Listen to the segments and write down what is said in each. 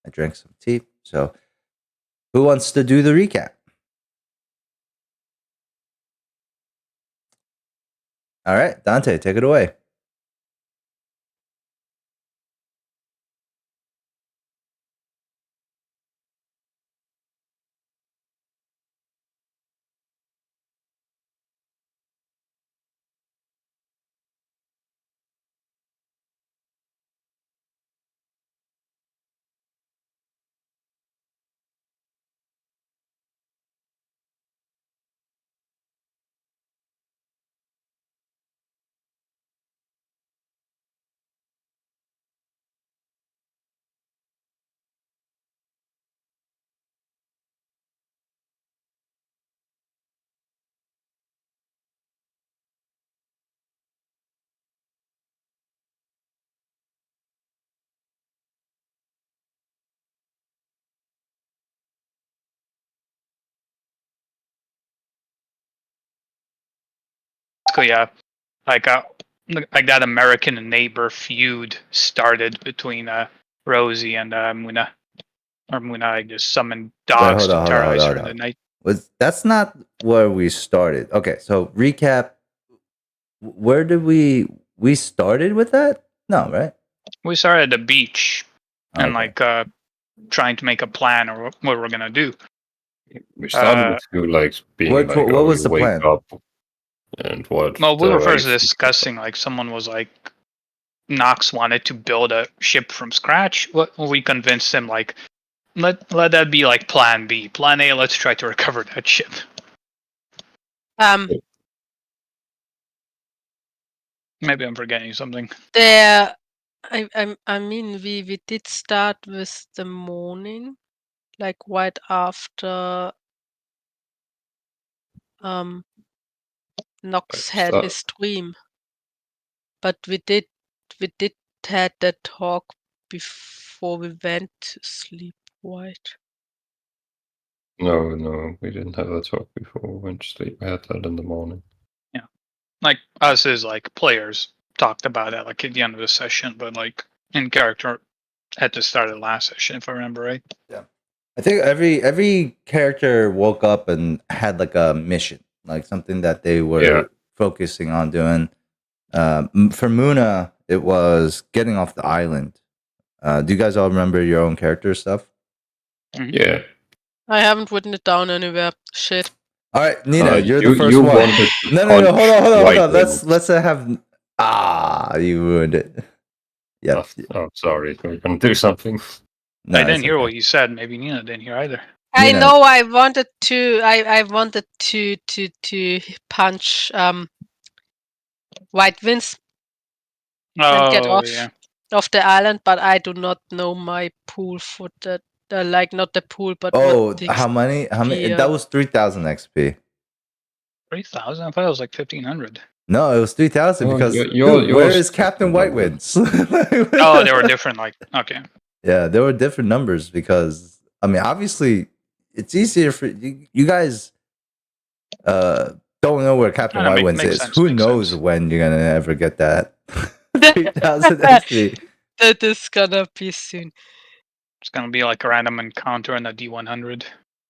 I drank some tea. So, who wants to do the recap? All right, Dante, take it away. Yeah, like that American neighbor feud started between Rosie and Muna. Or Muna, I just summoned dogs to terrorize her in the night. That's not where we started. Okay, so recap. Where did we started with that? No, right? We started at the beach and trying to make a plan or what we're gonna do. We started with you being what was the plan? Up and what? Well, we were first discussing someone was Nox wanted to build a ship from scratch. We convinced him let that be plan B. Plan A, let's try to recover that ship. Maybe I'm forgetting something. I mean, we did start with the morning, right after Nox had his dream. But we did had that talk before we went to sleep, right? No, we didn't have that talk before we went to sleep. We had that in the morning. Yeah, us as players talked about that at the end of the session, but in character at the start of the last session, if I remember right. Yeah, I think every character woke up and had a mission, something that they were focusing on doing. For Muna, it was getting off the island. Do you guys all remember your own character stuff? Mm-hmm. Yeah. I haven't written it down anywhere. Shit. All right, Nina, you're the first one. No, hold on. Let's have. You ruined it. Yeah. Oh, sorry. We're gonna do something. No, I didn't hear what you said. Maybe Nina didn't hear either. I know. I wanted to. I wanted to punch White Winds and get off the island, but I do not know my pool for that. Not the pool, but how many? That was 3,000 XP. 3,000? I thought it was 1,500. No, it was 3,000 because where is Captain White Winds? They were different. Okay. Yeah, there were different numbers because obviously it's easier for you guys. Don't know where Captain White Winds is. Who knows when you're gonna ever get that 3,000 XP? That is gonna be soon. It's gonna be a random encounter in the D100.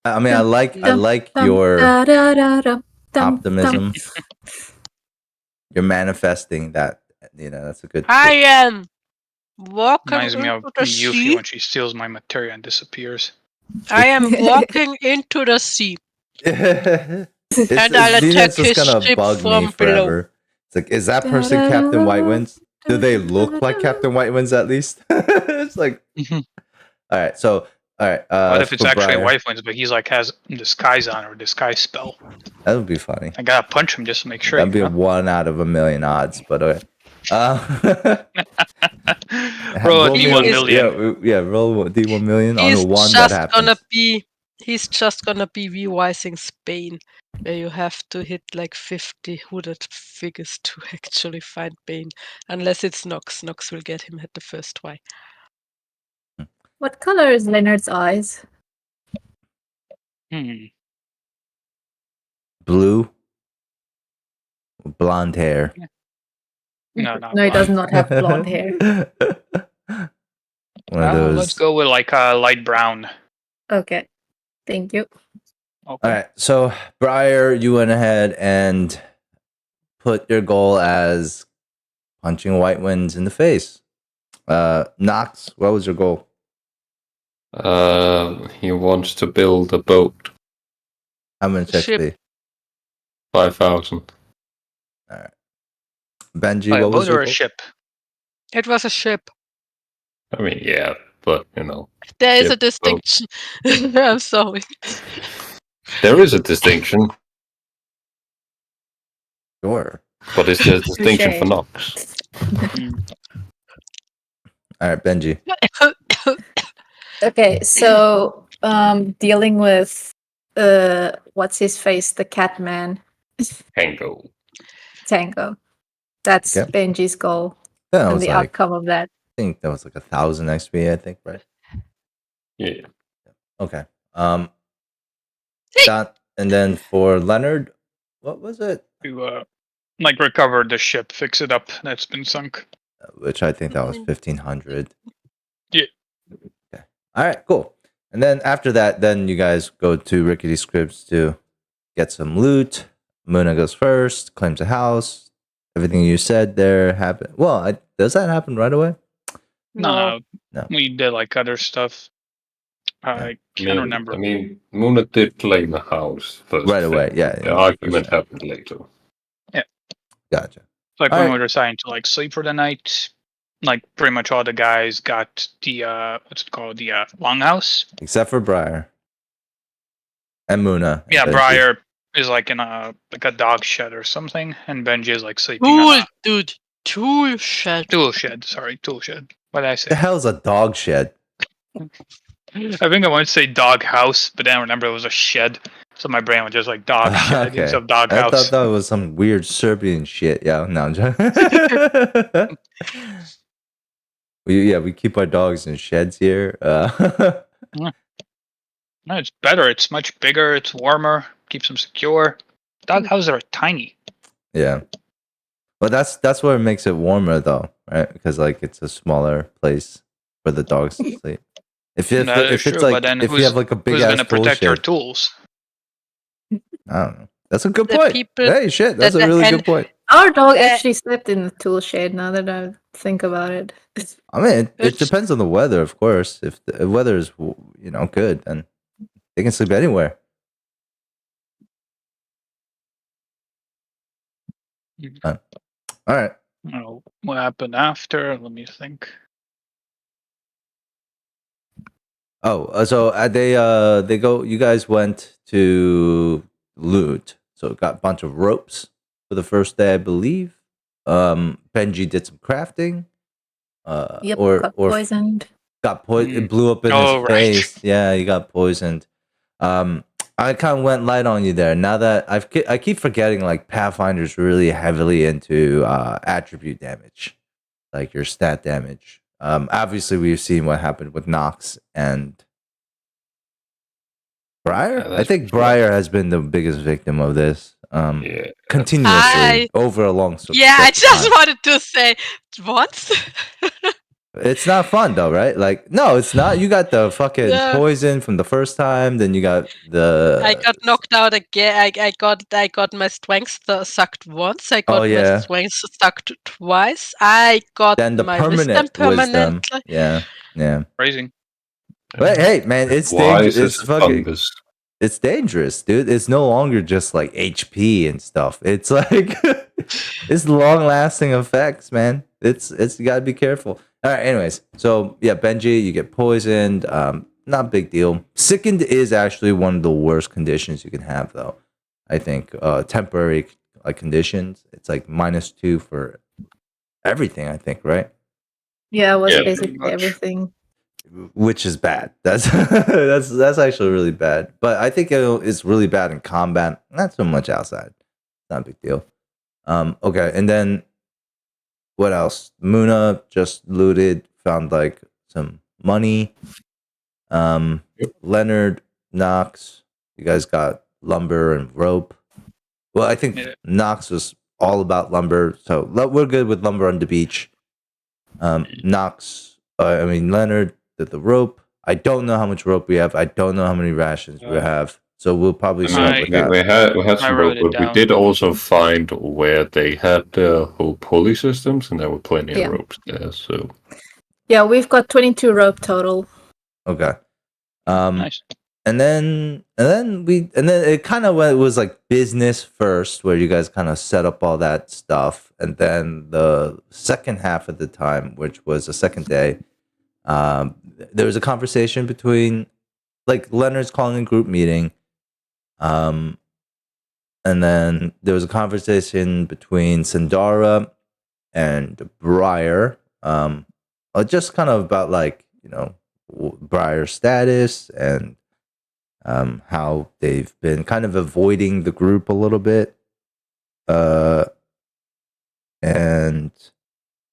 I like your optimism. You're manifesting that. That's a good. I am walking Reminds me of into the Yuffie sea. when she steals my materia and disappears. I am walking into the sea. And I'll attack his ship from below. It's is that person Captain White Winds? Do they look like Captain White Winds at least? It's all right. So, all right. What if it's actually White Winds, but he's has disguise on or disguise spell? That would be funny. I gotta punch him just to make sure. That'd be a 1 out of a million odds, but okay. Roll a D1 million. Yeah, roll a D1 million on a 1 that happens. He's just gonna be revising Spain, where you have to hit 50 hooded figures to actually find Bane. Unless it's Nox. Nox will get him at the first try. What color is Leonard's eyes? Blue. Blonde hair. No, he does not have blonde hair. one of those. Let's go with like a light brown. Okay. Thank you. Okay. All right. So, Briar, you went ahead and put your goal as punching White Winds in the face. Nox, what was your goal? He wants to build a boat. How much Ship. XP? 5,000. All right. Benji, Like a what was boat your or a goal? ship? It was a ship. I mean, yeah, but you know, There is a Ship, boat. distinction. I'm sorry. there is a distinction, Sure. but it's a distinction for Nox. All right, Benji. Okay, so dealing with what's his face, the cat man, Tango. Tango. That's Okay. Benji's goal That and was the like, outcome of that. I think that was like 1,000 XP, I think, right? Yeah. Okay. That, and then for Leonard, what was it? To like recover the ship, fix it up that's been sunk. Which I think that was 1,500. Yeah. Okay. All right, cool. And then after that, then you guys go to Rickety Scripts to get some loot. Muna goes first, claims a house. Everything you said there happened. Well, does that happen right away? No, No. we did like other stuff. I can't remember. I mean, Muna did claim a house first. Right away, thing. yeah, The yeah, argument for sure. happened later. Gotcha. Like All when right. we were deciding to like sleep for the night, like pretty much all the guys got the what's it called, the longhouse. Except for Briar. And Muna. Yeah, and Benji. Briar is like in a dog shed or something, and Benji is like sleeping Tool, on dude. Tool shed. a tool shed. Sorry, tool shed. What did I The say? hell's a dog shed? I think I wanted to say dog house, but then I remember it was a shed, so my brain was just like dog shed Okay. instead of dog I house. thought that was some weird Serbian shit. Yeah, no, I'm joking. we keep our dogs in sheds here. No, it's better. It's much bigger. It's warmer. Keeps them secure. Dog houses are tiny. Yeah. But that's what makes it warmer though, right? Because like it's a smaller place for the dogs to sleep. If That is it's true, like but then if you have like a big who's ass gonna tool protect your shed, tools? I don't know. That's a good The point. people Hey, shit, that's that- a really and- good point. Our dog actually slept in the tool shed now that I think about it. I mean, it It's- depends on the weather, of course. If the weather is good, then they can sleep anywhere. All right. Oh, what happened after? Let me think. Oh, so they go. You guys went to loot, so got a bunch of ropes for the first day, I believe. Benji did some crafting. Yep, or got or poisoned. got poisoned. It blew up in Oh, his right. face. Yeah, he got poisoned. I kind of went light on you there. Now that I keep forgetting, like Pathfinder's really heavily into attribute damage, like your stat damage. Obviously, we've seen what happened with Nox and Briar. Yeah, I that's think true. Briar has been the biggest victim of this. Yeah. Continuously over a long. Yeah, I stretch of just time. wanted to say once. It's not fun though, right? Like, no, it's not. You got the fucking Yeah. poison from the first time, then you got the. I got knocked out again. I got my strength sucked once. I got yeah. my strength sucked twice. I got Then the my wisdom permanent wisdom. permanently. Yeah. Crazy. But hey, man, it's Why dangerous. is It's this fucking. fungus? It's dangerous, dude. It's no longer just like HP and stuff. It's like it's long lasting effects, man. It's you gotta be careful. All right, anyways. So yeah, Benji, you get poisoned. Not a big deal. Sickened is actually one of the worst conditions you can have, though. I think temporary like conditions. It's like -2 for everything. I think, right? Yeah, it was Yeah, pretty basically much. everything. Which is bad. That's that's actually really bad. But I think it's really bad in combat. Not so much outside. Not a big deal. Okay, and then what else? Muna just looted, found like some money. Leonard, Knox, you guys got lumber and rope. Well, I think Yeah. Knox was all about lumber, so we're good with lumber on the beach. Knox, Leonard, did the rope. I don't know how much rope we have. I don't know how many rations we have. So we'll probably start with that. We had some rope, wrote it but we down. did also find where they had the whole pulley systems, and there were plenty Yeah. of ropes there. So Yeah, we've got 22 rope total. Okay. Nice. And then it kind of was like business first, where you guys kind of set up all that stuff, and then the second half of the time, which was the second day, there was a conversation between, like, Leonard's calling a group meeting, and then there was a conversation between Sandara and Briar, just kind of about, like, Briar's status and how they've been kind of avoiding the group a little bit. And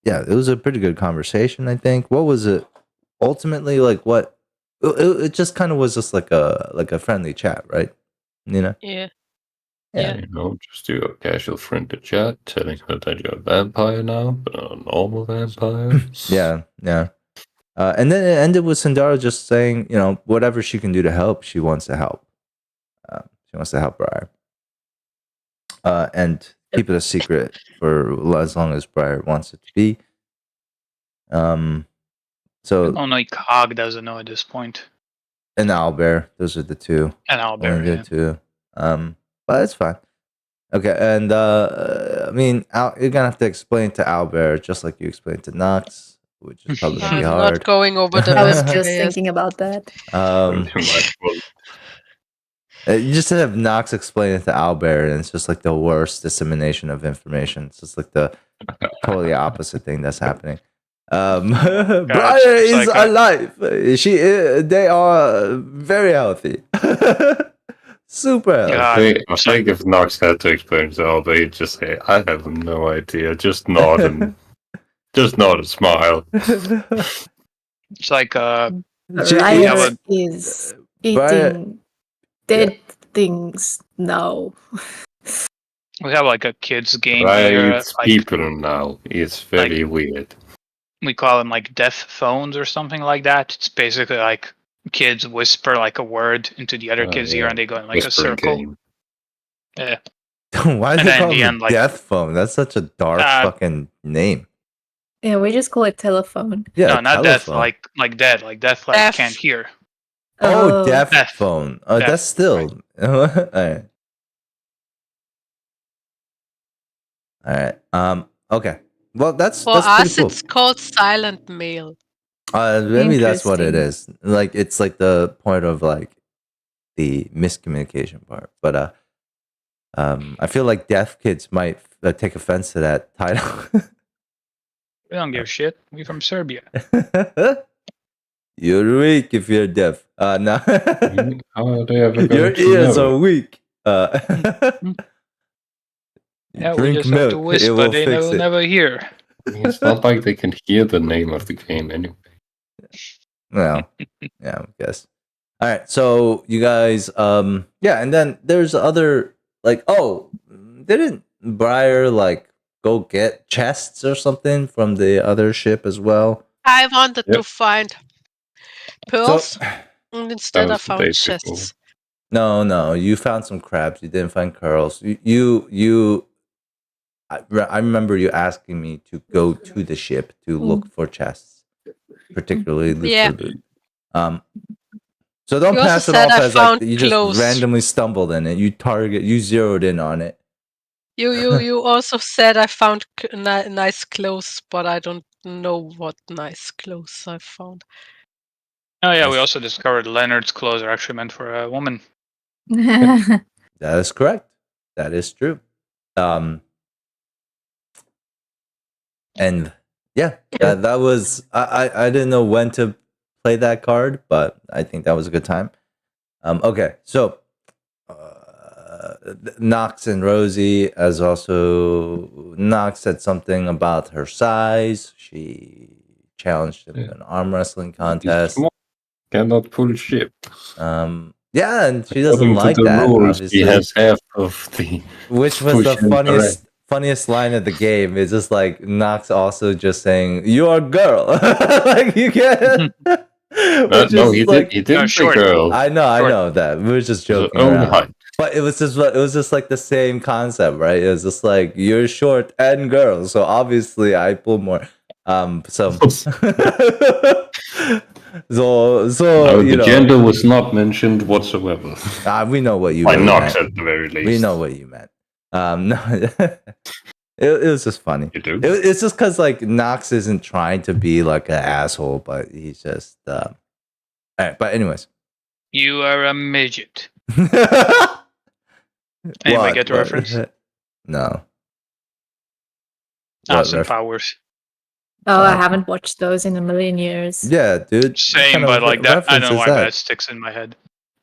yeah, it was a pretty good conversation, I think. What was it? Ultimately, like, what? It just kind of was just like a friendly chat, right? Yeah. you know, just do a casual friendly chat, telling her that you're a vampire now, but not a normal vampire. Yeah. And then it ended with Sandara just saying, whatever she can do to help, she wants to help. She wants to help Briar. And keep it a secret for as long as Briar wants it to be. So Only Cog doesn't know at this point. and Owlbear, those are the two. And Only Albert. the Yeah. two. But it's fine. Okay, and I mean, you're gonna have to explain to Owlbear just like you explained to Nox, which is probably gonna I'm be not hard. going over the I was map just layers. thinking about that. You just have Nox explain it to Owlbear, and it's just like the worst dissemination of information. It's just like the totally opposite thing that's happening. Briar it's is like alive. They are very healthy. Super healthy. God, I think if Nox had to explain to Alba, he'd just say, I have no idea. Just nod and smile. it's like Briar is Briar- eating dead things now. we have like a kids game Briar here. eats Like, people now. It's very weird. we call them like death phones or something like that. It's basically like kids whisper like a word into the other kids' ear, and they go in like a Whispering circle. game. Yeah. Why do And they then call in the him end, like- Death Phone? That's such a dark fucking name. Yeah, we just call it telephone. Yeah, No, not death, telephone. like dead, like death, like Deaf. can't hear. Oh, Deaf Deaf. Phone. Oh, Deaf, that's still. All right. Okay. Well, that's For pretty us, cool. it's called silent mail. Maybe that's what it is. Interesting. Like, it's like the point of like the miscommunication part. But I feel like deaf kids might take offense to that title. We don't give a shit. We from Serbia. You're weak if you're deaf. No. How are they ever going Your to ears know? are weak. Yeah, we Drink just have to milk. It whisper. will They fix will it. never hear. It's not like they can hear the name of the game anyway. Well, yeah, I guess. All right, so you guys, yeah, and then there's other like, didn't Briar like go get chests or something from the other ship as well? I wanted to Yep. find pearls, and instead I was the found day before. chests. No, you found some crabs. You didn't find curls. I remember you asking me to go to the ship to look for chests, particularly Yeah. for loot. So don't You also pass it said off I as like found you just clothes. randomly stumbled in it. You zeroed in on it. You also said I found nice clothes, but I don't know what nice clothes I found. Oh yeah, we Nice. also discovered Leonard's clothes are actually meant for a woman. That is correct. That is true. And yeah, that was I didn't know when to play that card, but I think that was a good time. Okay, so Nox and Rosie, as also Nox said something about her size. She challenged him in an arm wrestling contest. Small, cannot pull ship. Yeah, and she doesn't According like to the that. rules, Obviously, he has half of the. which was the push and funniest line of the game. It's just like Nox also just saying, "You're a girl," like you can. No, he did. He didn't say short. girl. I know Short. that. We were just joking Own around. height. But it was just like the same concept, right? It was just like you're short and girl, so obviously I pull more. So No, you the know, gender was not mentioned whatsoever. we know what you By really Nox meant. at the very least. We know what you meant. No, it was just funny. You do? It's just because like Nox isn't trying to be like an asshole, but he's just. All right, but anyways. You are a midget. What? Anybody get the reference? No. Austin Powers. Oh, I haven't watched those in a million years. Yeah, dude. Same, but like that. I don't know why that sticks in my head.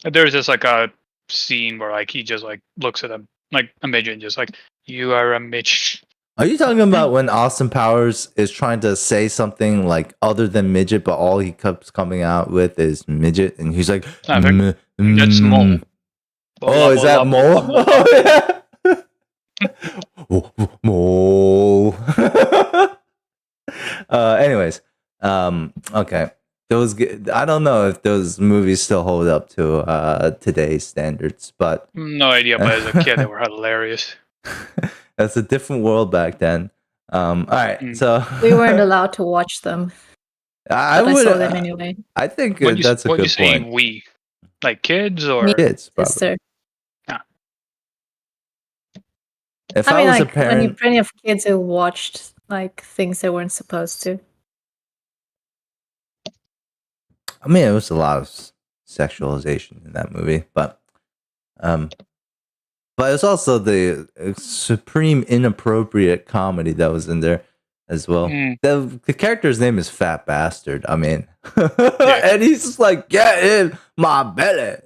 There's just like a scene where like he just like looks at him like a midget and just like, you are a midget. Are you talking about when Austin Powers is trying to say something like other than midget, but all he keeps coming out with is midget, and he's like, that's mole. Oh, is that mole? Oh, yeah. Mole. Anyways, okay. I don't know if those movies still hold up to today's standards, but no idea. But as a kid, they were hilarious. That's a different world back then. All right, so we weren't allowed to watch them. I saw them anyway. I think that's a good point. We, like kids or kids, probably. Sister. Yeah. If I was a parent, I knew plenty of kids who watched like things they weren't supposed to. I mean, it was a lot of sexualization in that movie, but it's also the supreme inappropriate comedy that was in there as well. The character's name is Fat Bastard. I mean, and he's just like, get in my belly.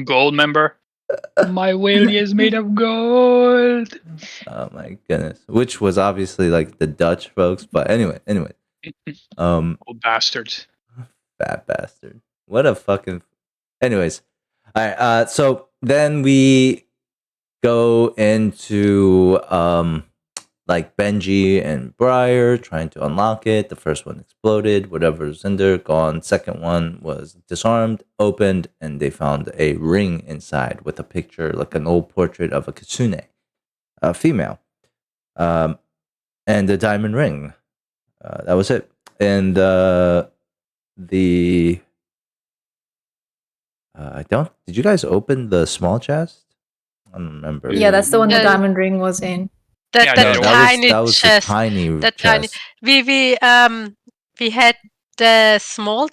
Gold member. My willy is made of gold. Oh my goodness. Which was obviously like the Dutch folks, but anyway. Old bastards. Fat bastard. What a fucking. Anyways, all right. So then we go into like Benji and Briar trying to unlock it. The first one exploded. Whatever's in there gone. Second one was disarmed, opened, and they found a ring inside with a picture, like an old portrait of a kitsune, a female, and the diamond ring. That was it. And did you guys open the small chest? I don't remember. Yeah, that's the one the diamond ring was in. That was chest. Tiny that chest. Tiny. We had the small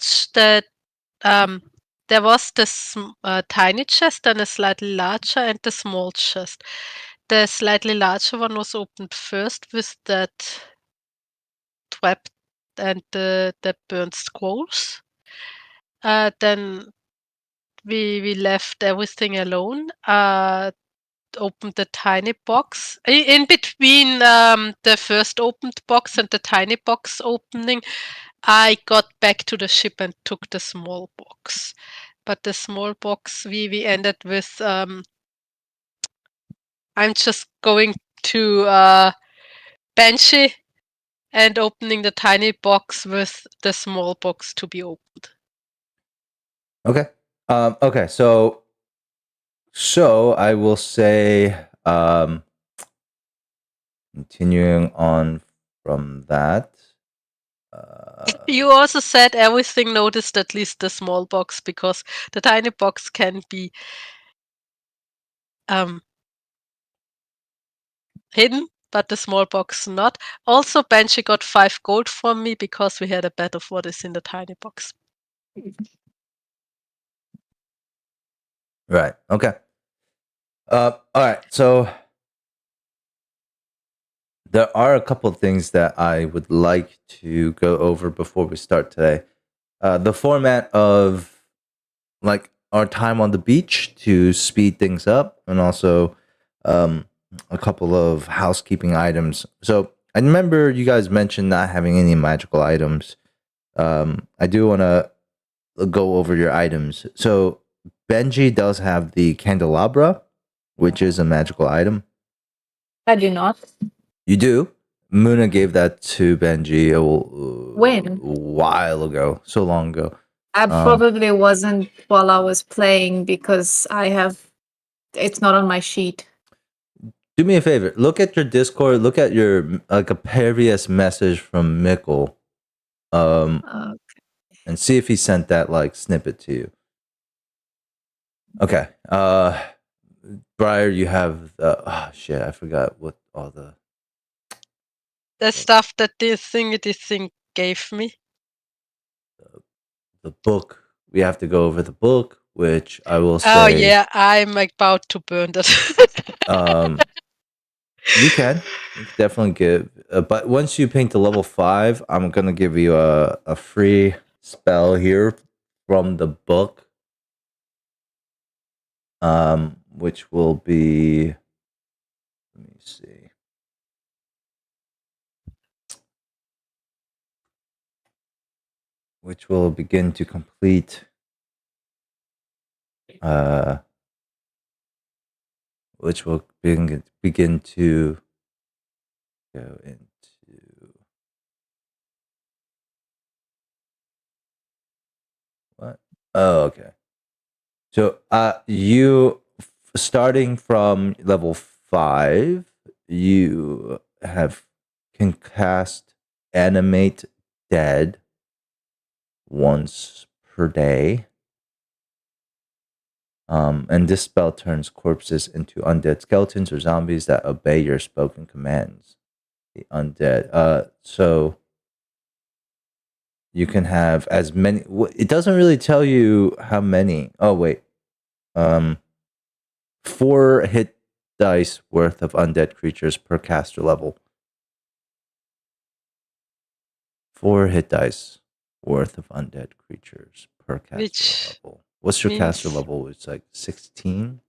there was the tiny chest and a slightly larger and the small chest. The slightly larger one was opened first with that trap and the burnt scrolls. Then we left everything alone. Opened the tiny box. In between the first opened box and the tiny box opening, I got back to the ship and took the small box. But the small box we ended with I'm just going to Banshee and opening the tiny box with the small box to be opened. Okay. Okay. So I will say, continuing on from that. You also said everything noticed at least the small box because the tiny box can be hidden, but the small box not. Also, Banshee got 5 gold from me because we had a bet of what is in the tiny box. Right. Okay. All right. So there are a couple of things that I would like to go over before we start today. The format of like our time on the beach to speed things up, and also a couple of housekeeping items. So I remember you guys mentioned not having any magical items. I do want to go over your items. So Benji does have the candelabra, which is a magical item. I do not. You do? Muna gave that to Benji When? a while ago, so long ago. I probably wasn't while I was playing because it's not on my sheet. Do me a favor. Look at your Discord. Look at your like a previous message from Mikkel, Okay. and see if he sent that like snippet to you. Okay. Briar, you have shit. I forgot what all the stuff that this thing gave me. The book. We have to go over the book, which I will say. Oh yeah, I'm about to burn that. You can definitely give, but once you paint to level 5, I'm gonna give you a free spell here from the book, which will be. Let me see. Which will begin to complete. Which will begin to go into what? Oh, okay. So, you starting from level 5, you can cast Animate Dead once per day. And this spell turns corpses into undead skeletons or zombies that obey your spoken commands. The undead. So you can have as many. It doesn't really tell you how many. Oh wait. 4 hit dice worth of undead creatures per caster level. 4 hit dice worth of undead creatures per caster level. What's your caster level? It's like 16.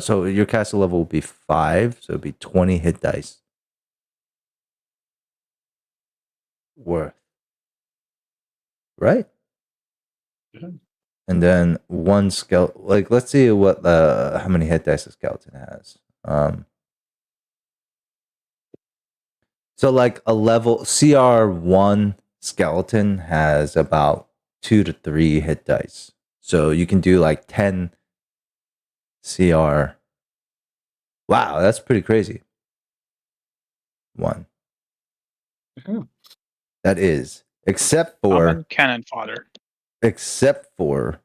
So your caster level will be 5, so it'd be 20 hit dice worth. Right? Yeah. And then one skeleton. Like, let's see what how many hit dice a skeleton has. So like a level CR1 skeleton has about 2 to 3 hit dice. So you can do like 10 CR. Wow, that's pretty crazy. 1. Yeah. That is. Except for cannon fodder. Except for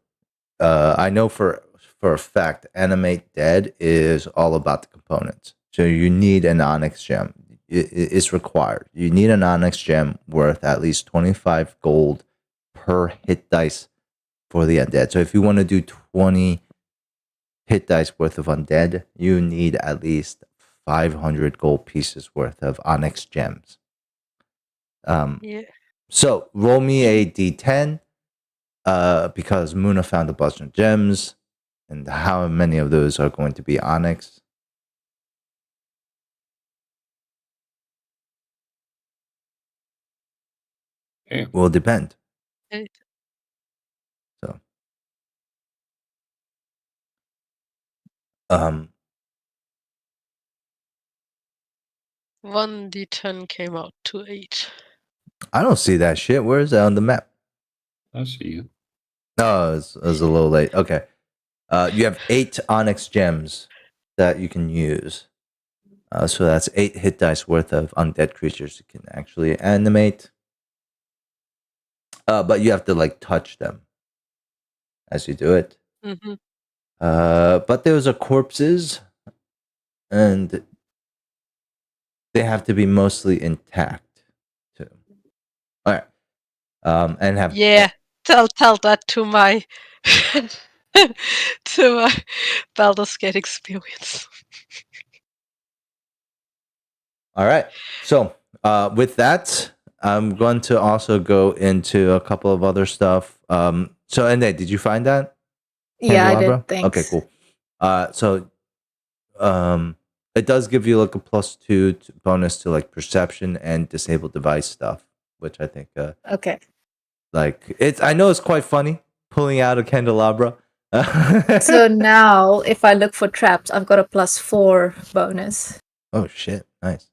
I know for a fact Animate Dead is all about the components. So you need an onyx gem. It's required. You need an onyx gem worth at least 25 gold per hit dice for the undead. So if you want to do 20 hit dice worth of undead, you need at least 500 gold pieces worth of onyx gems. Yeah. So roll me a d10 because Muna found a bunch of gems, and how many of those are going to be onyx? Yeah. Will depend. Okay. So, 1d10 came out to 8. I don't see that shit. Where is that on the map? I see you. No, it was a little late. Okay. You have 8 onyx gems that you can use. So that's 8 hit dice worth of undead creatures you can actually animate. But you have to like touch them as you do it. Mm-hmm. But those are corpses, and they have to be mostly intact too. All right. And have tell that to my to my Baldur's Gate experience. All right. So with that, I'm going to also go into a couple of other stuff. So Ende, did you find that? Yeah, I Candelabra? did. Thanks. Okay, cool. So it does give you like a +2 bonus to like perception and disable device stuff, which I think Okay. like I know it's quite funny pulling out a candelabra. So now if I look for traps, I've got a +4 bonus. Oh shit, nice.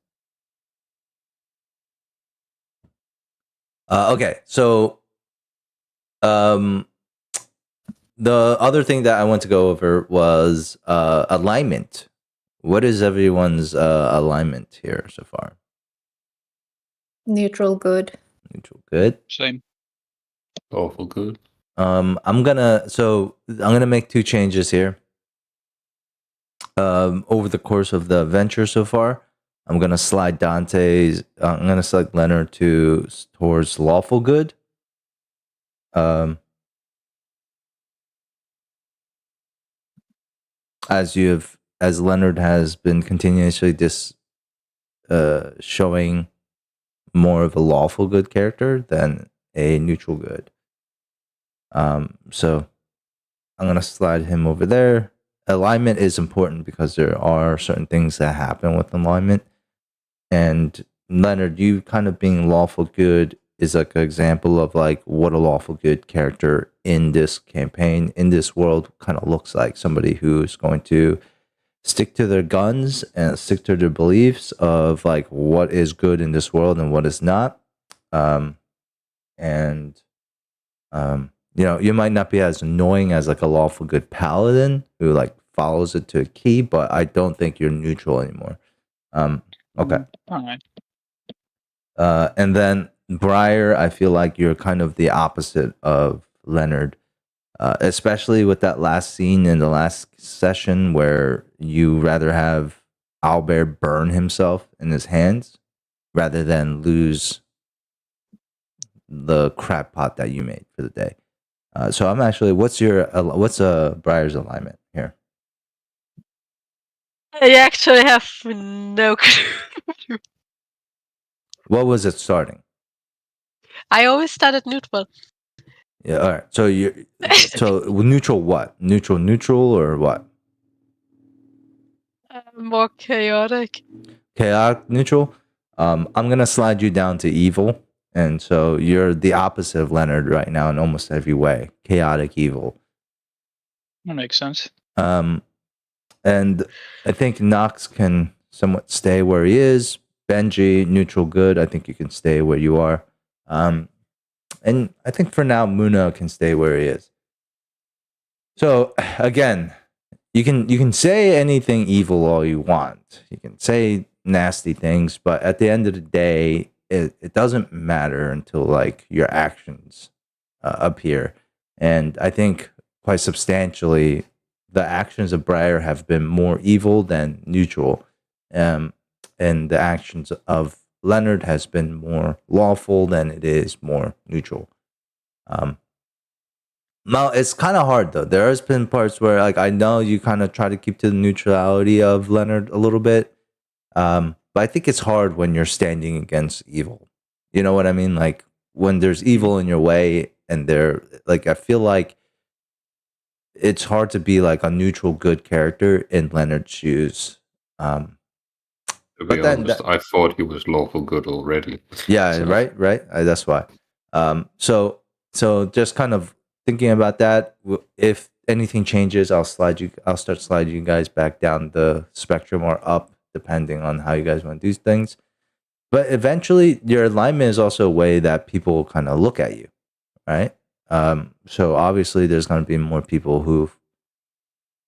Okay, so the other thing that I want to go over was alignment. What is everyone's alignment here so far? Neutral good. Neutral good. Same. Awful good. I'm gonna make 2 changes here. Over the course of the adventure so far, I'm gonna slide Dante's. I'm gonna select Leonard towards lawful good. As Leonard has been continuously showing more of a lawful good character than a neutral good. So I'm gonna slide him over there. Alignment is important because there are certain things that happen with alignment. And Leonard, you kind of being lawful good is like an example of like what a lawful good character in this campaign, in this world, kind of looks like. Somebody who's going to stick to their guns and stick to their beliefs of like what is good in this world and what is not. You might not be as annoying as like a lawful good paladin who like follows it to a key, but I don't think you're neutral anymore. Okay. All right. And then Briar, I feel like you're kind of the opposite of Leonard, especially with that last scene in the last session where you rather have Albert burn himself in his hands rather than lose the crab pot that you made for the day. So I'm actually, what's Briar's alignment here? I actually have no clue. What was it starting? I always started neutral. Yeah, all right. So neutral what? Neutral or what? More chaotic. Chaotic neutral. I'm gonna slide you down to evil, and so you're the opposite of Leonard right now in almost every way. Chaotic evil. That makes sense. And I think Nox can somewhat stay where he is. Benji, neutral good. I think you can stay where you are. And I think for now, Muna can stay where he is. So again, you can say anything evil all you want. You can say nasty things, but at the end of the day, it doesn't matter until like your actions appear. And I think quite substantially, the actions of Briar have been more evil than neutral, and the actions of Leonard has been more lawful than it is more neutral. Now it's kind of hard though. There has been parts where like I know you kind of try to keep to the neutrality of Leonard a little bit, but I think it's hard when you're standing against evil. You know what I mean? Like when there's evil in your way, and I feel like it's hard to be like a neutral good character in Leonard's shoes. To be honest, I thought he was lawful good already. Yeah, so. Right. That's why. So just kind of thinking about that. If anything changes, I'll start sliding you guys back down the spectrum or up, depending on how you guys want to do things. But eventually, your alignment is also a way that people kind of look at you, right? So obviously, there's going to be more people who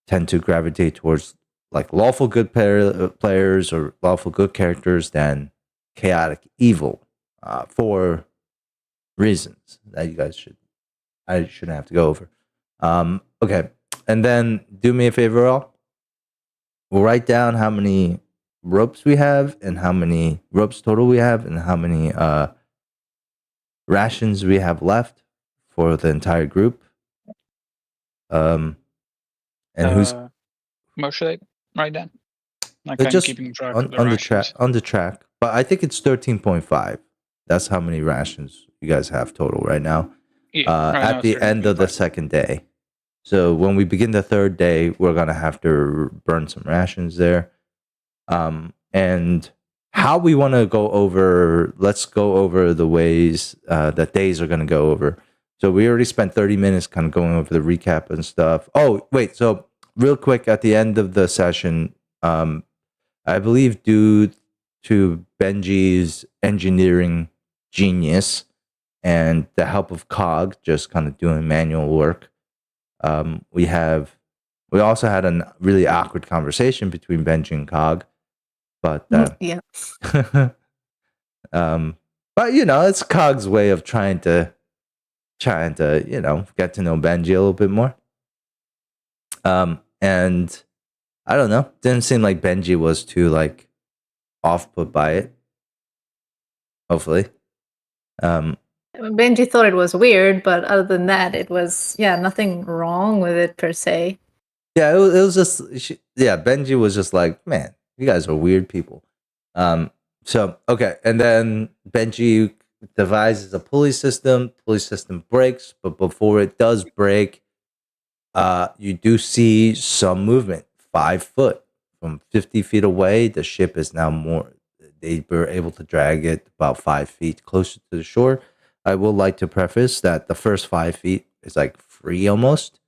tend to gravitate towards like lawful good players or lawful good characters than chaotic evil for reasons that I shouldn't have to go over. Okay, and then do me a favor, all. We'll write down how many ropes we have and how many ropes total we have and how many rations we have left for the entire group. And where should I write that? Like I'm just keeping track on, of the on the rations. track on the track, but I think it's 13.5. That's how many rations you guys have total right now. Yeah, at the end of the second day. So when we begin the third day, we're gonna have to burn some rations there. And how we want to go over, let's go over the ways that days are gonna go over. So we already spent 30 minutes kind of going over the recap and stuff. Oh, wait, so real quick at the end of the session, I believe due to Benji's engineering genius and the help of Cog, just kind of doing manual work. We also had a really awkward conversation between Benji and Cog, but Yeah. but it's Cog's way of trying to get to know Benji a little bit more. And I don't know, didn't seem like Benji was too like off put by it. Hopefully. Benji thought it was weird, but other than that, it was nothing wrong with it per se. Yeah, it was just Benji was just like, man, you guys are weird people. So okay, and then Benji devises a pulley system. Pulley system breaks, but before it does break, you do see some movement. 5 foot from 50 feet away, the ship is now more. They were able to drag it about 5 feet closer to the shore. I would like to preface that the first 5 feet is like free almost.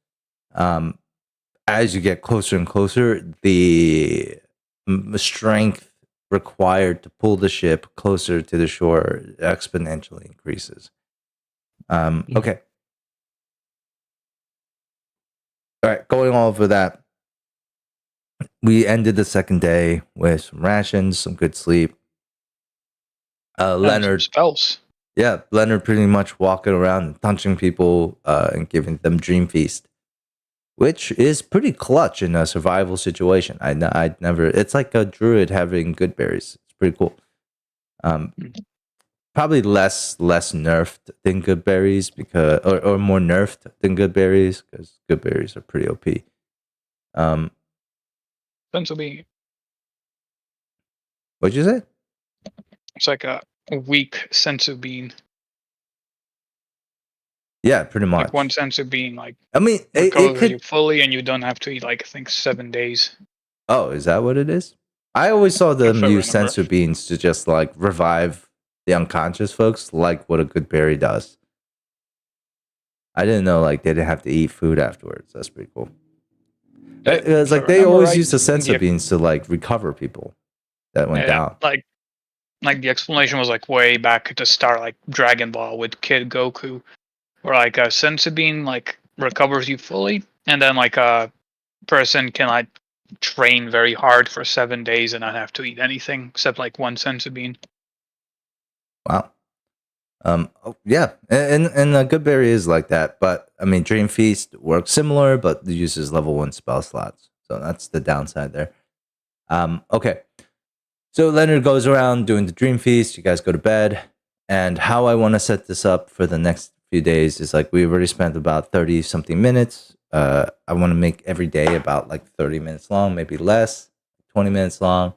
As you get closer and closer, the strength required to pull the ship closer to the shore exponentially increases. Okay. All right, going over that, we ended the second day with some rations, some good sleep. Leonard spells. Yeah, Leonard pretty much walking around and punching people and giving them Dream Feast, which is pretty clutch in a survival situation. I'd never. It's like a druid having good berries. It's pretty cool. Probably less nerfed than good berries because, or more nerfed than good berries because good berries are pretty OP. Senzu bean. What'd you say? It's like a weak senzu bean. Yeah, pretty much. Like one senzu bean, like I mean, it could you fully, and you don't have to eat like I think 7 days. Oh, is that what it is? I always saw them If I use remember. sensu beans to just like revive the unconscious folks, like what a good berry does. I didn't know like they didn't have to eat food afterwards. That's pretty cool. It's like they always use the sensu beans to like recover people that went down. Like the explanation was like way back at the start, like Dragon Ball with Kid Goku, where like a sensu bean like recovers you fully, and then like a person can like train very hard for 7 days and not have to eat anything except like one sensu bean. Wow. Yeah, and a good berry is like that, but I mean, Dream Feast works similar, but it uses level 1 spell slots, so that's the downside there. Okay, so Leonard goes around doing the Dream Feast. You guys go to bed, and how I want to set this up for the next few days is like we've already spent about 30 something minutes. I want to make every day about like 30 minutes long, maybe less, 20 minutes long.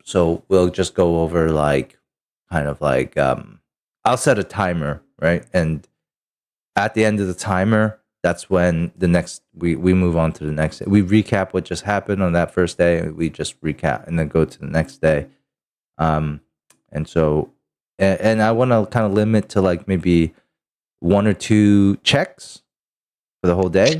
So we'll just go over like kind of like I'll set a timer, right? And at the end of the timer, that's when the next we move on to the next day. We recap what just happened on that first day. We just recap and then go to the next day. And so and I want to kind of limit to like maybe 1 or 2 checks for the whole day.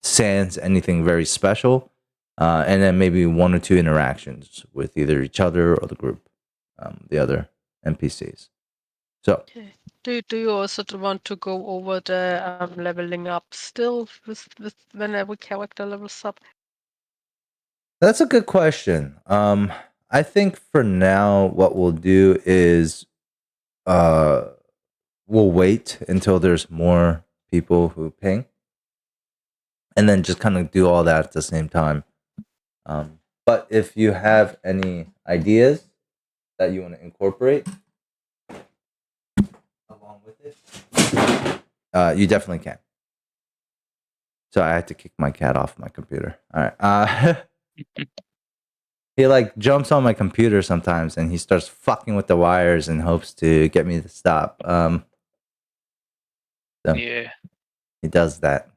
Sans anything very special. And then maybe 1 or 2 interactions with either each other or the group. The other NPCs. So, Okay. Do you also want to go over the leveling up still with when every character levels up? that's a good question. I think for now, what we'll do is we'll wait until there's more people who ping, and then just kind of do all that at the same time. But if you have any ideas that you want to incorporate along with it, you definitely can. So I had to kick my cat off my computer. All right. He like jumps on my computer sometimes and he starts fucking with the wires in hopes to get me to stop. So Yeah. he does that.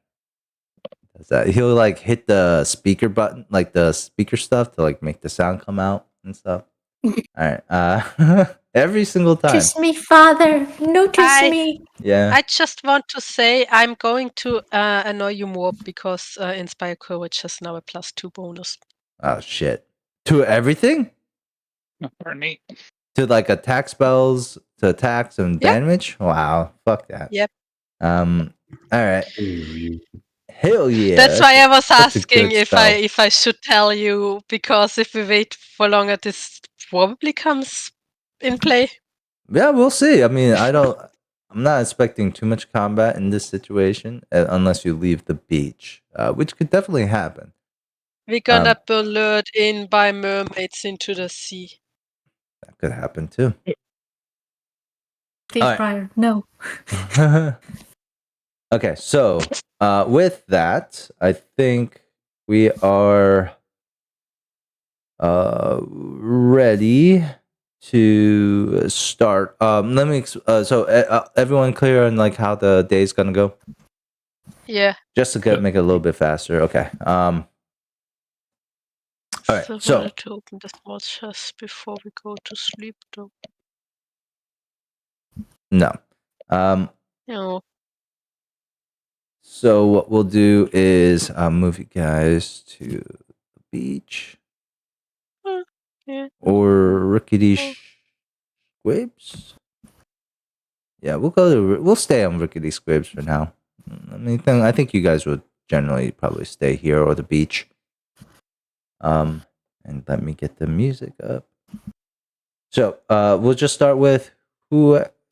He'll like hit the speaker button, like the speaker stuff to like make the sound come out and stuff. All right. Every single time. Kiss me, father. Notice me. Yeah. I just want to say I'm going to annoy you more because Inspire Courage has now a +2 bonus. Oh shit. To everything? Or neat. to like attack spells to attacks and Yep. damage. Wow, fuck that. Yep. All right. You Hell yeah. That's why I was such a asking good if spell. I should tell you, because if we wait for longer, this probably comes in play. Yeah, we'll see. I mean, I'm not expecting too much combat in this situation unless you leave the beach, which could definitely happen. We're gonna be lured in by mermaids into the sea. That could happen too. Steve All right. Pryor, no. Okay, so with that, I think we are ready to start. Let me. Everyone clear on like how the day's gonna go? Yeah. Just to make it a little bit faster. Okay. All right. Still So wanted to open the small chest before we go to sleep, though. no. No. So what we'll do is move you guys to the beach Yeah. or rickety squibs. Yeah, we'll stay on rickety squibs for now. I think you guys would generally probably stay here or the beach. And let me get the music up. So we'll just start with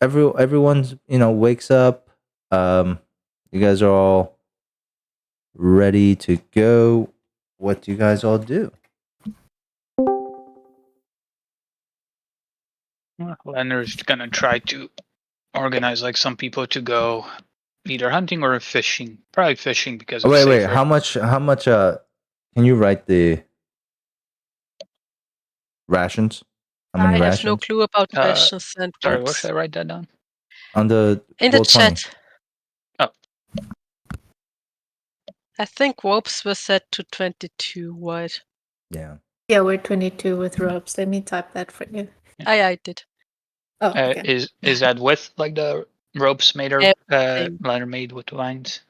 everyone's wakes up. You guys are all ready to go. What do you guys all do? Leonard's gonna try to organize like some people to go either hunting or fishing. Probably fishing because it's Wait. safer. How much? Can you write the rations? How many I rations? have no clue about rations and Sorry, where ropes. should I write that down? On the In the roll 20. chat. Oh. I think ropes were set to 22 wide. Yeah. Yeah, we're 22 with ropes. Let me type that for you. I did. Oh, okay. Is that with like the ropes made or Everything. ladder made with lines?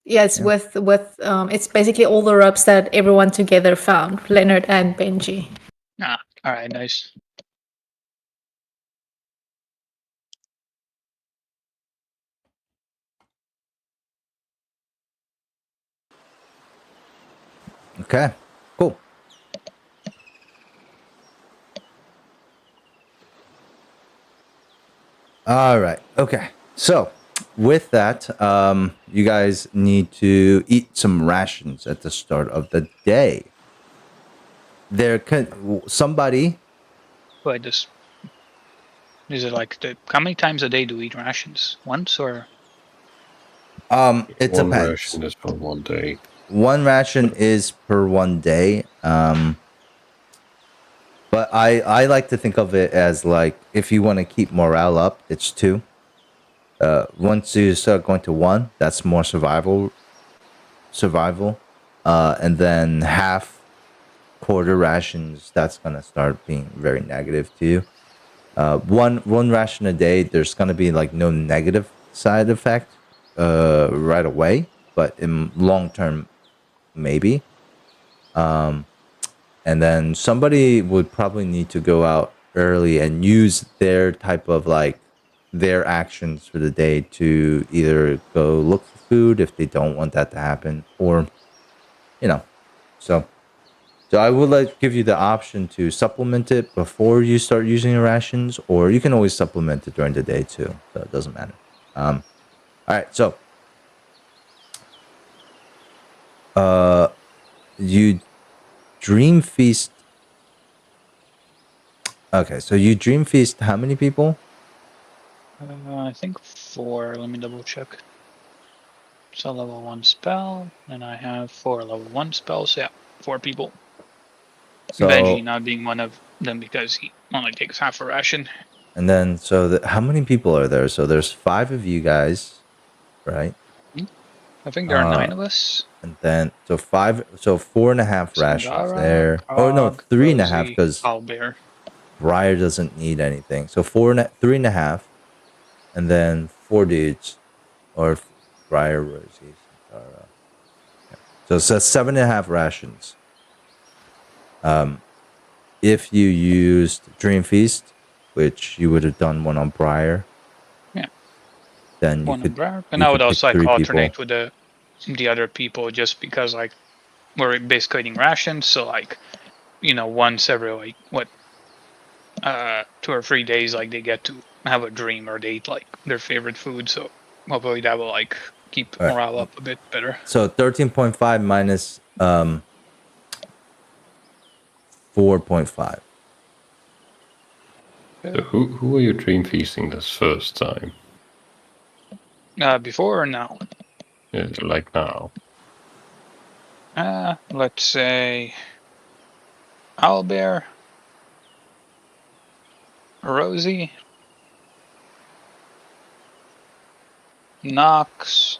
Yes, Yeah. with it's basically all the ropes that everyone together found, Leonard and Benji. Ah, all right, nice. Okay. Cool. All right. Okay. So, with that, you guys need to eat some rations at the start of the day. Somebody. Wait, is it like how many times a day do we eat rations? Once or? It one depends. ration is for one day. One ration is per one day. But I like to think of it as like if you want to keep morale up, it's two. Once you start going to one, that's more survival. And then half quarter rations, that's gonna start being very negative to you. One ration a day, there's gonna be like no negative side effect right away, but in long term, maybe. And then somebody would probably need to go out early and use their type of like their actions for the day to either go look for food if they don't want that to happen, or so I would like give you the option to supplement it before you start using your rations, or you can always supplement it during the day too, so it doesn't matter. All right, so you dream feast. Okay, so you dream feast how many people? I think 4. Let me double check. It's a level 1 spell, and I have 4 level 1 spells. Yeah, 4 people. So Benji not being one of them because he only takes half a ration. and then how many people are there? So there's 5 of you guys, right? I think there are 9 of us. And then so 4.5 rations Sangara, there. Oh no, Cog, 3.5 Rosie, because Owlbear. Briar doesn't need anything. So 3.5, and then 4 dudes, or Briar, Rosie, Sangara. Okay. So it's 7.5 rations. if you used Dream Feast, which you would have done one on Briar. Yeah. Then you One could. umbrella. And you I could would pick also like 3 alternate people. with the other people, just because like we're basically eating rations, so like, you know, once every like 2 or 3 days, like they get to have a dream or they eat like their favorite food. So hopefully that will like keep All right. morale up a bit better. So 13.5 minus 4.5. So who are you dream feasting this first time? Before or now? Yeah, like now. Let's say Owlbear, Rosie, Knox,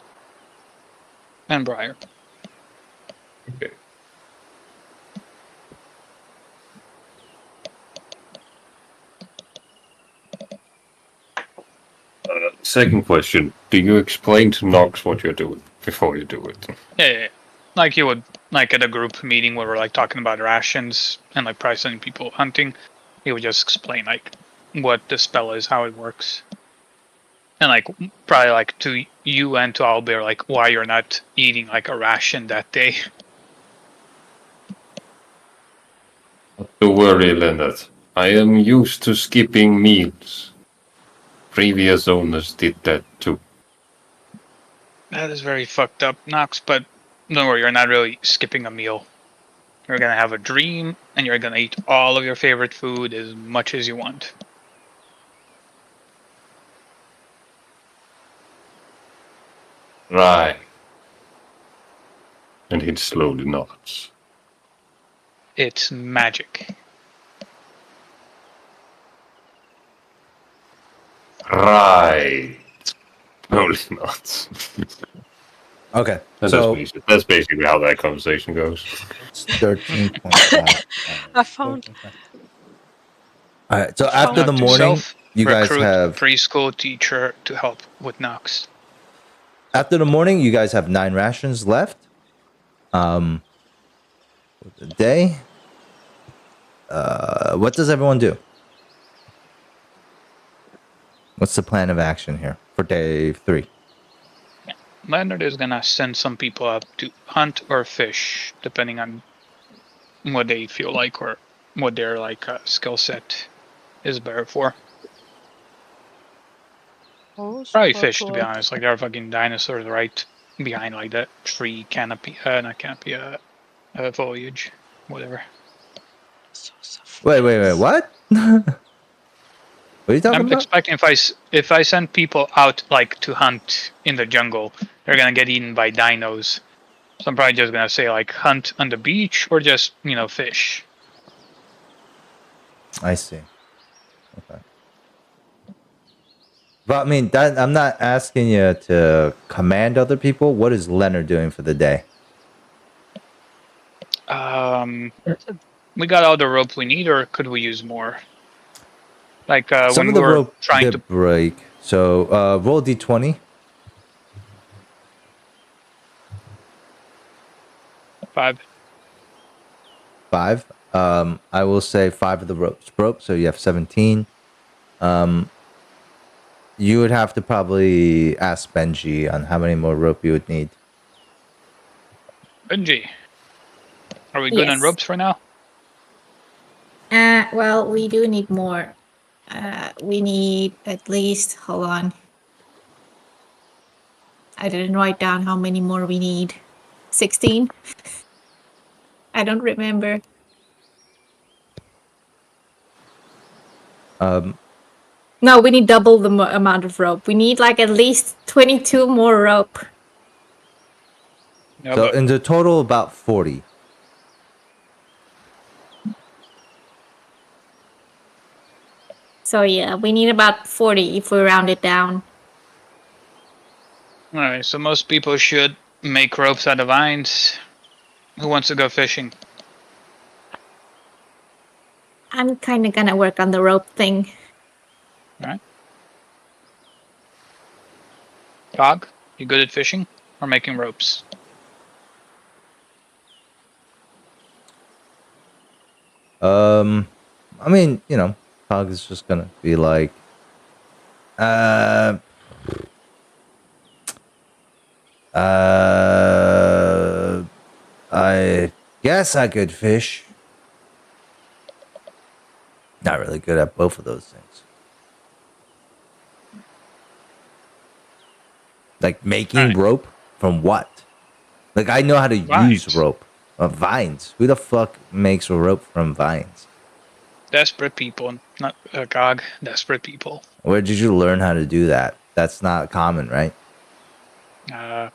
and Briar. Okay. Second question: do you explain to Nox what you're doing before you do it? Yeah. Like you would, like at a group meeting where we're like talking about rations and like probably sending people hunting, he would just explain like what the spell is, how it works, and like probably like to you and to Owlbear, like why you're not eating like a ration that day. Don't worry, Leonard. I am used to skipping meals. Previous owners did that too. That is very fucked up, Knox, but don't worry, you're not really skipping a meal. You're gonna have a dream, and you're gonna eat all of your favorite food as much as you want. Right. And he slowly nods. It's magic. Right. Slowly nods. Okay. And So that's basically how that conversation goes. it's 13.5. I found. All right. So I after found the Note to morning, self, you guys recruit have preschool teacher to help with Knox. after the morning, you guys have 9 rations left. For the day. What does everyone do? What's the plan of action here for day 3? Leonard is gonna send some people out to hunt or fish, depending on what they feel like or what their like skill set is better for. Oh, Probably super fish, to be cool. honest. Like there are fucking dinosaurs right behind like that tree canopy, not canopy, foliage, whatever. So Wait. nice. What? What are you talking I'm about? expecting if I send people out like to hunt in the jungle, they're gonna get eaten by dinos. So I'm probably just gonna say like hunt on the beach or just fish. I see. Okay. But I mean, that I'm not asking you to command other people. What is Leonard doing for the day? We got all the rope we need, or could we use more? Like Some when of we the were rope trying to did break. So roll d20. 5. 5. I will say 5 of the ropes broke, so you have 17. You would have to probably ask Benji on how many more rope you would need. Benji, are we good on Yes. ropes for now? Well, we do need more. We need at least, hold on. I didn't write down how many more we need. 16? I don't remember. No, we need double the amount of rope. We need like at least 22 more rope. No, So but in the total, about 40. So yeah, we need about 40 if we round it down. all right. So most people should make ropes out of vines. Who wants to go fishing? I'm kind of gonna work on the rope thing. All right. Dog, you good at fishing or making ropes? I mean, you know, Cog is just gonna be like, I guess I could fish. Not really good at both of those things. Like making rope from what? Like I know how to use rope. Vines. Who the fuck makes a rope from vines? Desperate people, not Gog. Desperate people. Where did you learn how to do that? That's not common, right? And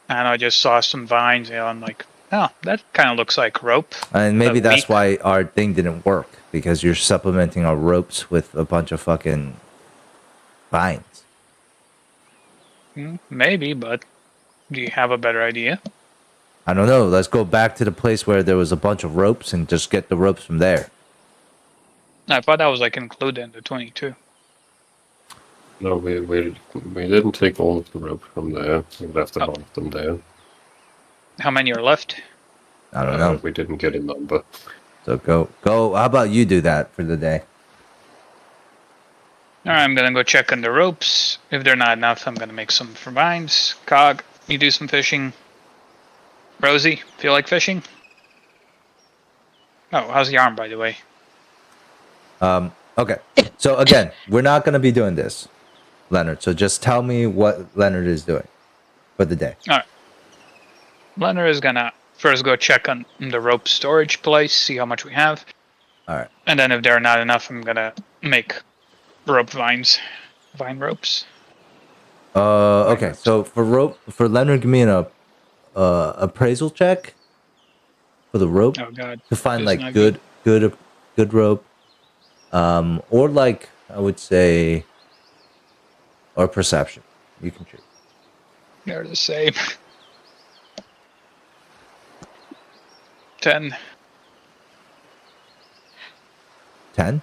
I just saw some vines, and I'm like, oh, that kind of looks like rope. And maybe that's why our thing didn't work, because you're supplementing our ropes with a bunch of fucking vines. Maybe, but do you have a better idea? I don't know. Let's go back to the place where there was a bunch of ropes and just get the ropes from there. I thought that was like included in the 22. No, we didn't take all of the rope from there. We left half of them there. How many are left? I don't know. We didn't get a number. So go. How about you do that for the day? Alright, I'm gonna go check on the ropes. If they're not enough, I'm gonna make some for vines. Cog, you do some fishing. Rosie, feel like fishing? Oh, how's the arm, by the way? Okay. So again, we're not going to be doing this, Leonard. So just tell me what Leonard is doing for the day. Alright. Leonard is gonna first go check on the rope storage place, see how much we have. Alright. And then if they're not enough, I'm gonna make rope vines. Vine ropes. Okay. So for Leonard, give me an appraisal check for the rope. Oh god. To find like good rope. Or like I would say, or perception. You can choose. They're the same. 10. 10?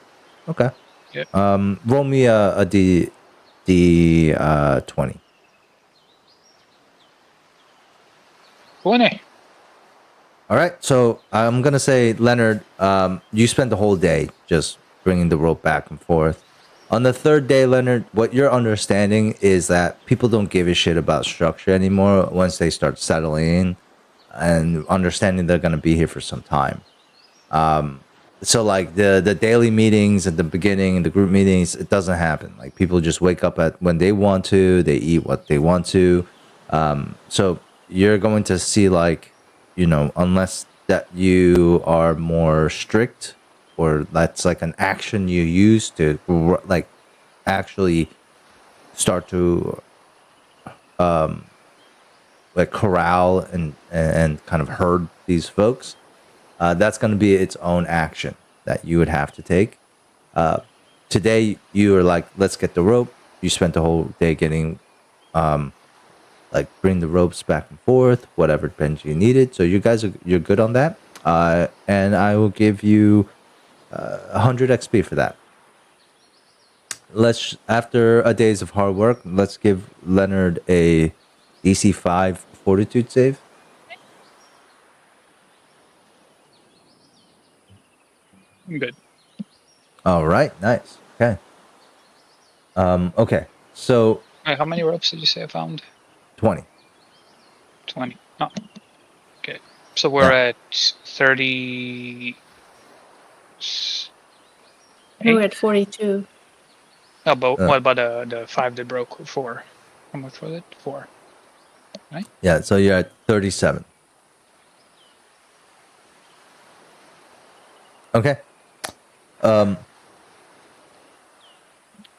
Okay. Yep. Roll me a D 20. 20. All right. So I'm gonna say, Leonard, you spent the whole day just bringing the rope back and forth. On the third day, Leonard, what you're understanding is that people don't give a shit about structure anymore once they start settling in and understanding they're gonna be here for some time. So like the daily meetings at the beginning, the group meetings, it doesn't happen. Like people just wake up at when they want to, they eat what they want to. So you're going to see, like, you know, unless that you are more strict or that's like an action you use to like actually start to like corral and kind of herd these folks. That's going to be its own action that you would have to take. Today, you are like, let's get the rope. You spent the whole day getting, like, bring the ropes back and forth, whatever bench you needed. So you guys, you're good on that. And I will give you 100 XP for that. After a days of hard work, let's give Leonard a DC 5 Fortitude save. I'm good. All right, nice. Okay. Okay. So Wait, how many ropes did you say I found? 20. 20. Oh. Okay. So we're at 30. We're at 42. Oh, but what about the 5 that broke? 4. How much was it? 4. Right? Yeah, so you're at 37. Okay.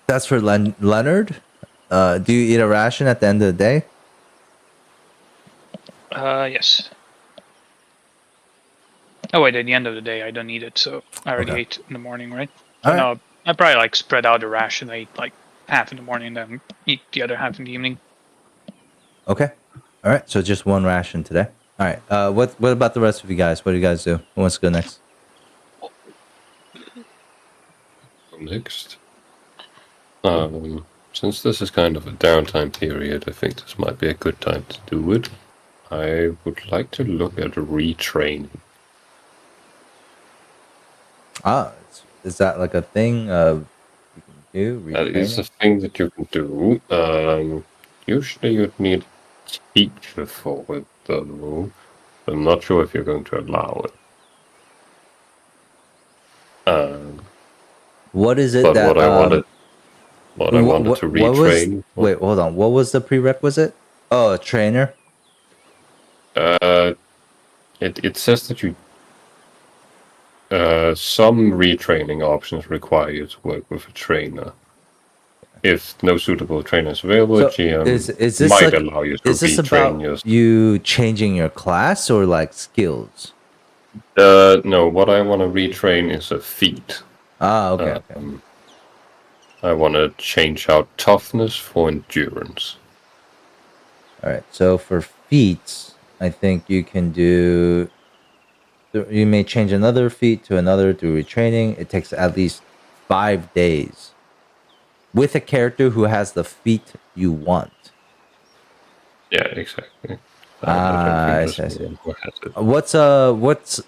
That's for Leonard. Do you eat a ration at the end of the day? Yes. Oh wait, at the end of the day, I don't need it, so I already ate in the morning, right? So All right. no, I probably like spread out the ration. I eat like half in the morning, and then eat the other half in the evening. Okay. All right. So just one ration today. All right. What about the rest of you guys? What do you guys do? Who wants to go next? Next. Since this is kind of a downtime period, I think this might be a good time to do it. I would like to look at retraining. Is that like a thing you can do? That is a Retraining? thing that you can do. Usually you'd need a teacher for it, though. I'm not sure if you're going to allow it. What is it But that what I wanted to what was retrain. wait, hold on. What was the prerequisite? Oh, a trainer? It says that you some retraining options require you to work with a trainer. If no suitable trainer is available, So GM is this might like allow you to is this retrain about yourself. you changing your class or like skills? No, what I want to retrain is a feat. Ah, okay. I want to change out toughness for endurance. All right. So for feats, I think you can do. You may change another feat to another through retraining. It takes at least 5 days with a character who has the feat you want. Yeah, exactly. I see. Who has it.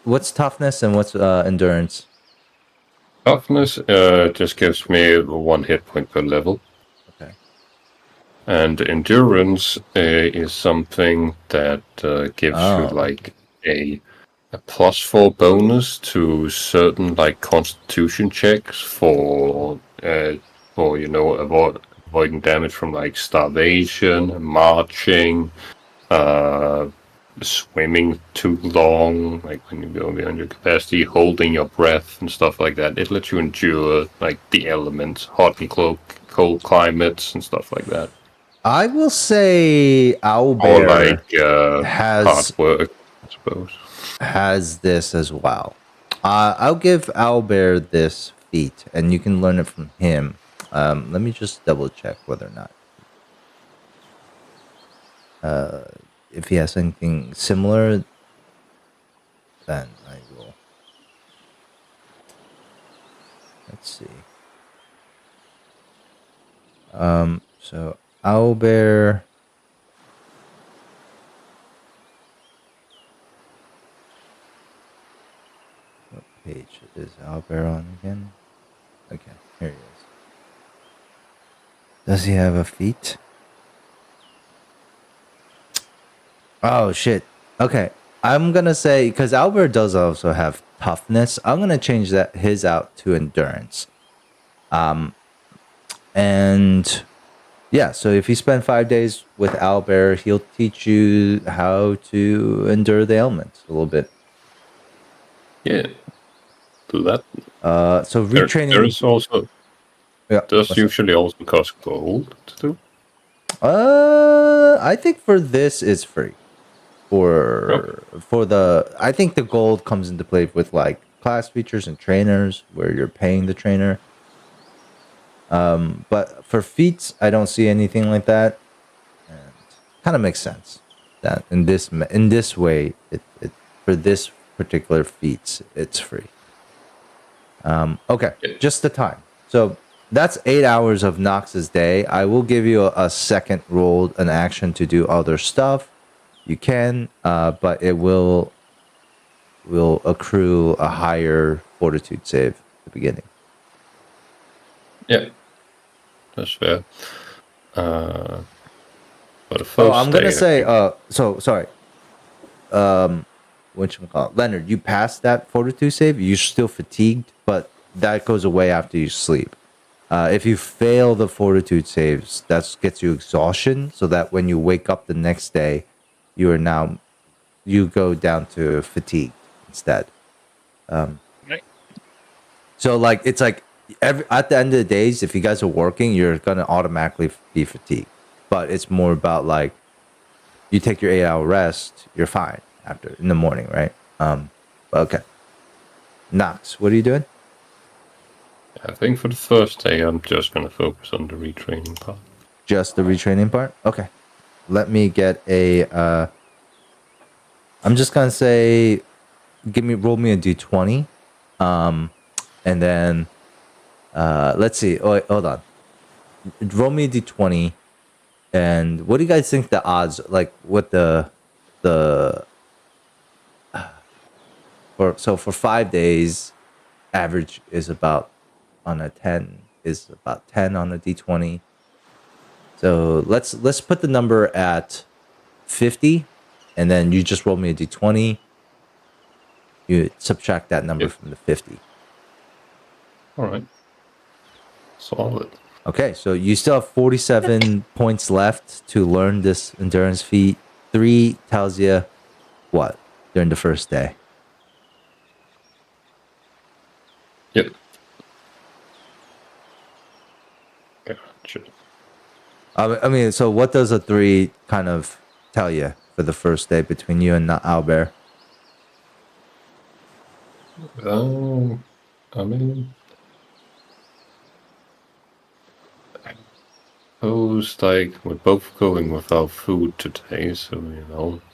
What's toughness and what's endurance? Toughness just gives me 1 hit point per level. Okay. And endurance is something that gives you like a +4 bonus to certain like constitution checks for avoiding damage from like starvation, marching, swimming too long, like when you go beyond your capacity, holding your breath and stuff like that. It lets you endure like the elements, hot and cold climates and stuff like that. I will say Owlbear Or like has hard work, I suppose. Has this as well. I'll give Owlbear this feat, and you can learn it from him. Let me just double check whether or not if he has anything similar. Then I will. Let's see. So Owlbear. What page is Owlbear on again? Okay, here he is. Does he have a feat? Oh shit. Okay. I'm gonna say because Albert does also have toughness. I'm gonna change his out to endurance. And yeah, so if you spend 5 days with Albert, he'll teach you how to endure the elements a little bit. Yeah. Do that. So retraining. There is also. Yeah. Does usually also cost gold to do? I think for this it's free. I think the gold comes into play with like class features and trainers where you're paying the trainer. But for feats, I don't see anything like that, and kind of makes sense that in this way, it for this particular feats, it's free. Okay, just the time. So that's 8 hours of Nox's day. I will give you a second roll, an action to do other stuff. You can, but it will accrue a higher fortitude save at the beginning. Yeah, that's fair. But I'm gonna say. So sorry. Whatchamacallit? Leonard, you passed that fortitude save. You're still fatigued, but that goes away after you sleep. If you fail the fortitude saves, that gets you exhaustion, so that when you wake up the next day, you go down to fatigue instead. Right. So like it's like at the end of the days, if you guys are working, you're gonna automatically be fatigued. But it's more about like you take your 8-hour rest, you're fine after in the morning, right? Okay. Nox, what are you doing? I think for the first day, I'm just gonna focus on the retraining part. Just the retraining part? Okay. Let me get a. I'm just gonna say, roll me a d20, and then, let's see. Oh, wait, hold on. Roll me a d20, and what do you guys think the odds? Like, what for 5 days, average is about on a 10 is about 10 on a d20. So let's put the number at 50, and then you just roll me a d20. You subtract that number from the 50. All right. Solid. Okay, so you still have 47 points left to learn this endurance feat. 3 tells you what during the first day. Yep. Gotcha. I mean, so what does a 3 kind of tell you for the first day between you and Albert? I mean, suppose like we're both going without food today, so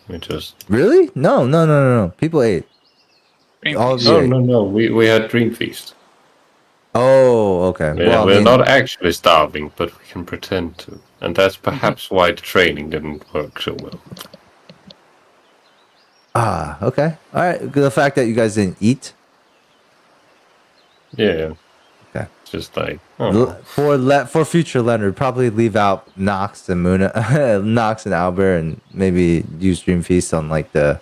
we just. Really? No. People ate. Dream All of Feast. you No, ate. no. We had Dream Feast. Oh, okay. Yeah, Well, I we're mean, not actually starving, but we can pretend to, and that's perhaps why the training didn't work so well. okay. All right. The fact that you guys didn't eat. Yeah. Okay. Just like oh. For future Leonard, probably leave out Nox and Muna, Nox and Albert, and maybe use Dream Feast on like the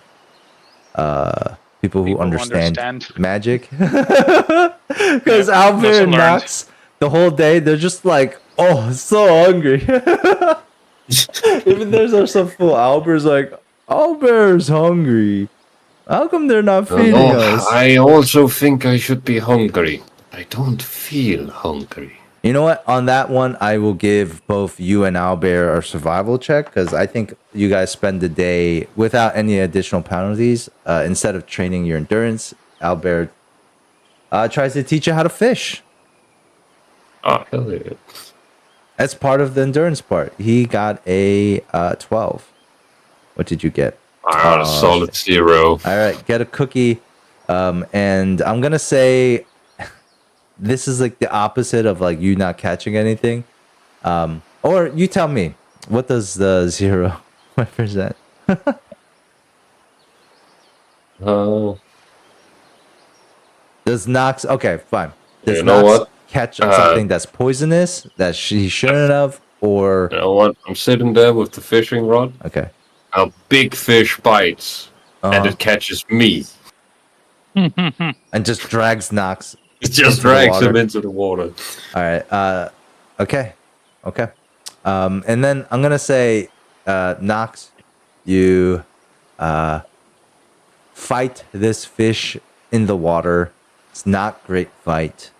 people who understand magic. Because Albert and Nox, the whole day they're just like, oh, so hungry. Even there's some fool. Albert's like, Albert's hungry. How come they're not feeding us? I also think I should be hungry. I don't feel hungry. You know what? On that one, I will give both you and Albert a survival check because I think you guys spend the day without any additional penalties. Instead of training your endurance, Albert tries to teach you how to fish. Oh, hell yeah. That's part of the endurance part. He got a 12. What did you get? I got a solid 0. All right, get a cookie. And I'm going to say this is like the opposite of like you not catching anything. Or you tell me, what does the 0 represent? Does Nox, okay, fine. Does you know Nox what? catch something that's poisonous that she shouldn't have? Or you know what? I'm sitting there with the fishing rod. Okay. A big fish bites, and it catches me. And just drags Nox. It just drags him into the water. All right. Okay. And then I'm gonna say, Nox, you fight this fish in the water. It's not great fight.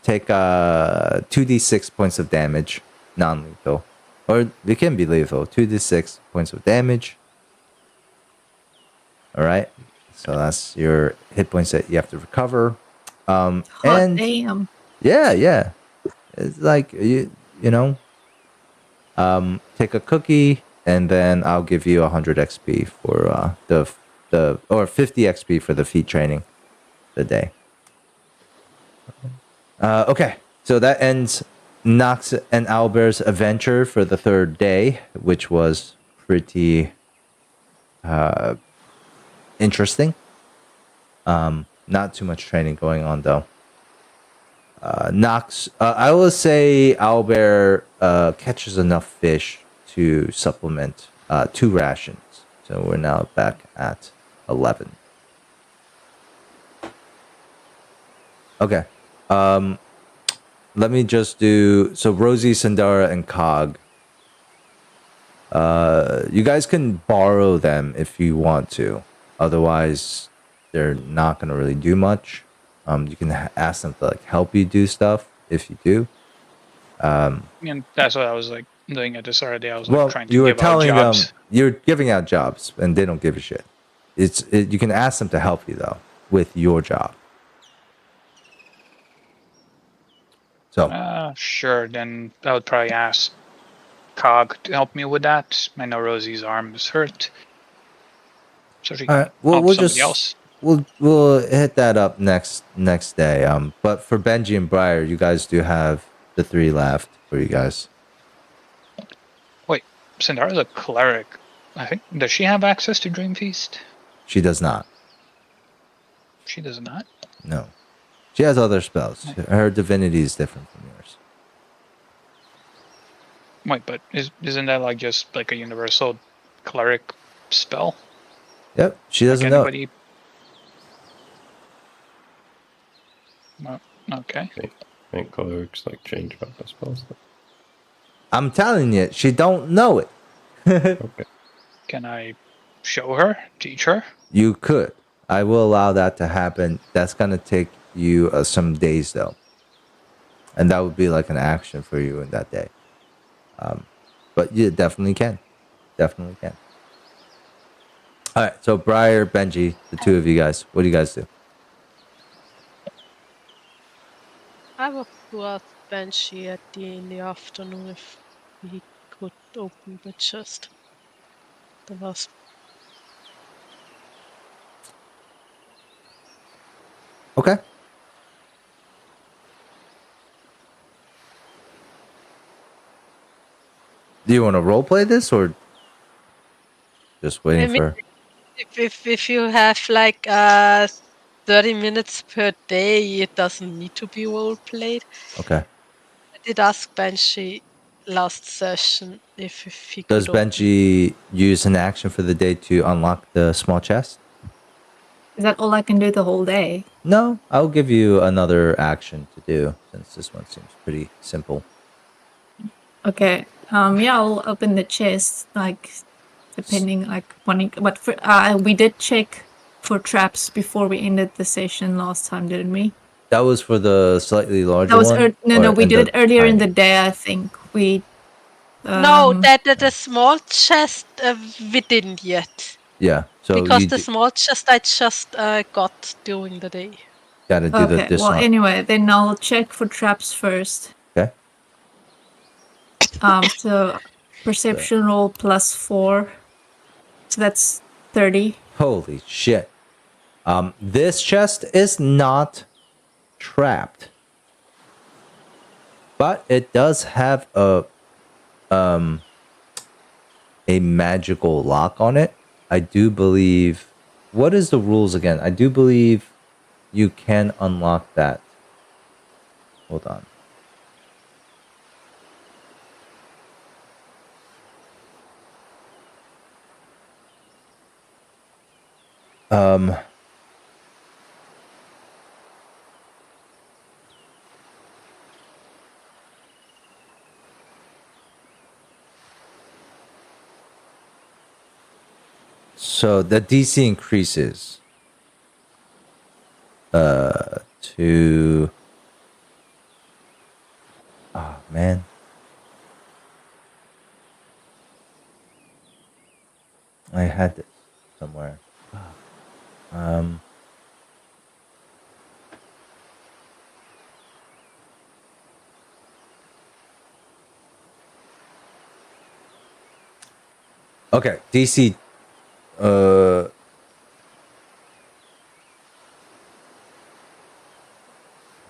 Take 2d6 points of damage, non-lethal, or it can be lethal. 2d6 points of damage. All right. So that's your hit points that you have to recover. And damn. Yeah. It's like you know. Take a cookie, and then I'll give you 100 XP for the or 50 XP for the feat training, the day. Okay, so that ends Nox and Albert's adventure for the third day, which was pretty interesting. Not too much training going on though. Nox, I will say Albert catches enough fish to supplement 2 rations. So we're now back at 11. Okay. Let me just do so. Rosie, Sandara, and Cog. You guys can borrow them if you want to. Otherwise, they're not gonna really do much. You can ask them to like help you do stuff if you do. And that's what I was like doing at the start of the day. I was Well, like trying to you were give out telling them jobs. you're giving out jobs, and they don't give a shit. You can ask them to help you though with your job. So Sure, then I would probably ask Cog to help me with that. I know Rosie's arm is hurt. So she can help somebody else. We'll hit that up next day. But for Benji and Briar, you guys do have the 3 left for you guys. Wait, Sindara's a cleric. I think does she have access to Dream Feast? She does not. She does not. No. She has other spells. Her divinity is different from yours. Wait, but isn't that like just like a universal cleric spell? Yep, she Like doesn't know. anybody? No. Okay. And clerics like change up the spells. I'm telling you, she don't know it. Okay. Can I show her? Teach her? You could. I will allow that to happen. That's gonna take you some days though, and that would be like an action for you in that day. But you definitely can. Definitely can. All right. So Briar, Benji, the two of you guys, what do you guys do? I will to ask Banshee in the afternoon if he could open the chest. The last. Okay. Do you want to role play this or just waiting for? If you have like 30 minutes per day, it doesn't need to be role played. Okay. I did ask Banshee last session if he Does could open. Benji use an action for the day to unlock the small chest? Is that all I can do the whole day? No, I'll give you another action to do since this one seems pretty simple. Okay. Yeah, I'll open the chest, like, depending, like, but we did check for traps before we ended the session last time, didn't we? That was for the slightly larger That was one? no, we did it earlier in tiny? the day, I think. We No, that the small chest we didn't yet. Yeah, so because you the small chest I just got during the day. gotta do Okay, this well, one. anyway, then I'll check for traps first. Okay. So perception roll +4. So that's 30. Holy shit. This chest is not trapped, but it does have a magical lock on it. I do believe. What is the rules again? I do believe you can unlock that. Hold on. So the DC increases to oh man. I had this somewhere. Okay, DC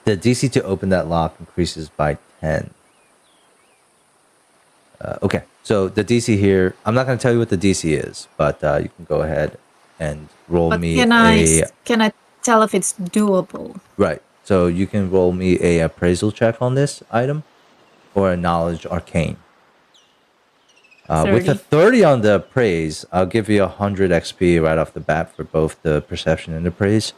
the DC to open that lock increases by 10. Okay, so the DC here, I'm not going to tell you what the DC is, but you can go ahead and roll me can I tell if it's doable? Right. So you can roll me a appraisal check on this item or a knowledge arcane. With a 30 on the appraise, I'll give you 100 XP right off the bat for both the perception and appraise.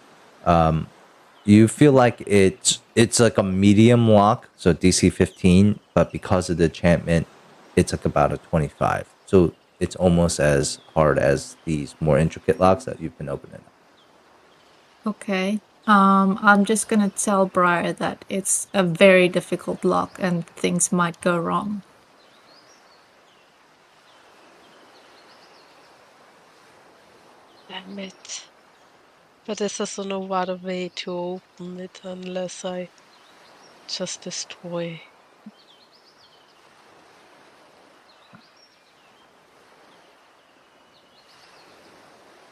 You feel like it's like a medium lock, so DC 15, but because of the enchantment, it's like about a 25. So it's almost as hard as these more intricate locks that you've been opening. Okay. I'm just gonna tell Briar that it's a very difficult lock and things might go wrong. Damn it. But there's also no other way to open it unless I just destroy.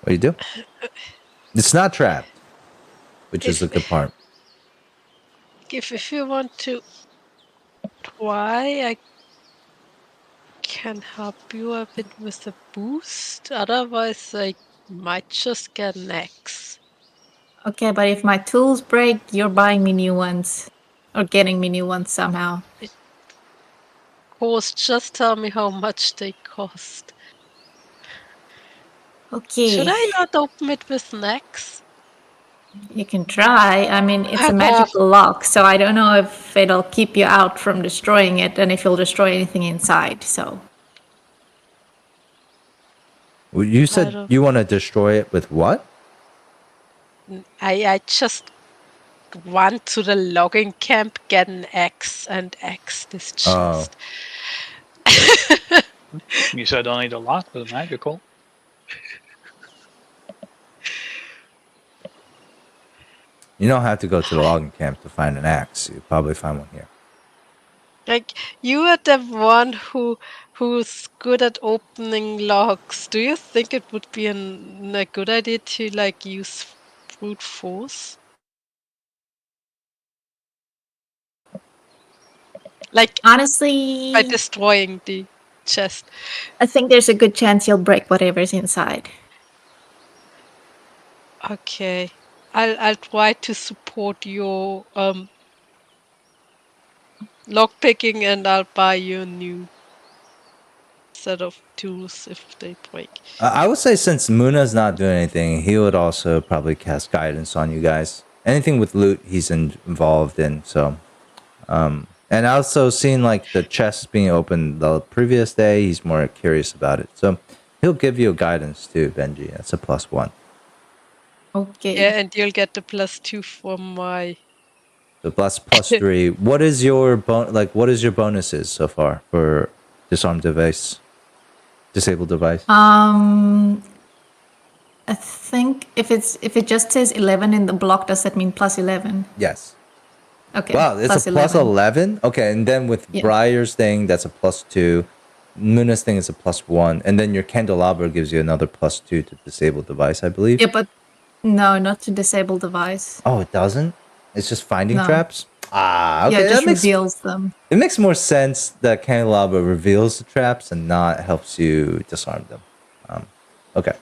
What do you do? It's not trapped, which is the good part. If you want to try, I can help you a bit with the boost. Otherwise, I might just get an axe. Okay, but if my tools break, you're buying me new ones. Or getting me new ones somehow. Of course, just tell me how much they cost. Okay. Should I not open it with an axe? You can try. I mean, it's a magical lock, so I don't know if it'll keep you out from destroying it and if you'll destroy anything inside, so. Well, you said don't- you want to destroy it with what? I just want to the logging camp, get an axe, and axe this Oh. chest. You said only the lock was magical. You don't have to go to the logging camp to find an axe. You'll probably find one here. Like, you are the one who's good at opening locks. Do you think it would be a good idea to, like, use brute force? Like, Honestly, by destroying the chest. I think there's a good chance you'll break whatever's inside. Okay. I'll try to support your lockpicking, and I'll buy you a new set of tools if they break. I would say since Muna's not doing anything, he would also probably cast guidance on you guys. Anything with loot, he's involved in. So, and also seeing like the chests being opened the previous day, he's more curious about it. So he'll give you guidance too, Benji. That's a +1. Okay. Yeah, and you'll get the +2 from my. So +3. What is your what is your bonuses so far for disarmed device, disabled device? I think if it just says 11 in the block, does that mean +11? Yes. Okay. Wow, it's a +11. Okay, and then with Briar's thing, that's a +2. Muna's thing is a +1, and then your candelabra gives you another +2 to disable device, I believe. Yeah, but no, not to disable device. Oh, it doesn't. It's just finding No. traps. Ah, okay. Yeah, it just that makes reveals them. it makes more sense that candelabra reveals the traps and not helps you disarm them. Okay.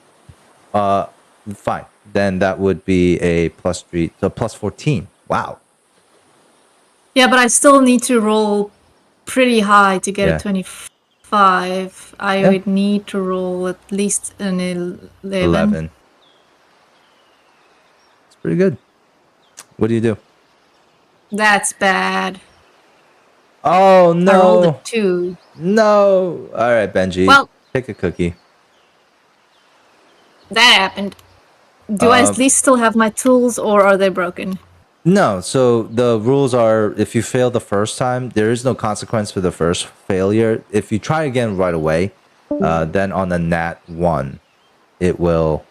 Fine. Then that would be a +3, so +14. Wow. Yeah, but I still need to roll pretty high to get Yeah. a 25. I Yeah. would need to roll at least an 11. 11. It's pretty good. What do you do? That's bad. Oh I rolled a no. 2. No. All right, Benji. Well- Pick a cookie. That happened. Do I at least still have my tools, or are they broken? No, so the rules are if you fail the first time, there is no consequence for the first failure. If you try again right away, then on the nat 1, it will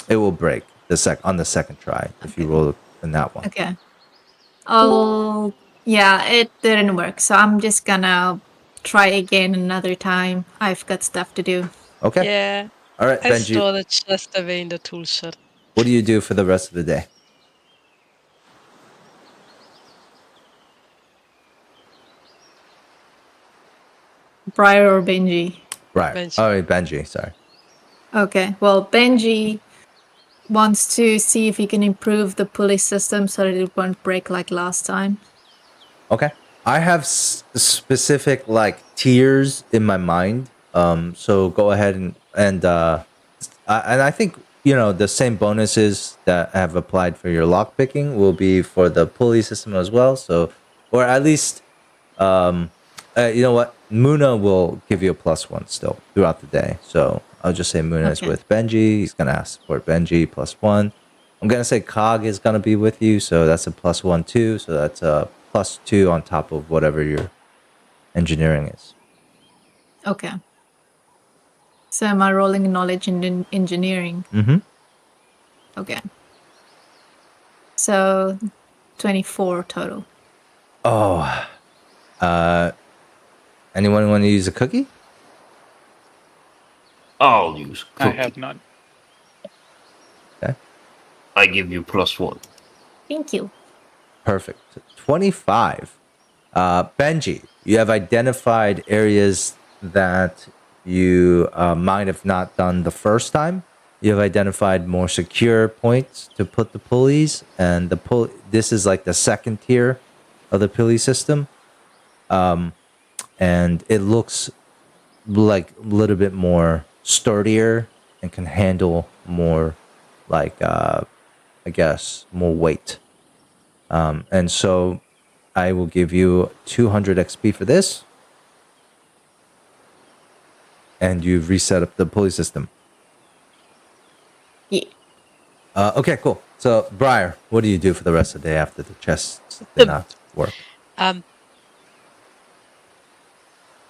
break on the second try if you roll a nat 1. Okay. Oh, yeah, it didn't work, so I'm just gonna try again another time. I've got stuff to do. Okay. Yeah, All right, I Benji. store the chest away in the tool shed. What do you do for the rest of the day? Briar or Benji? Right. Benji. All right, Benji. Sorry. Okay, well, Benji wants to see if he can improve the pulley system so that it won't break like last time. Okay. I have specific like tiers in my mind. So go ahead and I think the same bonuses that have applied for your lock picking will be for the pulley system as well. So, or at least, you know what? Muna will give you a +1 still throughout the day. So I'll just say Muna is Okay. with Benji. He's gonna support Benji +1. I'm gonna say Cog is gonna be with you, so that's a +1 too. So that's a +2 on top of whatever your engineering is. Okay. So am I rolling knowledge in engineering? Mm-hmm. Okay. So 24 total. Oh, anyone want to use a cookie? I'll use I cookie. have none. I give you +1. Thank you. Perfect. 25. Benji, you have identified areas that you might have not done the first time. You have identified more secure points to put the pulleys, and this is like the second tier of the pulley system. And it looks like a little bit more sturdier and can handle more, like I guess, more weight. And so I will give you 200 XP for this, and you've reset up the pulley system. Yeah. Okay, cool. So, Briar, what do you do for the rest of the day after the chests did not work?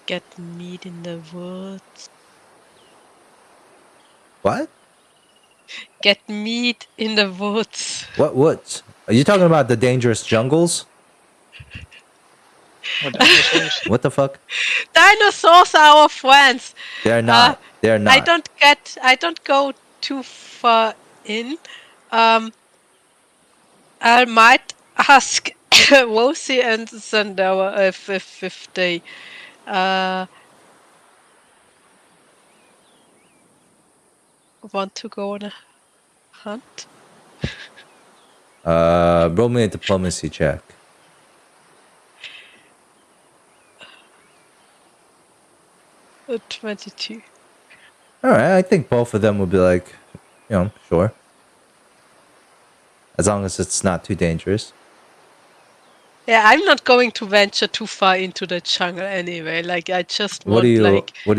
Get meat in the woods. What? Get meat in the woods. What woods? Are you talking about the dangerous jungles? What dinosaurs? What the fuck? Dinosaurs are our friends. They're not. They're not. I don't go too far in. I might ask Rosie and Sandara if they want to go on a hunt. Roll me a diplomacy check. A 22. All right, I think both of them would be like, sure. As long as it's not too dangerous. Yeah, I'm not going to venture too far into the jungle anyway. Like, I just want, What are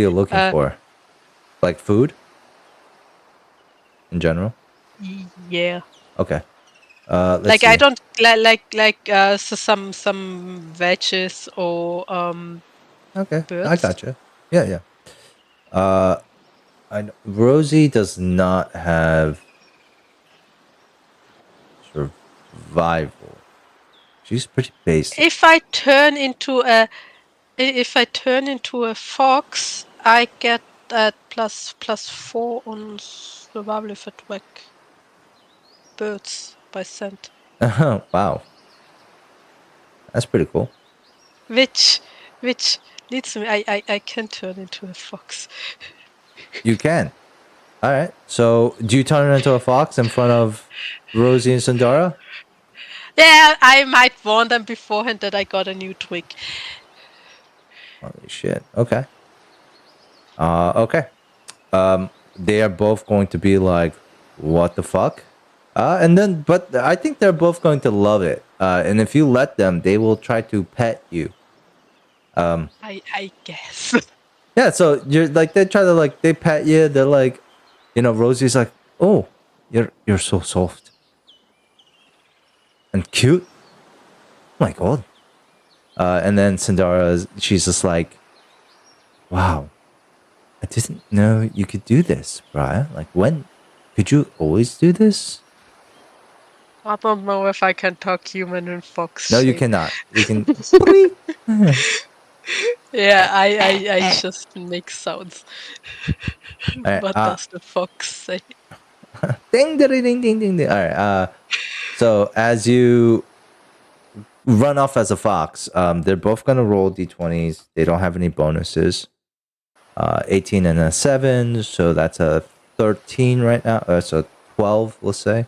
you looking uh, for? Like food? In yeah. Okay. Let's Like, see. I don't so some veggies or Okay, birds. I gotcha. Yeah. Rosie does not have survival. She's pretty basic. If I turn into a fox, I get that +4 on survival if I track birds by scent. Wow. That's pretty cool. Which leads me I can turn into a fox. You can. All right. So, do you turn into a fox in front of Rosie and Sandara? Yeah, I might warn them beforehand that I got a new twig. Holy shit. Okay. Okay. They are both going to be like, what the fuck? But I think they're both going to love it. And if you let them, they will try to pet you. I guess. Yeah, so you're like, they try to like, they pet you. They're like, Rosie's like, oh, you're so soft and cute. Oh my god. And then Sandara, she's just like, wow, I didn't know you could do this, Brian. Like, when could you always do this? I don't know if I can talk human and fox. No, you shape. cannot. You can. Yeah, I just make sounds. Alright, What does the fox say? ding, ding, ding, ding, ding, ding. All right. So as you run off as a fox, they're both gonna roll d20s. They don't have any bonuses. 18 and a 7, so that's a 13 right now. That's a 12, let's say.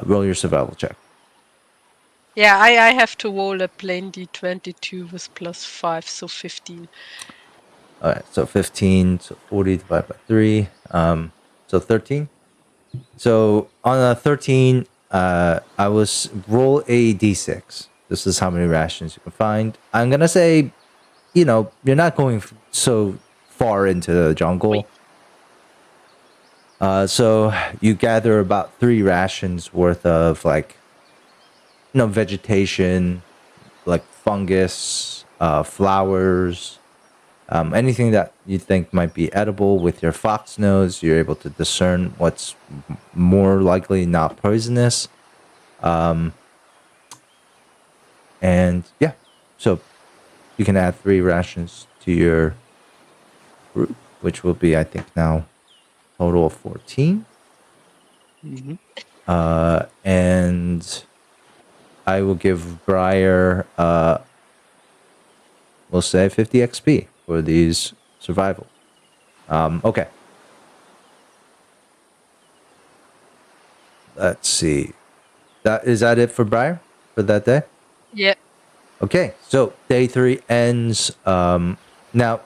Roll your survival check. Yeah, I have to roll a plain d22 with +5, so 15. All right, so 15, so 40 divided by 3, so 13. So on a 13, I was roll a d6. This is how many rations you can find. I'm gonna say, you're not going so far into the jungle. So you gather about 3 rations worth of vegetation, like fungus, flowers, anything that you think might be edible. With your fox nose, you're able to discern what's more likely not poisonous. And yeah, so you can add 3 rations to your group, which will be, I think, now total of 14. Mm-hmm. And I will give Briar, we'll say 50 XP for these survival. Okay. let's see. Is that it for Briar for that day? Yeah. Okay, so day 3 ends. Now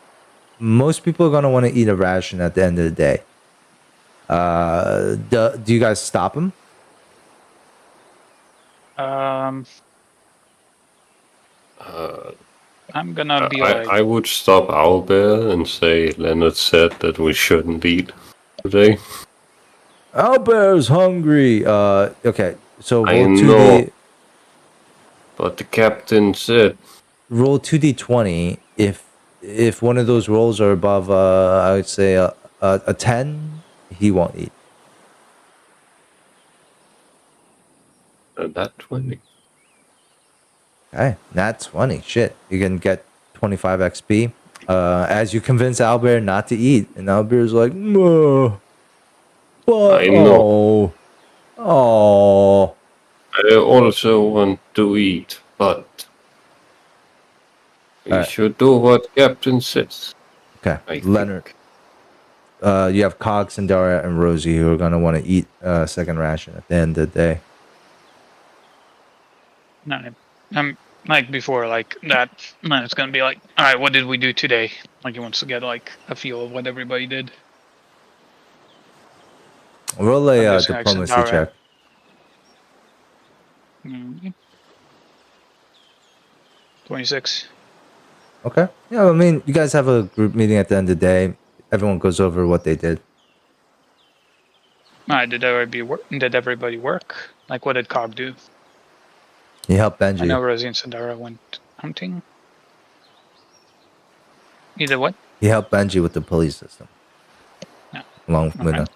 most people are gonna want to eat a ration at the end of the day. Do you guys stop them? I'm gonna be I would stop Owlbear and say Leonard said that we shouldn't eat today. Owlbear's hungry. Okay, so I roll know. 2d. But the captain said, Roll 2d20. If one of those rolls are above, I would say a 10, he won't eat. that 20. Okay, nat 20. Shit, you can get 25 XP. As you convince Owlbear not to eat, and Owlbear's like, no, but I know. oh. I also want to eat, but we should do what Captain says. Okay, I Leonard. think. You have Cog, Sandara, and Rosie who are gonna want to eat second ration at the end of the day. No, I'm like before, like that. No, it's gonna be like, all right, what did we do today? Like he wants to get like a feel of what everybody did. Roll I'm a guessing, like, diplomacy Sandara. check. Mm, 26. Okay. Yeah, I mean, you guys have a group meeting at the end of the day. Everyone goes over what they did. All right, did everybody work? Like, what did Cog do? He helped I know Benji. Rosie and Sandara went hunting. Either what? He helped Benji with the police system. Yeah. Along with Muna.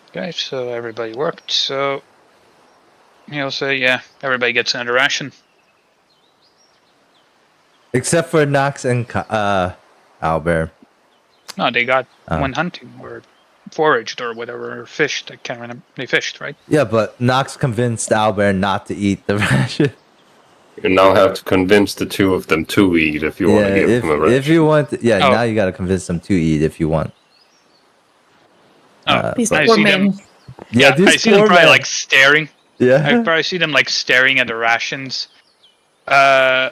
Okay, so everybody worked. So he'll say, yeah, everybody gets another ration. Except for Nox and Owlbear. No, they got went hunting or foraged or whatever, or fished. I can't remember. They fished, right? Yeah, but Nox convinced Owlbear not to eat the ration. You now have to convince the two of them to eat if you want to give them a ration. If you want, Oh. now you got to convince them to eat if you want. These I poor see them. men. Yeah, I see them probably like staring. I Yeah. probably see them like staring at the rations, and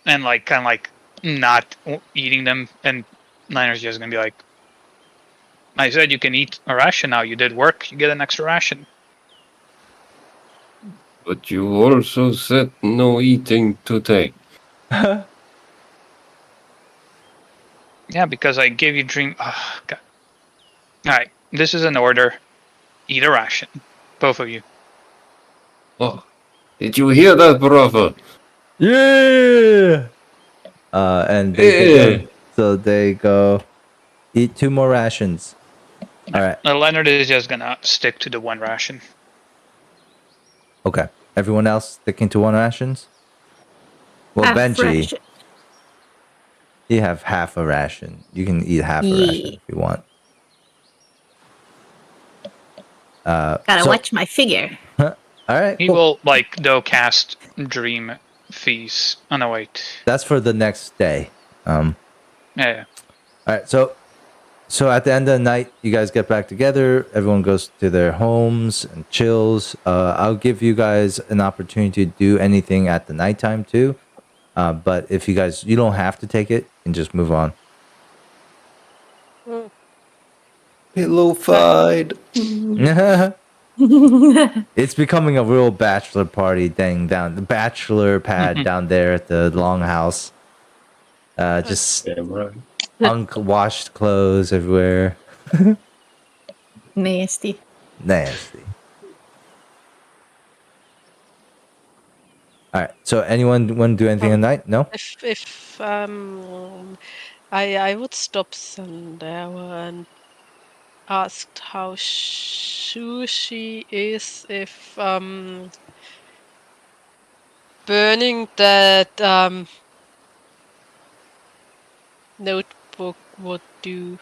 like kind of like not eating them. And Niner's just gonna be like, "I said you can eat a ration now. You did work. You get an extra ration." But you also said no eating today. Yeah, because I gave you dream. Oh, God. All right, this is an order. Eat a ration, both of you. Oh, did you hear that, brother? Yeah. And they go eat 2 more rations. All right. Leonard is just gonna stick to the one ration. Okay. Everyone else sticking to 1 rations? Well, Benji, you have half a ration. You can eat half a ration if you want. Gotta watch my figure. All right. He will cast Dream Feast. Oh no, wait. That's for the next day. Yeah. All right. So at the end of the night, you guys get back together. Everyone goes to their homes and chills. I'll give you guys an opportunity to do anything at the nighttime too. But if you don't have to take it, you can just move on. Pillow fight. It's becoming a real bachelor party thing down the bachelor pad down there at the longhouse. Just right. unwashed clothes everywhere. Nasty. Nasty. All right. So anyone want to do anything at night? No. If I would stop Sandara and asked how sure she is if burning that notebook would do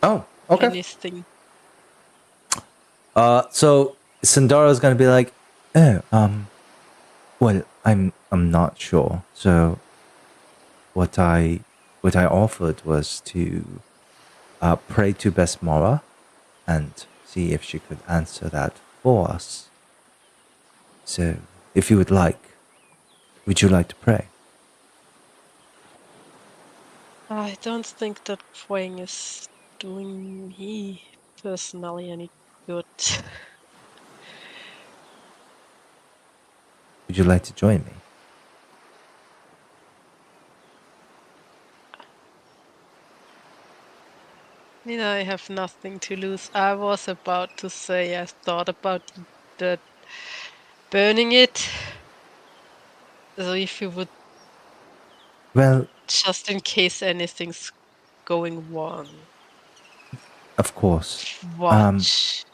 Oh, okay. anything. So Sandara's gonna be like, well, I'm not sure. So what I offered was to pray to Besmara and see if she could answer that for us. So, if you would you like to pray? I don't think that praying is doing me personally any good. Would you like to join me? I have nothing to lose. I was about to say I thought about the burning it. So if you would, Well, just in case anything's going wrong, of course. watch.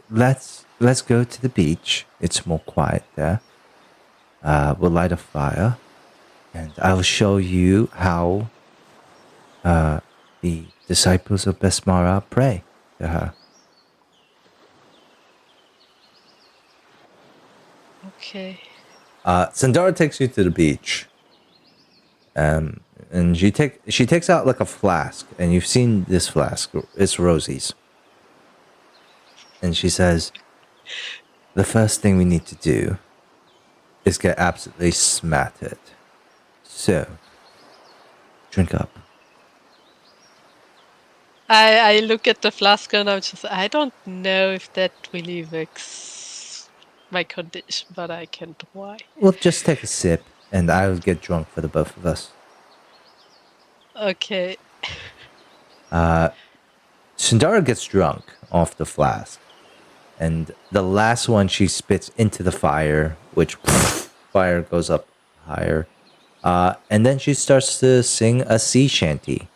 Let's go to the beach. It's more quiet there. We'll light a fire, and I'll show you how the disciples of Besmara pray to her. Okay. Sandara takes you to the beach. And she takes out like a flask, and you've seen this flask. It's Rosie's. And she says, the first thing we need to do is get absolutely smattered. So, drink up. I look at the flask and I don't know if that really works my condition, but I can try. Well, just take a sip, and I'll get drunk for the both of us. Okay. Sundara gets drunk off the flask, and the last one she spits into the fire, which fire goes up higher. And then she starts to sing a sea shanty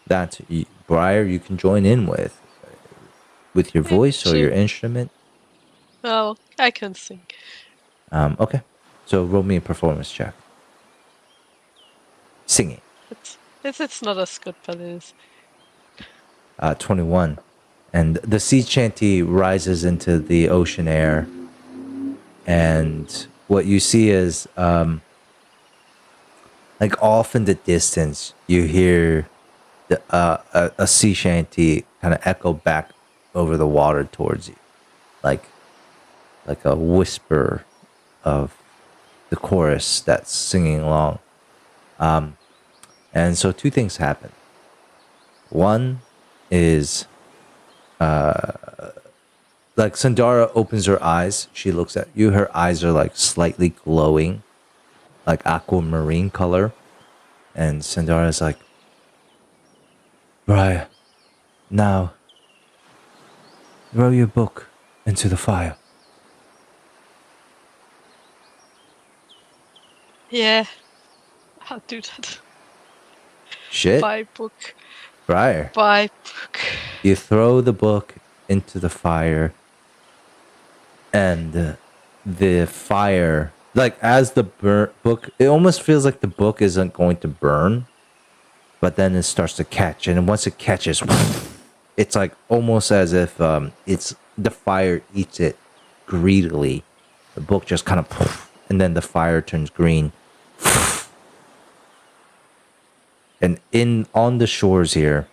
that Briar, you can join in with your voice or your instrument. Well, I can sing. Okay, so roll me a performance check. Singing. It's not as good, but it is. 21. And the sea shanty rises into the ocean air. And what you see is, like off in the distance, you hear a sea shanty kind of echo back over the water towards you. Like a whisper of the chorus that's singing along. And so two things happen. One is like Sandara opens her eyes. She looks at you. Her eyes are like slightly glowing, like aquamarine color. And Sandara's like, Briar, now throw your book into the fire. Yeah, I'll do that. Shit. Buy book. Briar. Buy book. You throw the book into the fire, and the fire, like as the book, it almost feels like the book isn't going to burn, but then it starts to catch, and once it catches, it's like almost as if it's the fire eats it greedily. The book just kind of, and then the fire turns green. And on the shores here,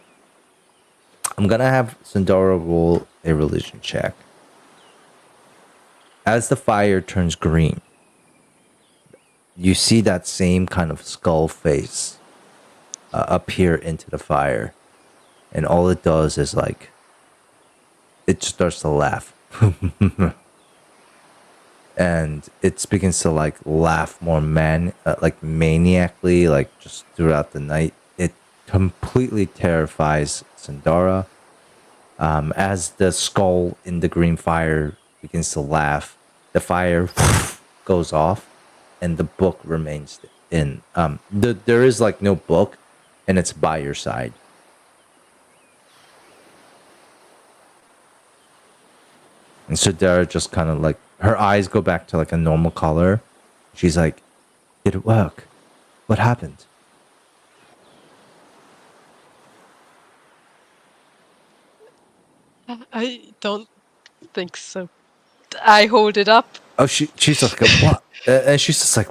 I'm gonna have Sandara roll a religion check. As the fire turns green, you see that same kind of skull face appear into the fire, and all it does is like it starts to laugh, and it begins to like laugh more like maniacally, like just throughout the night. It completely terrifies Sandara. As the skull in the green fire begins to laugh, the fire goes off, and the book remains in. There is like no book, and it's by your side. And Sandara just kind of like, her eyes go back to like a normal color. She's like, did it work? What happened? I don't think so. I hold it up. Oh, she's like, what? And she's just like,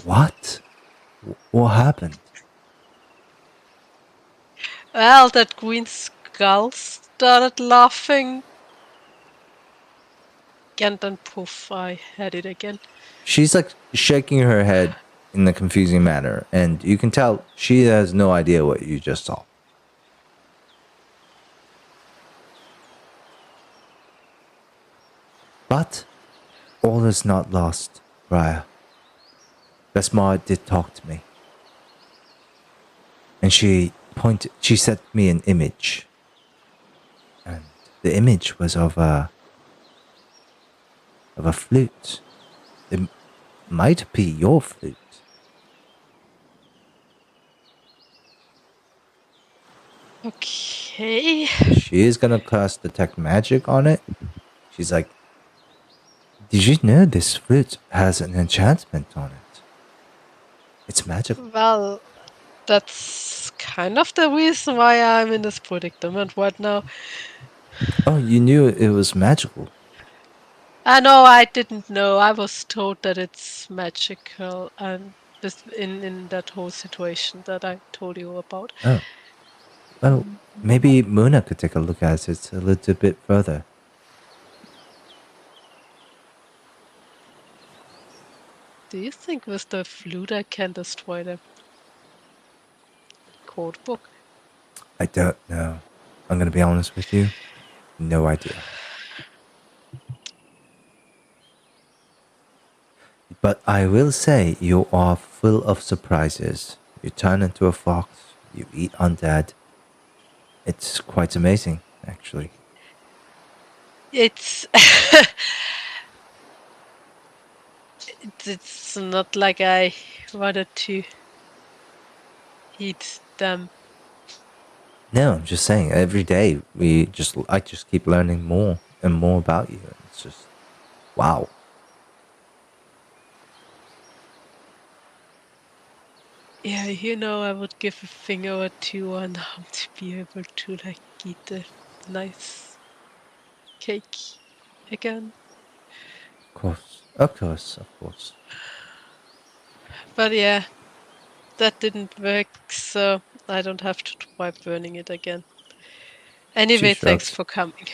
what? What happened? Well, that green Skulls started laughing. And then poof, I had it again. She's like shaking her head in a confusing manner, and you can tell she has no idea what you just saw. But all is not lost, Raya. Vesmar did talk to me. And she sent me an image. And the image was of a flute. It might be your flute. Okay. She is gonna cast detect magic on it. She's like, did you know this flute has an enchantment on it? It's magical. Well, that's kind of the reason why I'm in this predicament right now. Oh, you knew it was magical. No, I didn't know. I was told that it's magical, and this in that whole situation that I told you about. Oh. Well, maybe Muna could take a look at it a little bit further. Do you think with the flute I can destroy the code book? I don't know. I'm gonna be honest with you. No idea. But I will say you are full of surprises. You turn into a fox. You eat undead. It's quite amazing, actually. It's it's not like I wanted to eat them. No, I'm just saying. Every day I just keep learning more and more about you. It's just wow. Yeah, I would give a finger or two on how to be able to like eat a nice cake again. Of course, of course, of course. But yeah, that didn't work, so I don't have to try burning it again. Anyway, thanks for coming.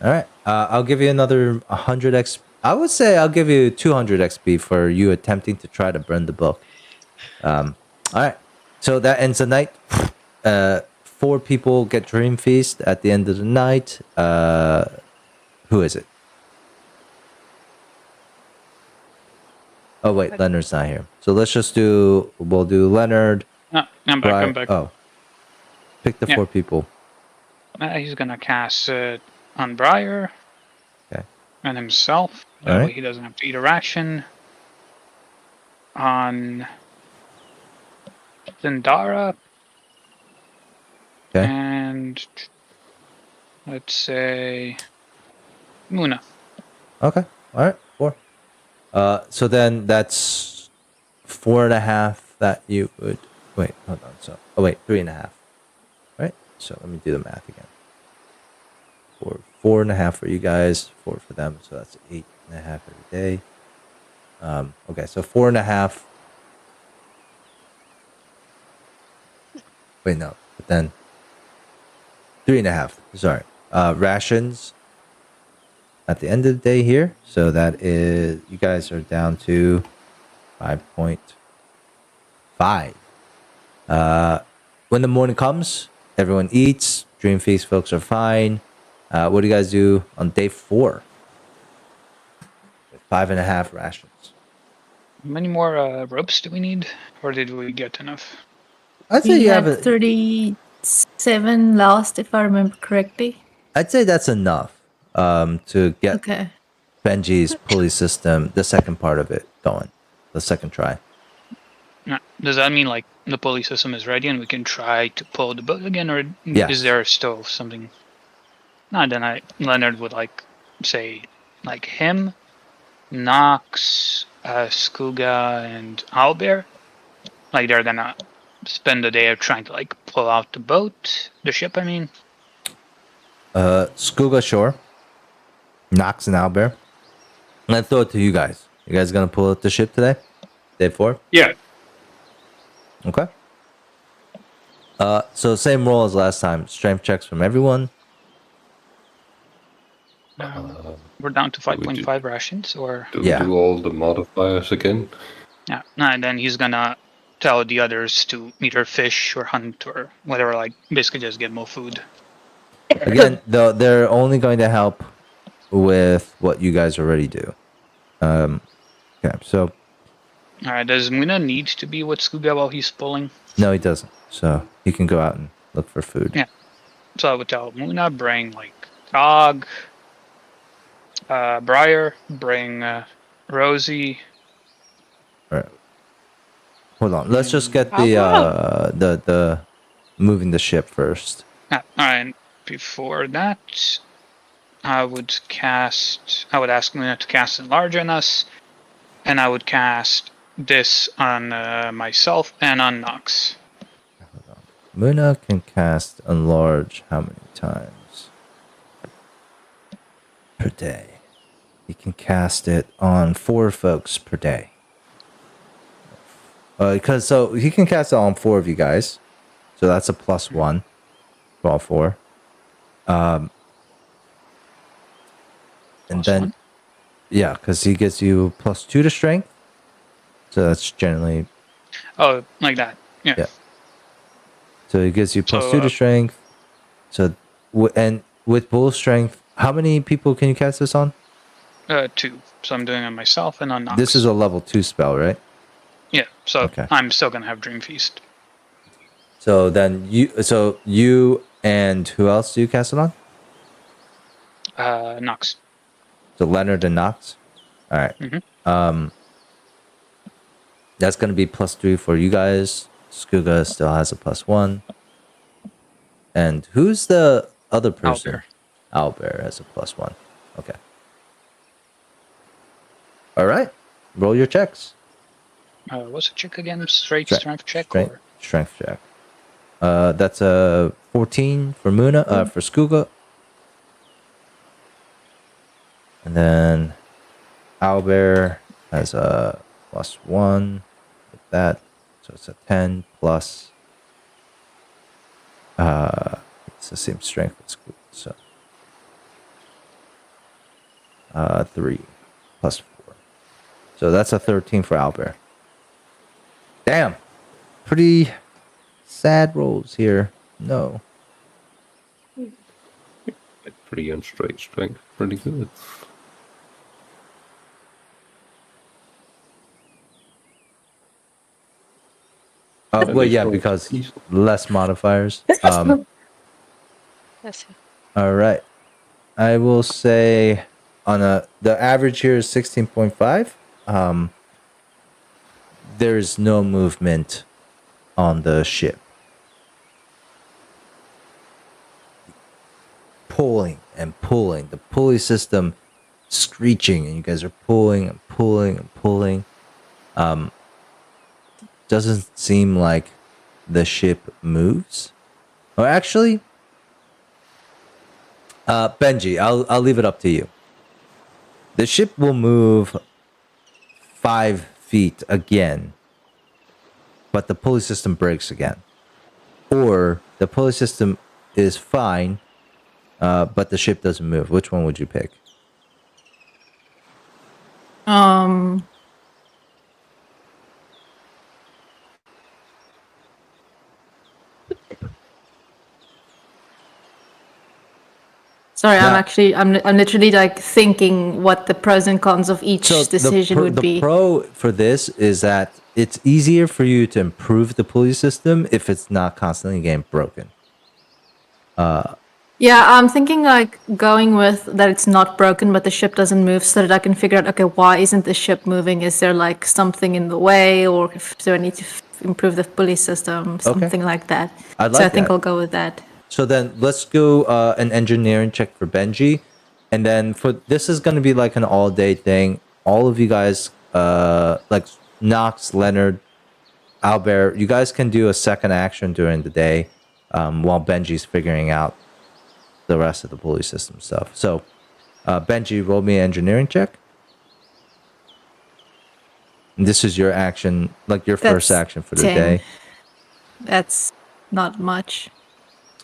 All right, I'll give you another 100 XP. I would say I'll give you 200 XP for you attempting to try to burn the book. All right, so that ends the night. 4 people get Dream Feast at the end of the night. Who is it? Oh wait, Leonard's not here. So we'll do Leonard. No, I'm back. I'm back. Oh, pick the 4 people. He's gonna cast on Briar. Okay. And himself. That way he doesn't have to eat a ration. On Zendara. Okay. And let's say Muna. Okay. All right. 4. So then that's 4.5 that you would wait. Hold on. So 3.5. Right. So let me do the math again. 4.5 for you guys, 4 for them. So that's 8.5 every day. Okay. So 4.5. Wait, no. But then 3.5. Sorry. Rations at the end of the day here. So that is, you guys are down to 5.5. When the morning comes, everyone eats. Dream Feast folks are fine. What do you guys do on day 4? 5.5 rations. How many more ropes do we need? Or did we get enough? I'd say you have 37 last, if I remember correctly. I'd say that's enough to get Benji's pulley system, the second part of it, going. The second try. Does that mean like the pulley system is ready and we can try to pull the boat again, or is there still something? No, then Leonard would say him, Nox, Skuga, and Owlbear. They're gonna spend the day trying to pull out the ship. I mean. Skuga, sure. Nox and Owlbear. Let's throw it to you guys. You guys gonna pull out the ship today? Day 4? Yeah. Okay. So same roll as last time. Strength checks from everyone. We're down to do we 5.5 rations, or Do we Yeah. do all the modifiers again? yeah, and then he's gonna tell the others to either fish or hunt or whatever. Like basically just get more food. Again, though, they're only going to help with what you guys already do. Okay, so All right. Does Muna need to be with Skuga while he's pulling? no, he doesn't. So he can go out and look for food. Yeah. So I would tell Muna bring like dog, Briar, bring Rosie. All right. Hold on. Let's just get Wow. the moving the ship first. All right. Before that, I would ask Muna to cast Enlarge on us, and I would cast this on myself and on Nox. Muna can cast Enlarge how many times per day? He can cast it on 4 folks per day. So he can cast it on 4 of you guys. So that's a +1 for all 4. And Plus then, one? yeah, because he gives you +2 to strength. So that's generally, Oh, like that. Yeah. yeah. So he gives you +2 So, to strength. So, and with bull strength, how many people can you cast this on? 2. So I'm doing it on myself and on Nox. This is a level 2 spell, right? yeah. So Okay. I'm still gonna have Dream Feast. So then you and who else do you cast it on? Nox. So Leonard and Knox. All right. Mhm. That's gonna be +3 for you guys. Skuga still has a +1. And who's the other person? Owlbear has a +1. Okay. All right. Roll your checks. What's the check again? Straight Stre- strength check Strength, or strength check. That's a 14 for Muna. For Skuga. And then Owlbear has a +1 with that. So it's a 10 plus. It's the same strength as Skuga. So 3 plus 4. So that's a 13 for Owlbear. Damn. Pretty sad rolls here. No. Pretty on straight strength. Pretty good. Well, yeah, least because he's- less modifiers. Yes. All right. I will say the average here is 16.5. There's no movement on the ship. Pulling and pulling. The pulley system screeching, and you guys are pulling and pulling and pulling. Doesn't seem like the ship moves. Or actually, Benji, I'll leave it up to you. The ship will move 5 feet again, but the pulley system breaks again. Or the pulley system is fine, but the ship doesn't move. Which one would you pick? Sorry, Now- I'm literally like thinking what the pros and cons of each decision would the be. pro for this is that it's easier for you to improve the pulley system if it's not constantly getting broken. Yeah, I'm thinking like going with that it's not broken, but the ship doesn't move, so that I can figure out, okay, why isn't the ship moving? Is there like something in the way, or do I need to improve the pulley system, something like that? I'd So I like think that. I'll go with that. So then let's go an engineering check for Benji. And then this is going to be like an all day thing. All of you guys, like Knox, Leonard, Albert, you guys can do a second action during the day while Benji's figuring out the rest of the pulley system stuff. So Benji, roll me an engineering check. And this is your action, like your first That's action for the 10. day. That's not much.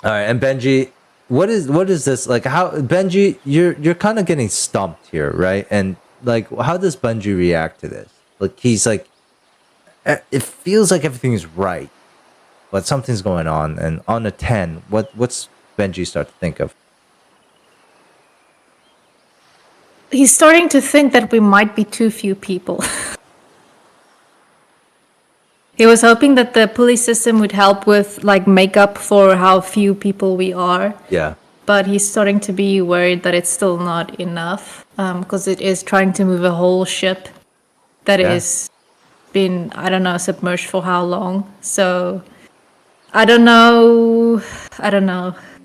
All right, and Benji, what is this like? How Benji, you're kind of getting stumped here, right? And like, how does Benji react to this? Like, he's like, it feels like everything's right, but something's going on. And on a 10, what's Benji start to think of? He's starting to think that we might be too few people. He was hoping that the pulley system would help with like make up for how few people we are. Yeah. But he's starting to be worried that it's still not enough, because it is trying to move a whole ship that is been, I don't know, submerged for how long. So I don't know.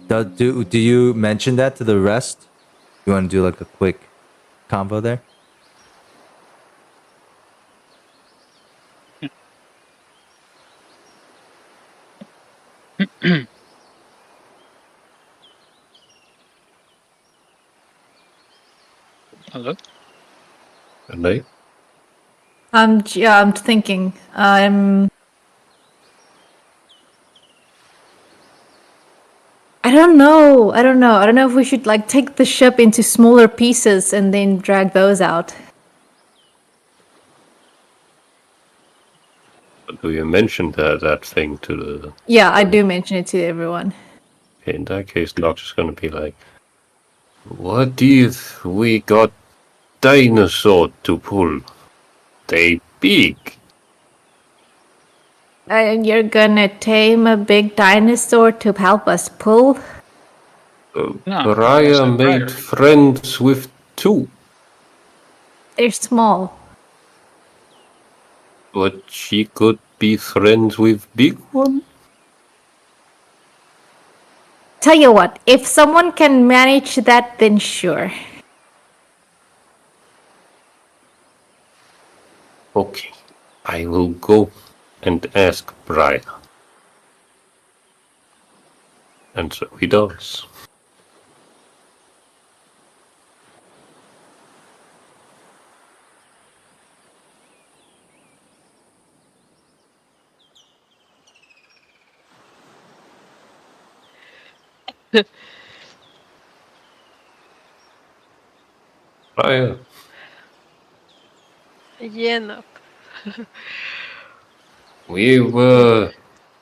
Do you mention that to the rest? You want to do like a quick combo there? Hello? And I'm thinking. I don't know. I don't know if we should like take the ship into smaller pieces and then drag those out. do you mention that thing to the... Yeah, I do mention it to everyone. Okay, in that case, Nox is gonna be like, what if we got dinosaur to pull? They big. And you're gonna tame a big dinosaur to help us pull? No, Raya also made Briar. friends with 2, They're small. but she could be friends with big one? Tell you what, if someone can manage that, then sure. Okay, I will go and ask Brian. And so he does. Brian, Yeah, no. we were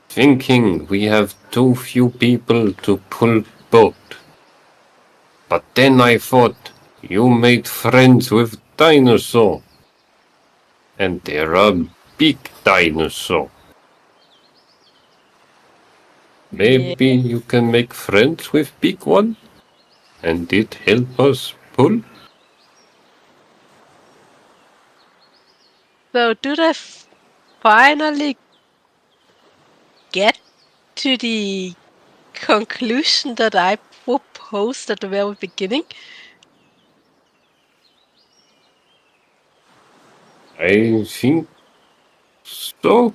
thinking we have too few people to pull boat. But then I thought you made friends with dinosaur. And they're a big dinosaur. Maybe you can make friends with big one? And it help us pull? So do they finally get to the conclusion that I proposed at the very beginning? I think so.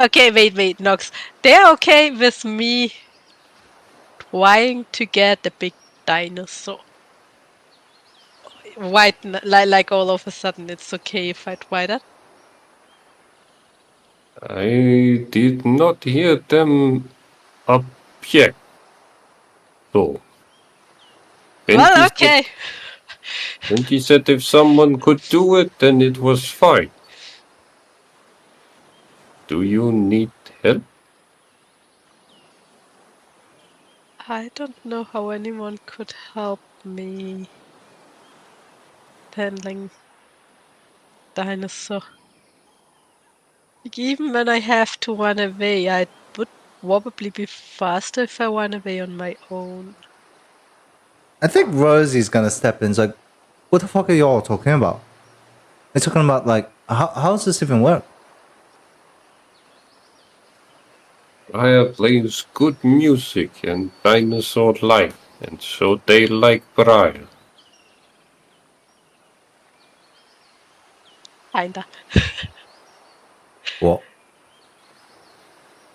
Okay, wait, Nox. They're okay with me trying to get a big dinosaur. Why, like all of a sudden it's okay if I try that? I did not hear them object. So, Well, okay. and he said if someone could do it, then it was fine. Do you need help? I don't know how anyone could help me handling dinosaur. Like, even when I have to run away, I would probably be faster if I run away on my own. I think Rosie's gonna step in. It's like, what the fuck are y'all talking about? They're talking about like, how does this even work? Raya plays good music and dinosaur like, and so they like Raya. Kinda. What?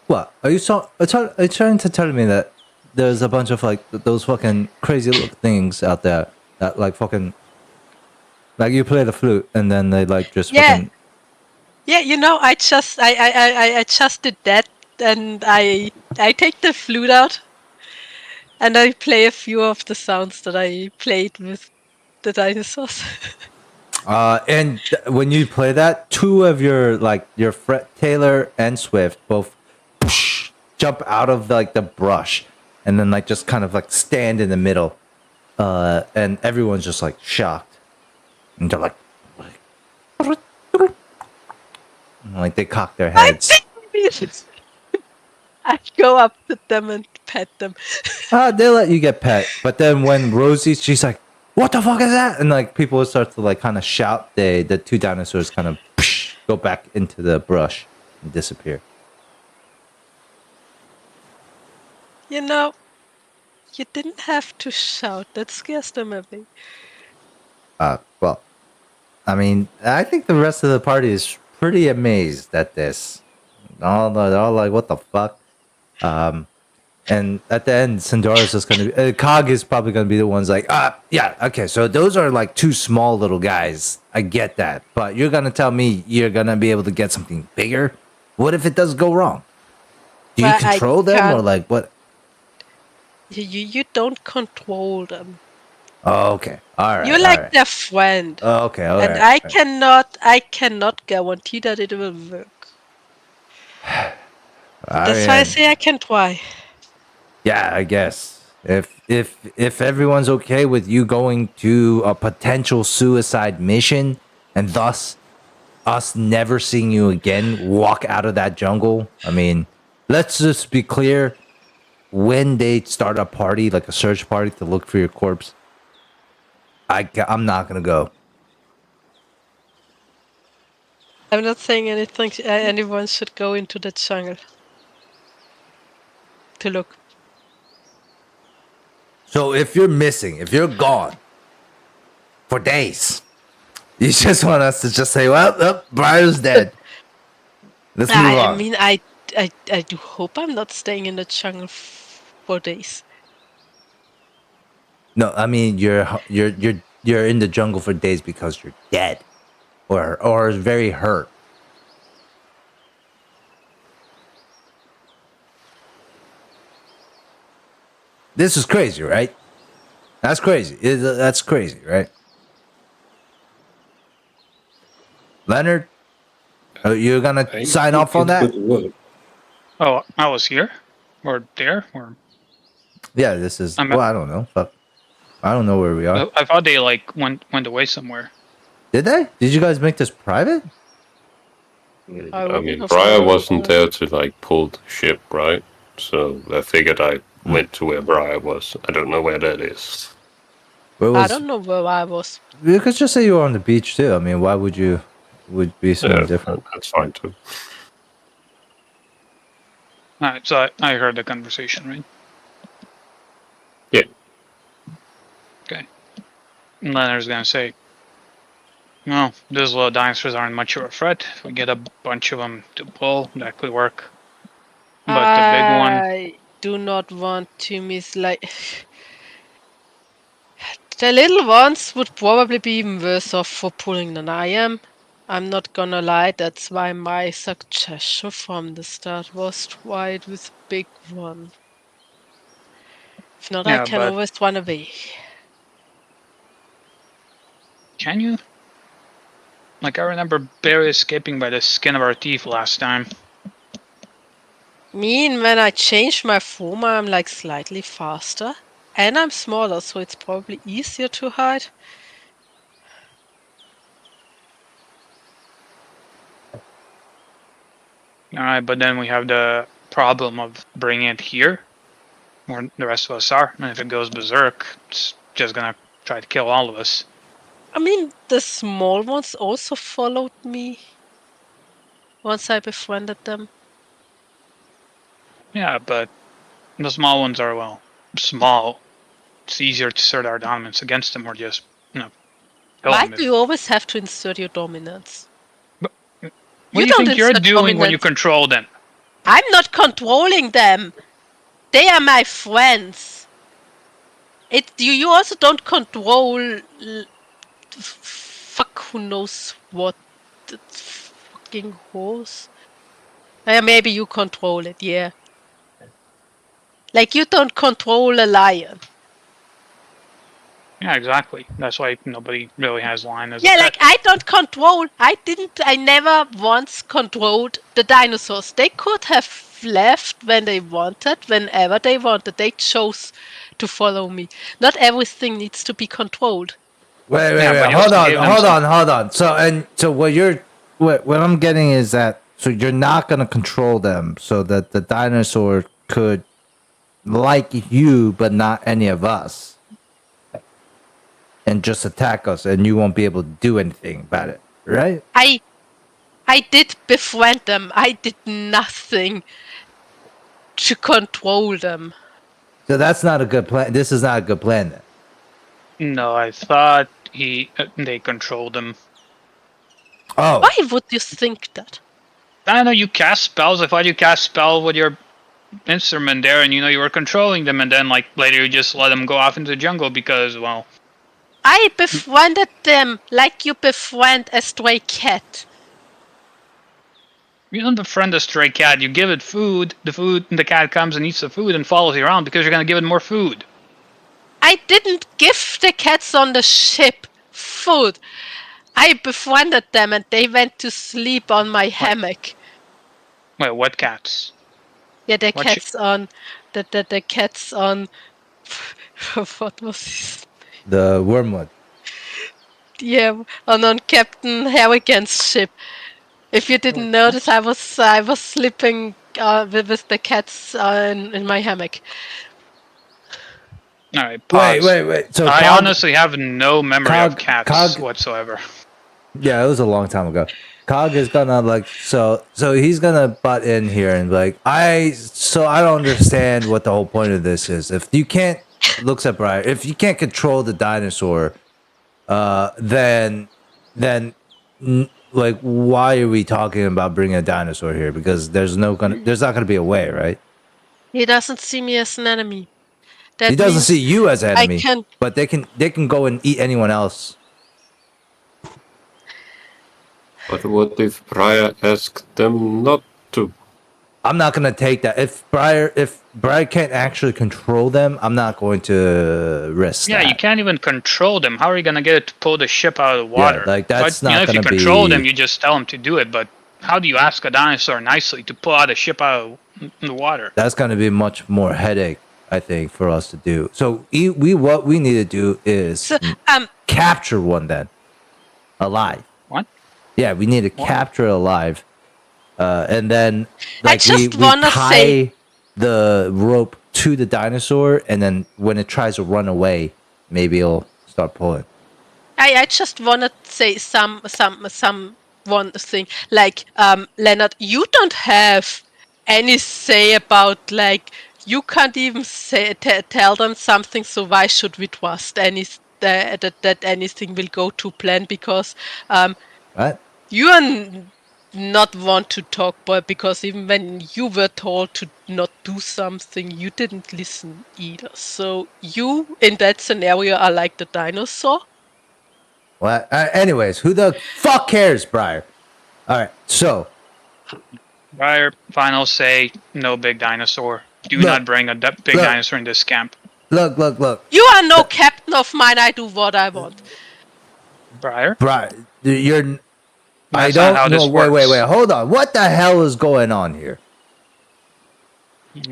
What? Are you trying to tell me that there's a bunch of like those fucking crazy little things out there that like fucking like you play the flute and then they like just Yeah. fucking Yeah, I just did that, and I take the flute out, and I play a few of the sounds that I played with the dinosaurs. And when you play that, two of your Taylor and Swift both jump out of like the brush, and then like just kind of like stand in the middle, and everyone's just like shocked, and they're like they cock their heads. I go up to them and pet them. They let you get pet, but then when Rosie, she's like, "What the fuck is that?" And like people start to like kind of shout. The two dinosaurs kind of go back into the brush and disappear. You didn't have to shout. That scares them a bit. Well, I mean, I think the rest of the party is pretty amazed at this. They're all like, "What the fuck?" And at the end, Sandora's just gonna be. Cog is probably gonna be the ones like, yeah, okay. So those are like two small little guys. I get that, but you're gonna tell me you're gonna be able to get something bigger? What if it does go wrong? Do you But I control them or can't- like what? You don't control them. Oh, okay, all right. You're all like right. their friend. Oh, okay, all And right. I cannot guarantee that it will work. That's why I say I can try. Yeah, I guess if everyone's okay with you going to a potential suicide mission and thus us never seeing you again walk out of that jungle, I mean, let's just be clear, when they start a party like a search party to look for your corpse, I'm not going to go. I'm not saying anything. Anyone should go into the jungle to look. So if you're missing, if you're gone for days, you just want us to just say, well, Briar's dead. Let's move on. I mean, I do hope I'm not staying in the jungle for days. No, I mean you're in the jungle for days because you're dead, or very hurt. This is crazy, right? That's crazy. That's crazy, right? Leonard, you're gonna I sign think off on it that? would work. Oh, I was here, or there, or Yeah, this is. I'm- Well, I don't know. Fuck. I don't know where we are. I thought they like went away somewhere. Did they? Did you guys make this private? I wouldn't mean, have Briar known. wasn't there to like pull the ship, right? So I figured I went to where Briar was. I don't know where that is. Where I was? don't know where I was. You could just say you were on the beach too. I mean, why would you? Would be something Yeah, different. that's fine too. Alright, so I heard the conversation, right? Yeah. Okay. And Leonard's gonna say, well, those little dinosaurs aren't much of a threat. If we get a bunch of them to pull, that could work. But the big one, I do not want to miss like the little ones would probably be even worse off for pulling than I am. I'm not gonna lie, that's why my suggestion from the start was try it with big one. If not, I Yeah, can but- always run away. can you? Like, I remember barely escaping by the skin of our teeth last time. Mean when I change my form, I'm like slightly faster. And I'm smaller, so it's probably easier to hide. Alright, but then we have the problem of bringing it here, where the rest of us are. And if it goes berserk, it's just gonna try to kill all of us. I mean, the small ones also followed me once I befriended them. Yeah, but the small ones are, well, small. It's easier to assert our dominance against them or just, kill Why them. do you always have to insert your dominance? What do You you don't think you're insert doing when you dominance. control them? I'm not controlling them. They are my friends. You also don't control fuck who knows what. fucking horse. Maybe you control it, yeah. Like, you don't control a lion. Yeah, exactly. That's why nobody really has lion as a Yeah, pet. like, I never once controlled the dinosaurs. They could have left when they wanted, whenever they wanted. They chose to follow me. Not everything needs to be controlled. Wait, Yeah, but you hold also on, gave them some- hold on. So what I'm getting is that so you're not gonna control them, so that the dinosaur could like you, but not any of us, and just attack us, and you won't be able to do anything about it, right? I did befriend them. I did nothing to control them. So that's not a good plan. This is not a good plan then. No, I thought they controlled him. Oh, Why would you think that? I know you cast spells. I thought you cast spell with your instrument there, and you were controlling them, and then like later you just let them go off into the jungle because, well, I befriended them like you befriend a stray cat. you don't befriend a stray cat. You give it food. The cat comes and eats the food and follows you around because you're gonna give it more food. I didn't give the cats on the ship food. I befriended them and they went to sleep on my hammock. Wait, what cats? Yeah, the What cats on the cats on what was this? the wormwood. Yeah, on Captain Harrigan's ship. If you didn't notice, I was sleeping with the cats in my hammock. All right, pause. Wait. So I Cog- honestly have no memory of cats Cog- whatsoever. Yeah, it was a long time ago. Cog is gonna like so he's gonna butt in here and be like, I don't understand what the whole point of this is. If you can't looks at Briar, if you can't control the dinosaur, then like why are we talking about bringing a dinosaur here? Because there's not gonna be a way, right? He doesn't see me as an enemy. That He doesn't means see you as an I enemy, can. but they can go and eat anyone else. But what if Briar asked them not to? I'm not gonna take that. If Briar can't actually control them, I'm not going to risk Yeah, that. you can't even control them. How are you gonna get it to pull the ship out of the water? like, that's But, not if you gonna control be- them, you just tell them to do it. But how do you ask a dinosaur nicely to pull out a ship out of the water? That's gonna be much more headache, I think, for us to do. So what we need to do is So, capture one then, alive. What? Yeah, we need to capture it alive, and then I like just we wanna tie say- the rope to the dinosaur, and then when it tries to run away, maybe it'll start pulling. I just wanna say one thing. Like, Leonard, you don't have any say about, like, you can't even say tell them something. So why should we trust that anything will go to plan? Because Right? you are not want to talk, but because even when you were told to not do something, you didn't listen either. So you, in that scenario, are like the dinosaur. Well, anyways, who the fuck cares, Briar? All right, so Briar, final say, no big dinosaur. Do Look, not bring a big look. dinosaur in this camp. look. You are no captain of mine. I do what I want. Briar? Briar, you're. I That's not how don't this know. Wait. works. Hold on. What the hell is going on here?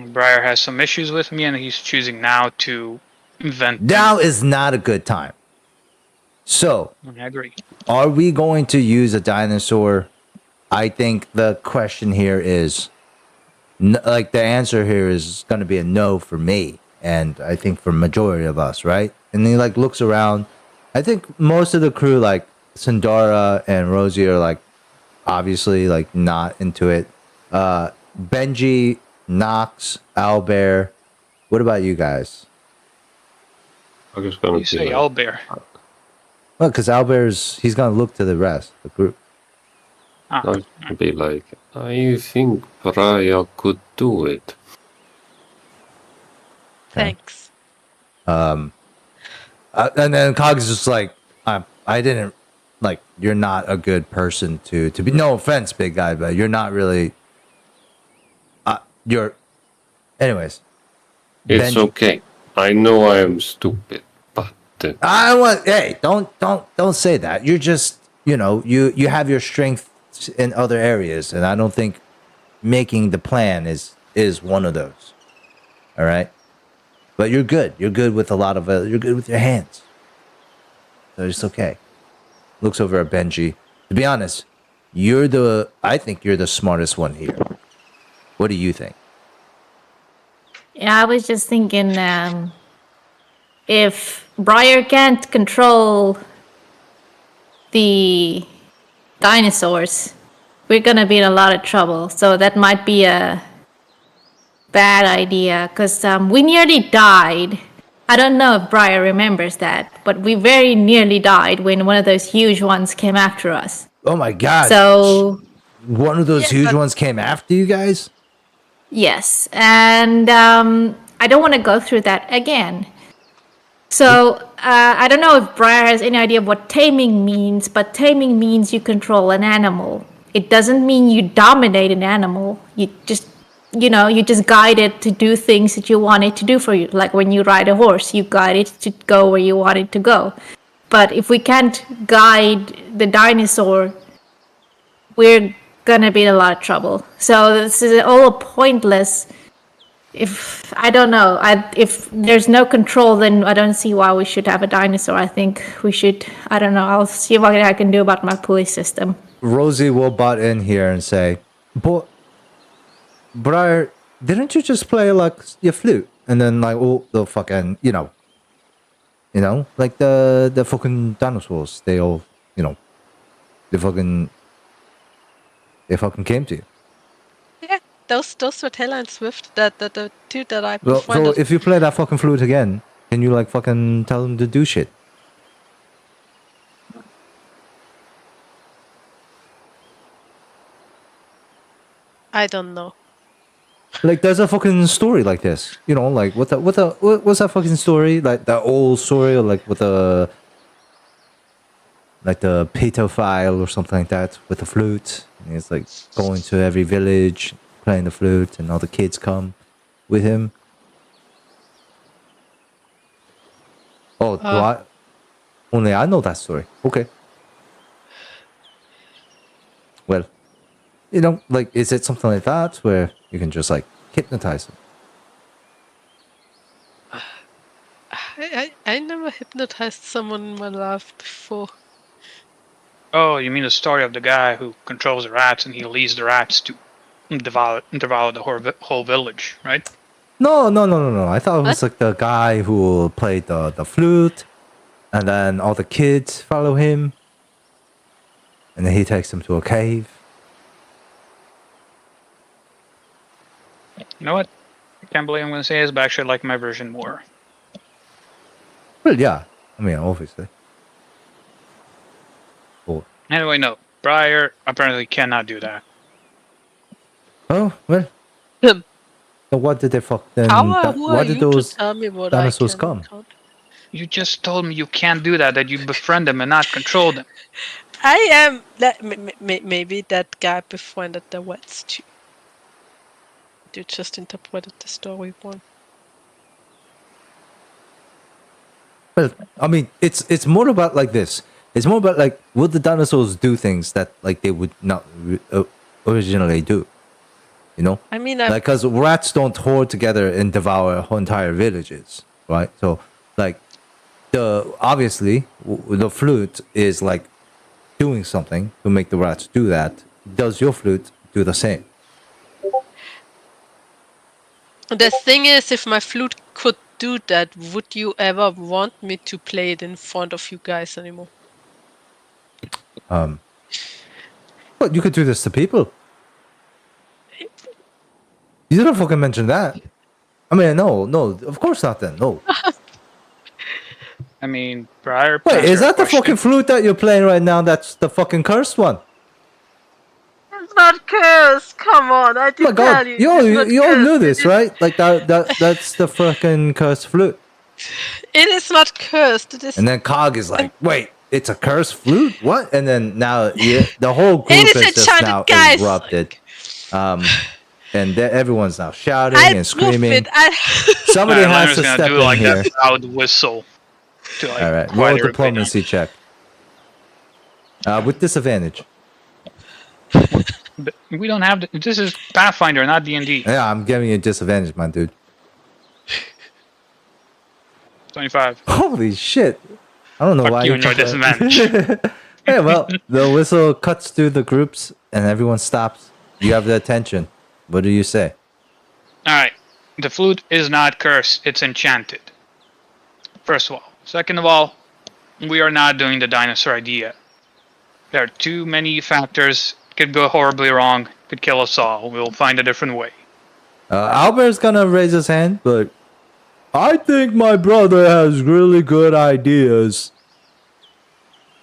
Briar has some issues with me, and he's choosing now to vent. Now is not a good time. So, I agree. are we going to use a dinosaur? I think the question here is, like the answer here is going to be a no for me, and I think for majority of us, right? And he like looks around. I think most of the crew, like Sandara and Rosie, are like obviously like not into it. Benji, Knox, Albert. What about you guys? I was gonna You say be like, owlbear. Well, because he's gonna look to the rest, the group. Ah, I would be like, I think Briar could do it. Thanks. And then Cog's just like, I didn't like you're not a good person to be. No offense, big guy, but you're not really. You're, anyways. It's Benji. okay. I know I am stupid, but I want. Hey, don't say that. You're just, you have your strengths in other areas, and I don't think making the plan is one of those. All right, but you're good. You're good with a lot of. You're good with your hands. So it's okay. Looks over at Benji. To be honest, I think you're the smartest one here. What do you think? Yeah, I was just thinking, if Briar can't control the dinosaurs, we're gonna be in a lot of trouble. So that might be a bad idea, because we nearly died. I don't know if Briar remembers that, but we very nearly died when one of those huge ones came after us. Oh my god! So one of those huge ones came after you guys. yes, and I don't want to go through that again. So I don't know if Briar has any idea of what taming means, but taming means you control an animal. It doesn't mean you dominate an animal. You just guide it to do things that you want it to do for you. Like when you ride a horse, you guide it to go where you want it to go. But if we can't guide the dinosaur, we're gonna be in a lot of trouble. So this is all pointless. If there's no control, then I don't see why we should have a dinosaur. I think we should. I don't know. I'll see what I can do about my pulley system. Rosie will butt in here and say, "But Briar, didn't you just play like your flute?" And then like all the fucking like the fucking dinosaurs, they all they fucking came to you. Yeah, those were Taylor and Swift. The two that I Well, so befriended. if you play that fucking flute again, can you like fucking tell them to do shit? I don't know. Like there's a fucking story like what's that fucking story? Like that old story, or like with the pedophile or something like that with the flute. And he's like going to every village playing the flute, and all the kids come with him. Oh, only I know that story. Okay. Well, like, is it something like that where you can just like hypnotize them? I never hypnotized someone in my life before. Oh, you mean the story of the guy who controls the rats and he leads the rats to devour the whole village, right? No. I thought it was like the guy who played the flute, and then all the kids follow him, and then he takes them to a cave. You know what? I can't believe I'm going to say this, but I actually like my version more. Well, yeah. I mean, obviously. Cool. Anyway, no. Briar apparently cannot do that. Oh, well. Hmm. So what did they fuck then? Why did those tell me what dinosaurs I come? count? You just told me you can't do that you befriend them and not control them. I am that. Maybe that guy befriended the rats too. You just interpreted the story wrong. Well, I mean, it's more about like this. It's more about like, would the dinosaurs do things that like they would not originally do? I mean, like, because rats don't hoard together and devour whole entire villages, right? So, like, obviously the flute is like doing something to make the rats do that. Does your flute do the same? the thing is, if my flute could do that, would you ever want me to play it in front of you guys anymore? Well, you could do this to people. You didn't fucking mention that. I mean, no, of course not. Then no. I mean, Briar. Wait, is that the fucking flute that you're playing right now? That's the fucking cursed one. It's not cursed. Come on, I did Oh my god, tell you. you all knew this, right? Like that's the fucking cursed flute. It is not cursed. It is. And then Cog is like, wait, it's a cursed flute. What? And then now the whole group It is has just enchanted, now guys! erupted. And everyone's now shouting I'll and prove screaming. it. Somebody Alright, has Leonard's to gonna step do in like here. that loud whistle to like All right, quiet roll everybody down. diplomacy check. With disadvantage. But we don't have this is Pathfinder, not D&D. Yeah, I'm giving you a disadvantage, my dude. 25. Holy shit! I don't know Fuck why you and your took that. disadvantage. Hey, well, the whistle cuts through the groups and everyone stops. You have the attention. What do you say? Alright. The flute is not cursed, it's enchanted. First of all. Second of all, we are not doing the dinosaur idea. There are too many factors. Could go horribly wrong. Could kill us all. We'll find a different way. Albert's gonna raise his hand, but I think my brother has really good ideas.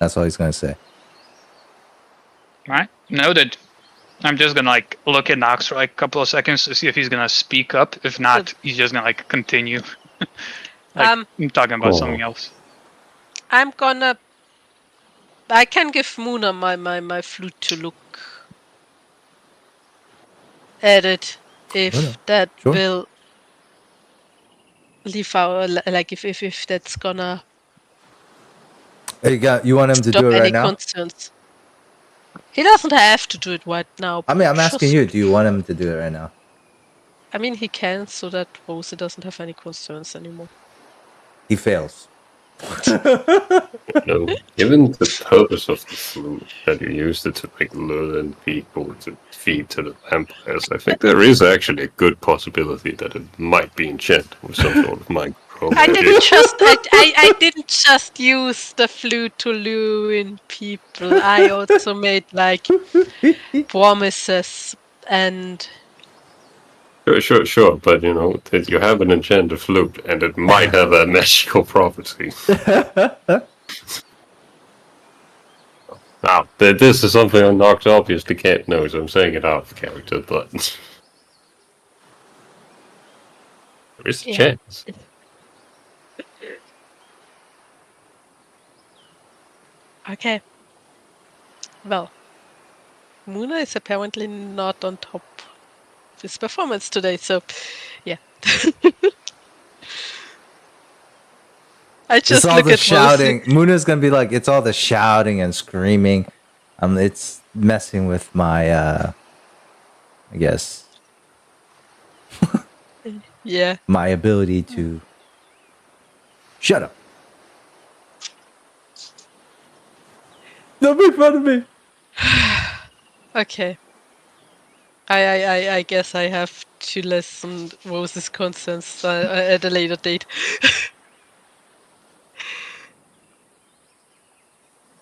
That's all he's gonna say. Alright? Noted. I'm just gonna like look at Nox for like a couple of seconds to see if he's gonna speak up. If not, he's just gonna like continue. I'm talking about something else. I can give Muna my flute to look at it if that will leave out, like if that's gonna Hey, you want him to stop do it any right now? concerns. He doesn't have to do it right now. I mean, I'm asking just- you. Do you want him to do it right now? I mean, he can, so that Rosa doesn't have any concerns anymore. He fails. No, given the purpose of the flute, that you used it to like lure in people to feed to the vampires, I think there is actually a good possibility that it might be enchanted with some sort of mind control. I didn't just use the flute to lure in people. I also made like promises and Sure, but you know, that you have an enchanted flute and it might have a magical property. Now, this is something Nox obviously can't know, so I'm saying it out of character, but there is a chance. okay. Well, Muna is apparently not on top of his performance today, so yeah. I just It's all look the at shouting. Muna's gonna be like, it's all the shouting and screaming. It's messing with my, I guess, yeah. my ability to shut up. Don't make fun of me. Okay. I guess I have to lessen Rose's concerns at a later date.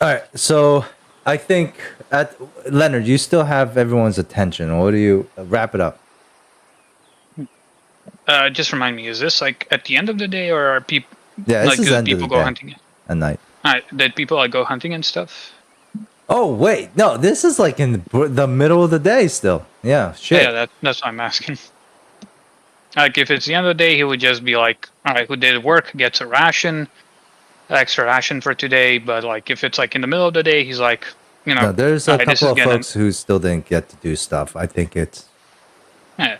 All right, so I think Leonard, you still have everyone's attention. What do you wrap it up? Just remind me, is this like at the end of the day, or are people Yeah, this like is do end of people the go day. hunting? At night. Did people like go hunting and stuff? Oh wait, no, this is like in the middle of the day still. Yeah, shit. Yeah, that's what I'm asking. Like, if it's the end of the day, he would just be like, all right, who did work gets a ration, extra ration for today. But like, if it's like in the middle of the day, he's like, you know, No, there's a all right, this couple is of folks who still didn't get to do stuff. I think it's. Yeah.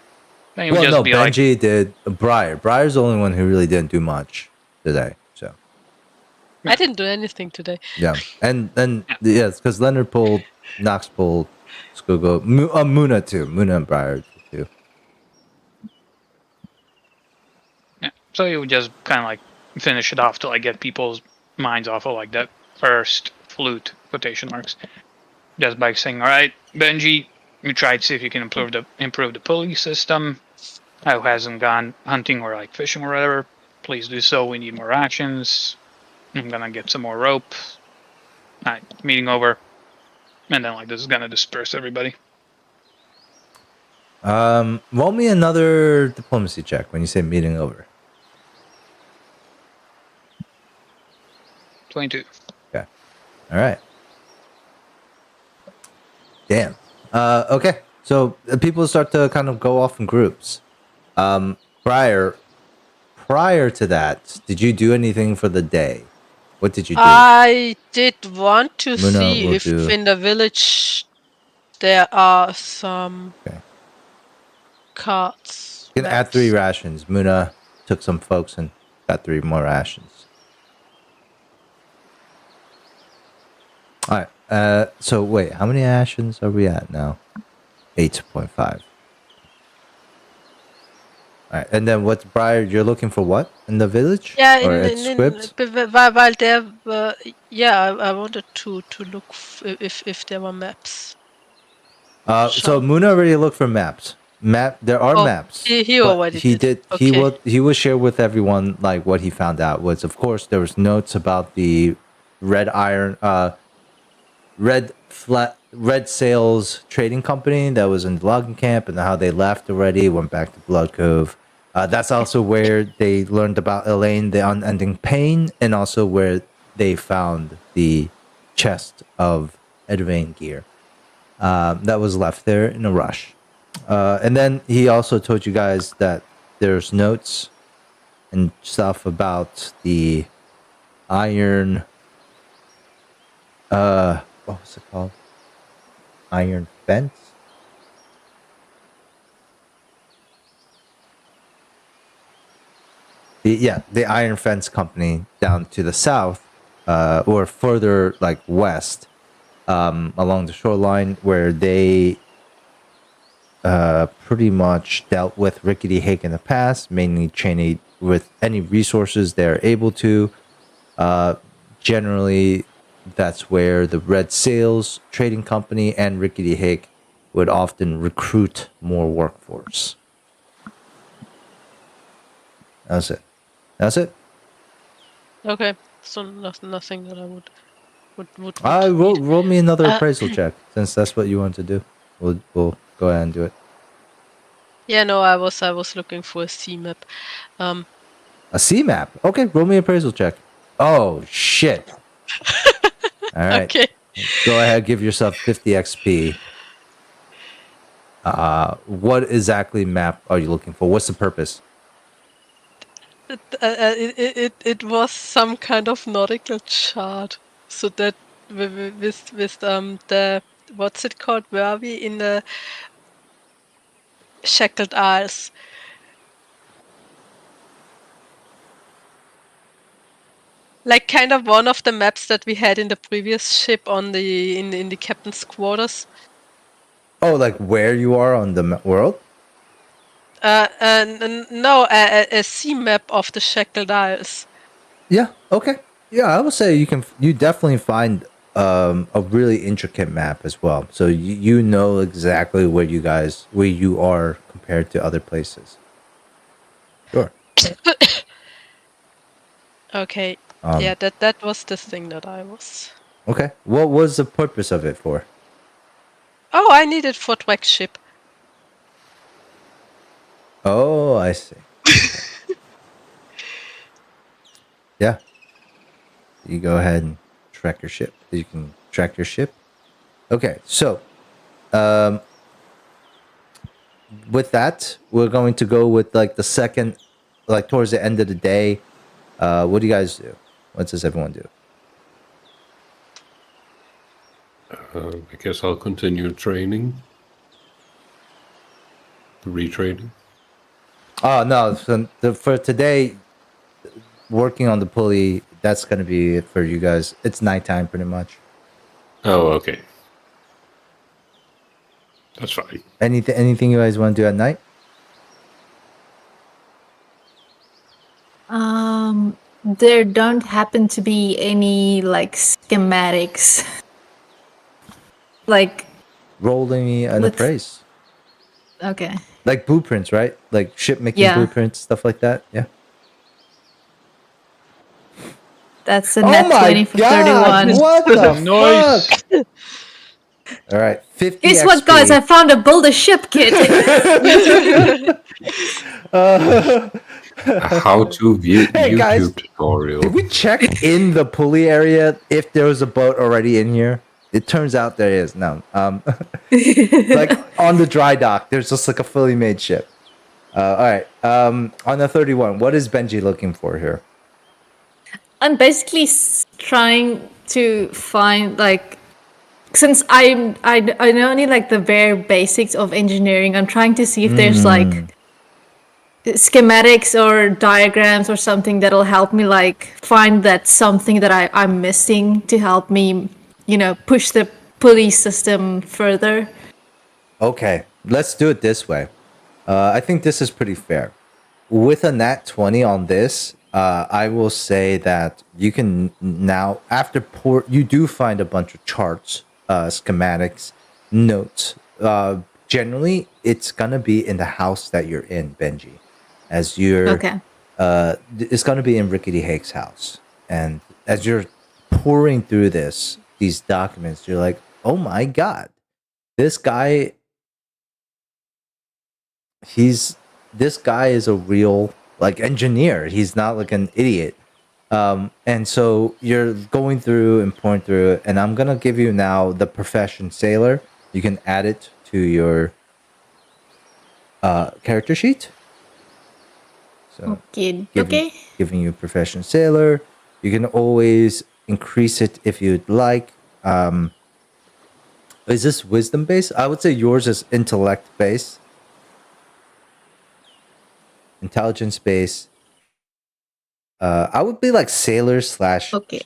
Then he would Well, just no, be like, Benji did. Briar. Briar's the only one who really didn't do much today. So I didn't do anything today. yeah, and then yeah, because Leonard pulled, Knox pulled, Skugo, Muna too. Muna and Briar too. yeah. So he would just kind of like finish it off to like get people's minds off of like that first flute quotation marks, just by saying, all right, Benji, you try to see if you can improve the pulley system. Who hasn't gone hunting or like fishing or whatever, please do so. We need more rations. I'm gonna get some more rope. Alright, meeting over. And then like this is gonna disperse everybody. Roll me another diplomacy check when you say meeting over. 22. Okay. All right. Damn. Okay. So people start to kind of go off in groups. Prior to that, did you do anything for the day? What did you do? I did want to Muna see will if do- in the village there are some Okay. carts. You can add 3 maps. rations. Muna took some folks and got 3 more rations. All right. So wait, how many rations are we at now? 8.5. All right. And then what's Briar? You're looking for what in the village? Yeah, Or at script? while there were, I wanted to look if there were maps. So Muna already looked for maps. There are Oh, maps. he but already he did. He Okay. will share with everyone like what he found out was, of course, there was notes about the red iron red sails trading company that was in the logging camp and how they left already, went back to Blood Cove. That's also where they learned about Elaine, the unending pain, and also where they found the chest of Edvain gear that was left there in a rush. And then he also told you guys that there's notes and stuff about the iron. What was it called? Iron fence. The iron fence company down to the south, or further like west, along the shoreline, where they pretty much dealt with Rickety Hake in the past, mainly training with any resources they're able to. Generally, that's where the Red Sails Trading Company and Rickety Hake would often recruit more workforce. That's it. That's it. Okay. So nothing that I would Roll me another Uh, appraisal check, since that's what you want to do. We'll go ahead and do it. Yeah, no, I was looking for a sea map. A C map. Okay, roll me appraisal check. Oh shit! All right, Okay. go ahead. Give yourself 50 XP. What exactly map are you looking for? What's the purpose? It was some kind of nautical chart. So that with the what's it called? Where are we in the Shackled Isles? Like kind of one of the maps that we had in the previous ship on the in the captain's quarters. Oh, like where you are on the world? No, a sea map of the Shackled Isles. Yeah. Okay. Yeah, I would say you definitely find a really intricate map as well. So you know exactly where you are compared to other places. Sure. Okay. Yeah, that was the thing that I was. Okay. What was the purpose of it for? Oh, I need it for Dweck's ship. Oh, I see. Yeah. You go ahead and track your ship. You can track your ship. Okay, so with that, we're going to go with like the second, like towards the end of the day. What do you guys do? What does everyone do? I guess I'll continue training. Retraining. Oh no! So for today, working on the pulley. That's gonna be it for you guys. It's nighttime, pretty much. Oh, okay. That's fine. Anything you guys want to do at night? There don't happen to be any like schematics. Like Rolling me an Let's- appraise. okay. Like blueprints, right? Like ship making Yeah. blueprints, stuff like that. Yeah. That's a Oh net my 20 for god! 31. What the Nice. fuck? All right, 50 Guess XP. what, guys? I found a build a ship kit. How to view Hey, YouTube guys. tutorial. Did we check in the pulley area if there was a boat already in here? It turns out there is. No. Like on the dry dock, there's just like a fully made ship. All right. On the 31, what is Benji looking for here? I'm basically trying to find like, since I know only like the bare basics of engineering, I'm trying to see if there's like schematics or diagrams or something that'll help me like find that something that I'm missing to help me, push the pulley system further. Okay, let's do it this way. I think this is pretty fair. With a nat 20 on this, I will say that you can now, after you do find a bunch of charts, schematics, notes. Generally, it's going to be in the house that you're in, Benji. As you're, Okay. It's going to be in Rickety Hake's house. And as you're pouring through these documents, you're like, oh my God, this guy this guy is a real like engineer. He's not like an idiot. And so you're going through and pouring through it, and I'm gonna give you now the profession sailor. You can add it to your character sheet. So Okay. giving you profession sailor. You can always increase it if you'd like. Is this wisdom based? I would say yours is intellect based. Intelligence based. I would be like sailor /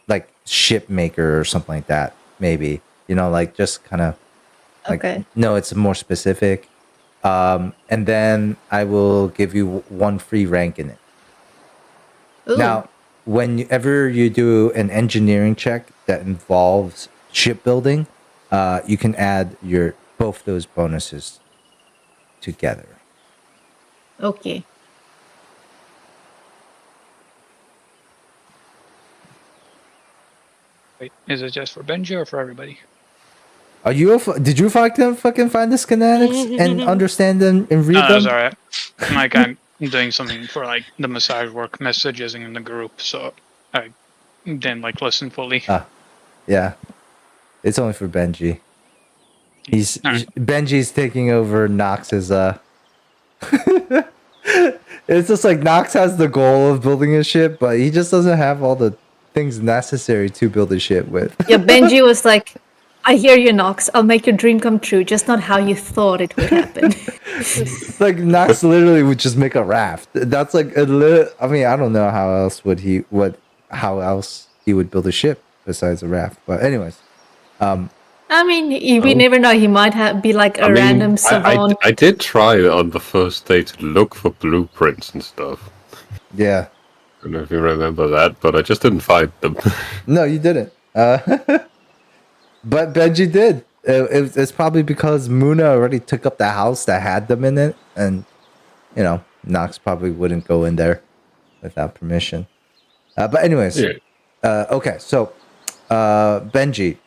like ship maker or something like that. Maybe, like just kind of like, no, it's more specific. And then I will give you 1 free rank in it. Ooh. Now, whenever you do an engineering check that involves shipbuilding, you can add both those bonuses together. Okay. Wait, is it just for Benji or for everybody? Are you? Did you fucking find the schematics and understand them and read No, them? it's alright. Like I'm doing something for like the massage work messaging in the group, so I didn't like listen fully. Yeah, it's only for Benji. Alright. Benji's taking over Nox's. It's just like Nox has the goal of building a ship, but he just doesn't have all the things necessary to build a ship with. Yeah, Benji was like, I hear you, Nox. I'll make your dream come true, just not how you thought it would happen. Like Nox literally would just make a raft. That's like I mean, I don't know how else he would build a ship besides a raft. But anyways, I mean, we never know. He might be like a random savant. I did try on the first day to look for blueprints and stuff. Yeah. I don't know if you remember that, but I just didn't find them. No, you didn't. But Benji did. It's probably because Muna already took up the house that had them in it, and Nox probably wouldn't go in there without permission. But anyways, okay. So, Benji,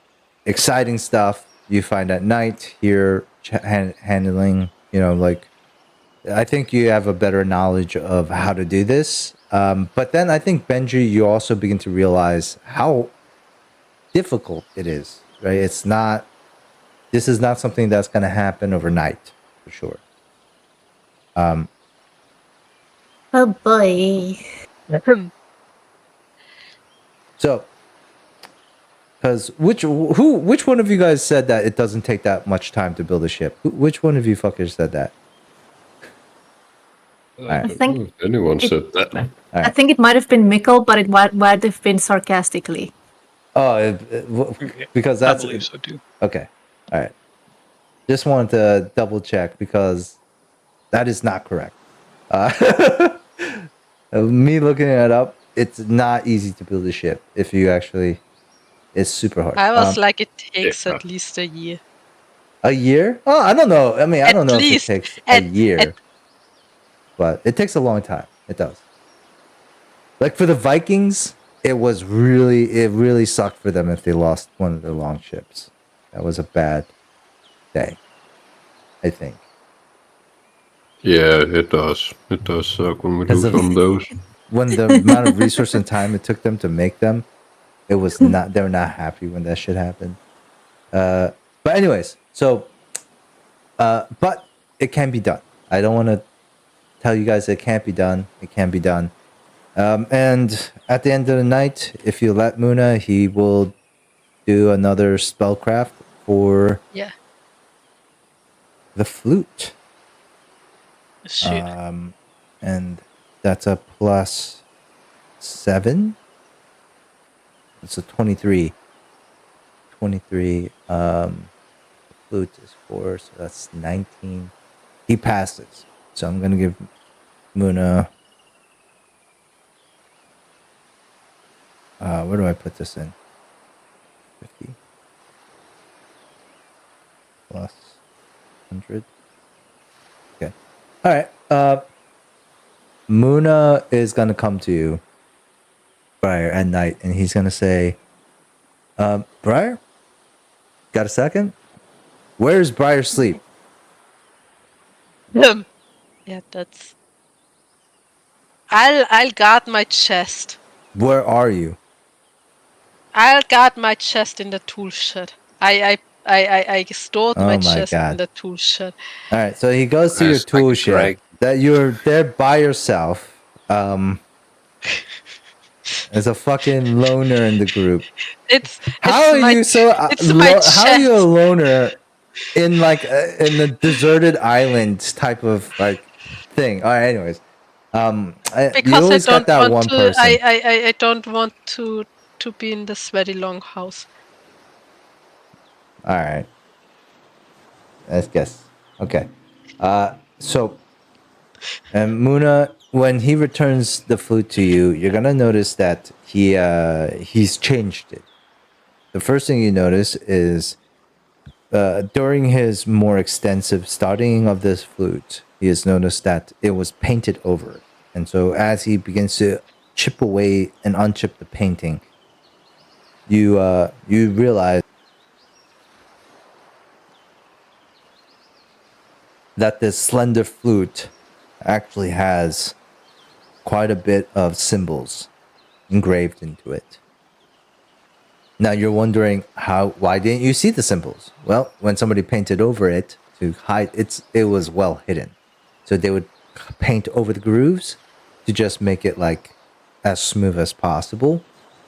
exciting stuff you find at night here, handling. Like, I think you have a better knowledge of how to do this. But then I think Benji, you also begin to realize how difficult it is. Right? This is not something that's going to happen overnight, for sure. Oh boy. So, because which one of you guys said that it doesn't take that much time to build a ship? Which one of you fuckers said that? I think anyone said that. Right. I think it might have been Mikkel, but it might have been sarcastically. Oh, because that's. I believe so too. Okay, all right. Just wanted to double check because that is not correct. Me looking it up, it's not easy to build a ship if you actually. It's super hard. I was like, it takes at least a year. A year? Oh, I don't know. I mean, I don't know if it takes a year, but it takes a long time. It does. Like for the Vikings, it really sucked for them if they lost one of their longships. That was a bad day, I think. Yeah, it does. It does suck when we lose on those. When the amount of resource and time it took them to make them, it was not. They were not happy when that shit happened. But anyways, so, but it can be done. I don't want to tell you guys it can't be done. It can be done. And at the end of the night, if you let Muna, he will do another spellcraft for Yeah. the flute. Shoot. And that's a +7. It's a 23. 23. Flute is 4, so that's 19. He passes. So I'm gonna give Muna. Where do I put this in? 50 plus 100. Okay. All right. Muna is gonna come to you, Briar, at night, and he's gonna say, Briar, got a second? Where's Briar sleep? Yeah, that's. I'll guard my chest. Where are you? I'll guard my chest in the tool shed. I stored Oh my my chest in God. the tool shed. All right, so he goes to your Yes, like tool a shed. dragon. That you're there by yourself. As a fucking loner in the group. How are you so? How are you a loner in like in a deserted island type of like thing? All right, anyways, you Because always got that one person. I don't want to be in the sweaty long house. All right, let's guess. Okay, so and Muna, when he returns the flute to you, you're gonna notice that he's changed it. The first thing you notice is during his more extensive studying of this flute, he has noticed that it was painted over. And so as he begins to chip away and unchip the painting, you realize that this slender flute actually has quite a bit of symbols engraved into it. Now you're wondering why didn't you see the symbols? Well, when somebody painted over it to hide it was well hidden. So they would paint over the grooves to just make it like as smooth as possible.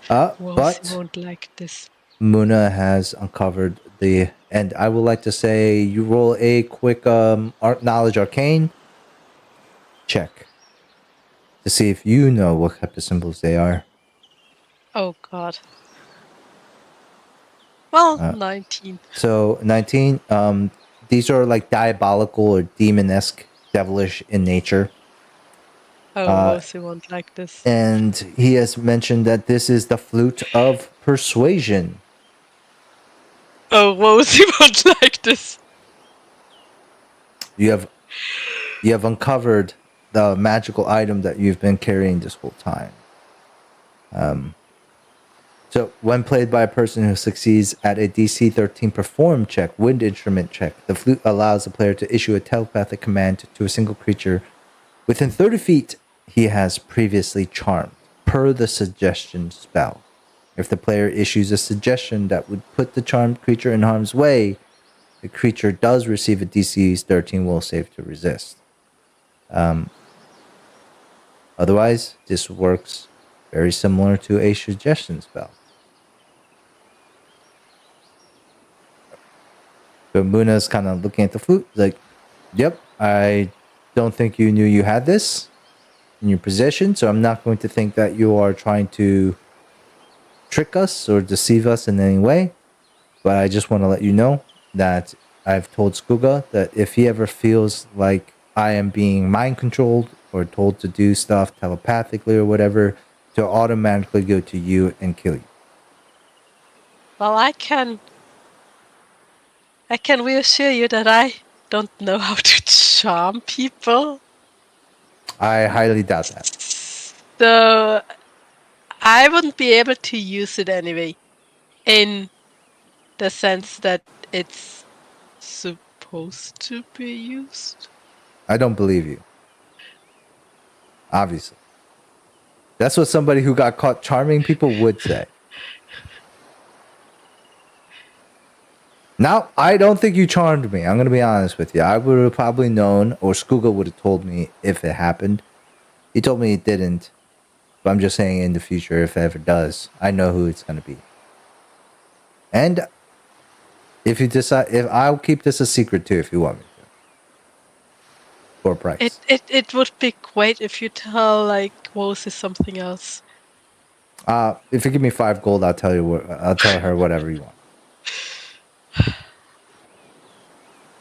But won't like this. Muna has uncovered and I would like to say you roll a quick knowledge arcane check to see if you know what type of symbols they are. Oh God. Well, 19. So 19. These are like diabolical or demon-esque, devilish in nature. Oh, Rosie won't like this. And he has mentioned that this is the flute of persuasion. Oh, Rosie won't like this. You have uncovered the magical item that you've been carrying this whole time. So when played by a person who succeeds at a DC 13 perform check, wind instrument check, the flute allows the player to issue a telepathic command to a single creature within 30 feet he has previously charmed, per the suggestion spell. If the player issues a suggestion that would put the charmed creature in harm's way, the creature does receive a DC 13 will save to resist. Otherwise, this works very similar to a suggestion spell. So Muna's kind of looking at the flute, like, yep, I don't think you knew you had this in your possession, so I'm not going to think that you are trying to trick us or deceive us in any way. But I just want to let you know that I've told Skuga that if he ever feels like I am being mind controlled or told to do stuff telepathically or whatever, to automatically go to you and kill you. Well, I can reassure you that I don't know how to charm people. I highly doubt that. So I wouldn't be able to use it anyway, in the sense that it's supposed to be used. I don't believe you. Obviously. That's what somebody who got caught charming people would say. Now, I don't think you charmed me. I'm going to be honest with you. I would have probably known, or Skuga would have told me if it happened. He told me he didn't. But I'm just saying in the future, if it ever does, I know who it's gonna be. And if you decide, if I'll keep this a secret too, if you want me to, for a price. It would be great if you tell like Rose is something else. If you give me 5 gold, I'll tell you what. I'll tell her whatever you want.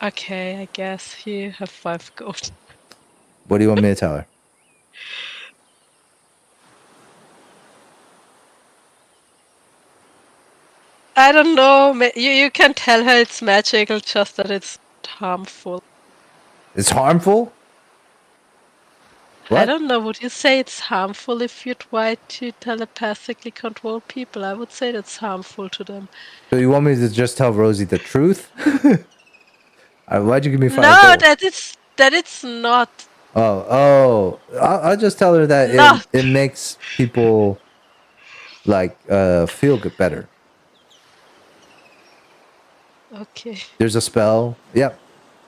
Okay, I guess you have 5 gold. What do you want me to tell her? I don't know. You can tell her it's magical, just that it's harmful. It's harmful. I What? don't know. Would you say it's harmful if you try to telepathically control people? I would say that's harmful to them. So you want me to just tell Rosie the truth? Why'd you give me 5 No, gold? that it's not. I'll just tell her that Not. it makes people like feel good better. Okay. There's a spell. Yep.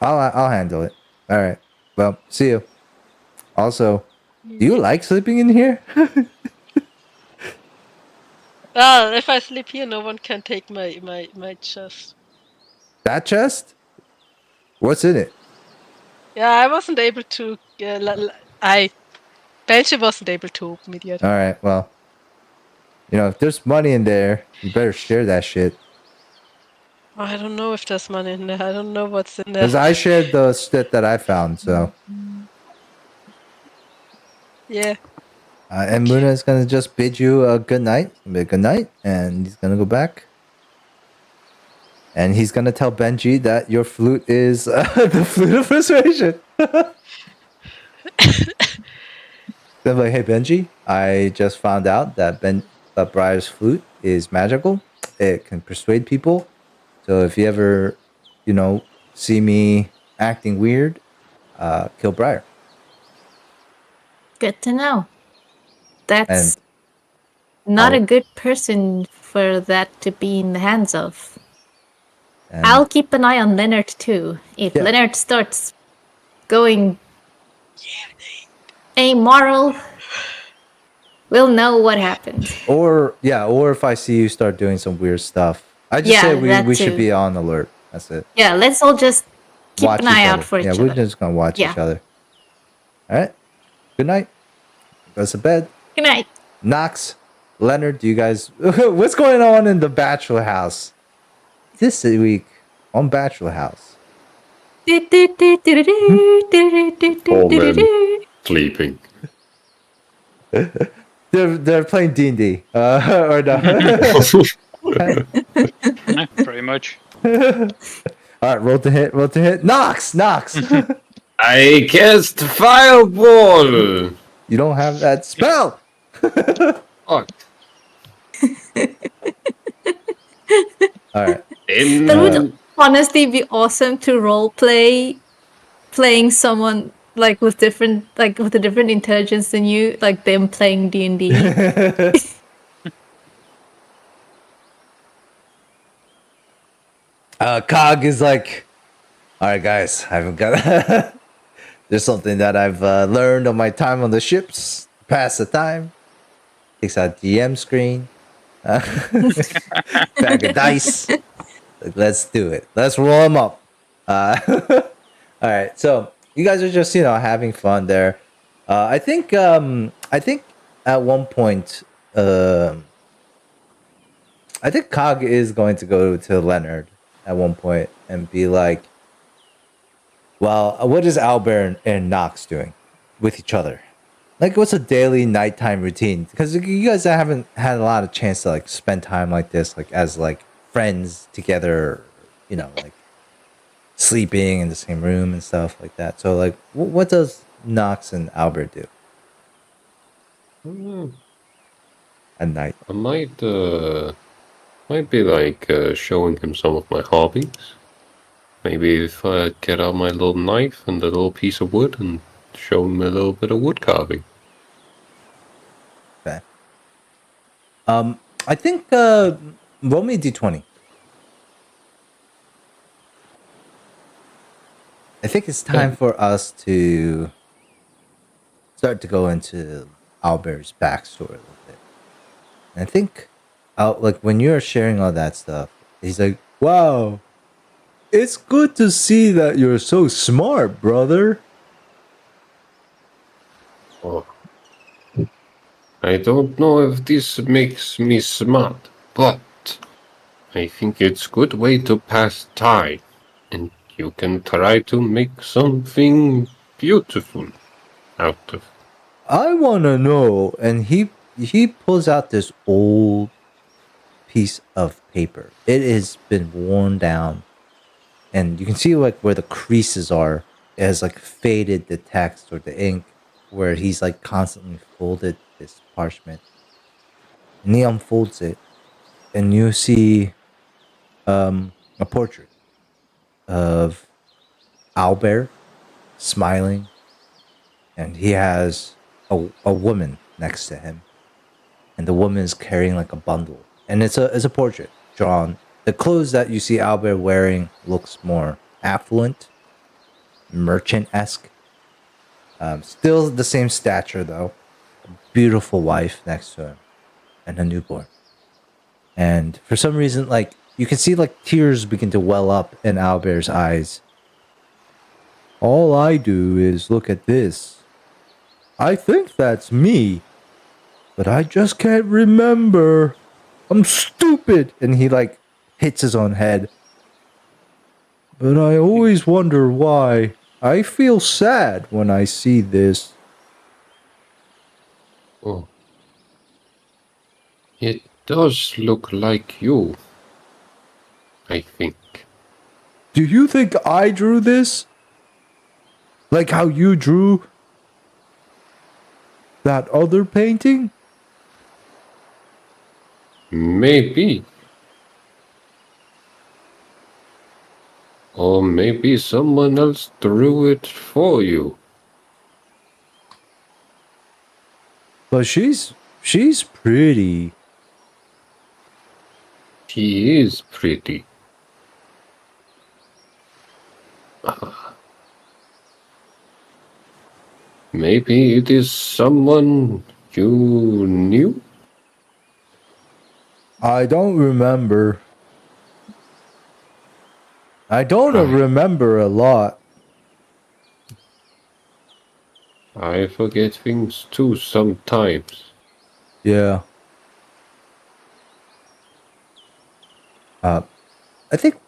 I'll handle it. All right. Well, see you. Also, do you like sleeping in here? Well, if I sleep here, no one can take my chest. That chest? What's in it? Yeah, I wasn't able to. Benji wasn't able to open it yet. All right. Well, if there's money in there, you better share that shit. I don't know if there's money in there. I don't know what's in there. Because I shared the shit that I found. So. Yeah. And Muna is gonna just bid you a good night. Good night, and he's gonna go back. And he's gonna tell Benji that your flute is the flute of persuasion. They're like, hey Benji, I just found out that Briar's flute is magical. It can persuade people. So if you ever, see me acting weird, kill Briar. Good to know. That's And not a good person for that to be in the hands of. And I'll keep an eye on Leonard too. If Yeah. Leonard starts going amoral, we'll know what happened. or if I see you start doing some weird stuff, I just say that we should too. be on alert. That's it. Yeah, let's all just keep Watch an eye each out other. for each Yeah, other. we're just gonna watch Yeah. each other. All right. Good night. Go to bed. Good night. Knox, Leonard, do you guys? What's going on in the Bachelor House this week on Bachelor House? All men sleeping. They're playing D&D. Or no? Yeah, pretty much. All right, roll to hit. Knox. I cast fireball. You don't have that spell. Oh, All right. That would honestly be awesome to role play, playing someone like with a different intelligence than you, like them playing D&D. Cog is like, all right, guys, I haven't got. There's something that I've learned on my time on the ships. Pass the time. Takes out DM screen. Bag of dice. Like, let's do it. Let's roll them up. All right. So you guys are just having fun there. I think at one point, I think Cog is going to go to Leonard at one point and be like, well, what is Albert and Knox doing with each other? Like, what's a daily nighttime routine? Because you guys haven't had a lot of chance to like spend time like this, like as like friends together, like sleeping in the same room and stuff like that. So, like, what does Knox and Albert do at night? I might be like showing him some of my hobbies. Maybe if I get out my little knife and a little piece of wood and show him a little bit of wood carving. Okay. I think roll me a d20. I think it's time for us to start to go into Albert's backstory a little bit. And I think, like when you're sharing all that stuff, he's like, "Wow, it's good to see that you're so smart, brother." Oh. I don't know if this makes me smart, but I think it's a good way to pass time, and you can try to make something beautiful out of. I want to know. And he pulls out this old piece of paper. It has been worn down, and you can see like where the creases are. It has like faded the text or the ink, where he's like constantly folded this parchment. And he unfolds it, and you see a portrait of Albert smiling, and he has a woman next to him, and the woman is carrying like a bundle, and it's a portrait drawn. The clothes that you see Albert wearing looks more affluent, merchant-esque. Still the same stature though. Beautiful wife next to him, and a newborn. And for some reason, like you can see like tears begin to well up in Albert's eyes. All I do is look at this. I think that's me, but I just can't remember. I'm stupid. And he like hits his own head. But I always wonder why. I feel sad when I see this. Oh. It does look like you, I think. Do you think I drew this? Like how you drew that other painting? Maybe. Or maybe someone else drew it for you. But she's pretty. She is pretty. Maybe it is someone you knew? I don't remember. I don't remember a lot. I forget things too sometimes. Yeah. I think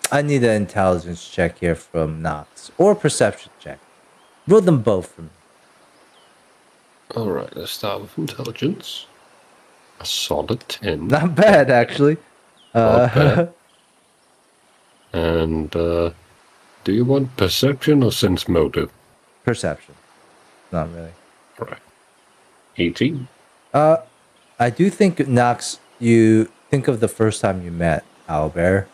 I need an intelligence check here from Knox. Or a perception check. Roll them both for me. Alright, let's start with intelligence. A solid 10. Not bad, actually. Not bad. And, do you want perception or sense motive? Perception. Not really. Right. 18. I do think, Knox, you think of the first time you met Albert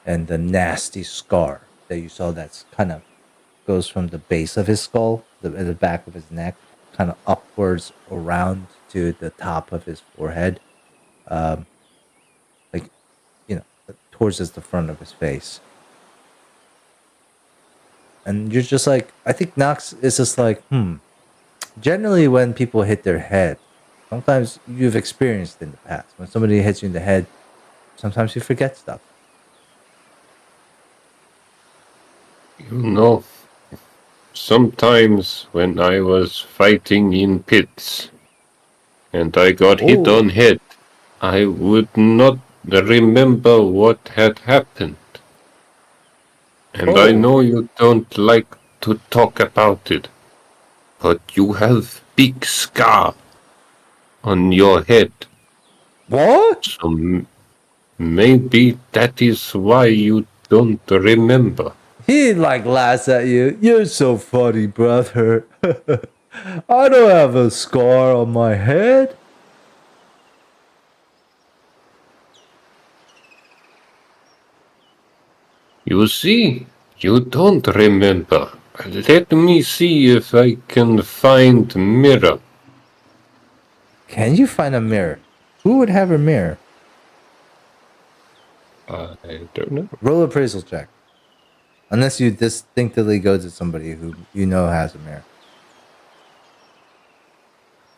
and the nasty scar that you saw that's kind of goes from the base of his skull, the back of his neck, kind of upwards around to the top of his forehead. Like, you know, towards the front of his face. And you're just like, I think Knox is just like, Generally, when people hit their head, sometimes you've experienced in the past. When somebody hits you in the head, sometimes you forget stuff. You know, sometimes when I was fighting in pits and I got hit on head, I would not remember what had happened. And I know you don't like to talk about it, but you have big scar on your head. What? So maybe that is why you don't remember. He like laughs at you. You're so funny, brother. I don't have a scar on my head. You see, you don't remember. Let me see if I can find mirror. Can you find a mirror? Who would have a mirror? I don't know. Roll appraisal check. Unless you distinctively go to somebody who you know has a mirror.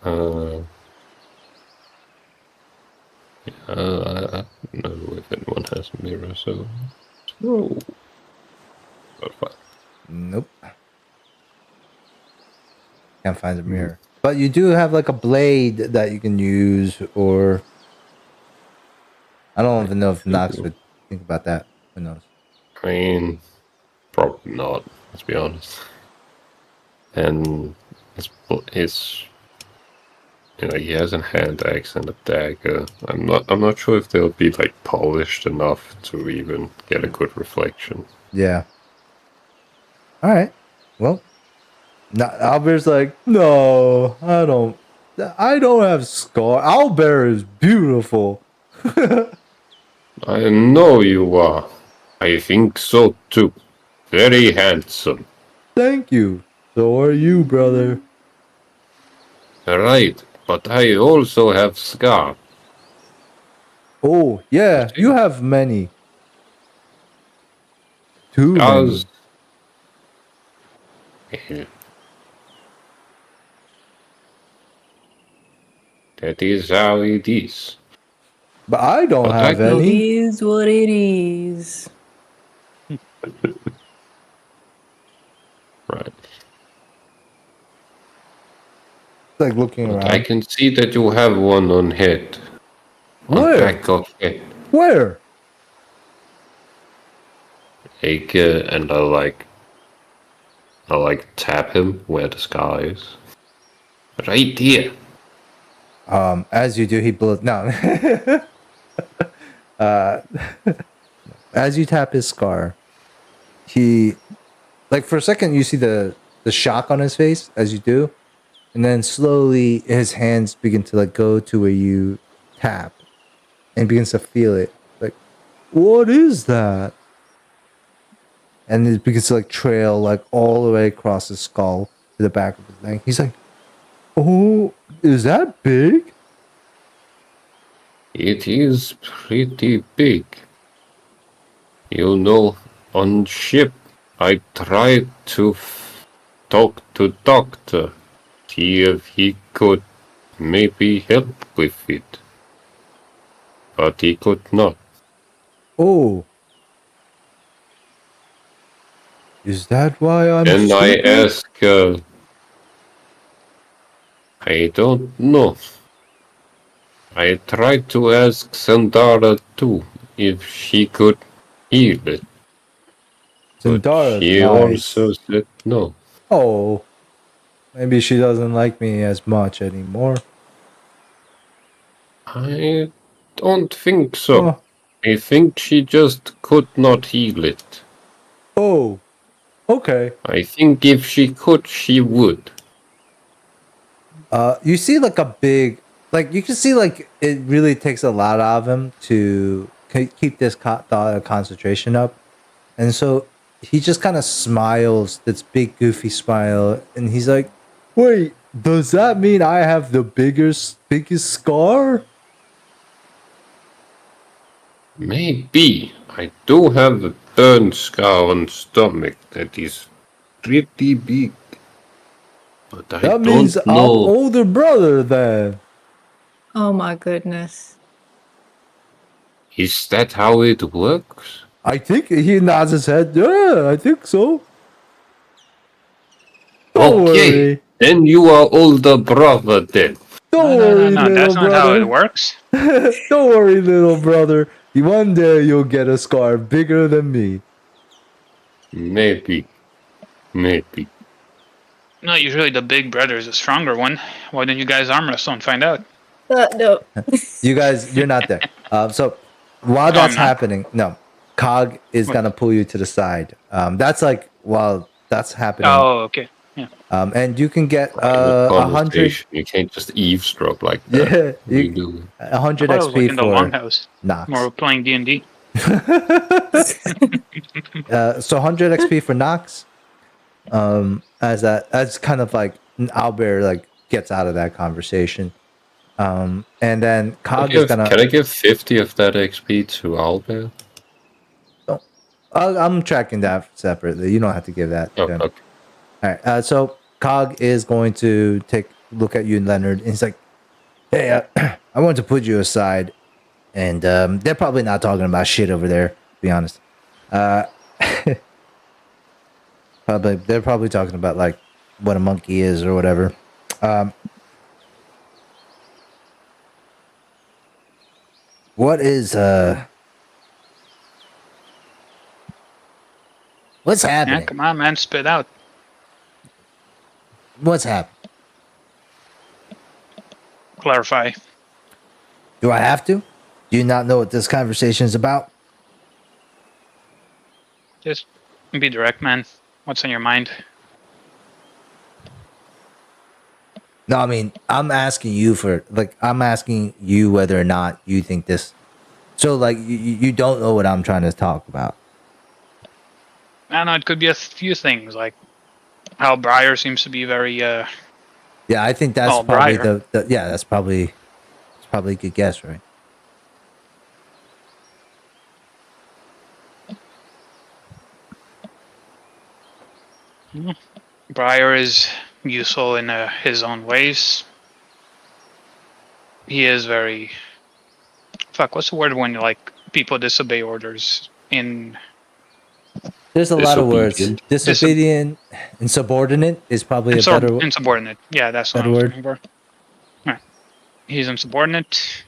I don't know if anyone has a mirror, so. Oh. But fine. Nope. Can't find a mirror. But you do have like a blade that you can use, or I don't even know if Nox would think about that. Who knows? I mean, probably not. Let's be honest. And his he has a hand axe and a dagger. I'm not sure if they'll be like polished enough to even get a good reflection. Yeah. All right. Well, Albert's like, no, I don't have scar. Albert is beautiful. I know you are. I think so too. Very handsome. Thank you. So are you, brother. Right, but I also have scar. Oh, yeah, you have many. Too many. That is how it is. But I don't have It any. is what it is. Right. It's like looking But around. I can see that you have one on head. On Where? back of head. Where? And I tap him where the scar is. Right here. As you do, he blows. No. As you tap his scar, he, like for a second, you see the shock on his face as you do, and then slowly his hands begin to like go to where you tap, and begins to feel it. Like, what is that? And it begins to like trail like all the way across his skull to the back of his neck. He's like, "Oh, is that big?" It is pretty big. You know, on ship, I tried to talk to doctor, see if he could maybe help with it. But he could not. Oh. Is that why I'm Then I stupid? ask I don't know. I tried to ask Sandara too, if she could heal it. But Sandara's she nice. also said no. Oh. Maybe she doesn't like me as much anymore. I don't think so. Oh. I think she just could not heal it. Oh. Okay. I think if she could, she would. You see like a big, like you can see like it really takes a lot out of him to keep this concentration up, and so he just kind of smiles, this big goofy smile, and he's like, "Wait, does that mean I have the biggest scar?" Maybe. I do have a burn scar on stomach that is pretty big. But I That don't means I'm know. older brother then. Oh my goodness. Is that how it works? I think he nods his head. Yeah, I think so. Don't worry. Then you are older brother then. Don't worry, No, little that's not how brother. it works. Don't worry, little brother. One day you'll get a scar bigger than me. Maybe. No, usually the big brother is a stronger one. Why don't you guys arm wrestle and find out? No. You guys, you're not there. So while that's happening, no, Cog is gonna pull you to the side. That's like while that's happening. Oh, okay. Yeah. And you can get 100. You can't just eavesdrop like that. Yeah, You do. 100 I thought it was like XP in the for longhouse. Nox. More playing D&D. So 100 XP for Nox. As kind of like Albert like gets out of that conversation. And then Cog is gonna. Can I give 50 of that XP to Albert? I'm tracking that separately. You don't have to give that. Oh, to him. okay. All right. So Cog is going to look at you, Leonard, and he's like, "Hey, I want to put you aside." And they're probably not talking about shit over there, to be honest. They're probably talking about like what a monkey is or whatever. What is what's happening? Yeah, come on, man, spit out. What's happening? Clarify. Do I have to? Do you not know what this conversation is about? Just be direct, man. What's on your mind? No, I mean, I'm asking you whether or not you think this. So, like, you don't know what I'm trying to talk about. I don't know, it could be a few things, like how Briar seems to be very, Yeah, I think that's probably that's probably a good guess, right? Briar is useful in his own ways. He is very... Fuck, what's the word when, like, people disobey orders in... There's a lot of words. Disobedient, insubordinate is probably a better word. Insubordinate. Yeah, that's what I was looking for. Right. He's insubordinate,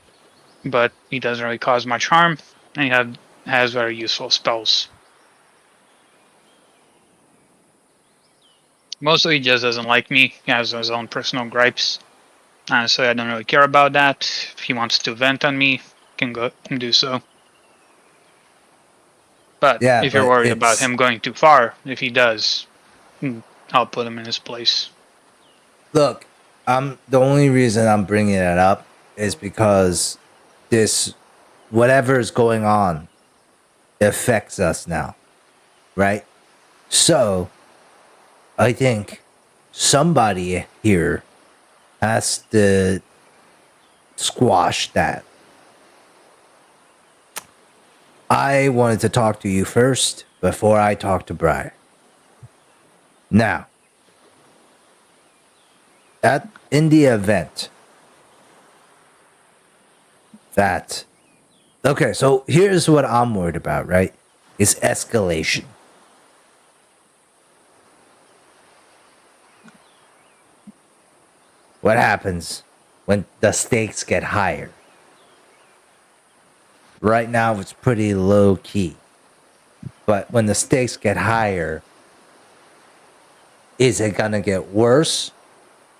but he doesn't really cause much harm, and he has very useful spells. Mostly he just doesn't like me. He has his own personal gripes. Honestly, I don't really care about that. If he wants to vent on me, can go and do so. But if you're worried about him going too far, if he does, I'll put him in his place. Look, the only reason I'm bringing it up is because this, whatever is going on, affects us now, right? So, I think somebody here has to squash that. I wanted to talk to you first before I talk to Briar. Now, in the event that... Okay, so here's what I'm worried about, right? Is escalation. What happens when the stakes get higher? Right now, it's pretty low key. But when the stakes get higher, is it going to get worse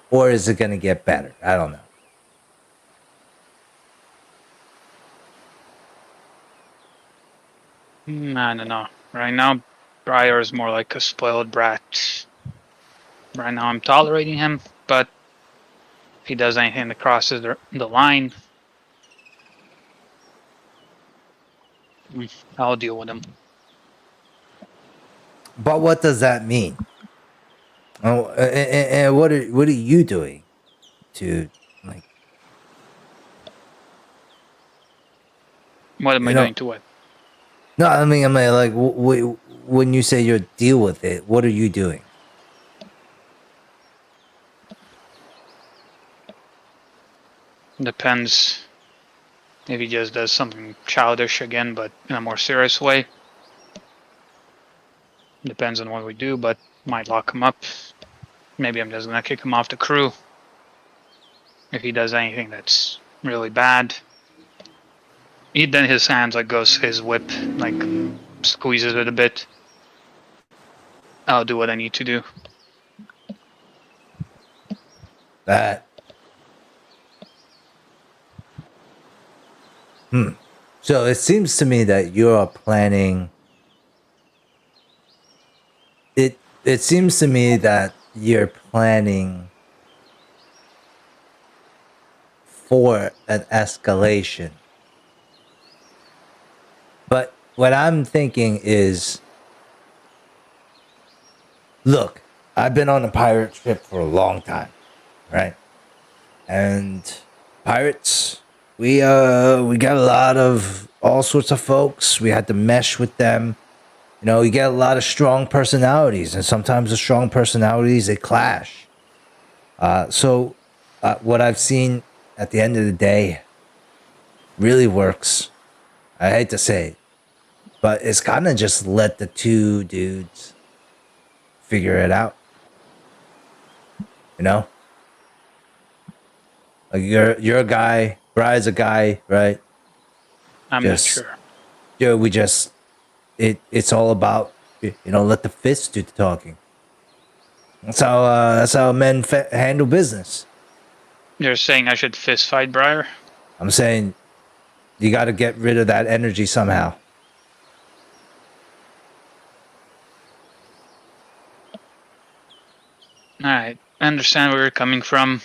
or is it going to get better? I don't know. I don't know. Right now, Briar is more like a spoiled brat. Right now, I'm tolerating him, but if he does anything that crosses the line, I'll deal with him. But what does that mean? Oh, and what are you doing to, like? What am I doing to what? No, I mean, like, when you say you deal with it, what are you doing? Depends if he just does something childish again, but in a more serious way. Depends on what we do, but might lock him up. Maybe I'm just gonna kick him off the crew. If he does anything that's really bad. Then his hands, like, goes his whip, like, squeezes it a bit. I'll do what I need to do. That. So it seems to me that you're planning. It seems to me that you're planning for an escalation. But what I'm thinking is, look, I've been on a pirate ship for a long time, right? And pirates, we got a lot of all sorts of folks. We had to mesh with them. You know, you get a lot of strong personalities, and sometimes the strong personalities, they clash. So what I've seen at the end of the day really works. I hate to say it, but it's kind of just let the two dudes figure it out. You know, like you're a guy, Brian's a guy, right? I'm not sure. Yeah, we just it's all about let the fists do the talking. That's how men handle business. You're saying I should fist fight Briar? I'm saying you got to get rid of that energy somehow. Alright, I understand where you're coming from.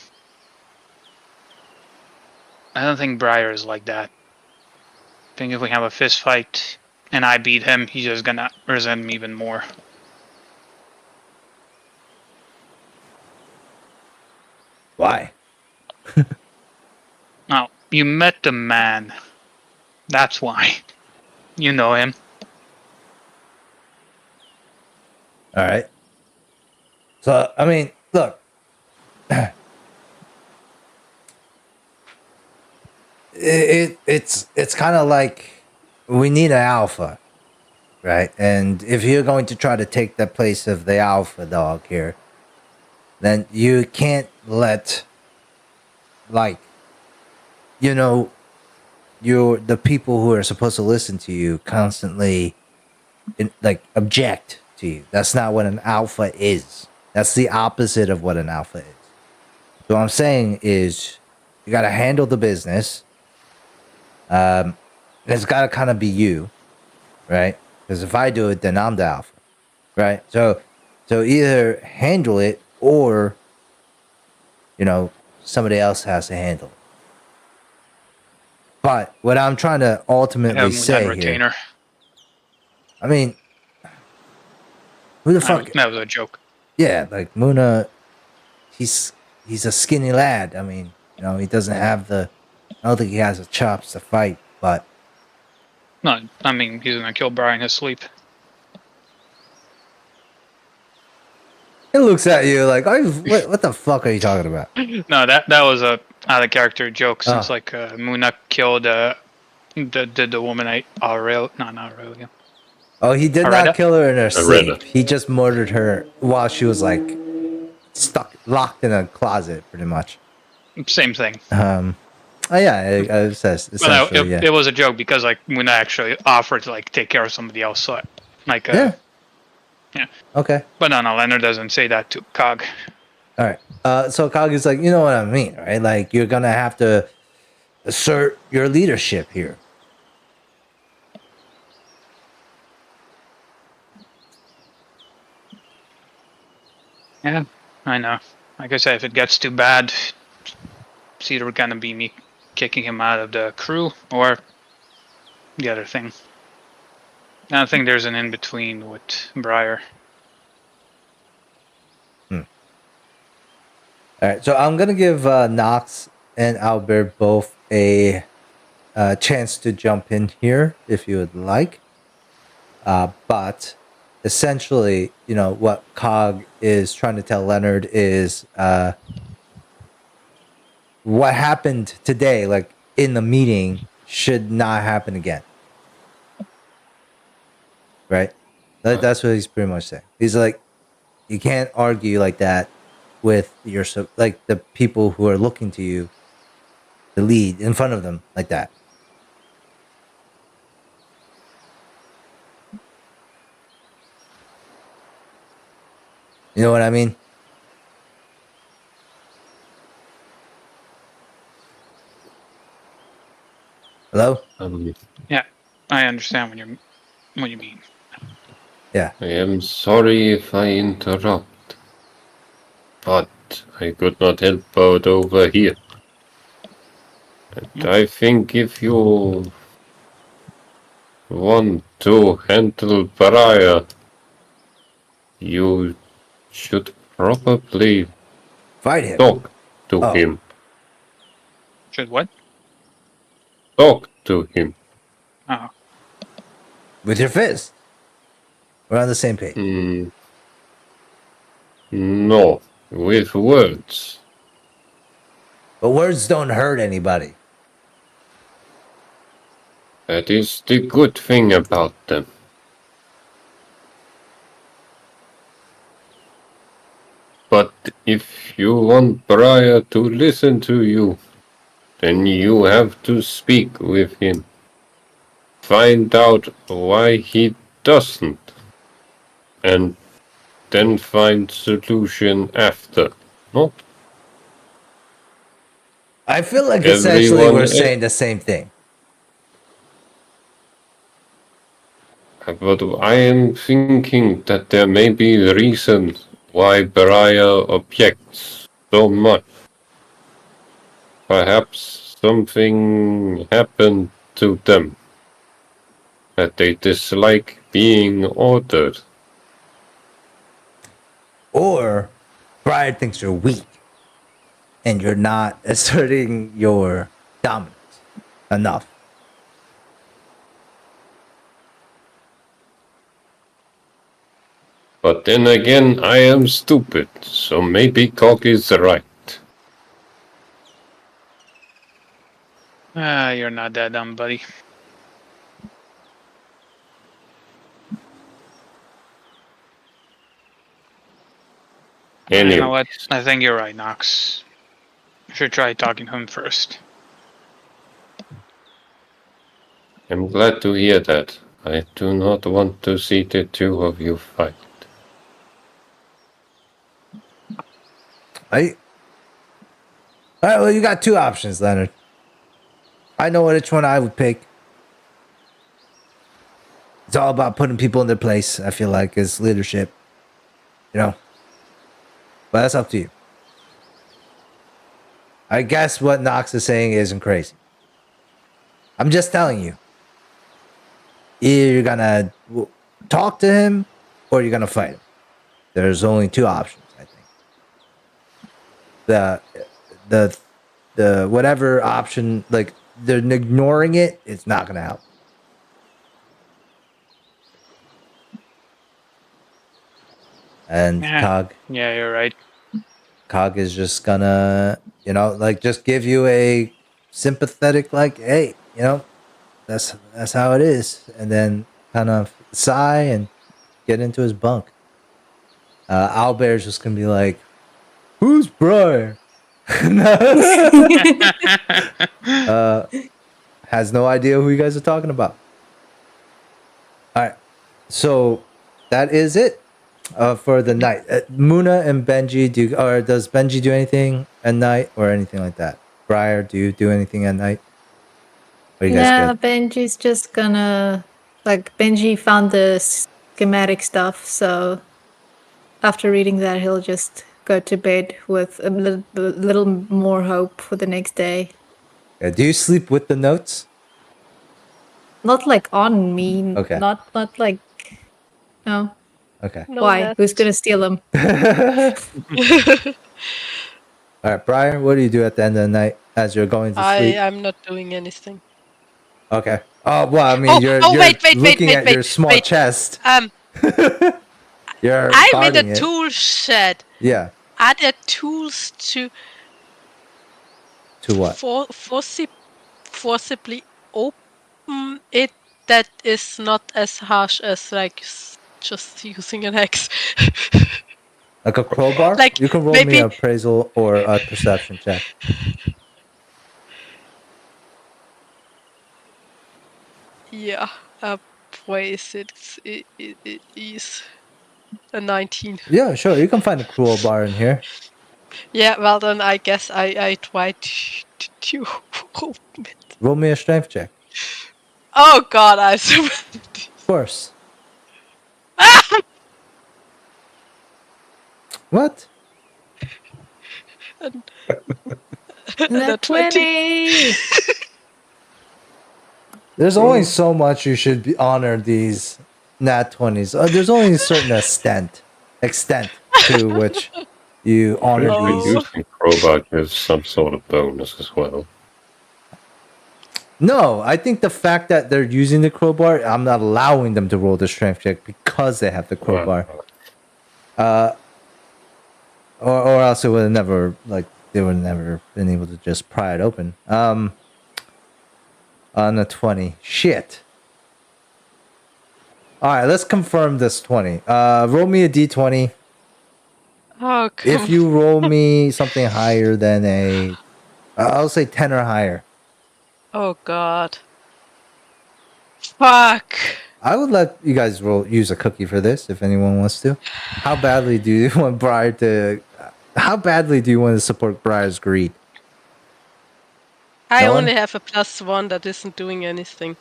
I don't think Briar is like that. I think if we have a fist fight and I beat him, he's just gonna resent me even more. Why? Now, you met the man. That's why. You know him. All right. So, I mean, look. It's kind of like we need an alpha, right? And if you're going to try to take the place of the alpha dog here, then you can't let, like, the people who are supposed to listen to you constantly object to you. That's not what an alpha is. That's the opposite of what an alpha is. So what I'm saying is you got to handle the business. It's got to kind of be you, right? Because if I do it, then I'm the alpha, right? So either handle it or somebody else has to handle it. But what I'm trying to ultimately say here, I mean, who the fuck? That was a joke. Yeah, like Muna, he's a skinny lad. I mean, he doesn't have I don't think he has the chops to fight, but. No, I mean, he's gonna kill Brian in his sleep. It looks at you like, what the fuck are you talking about? No, that was a out of character joke since Muna killed the woman not Aurelia. Oh, he did Areta? not kill her in her sleep. Areta. He just murdered her while she was like locked in a closet, pretty much. Same thing. Oh yeah, it says essentially, yeah. It was a joke because like Muna actually offered to take care of somebody else. So yeah. Okay. But no, Leonard doesn't say that to Cog. All right. So Cog is like, you know what I mean, right? Like you're gonna have to assert your leadership here. Yeah, I know. Like I said, if it gets too bad, it's either gonna be me kicking him out of the crew or the other thing. I don't think there's an in-between with Briar. All right, so I'm gonna give Knox and Albert both a chance to jump in here if you would like. But essentially, what Cog is trying to tell Leonard is what happened today, like in the meeting, should not happen again. Right? That's what he's pretty much saying. He's like, you can't argue like that with the people who are looking to you to lead in front of them like that. You know what I mean? Hello? Yeah, I understand what you mean. Yeah. I am sorry if I interrupt, but I could not help but over here. And I think if you want to handle Briar, you should probably Fight him. talk to him. Should what? Talk to him. Oh. With your fist. We're on the same page. No, with words. But words don't hurt anybody. That is the good thing about them. But if you want Briar to listen to you, then you have to speak with him. Find out why he doesn't. And then find solution after. No? I feel like essentially Everyone we're is- saying the same thing. But I am thinking that there may be reasons why Briar objects so much. Perhaps something happened to them that they dislike being ordered. Or Briar thinks you're weak and you're not asserting your dominance enough. But then again, I am stupid, so maybe Cog is right. You're not that dumb, buddy. Anyway, You know what? I think you're right, Nox. You should try talking to him first. I'm glad to hear that. I do not want to see the two of you fight. All right, well, you got two options, Leonard. I know which one I would pick. It's all about putting people in their place, I feel like, is leadership. You know? But that's up to you. I guess what Nox is saying isn't crazy. I'm just telling you. Either you're gonna talk to him or you're gonna fight him. There's only two options, I think. The whatever option, like they're ignoring it, it's not gonna help. And Cog, Yeah, you're right. Cog is just gonna, like just give you a sympathetic, like, hey, that's how it is, and then kind of sigh and get into his bunk. Owlbear's just gonna be like, "Who's Briar?" Has no idea who you guys are talking about. All right, so that is it for the night. Muna and Benji, does Benji do anything at night or anything like that? Briar, do you do anything at night? Are you guys good? Benji's just gonna Benji found the schematic stuff, so after reading that, he'll just go to bed with a little more hope for the next day. Do you sleep with the notes? Not like on me. Okay. Not like no. Okay. No, Why? that- Who's gonna steal them? All right, Briar, what do you do at the end of the night as you're going to sleep? I'm not doing anything. Okay. Oh, well, I mean, you're wait, looking at your wait, small wait. chest. You're I'm in guarding a it. tool shed. Yeah. Are there tools to To what? forcibly open it that is not as harsh as just using an axe? Like a crowbar? Like, You can roll me maybe- an appraisal or a perception check. Yeah, praise it is a 19. Yeah, sure. You can find a crowbar in here. Yeah, well then I guess I tried to open it. Roll me a strength check. Oh god, I'm so Of course. What? Nat 20. There's only so much you should honor these nat 20s. There's only a certain extent to which you honor Usually these. using crowbar gives some sort of bonus as well. No, I think the fact that they're using the crowbar, I'm not allowing them to roll the strength check because they have the crowbar. Or else it would have never they would never been able to just pry it open. On a 20. Shit. All right, let's confirm this 20. Roll me a d20. Oh, If you roll me something higher than I'll say 10 or higher. oh God. Fuck. I would let you guys use a cookie for this if anyone wants to. How badly do you want Briar to? How badly do you want to support Briar's greed? I No one? only have a +1 that isn't doing anything.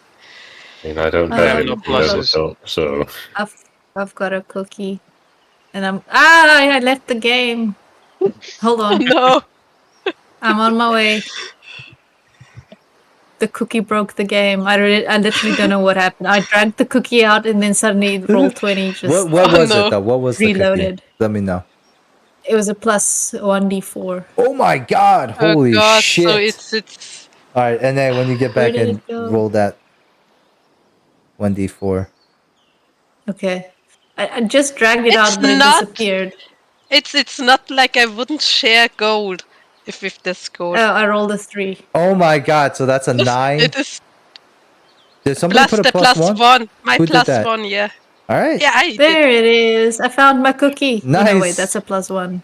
I mean, I don't I have have any no level pluses. help, so I've got a cookie, and I left the game. Hold Oh on, no. I'm on my way. The cookie broke the game. I literally don't know what happened. I dragged the cookie out, and then suddenly Roll20 just What Oh, was no. it though? What was the cookie? reloaded. Let me know. It was a +1d4. Oh my god! Oh Holy God. shit! So it's All right, and then when you get Where back did in, it go? roll that 1d4. Okay. I just dragged it out, It's but it not- disappeared. it's not like I wouldn't share gold if there's gold. Oh, I rolled a 3. Oh my god! So that's a 9. It is Did somebody put a the +1? +1. My Who did that? +1, yeah. All right. Yeah, I did. There it is. I found my cookie. Oh, no, wait, Nice. that's a +1.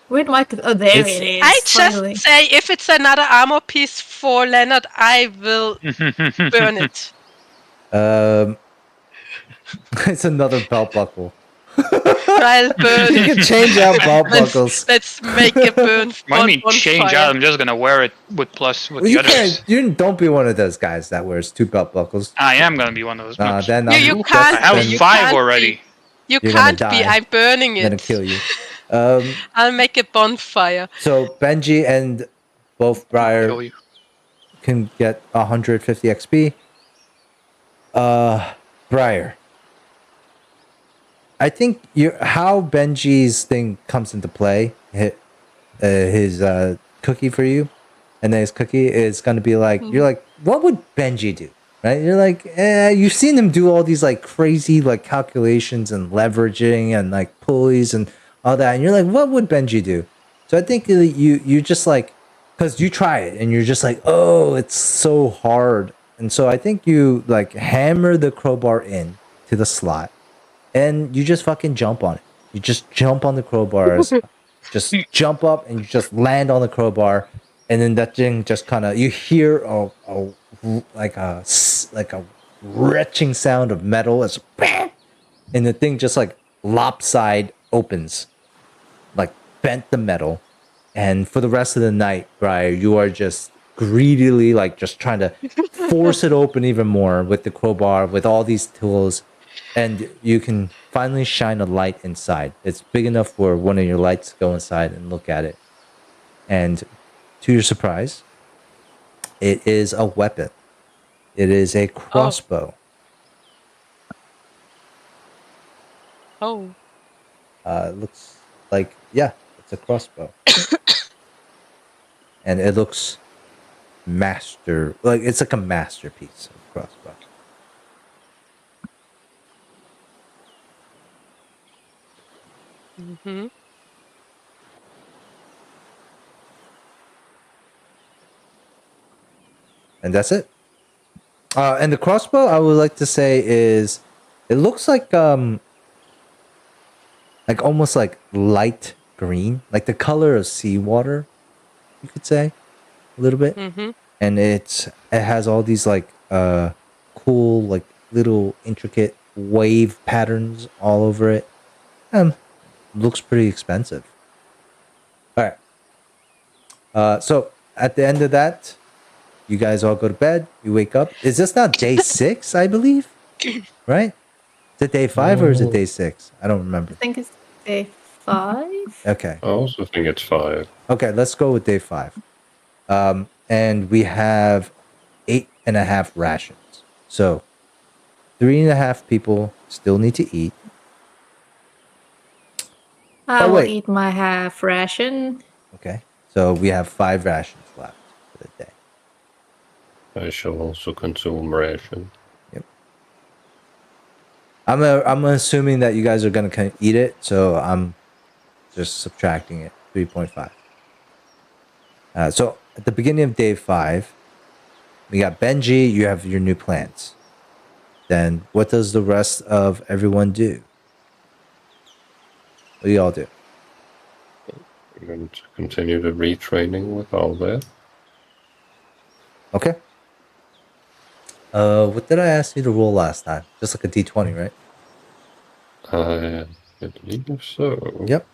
Where'd my cookie? Oh, there It's- it is. I just finally. say if it's another armor piece for Leonard, I will burn it. It's another belt buckle. I'll burn You it. can change out belt buckles. Let's make a burn. Might mean on change fire. out. I'm just gonna wear it with plus with Well, the you others. can't. You don't be one of those guys that wears 2 belt buckles. I am gonna be one of those. mooks. Then You I'm- can't I have then you 5 can't already. You You're gonna can't be. die. I'm burning I'm it. gonna kill you. I'll make a bonfire. So Benji and both Briar Kill you. can get 150 XP. Briar, I think how Benji's thing comes into play. His cookie for you, and then his cookie is gonna be like you're like, what would Benji do? Right? You're like, you've seen him do all these like crazy like calculations and leveraging and like pulleys and all that, and you're like, what would Benji do? So I think you just like, because you try it and you're just like, oh, it's so hard, and so I think you like hammer the crowbar in to the slot, and you just fucking jump on it. You just jump on the crowbars, just jump up and you just land on the crowbar, and then that thing just kind of you hear like a retching sound of metal as bam, and the thing just like lopside opens, like bent the metal, and for the rest of the night, Briar, you are just greedily like just trying to force it open even more with the crowbar, with all these tools, and you can finally shine a light inside. It's big enough for one of your lights to go inside and look at it, and to your surprise, it is a weapon. It is a crossbow. Oh. It looks like, yeah, it's a crossbow. And it looks it's like a masterpiece of crossbow. Mm-hmm. And that's it. And the crossbow, I would like to say, is it looks like almost like light green, like the color of seawater, you could say, a little bit. Mm-hmm. And it has all these like cool like little intricate wave patterns all over it. Looks pretty expensive. All right. So at the end of that, you guys all go to bed. You wake up. Is this not day 6, I believe? Right? Is it day 5 or is it day 6? I don't remember. I think it's day 5. Okay. I also think it's 5. Okay, let's go with day 5. And we have 8.5 rations. So 3.5 people still need to eat. I Oh, will wait. eat my half ration. Okay. So we have 5 rations left for the day. I shall also consume ration. I'm assuming that you guys are gonna eat it, so I'm just subtracting it. 3.5. So at the beginning of day 5, we got Benji. You have your new plans. Then what does the rest of everyone do? What do y'all do? We're going to continue the retraining with Albert. Okay. What did I ask you to roll last time? Just like a d20, right? I believe so. Yep.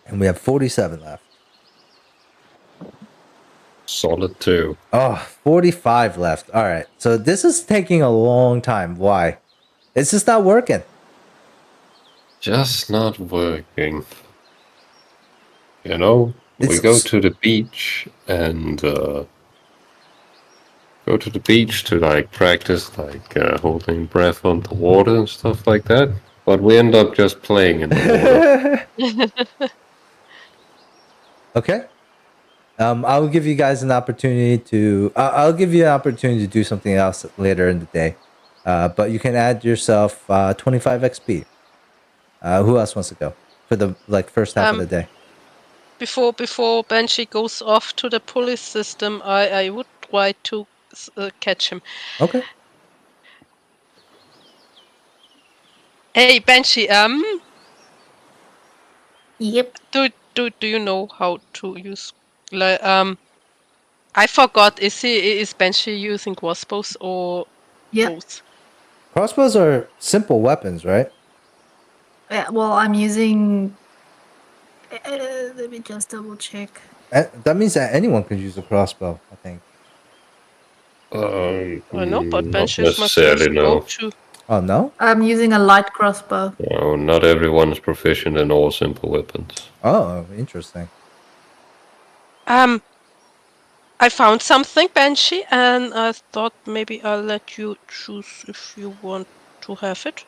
And we have 47 left. Solid 2. Oh, 45 left. All right. So this is taking a long time. Why? It's just not working. Just not working. You know, we It's- go to the beach and go to the beach to like practice like holding breath underwater and stuff like that. But we end up just playing in the water. Okay. I'll give you guys an opportunity to. I'll give you an opportunity to do something else later in the day, but you can add yourself 25 XP. Who else wants to go for the first half of the day? Before Benji goes off to the police system, I would try to catch him. Okay. Hey Benji, Yep. do you know how to use I forgot, is Benji using crossbows or Yep. both? Crossbows are simple weapons, right? Yeah, well, I'm using. Let me just double check. That means that anyone can use a crossbow, I think. I know, but Not Benji is my necessarily, first no. go-to. Oh, no? I'm using a light crossbow. No, not everyone is proficient in all simple weapons. Oh, interesting. I found something, Benji, and I thought maybe I'll let you choose if you want to have it.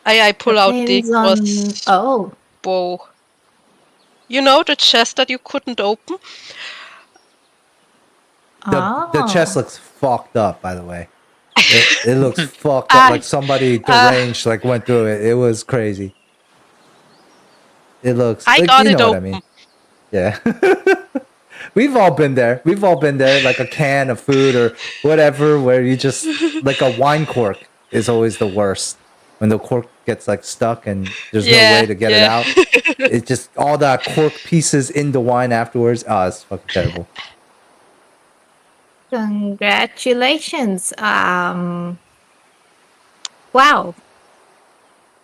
I pull out the Depends on. Oh. crossbow. You know the chest that you couldn't open? The chest looks fucked up, by the way. It looks fucked up, like somebody deranged went through it. It was crazy. It looks. I like, got you it know open. what I mean? Yeah. We've all been there. We've all been there, like a can of food or whatever, where you just like a wine cork is always the worst. When the cork gets like stuck and there's no way to get it out. It's just all that cork pieces in the wine afterwards. Oh, it's fucking terrible. Congratulations. Wow.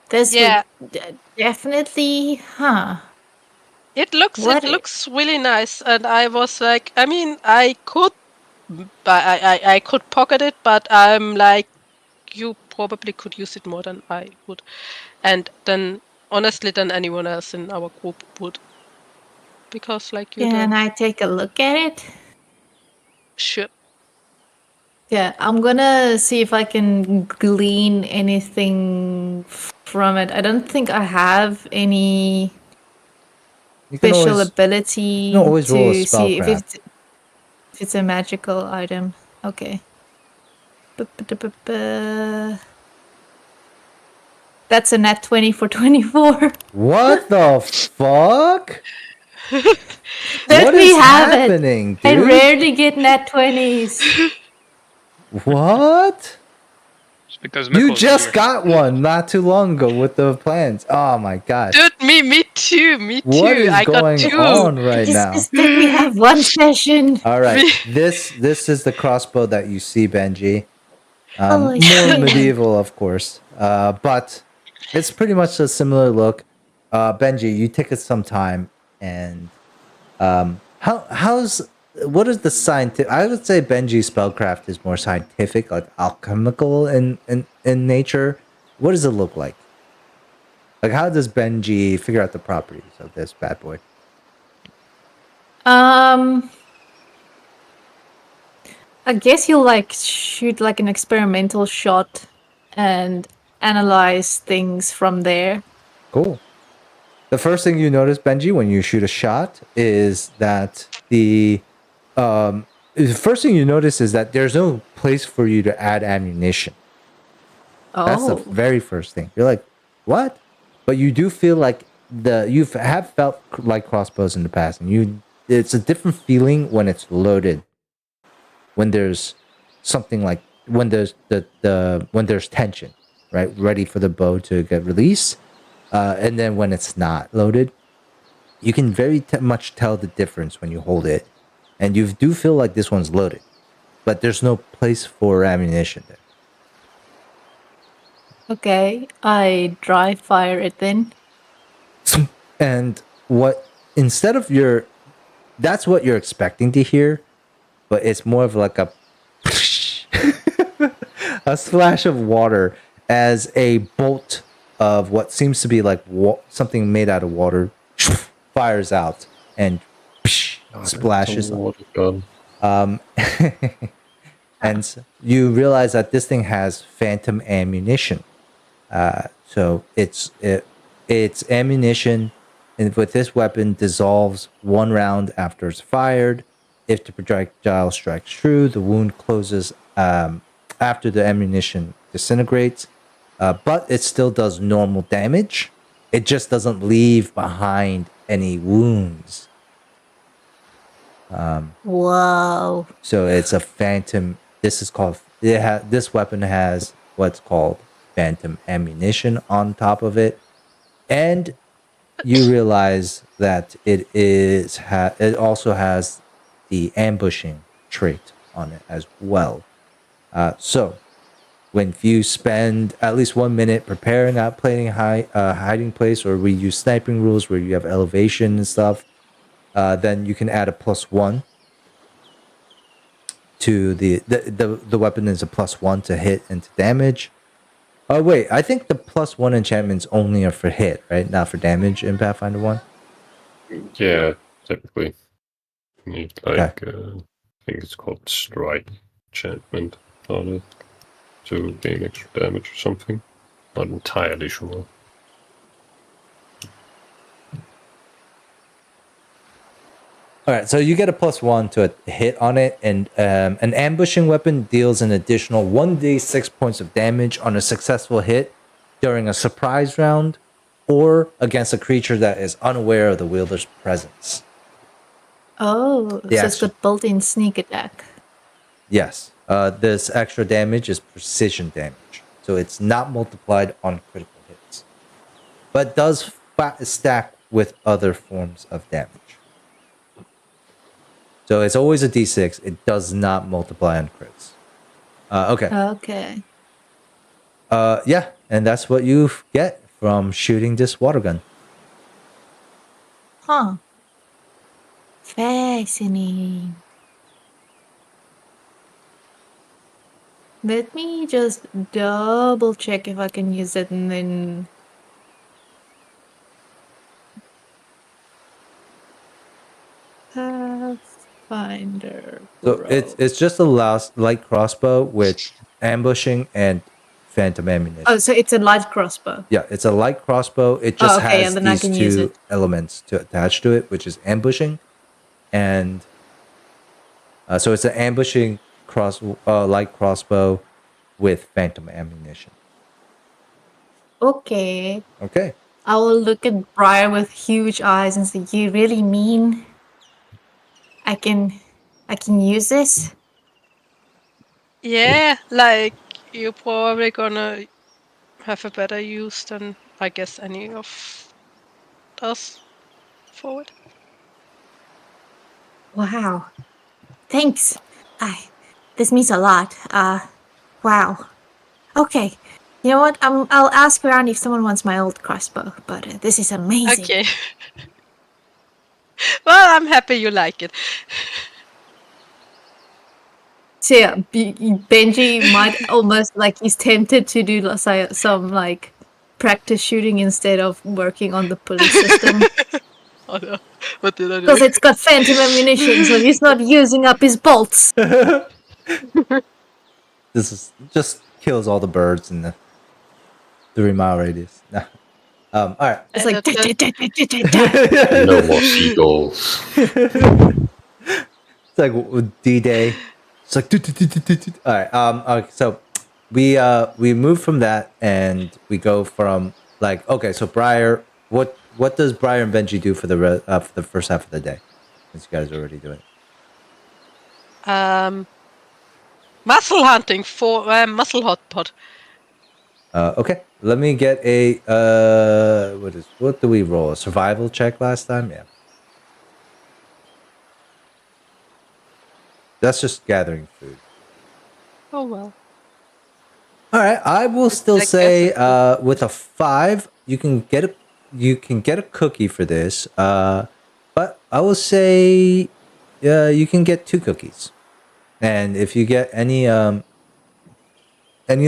This Yeah. would definitely, huh? It looks really nice, and I was like, I mean, I could pocket it, but I'm like, you probably could use it more than I would, and then honestly, than anyone else in our group would, because like you. Can I take a look at it? Sure. Yeah, I'm gonna see if I can glean anything from it. I don't think I have any special ability always roll a to see if spellcraft. it's a magical item. Okay. That's a nat 20 for 24. What the fuck? Let What me is have happening, it. I dude? rarely get nat 20s. What? It's because You Mikkel's just here. got one not too long ago with the plans. Oh my god. Dude, me too. What is I got going 2. on right now? Just let me have one session. All right, this is the crossbow that you see, Benji. Holy More shit. medieval, of course, but it's pretty much a similar look. Benji, you take us some time, and what is the scientific? I would say Benji's spellcraft is more scientific, like alchemical in nature. What does it look like? Like, how does Benji figure out the properties of this bad boy? I guess you'll like shoot like an experimental shot and analyze things from there. Cool. The first thing you notice, Benji, when you shoot a shot is that the first thing you notice is that there's no place for you to add ammunition. Oh. That's the very first thing. You're like, what? But you do feel like you have felt light crossbows in the past, and it's a different feeling when it's loaded. When there's something like when there's when there's tension, right, ready for the bow to get released, and then when it's not loaded, you can very much tell the difference when you hold it, and you do feel like this one's loaded, but there's no place for ammunition there. Okay, I dry fire it then. And instead of that's what you're expecting to hear, but it's more of like a a splash of water as a bolt of what seems to be like something made out of water fires out and splashes. And you realize that this thing has phantom ammunition. So its ammunition with this weapon dissolves 1 round after it's fired. If the projectile strikes true, the wound closes after the ammunition disintegrates, but it still does normal damage. It just doesn't leave behind any wounds. Whoa. So it's a phantom. This weapon has what's called phantom ammunition on top of it, and you realize that it also has the ambushing trait on it as well. So when you spend at least 1 minute preparing out planning hiding place, or we use sniping rules where you have elevation and stuff, then you can add a +1 to the weapon is a +1 to hit and to damage. Oh wait, I think the +1 enchantments only are for hit, right? Not for damage in Pathfinder 1. Yeah, typically. You need I think it's called strike enchantment on it to gain extra damage or something. Not entirely sure. All right, so you get a +1 to a hit on it, and an ambushing weapon deals an additional 1d6 points of damage on a successful hit during a surprise round, or against a creature that is unaware of the wielder's presence. Oh, Yeah, so it's got built-in sneak attack. Yes, this extra damage is precision damage, so it's not multiplied on critical hits, but does stack with other forms of damage. So it's always a d6. It does not multiply on crits. Okay. Okay. Yeah, and that's what you get from shooting this water gun. Huh. Fascinating. Let me just double check if I can use it, and then Pathfinder. So it's just a light crossbow with ambushing and phantom ammunition. Oh, so it's a light crossbow. Yeah, it's a light crossbow. It just has and then these two elements to attach to it, which is ambushing, and so it's an ambushing light crossbow with phantom ammunition. Okay. Okay. I will look at Briar with huge eyes and say, "You really mean I can use this?" Yeah, like you're probably gonna have a better use than I guess any of us for it. Wow. Thanks. This means a lot. Wow. Okay. You know what? I'll ask around if someone wants my old crossbow, but this is amazing. Okay. Well, I'm happy you like it. So yeah, Benji might almost he's tempted to do some practice shooting instead of working on the pulley system. Oh no, what did I do? Because it's got phantom ammunition, so he's not using up his bolts. This just kills all the birds in the 3-mile radius. All right. It's like No more seagulls. It's like D-Day. It's like all right. Okay, so we move from that, and we go from okay. So Briar, what what does Briar and Benji do for for the first half of the day? Since you guys are already doing it. Muscle hunting for muscle hot pot. Okay, let me get a what do we roll? A survival check last time? Yeah. That's just gathering food. Oh well. All right, I will still I say guess I could. with a 5, you can get a cookie for this. But I will say you can get 2 cookies. And if you get any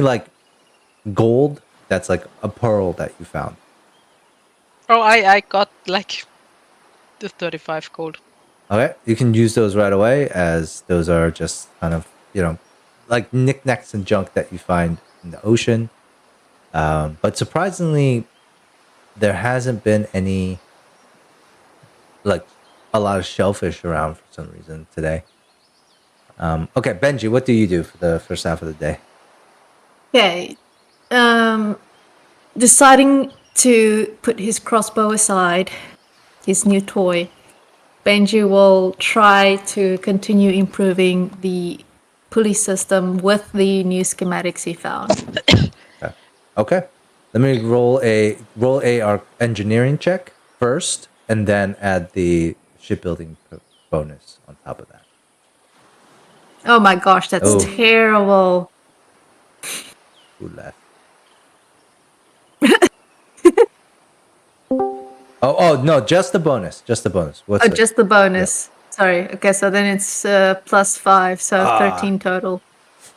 like gold, that's like a pearl that you found. Oh, I got like the 35 gold. Okay, you can use those right away, as those are just kind of, like knickknacks and junk that you find in the ocean. But surprisingly, there hasn't been any, like, a lot of shellfish around for some reason today. Okay, Benji, what do you do for the first half of the day? Okay. Deciding to put his crossbow aside, his new toy, Benji will try to continue improving the pulley system with the new schematics he found. Okay, let me roll a engineering check first, and then add the shipbuilding bonus on top of that. Oh my gosh, that's Oh. terrible. Who left? Oh no, just the bonus. Just the bonus. What's it? Just the bonus. Sorry. Okay, so then it's +5, so 13 total.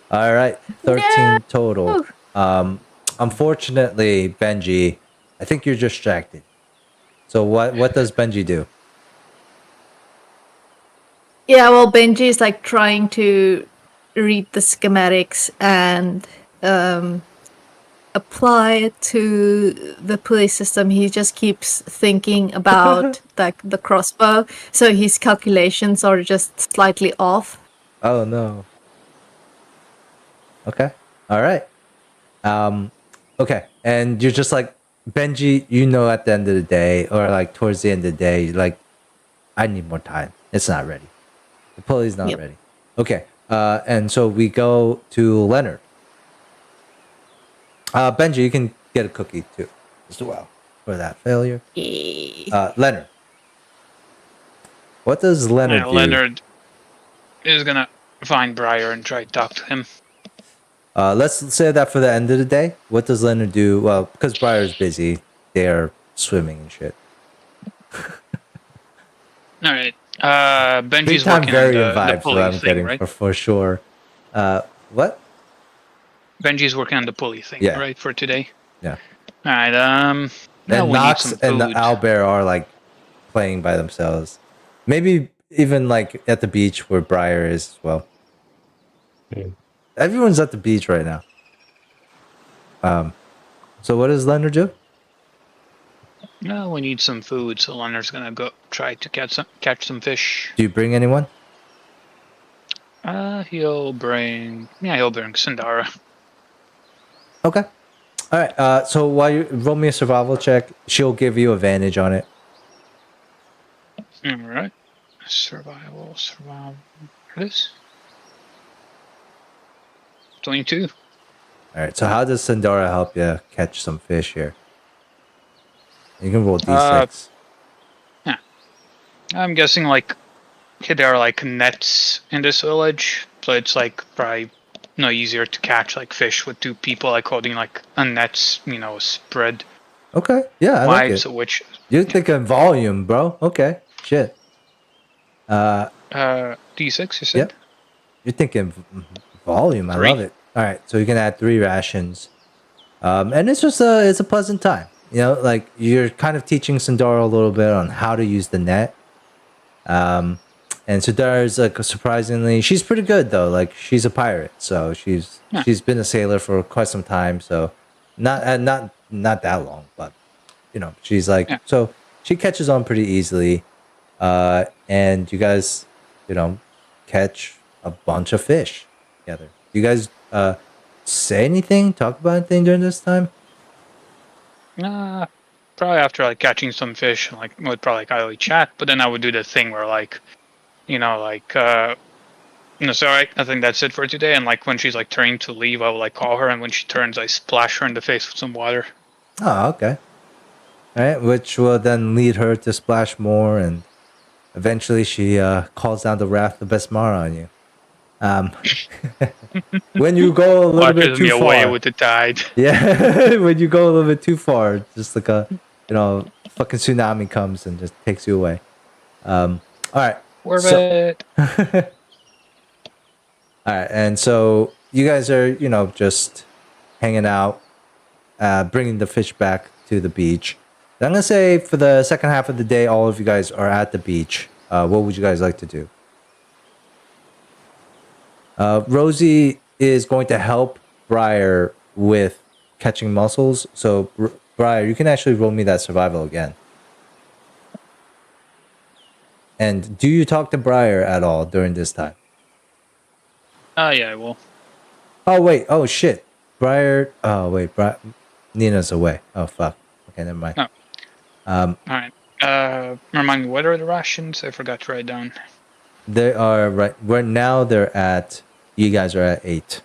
All right, 13 total. Whew. Unfortunately, Benji, I think you're distracted. So what does Benji do? Yeah, well, Benji is like trying to read the schematics and apply it to the pulley system. He just keeps thinking about like the crossbow, so his calculations are just slightly off. Oh no. Okay. All right. Okay. And you're just like, Benji, at the end of the day, or like towards the end of the day, you're like, I need more time. It's not ready. The pulley's not Yep. ready. Okay. And so we go to Leonard. Benji, you can get a cookie too, as well, for that failure. Leonard. What does Leonard do? Leonard is gonna find Briar and try to talk to him. Let's say that for the end of the day. What does Leonard do? Well, because Briar's busy, they're swimming and shit. All right. Benji's Big time working variant on the vibes that pulley I'm thing, getting right? for sure. What? Benji's working on the pulley thing, Yeah. right, for today. Yeah. All right. And Now we need Nox some and the food. owlbear are like playing by themselves. Maybe even like at the beach where Briar is as well. Everyone's at the beach right now. So what does Leonard do? No, we need some food, so Leonard's gonna go try to catch some fish. Do you bring anyone? He'll bring Sindara. Okay. All right. So while you roll me a survival check, she'll give you advantage on it. All right. Survival. It is 22. All right. So how does Sindara help you catch some fish here? You can roll d6. Yeah. I'm guessing like there are like nets in this village, so it's like probably easier to catch like fish with 2 people like holding like a net, spread Okay. Yeah, I like wide. it. So which You're thinking volume, bro. Okay. Shit. D6 you said? Yep. You're thinking volume. I 3. love it. All right. So you can add 3 rations. And it's just it's a pleasant time. Like you're kind of teaching Sindara a little bit on how to use the net. And Sindara's like surprisingly, she's pretty good though. Like she's a pirate, so she's been a sailor for quite some time. So not that long, but she's like so she catches on pretty easily. And you guys, catch a bunch of fish together. You guys say anything? Talk about anything during this time? probably after like catching some fish, like would probably like idly chat. But then I would do the thing where like, so I think that's it for today. And like when she's like turning to leave, I will like call her, and when she turns, I splash her in the face with some water. Oh, okay. All right, which will then lead her to splash more, and eventually she calls down the wrath of Besmara on you. When you go a little bit Washes too me away far, with the tide. yeah, when you go a little bit too far, just like a fucking tsunami comes and just takes you away. All right, Worth so- it. all right, and so you guys are just hanging out, bringing the fish back to the beach. I'm gonna say for the second half of the day, all of you guys are at the beach. What would you guys like to do? Rosie is going to help Briar with catching mussels. So, Briar, you can actually roll me that survival again. And do you talk to Briar at all during this time? Yeah, I will. Oh, wait. Oh, shit. Briar. Oh, wait. Nina's away. Oh, fuck. Okay, never mind. Oh. All right. Remind me, what are the rations? I forgot to write down. They are right. They're at. You guys are at 8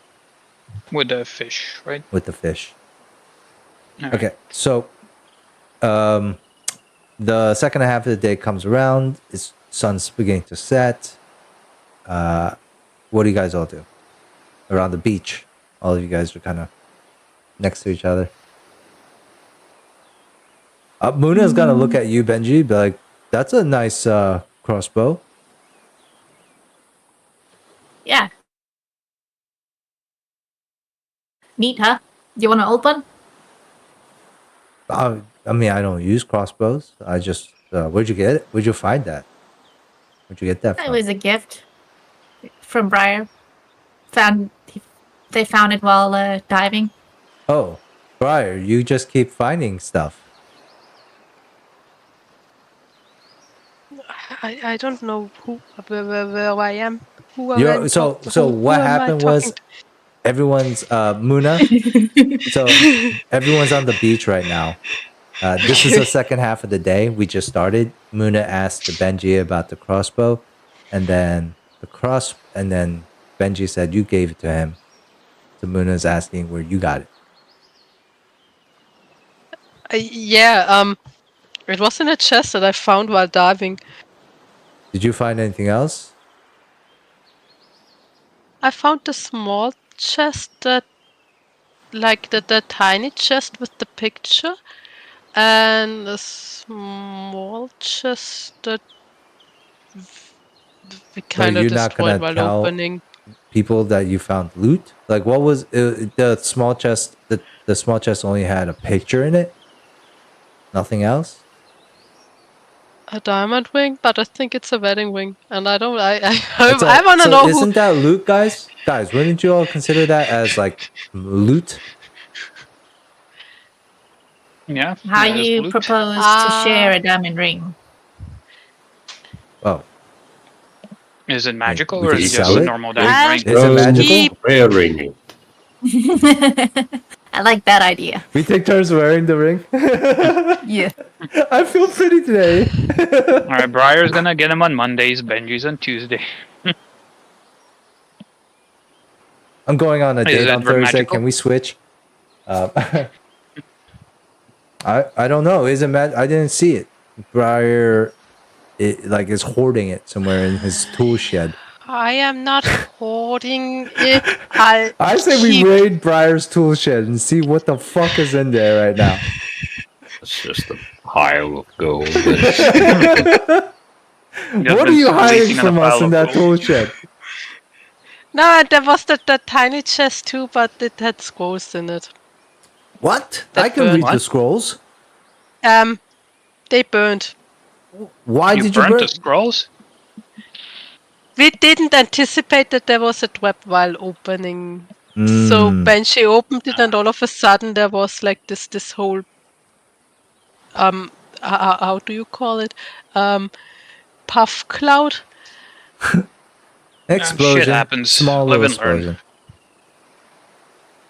With the fish, right? with the fish. All right. Okay, so the second half of the day comes around. It's sun's beginning to set. What do you guys all do around the beach? All of you guys are kind of next to each other. Muna's gonna look at you, Benji, be like, "That's a nice crossbow." Yeah. Neat, huh? Do you want to open? I mean, I don't use crossbows. I just where'd you get it? Where'd you find that? Where'd you get that It from? was a gift from Briar. They found it while diving. Oh, Briar, you just keep finding stuff. I don't know where I am. Who You're- am I so talk- so who what am I happened was talking to? everyone's Muna. So everyone's on the beach right now. This is the second half of the day. We just started. Muna asked Benji about the crossbow, and then Benji said you gave it to him. So Muna's asking where you got it. Yeah, it was in a chest that I found while diving. Did you find anything else? I found the small chest that, like the tiny chest with the picture, and a small chest that we kind of you're not gonna destroyed while tell opening. people that you found loot? Like what was the small chest? The small chest only had a picture in it. Nothing else. A diamond ring, but I think it's a wedding ring, and I don't. I It's I want to so know who. isn't that loot, guys? Guys, wouldn't you all consider that as like loot? Yeah. How that is you loot. propose to share a diamond ring? Oh, Is it magical we or can is it just sell a it? normal Um, diamond ring? Is it magical? Keep- Wearing it. I like that idea. We take turns wearing the ring. Yeah. I feel pretty today. All right, Briar's gonna get him on Mondays, Benji's on Tuesday. I'm going on a Is date it on Thursday. magical? Can we switch? I don't know. Is it I didn't see it. Briar, is hoarding it somewhere in his tool shed. I am not hoarding it. I say we keep- raid Briar's tool shed and see what the fuck is in there right now. It's just a pile of gold. What are you hiding from us in that tool shed? No, there was the tiny chest too, but it had scrolls in it. What? That I can read burned. the scrolls. They burned. Why You did you burnt burn? the scrolls? We didn't anticipate that there was a trap while opening. So Benji opened it, and all of a sudden there was like this whole how do you call it? Puff cloud. Explosion. Shit happens. Small Live little and learn. explosion.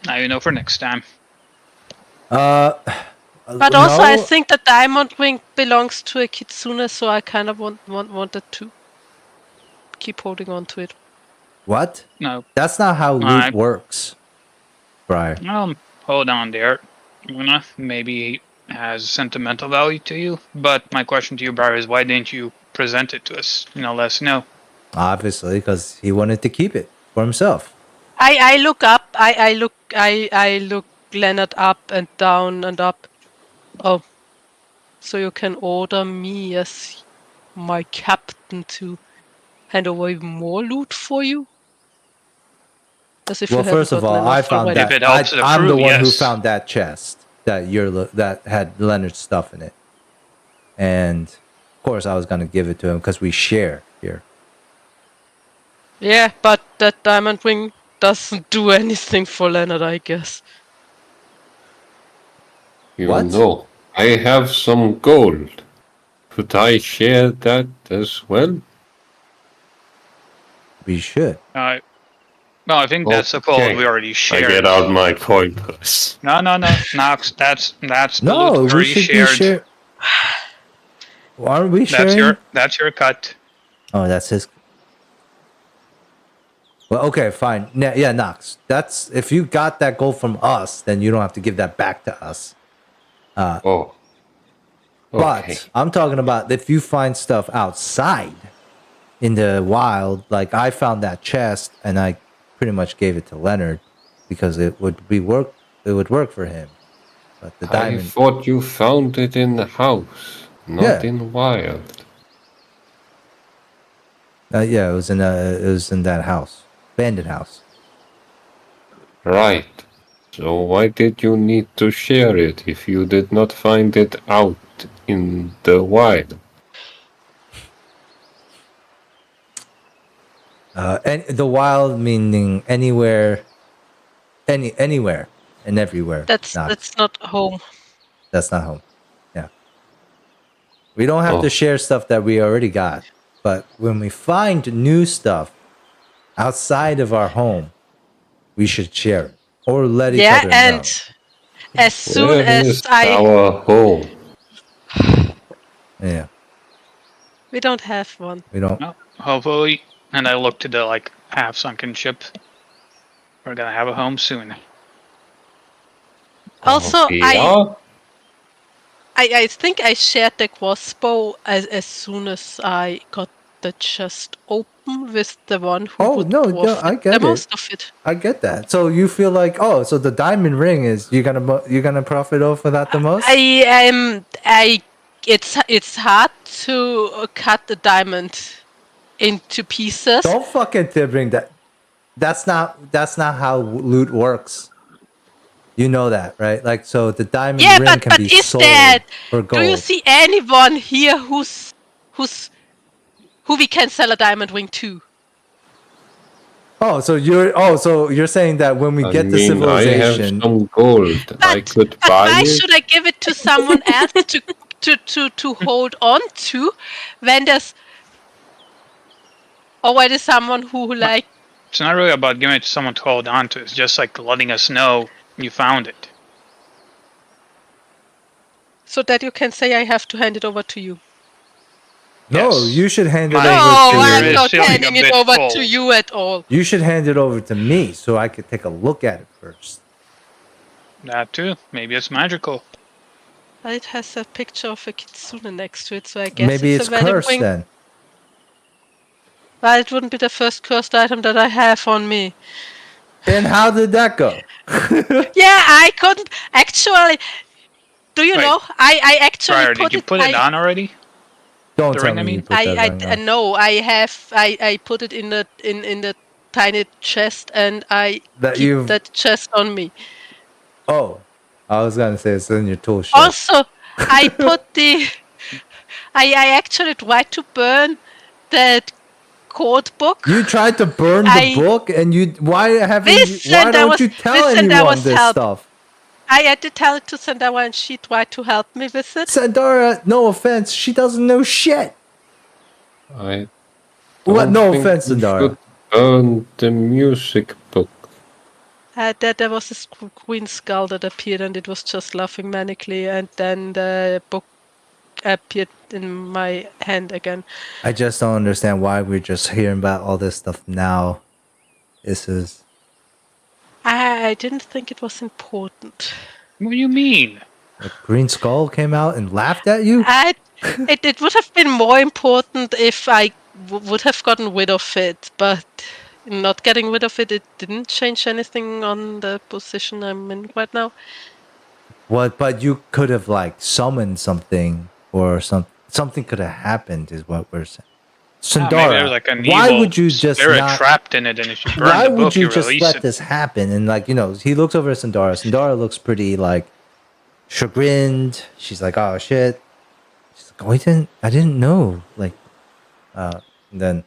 Now you know for next time. But also, I no. think the diamond ring belongs to a kitsune, so I kind of wanted to keep holding on to it. What? No. That's not how loot works, Briar. Hold on there. Maybe it has sentimental value to you, but my question to you, Briar, is why didn't you present it to us? Let us know. Obviously, because he wanted to keep it for himself. I look up. I look Leonard up and down and up. Oh, so you can order me as my captain to hand over even more loot for you? As if Well, you haven't first of gotten all, I enough found already. If that it helps the I'm the crew, one who yes. found that chest that had Leonard's stuff in it, and of course I was gonna give it to him because we share here. Yeah, but that diamond ring doesn't do anything for Leonard, I guess. What? know, I have some gold. Could I share that as well? We should. No, I think that's the gold we already I shared. get out my coin purse. No, Nox. That's the No, loot we we already should shared. be share. Aren't we sharing? That's your cut. Oh, that's his. Well, okay, fine. Yeah, Nox. That's if you got that gold from us, then you don't have to give that back to us. Oh. Okay. But I'm talking about if you find stuff outside in the wild, like I found that chest and I pretty much gave it to Leonard because it would work for him. But the I diamond, thought you found it in the house, not Yeah. in wild. yeah, it was in that house, abandoned house. Right. So why did you need to share it if you did not find it out in the wild? And the wild meaning anywhere, anywhere and everywhere. That's not home. That's not home. Yeah. We don't have Oh. to share stuff that we already got. But when we find new stuff outside of our home, we should share it or let each other know. and as soon Where as is our home? Yeah. we don't have one. We don't. No, hopefully. And I look to the half-sunken ship. We're gonna have a home soon. Also, Yeah? I think I shared the crossbow as soon as I got the chest open with the one who Oh, would no, profit I get the it. most of it. I get that. So you feel like, oh, so the diamond ring is you're gonna profit off of that the most? It's hard to cut the diamond into pieces. Don't fucking bring that. That's not how loot works. You know that, right? Like, so the diamond ring can be sold for gold. Do you see anyone here who we can sell a diamond ring to? So you're saying that when we get the civilization, I have some gold. I could buy why it. should I give it to someone else to hold on to when there's already someone who like? It's not really about giving it to someone to hold on to. It's just like letting us know you found it. So that you can say I have to hand it over to you. no, Yes. you should hand it My- over No, to I'm is not feeling a handing it bit over full. to you at all. You should hand it over to me so I could take a look at it first. That too. Maybe it's magical. But it has a picture of a kitsune next to it, so I guess Maybe it's a wedding cursed ring. then. Well, it wouldn't be the first cursed item that I have on me. And how did that go? Yeah, I couldn't actually. Do you Wait. know? I actually Briar, put did you put it on already? Don't The tell ring, I me you mean? put that ring on. No, I put it in the tiny chest and I That keep you've- that chest on me. Oh, I was gonna say it's in your tool shed. Also, I put I actually tried to burn that code book. You tried to burn the book, and why Listen, don't you tell anyone this stuff? I had to tell it to Sandara and she tried to help me with it. Sandara, no offense, she doesn't know shit. I What? don't No think offense, you Sandara. should burn the music book. There was this queen skull that appeared, and it was just laughing manically, and then the book appeared in my hand again. I just don't understand why we're just hearing about all this stuff now. This is... I didn't think it was important. What do you mean? A green skull came out and laughed at you? It would have been more important if I would have gotten rid of it, but not getting rid of it, it didn't change anything on the position I'm in right now. What? But you could have like summoned something, or something could have happened, is what we're saying. Maybe Sundara, there's like an why evil would you just spirit not? trapped in it, and if you burn Why the would book, you you just release let it. this happen? And like, he looks over at Sundara. Sundara looks pretty like chagrined. She's like, "Oh shit." She's like, "Oh, I didn't know." Like, and then,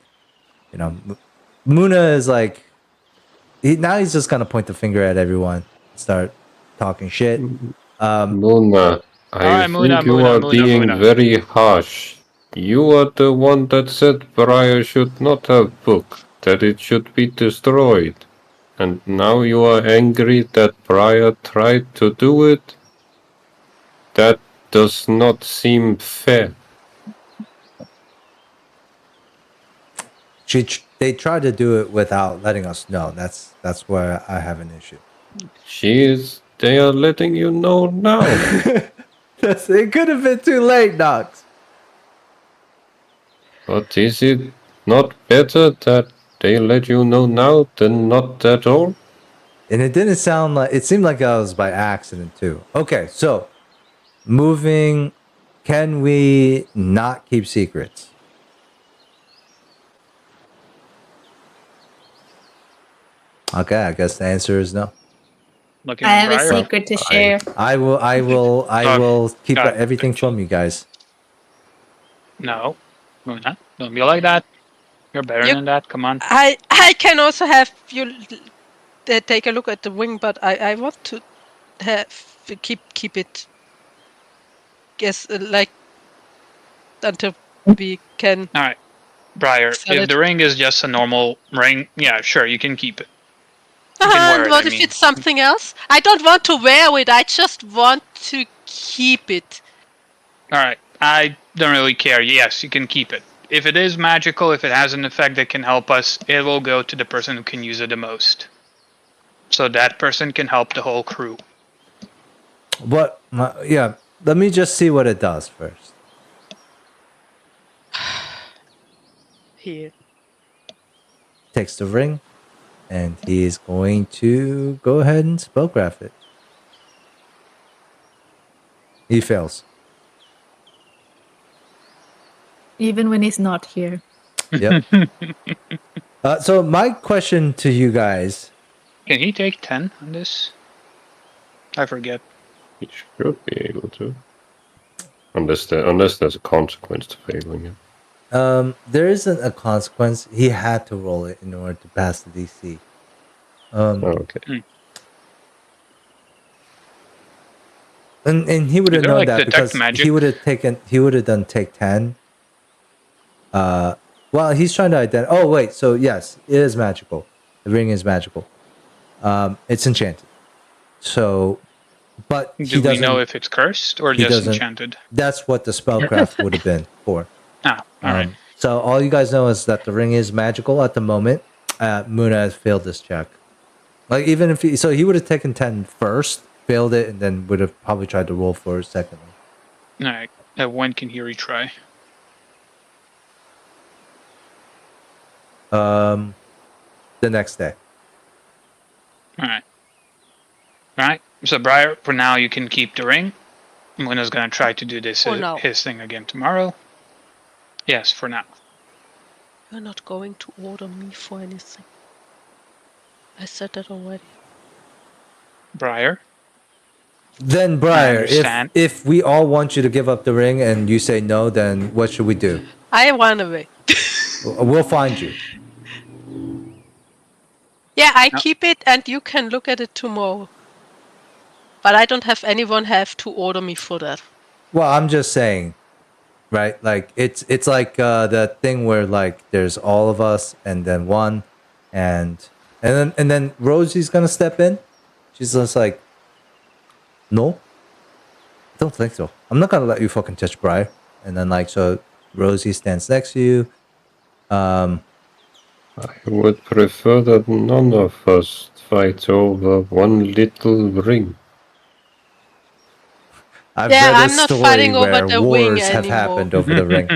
Muna is like, now he's just gonna point the finger at everyone, start talking shit. Muna, I Alright, think Muna, you Muna, are Muna, being Muna. very harsh. You are the one that said Briar should not have book, that it should be destroyed. And now you are angry that Briar tried to do it? That does not seem fair. They tried to do it without letting us know. That's where I have an issue. They are letting you know now. It could have been too late, Nox. But is it not better that they let you know now than not at all? And it didn't sound like, it seemed like that was by accident too. Okay, so moving, can we not keep secrets? Okay, I guess the answer is no. Looking I at have a Briar. secret to share. I will keep God. everything from you guys. No, Muna, don't be like that. You're better You- than that. Come on. I can also have you take a look at the wing, but I want to keep it. Guess like until we can. All right, Briar. Sell If it. the ring is just a normal ring, yeah, sure, you can keep it. You can wear And it, what I if mean. it's something else? I don't want to wear it. I just want to keep it. All right, I don't really care. Yes, you can keep it. If it is magical, if it has an effect that can help us, it will go to the person who can use it the most. So that person can help the whole crew. Yeah, let me just see what it does first. Here. Takes the ring, and he's going to go ahead and spellcraft it. He fails. Even when he's not here. Yep. So my question to you guys, Can he take 10 on this? I forget. You should be able to. Unless there's a consequence to failing it. there isn't a consequence. He had to roll it in order to pass the DC. Okay. And he would have Is there, known like, that detect because magic? he would have done take 10. Well, he's trying to identify. Oh wait, so yes, it is magical. The ring is magical. It's enchanted. So, but he Do we doesn't know if it's cursed or he just doesn't- enchanted? That's what the spellcraft would have been for. Ah, alright. So all you guys know is that the ring is magical at the moment. Muna has failed this check. Like even if he would have taken 10 first, failed it, and then would have probably tried to roll for it secondly. Alright. When can he retry? The next day. Alright. Alright. So Briar, for now you can keep the ring. Muna's gonna try to do this For now. his thing again tomorrow. Yes, for now. You're not going to order me for anything. I said that already. Briar. Then Briar, understand. if we all want you to give up the ring and you say no, then what should we do? I run away. We'll find you. Yeah, I No. keep it and you can look at it tomorrow. But I don't have anyone have to order me for that. Well, I'm just saying, right? Like it's like the thing where like there's all of us and then one, and And then Rosie's gonna step in. She's just like, no, I don't think so. I'm not gonna let you fucking touch Briar. And then like so, Rosie stands next to you. I would prefer that none of us fight over one little ring. I've Yeah, read a I'm not story fighting over where the wing wars have anymore. happened over the ring.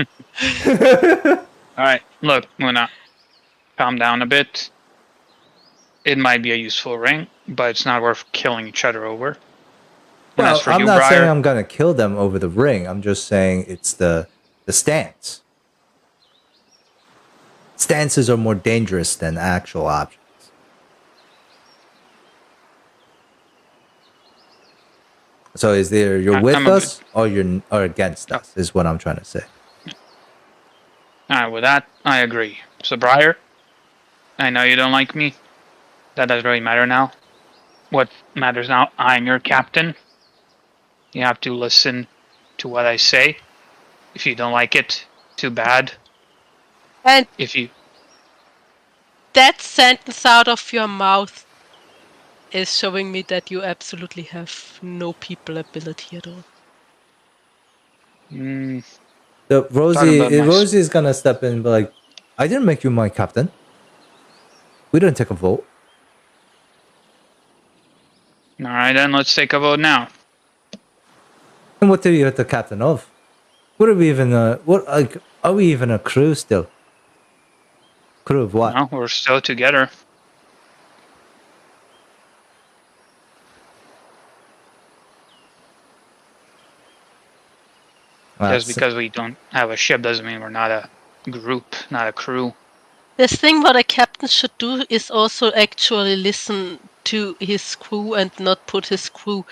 All right, look, Muna, calm down a bit. It might be a useful ring, but it's not worth killing each other over. And as Well, for I'm you, not saying Briar, I'm gonna kill them over the ring. I'm just saying it's the stance. Stances are more dangerous than actual objects. So is there you're with us or you're or against us is what I'm trying to say. with that, I agree. So, Briar, I know you don't like me. That doesn't really matter now. What matters now, I'm your captain. You have to listen to what I say. If you don't like it, too bad. And If you that sentence out of your mouth is showing me that you absolutely have no people ability at all. The Talking about Rosie is gonna step in and be like, I didn't make you my captain. We didn't take a vote. all right, then let's take a vote now. And what are you the captain of? What are we even what like are we even a crew still? Crew of what? No, we're still together. Just because we don't have a ship doesn't mean we're not a group, not a crew. This thing what a captain should do is also actually listen to his crew and not put his crew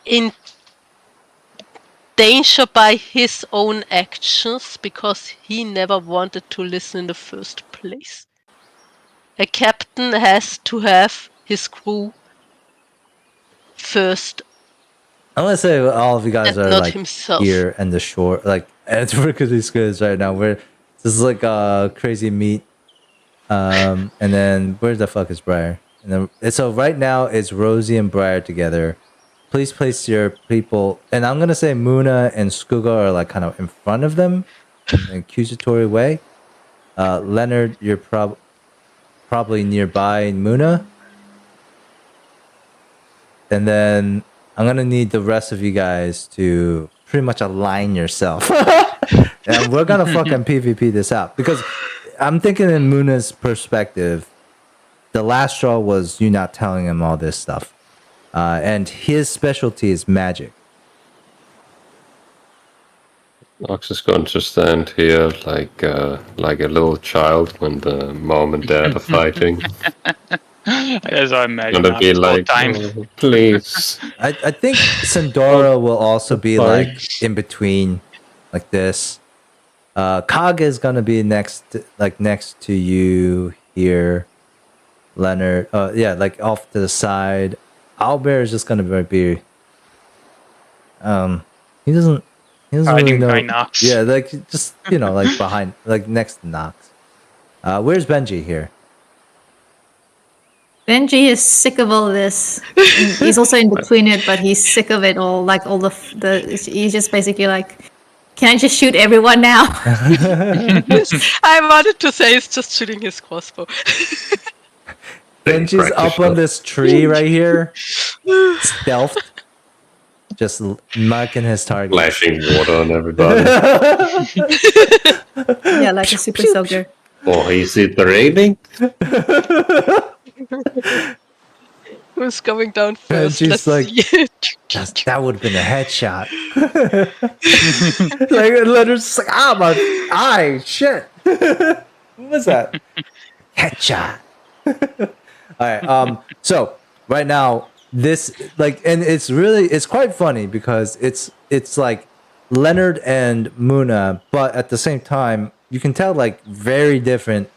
in danger by his own actions because he never wanted to listen in the first place. A captain has to have his crew first. I want to say all of you guys And are not like himself. here and the shore, like it's really good right now. This is like crazy meat. And then where the fuck is Briar? And then so right now it's Rosie and Briar together. Please place your people, and I'm gonna say Muna and Skuga are like kind of in front of them in an accusatory way. Leonard, you're probably nearby Muna. And then I'm gonna need the rest of you guys to pretty much align yourself. And we're gonna fucking PvP this out. Because I'm thinking in Muna's perspective, the last straw was you not telling him all this stuff. And his specialty is magic. Ox is going to stand here like a little child when the mom and dad are fighting. As I imagine Gonna be the whole like, time. oh, please. I think Sandora will also be like in between, like this. Kaga is gonna be next to you here. Leonard, yeah, like off to the side. Owlbear is just gonna be. He doesn't really know. Nox. Yeah, like just like behind, like next to Nox. Where's Benji here? Benji is sick of all this. And he's also in between it, but he's sick of it all. Like all the he's just basically like, can I just shoot everyone now? I wanted to say he's just shooting his crossbow. Benji's up on this tree right here, stealthed, just marking his target. Flashing water on everybody. Yeah, like a super soldier. Oh, is it raining? Who's going down first? Benji's Let's like, see. that would have been a headshot. Like Leonard's just like, my eye, shit. What was that? Headshot. All right. So right now, this and it's quite funny because it's like Leonard and Muna, but at the same time, you can tell like very different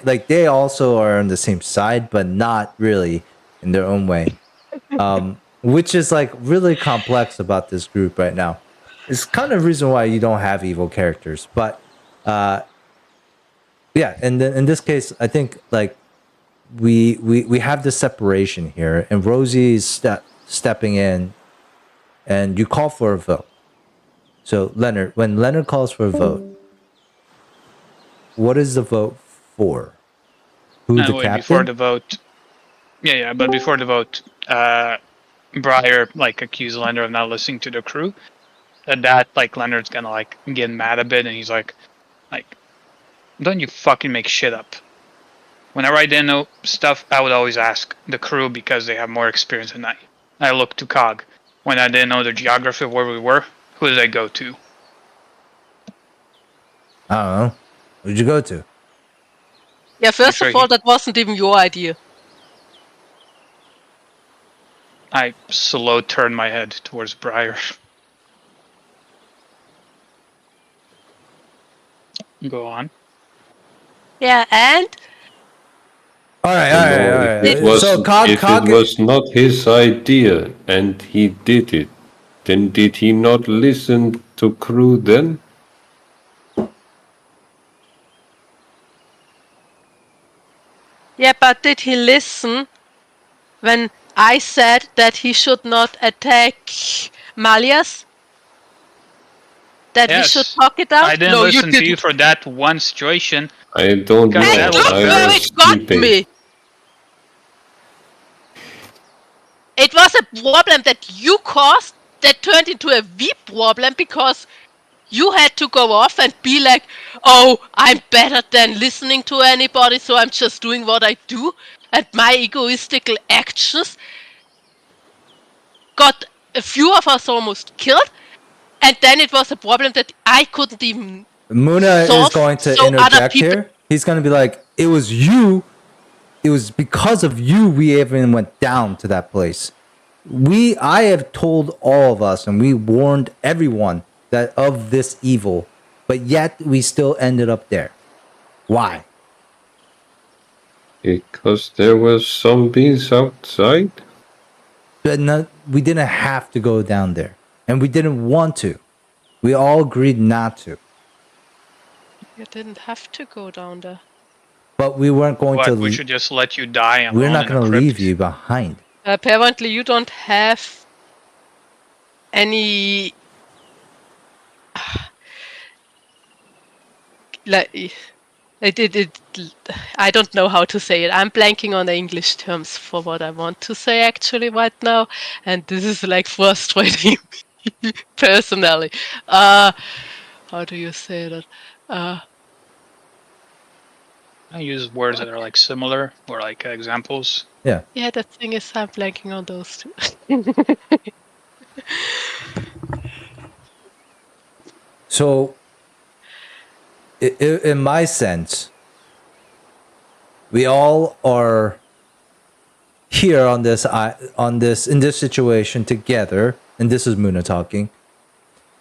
like they also are on the same side, but not really in their own way. Which is like really complex about this group right now. It's kind of the reason why you don't have evil characters, but Yeah, and then in this case, I think like we have this separation here, and Rosie's stepping in, and you call for a vote. So Leonard, when Leonard calls for a vote, what is the vote for? Who the Wait, before captain? the vote. Yeah, but before the vote, Briar like accused Leonard of not listening to the crew. That like Leonard's gonna like get mad a bit, and he's like, don't you fucking make shit up. Whenever I didn't know stuff, I would always ask the crew because they have more experience than I. I looked to Cog. When I didn't know the geography of where we were, who did I go to? I don't know. Who'd you go to? Yeah, first sure of all, that wasn't even your idea. I slow turned my head towards Briar. Go on. Yeah, and All right, No, all right, all if right. it was, So Cog, if Cog, it was not his idea and he did it, then did he not listen to crew then? yeah, but did he listen when I said that he should not attack Malias? That we should Yes. talk it out? I didn't No, listen you to you didn't. for that one situation. I don't know. Because And that was look I where was it got sleeping. me. It was a problem that you caused that turned into a V problem because you had to go off and be like, oh, I'm better than listening to anybody, so I'm just doing what I do. And my egoistical actions got a few of us almost killed. And then it was a problem that I couldn't even Muna is solve, going to so other interject people. here. He's going to be like, it was you. It was because of you we even went down to that place. I have told all of us and we warned everyone that of this evil, but yet we still ended up there. Why? Because there were zombies outside? But we didn't have to go down there. And we didn't want to. We all agreed not to. You didn't have to go down there. But we weren't going What, to. we should just let you die alone. We're not going to leave you behind. Apparently, you don't have any. Like, I don't know how to say it. I'm blanking on the English terms for what I want to say actually right now, and this is like frustrating me personally. How do you say that? I use words that are like similar or like examples. Yeah. Yeah, the thing is, I'm blanking on those two. So, in my sense, we all are here on this in this situation together, and this is Muna talking.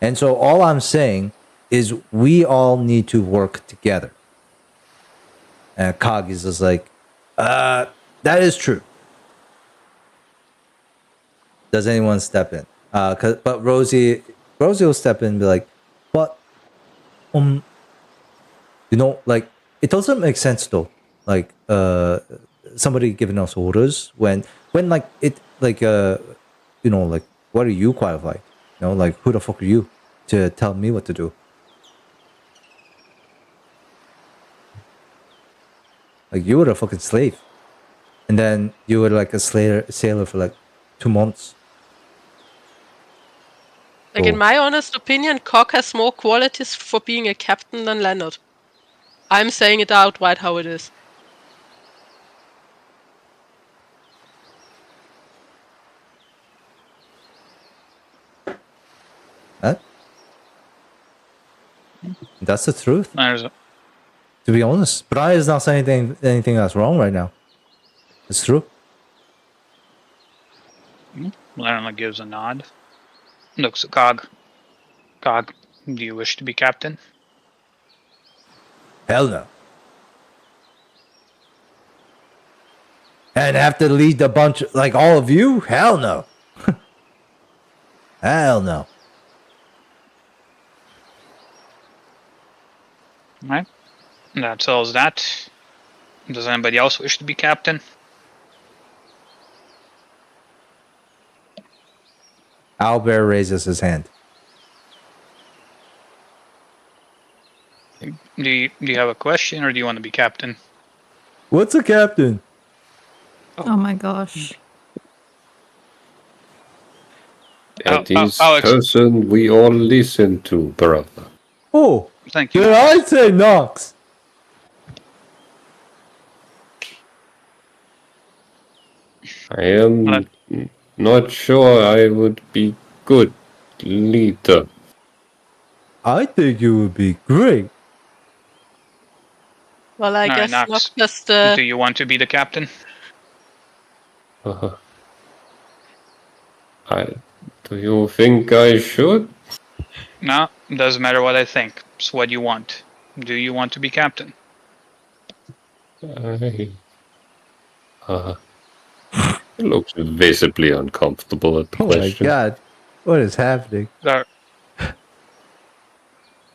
And so all I'm saying is we all need to work together. And Cog is just like, that is true. Does anyone step in? But Rosie will step in and be like, but like it doesn't make sense though. Like somebody giving us orders when like it like like what are you qualified? Like who the fuck are you to tell me what to do? Like you were a fucking slave, and then you were like a sailor for like 2 months. Like, in my honest opinion, Cock has more qualities for being a captain than Leonard. I'm saying it outright how it is. Huh? That's the truth. There's To be honest, Brian is not saying anything that's wrong right now. It's true. Leonard gives a nod. Looks at Cog. Cog, do you wish to be captain? Hell no. And have to lead a bunch like all of you? Hell no. Hell no. Right? That settles that. Does anybody else wish to be captain? Owlbear raises his hand. Do you have a question, or do you want to be captain? What's a captain? Oh my gosh. That is Alex. person we all listen to, brother. Oh, Thank you. did I say Nox? I am not sure I would be good leader. I think you would be great. Well, I All right, guess Nox. not just Do you want to be the captain? Do you think I should? No, doesn't matter what I think. It's what you want. Do you want to be captain? He looks visibly uncomfortable at the Oh question. my god. What is happening? All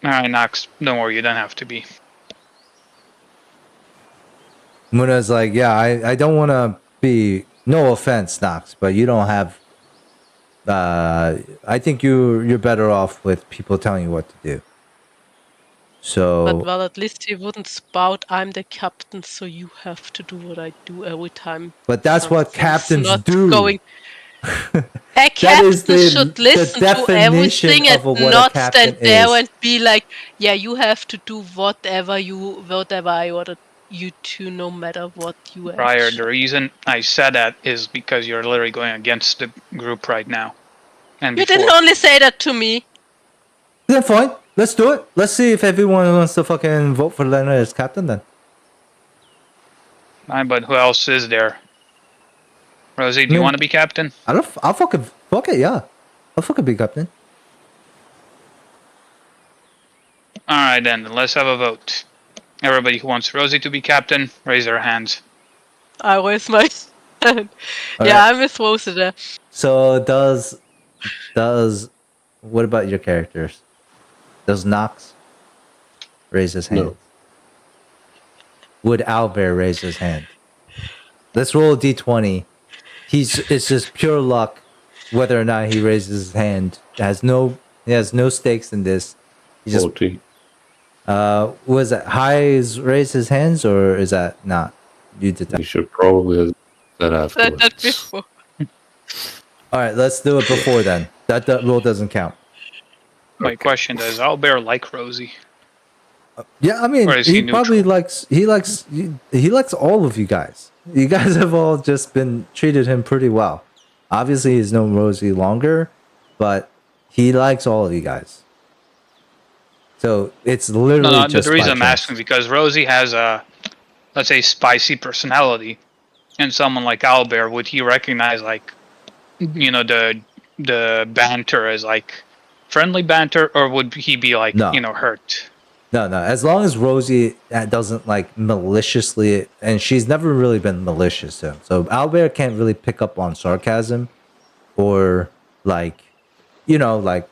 right, Nox. Don't worry, you don't have to be. Muna's like, yeah, I don't want to be, no offense, Nox, but you don't have, I think you're better off with people telling you what to do. So, But well, at least he wouldn't spout, "I'm the captain, so you have to do what I do every time." but that's what something's captains not do. Going. A That captain is should listen to definition everything and of what a not captain stand there is. and be like, "Yeah, you have to do whatever I ordered you to, no matter what you Prior, ask." the reason I said that is because you're literally going against the group right now. And You before. didn't only say that to me. Then fine, let's do it. Let's see if everyone wants to fucking vote for Leonard as captain then. But who else is there? Rosie, do you want to be captain? I'll fucking, fuck it, yeah. I'll fucking be captain. Alright then, let's have a vote. Everybody who wants Rosie to be captain, raise their hands. I raise my hand. Yeah, I'm with Rosa there. So does, what about your characters? Does Nox raise his hand? No. Would Owlbear raise his hand? Let's roll a d20. It's just pure luck whether or not he raises his hand. He has no stakes in this. He just 40. Was that Highs raise his hands or is that not? You did that. We should probably have that afterwards. That before. All right, let's do it before then. That rule doesn't count. My question, does Owlbear like Rosie? Yeah, I mean, Or is he he probably neutral? he likes all of you guys. You guys have all just been treated him pretty well. Obviously, he's known Rosie longer, but he likes all of you guys. So it's literally just the reason by I'm chance. asking because Rosie has a, let's say, spicy personality, and someone like Owlbear, would he recognize like, you know, the banter as like friendly banter, or would he be like, No. you know, hurt? No. As long as Rosie doesn't like maliciously, and she's never really been malicious to him. So Owlbear can't really pick up on sarcasm or like, you know, like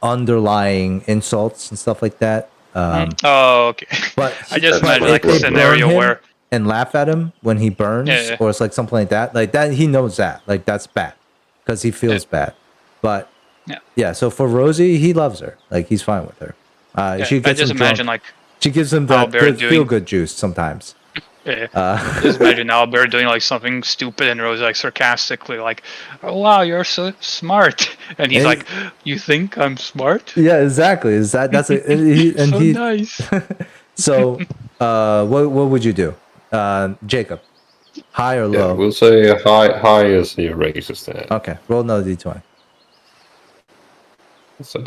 underlying insults and stuff like that. Oh, okay. But I just but imagine like if a they scenario burn him where and laugh at him when he burns, Yeah. or it's like something like that he knows that like that's bad because he feels bad. But yeah, so for Rosie, he loves her. Like he's fine with her. She I gets just him imagine drunk. like She gives him that Owlbear good doing- feel good juice sometimes. just imagine Owlbear doing like something stupid and Rosie like sarcastically like, "Oh wow, you're so smart," and he's And like, "You think I'm smart? Yeah, exactly. That's a, and So he nice." so what would you do, Jacob? High or Yeah, low? we'll say high as he raises the hand. Okay, roll another d20. So,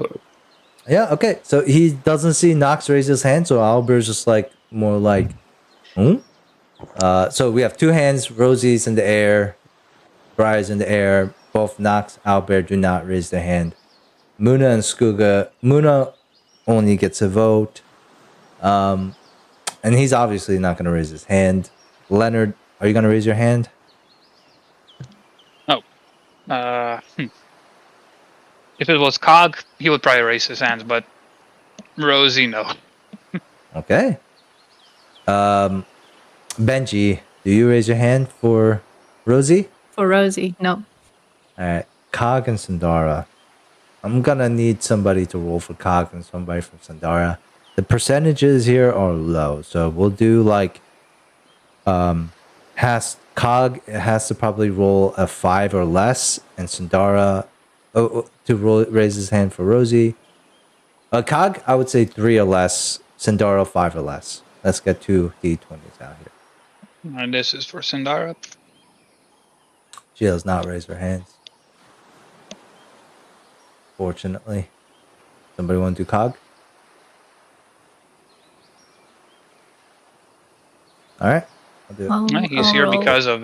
Yeah, okay. So he doesn't see Nox raise his hand, so Albert's just like more like, hmm? So we have two hands, Rosie's in the air, Briar's in the air. Both Nox, Albert do not raise their hand. Muna and Skuga, Muna only gets a vote. And he's obviously not going to raise his hand. Leonard, are you going to raise your hand? If it was Cog, he would probably raise his hands, but Rosie, no. Okay. Benji, do you raise your hand for Rosie? For Rosie, no. All right, Cog and Sandara. I'm gonna need somebody to roll for Cog and somebody for Sandara. The percentages here are low, so we'll do like Cog has to probably roll a 5 or less, and Sandara to raise his hand for Rosie. Cog, I would say 3 or less. Sandara 5 or less. Let's get 2 D20s out here. And this is for Sindara. She does not raise her hands. Fortunately. Somebody want to do Cog? Alright. I'll do it. Yeah, he's here because of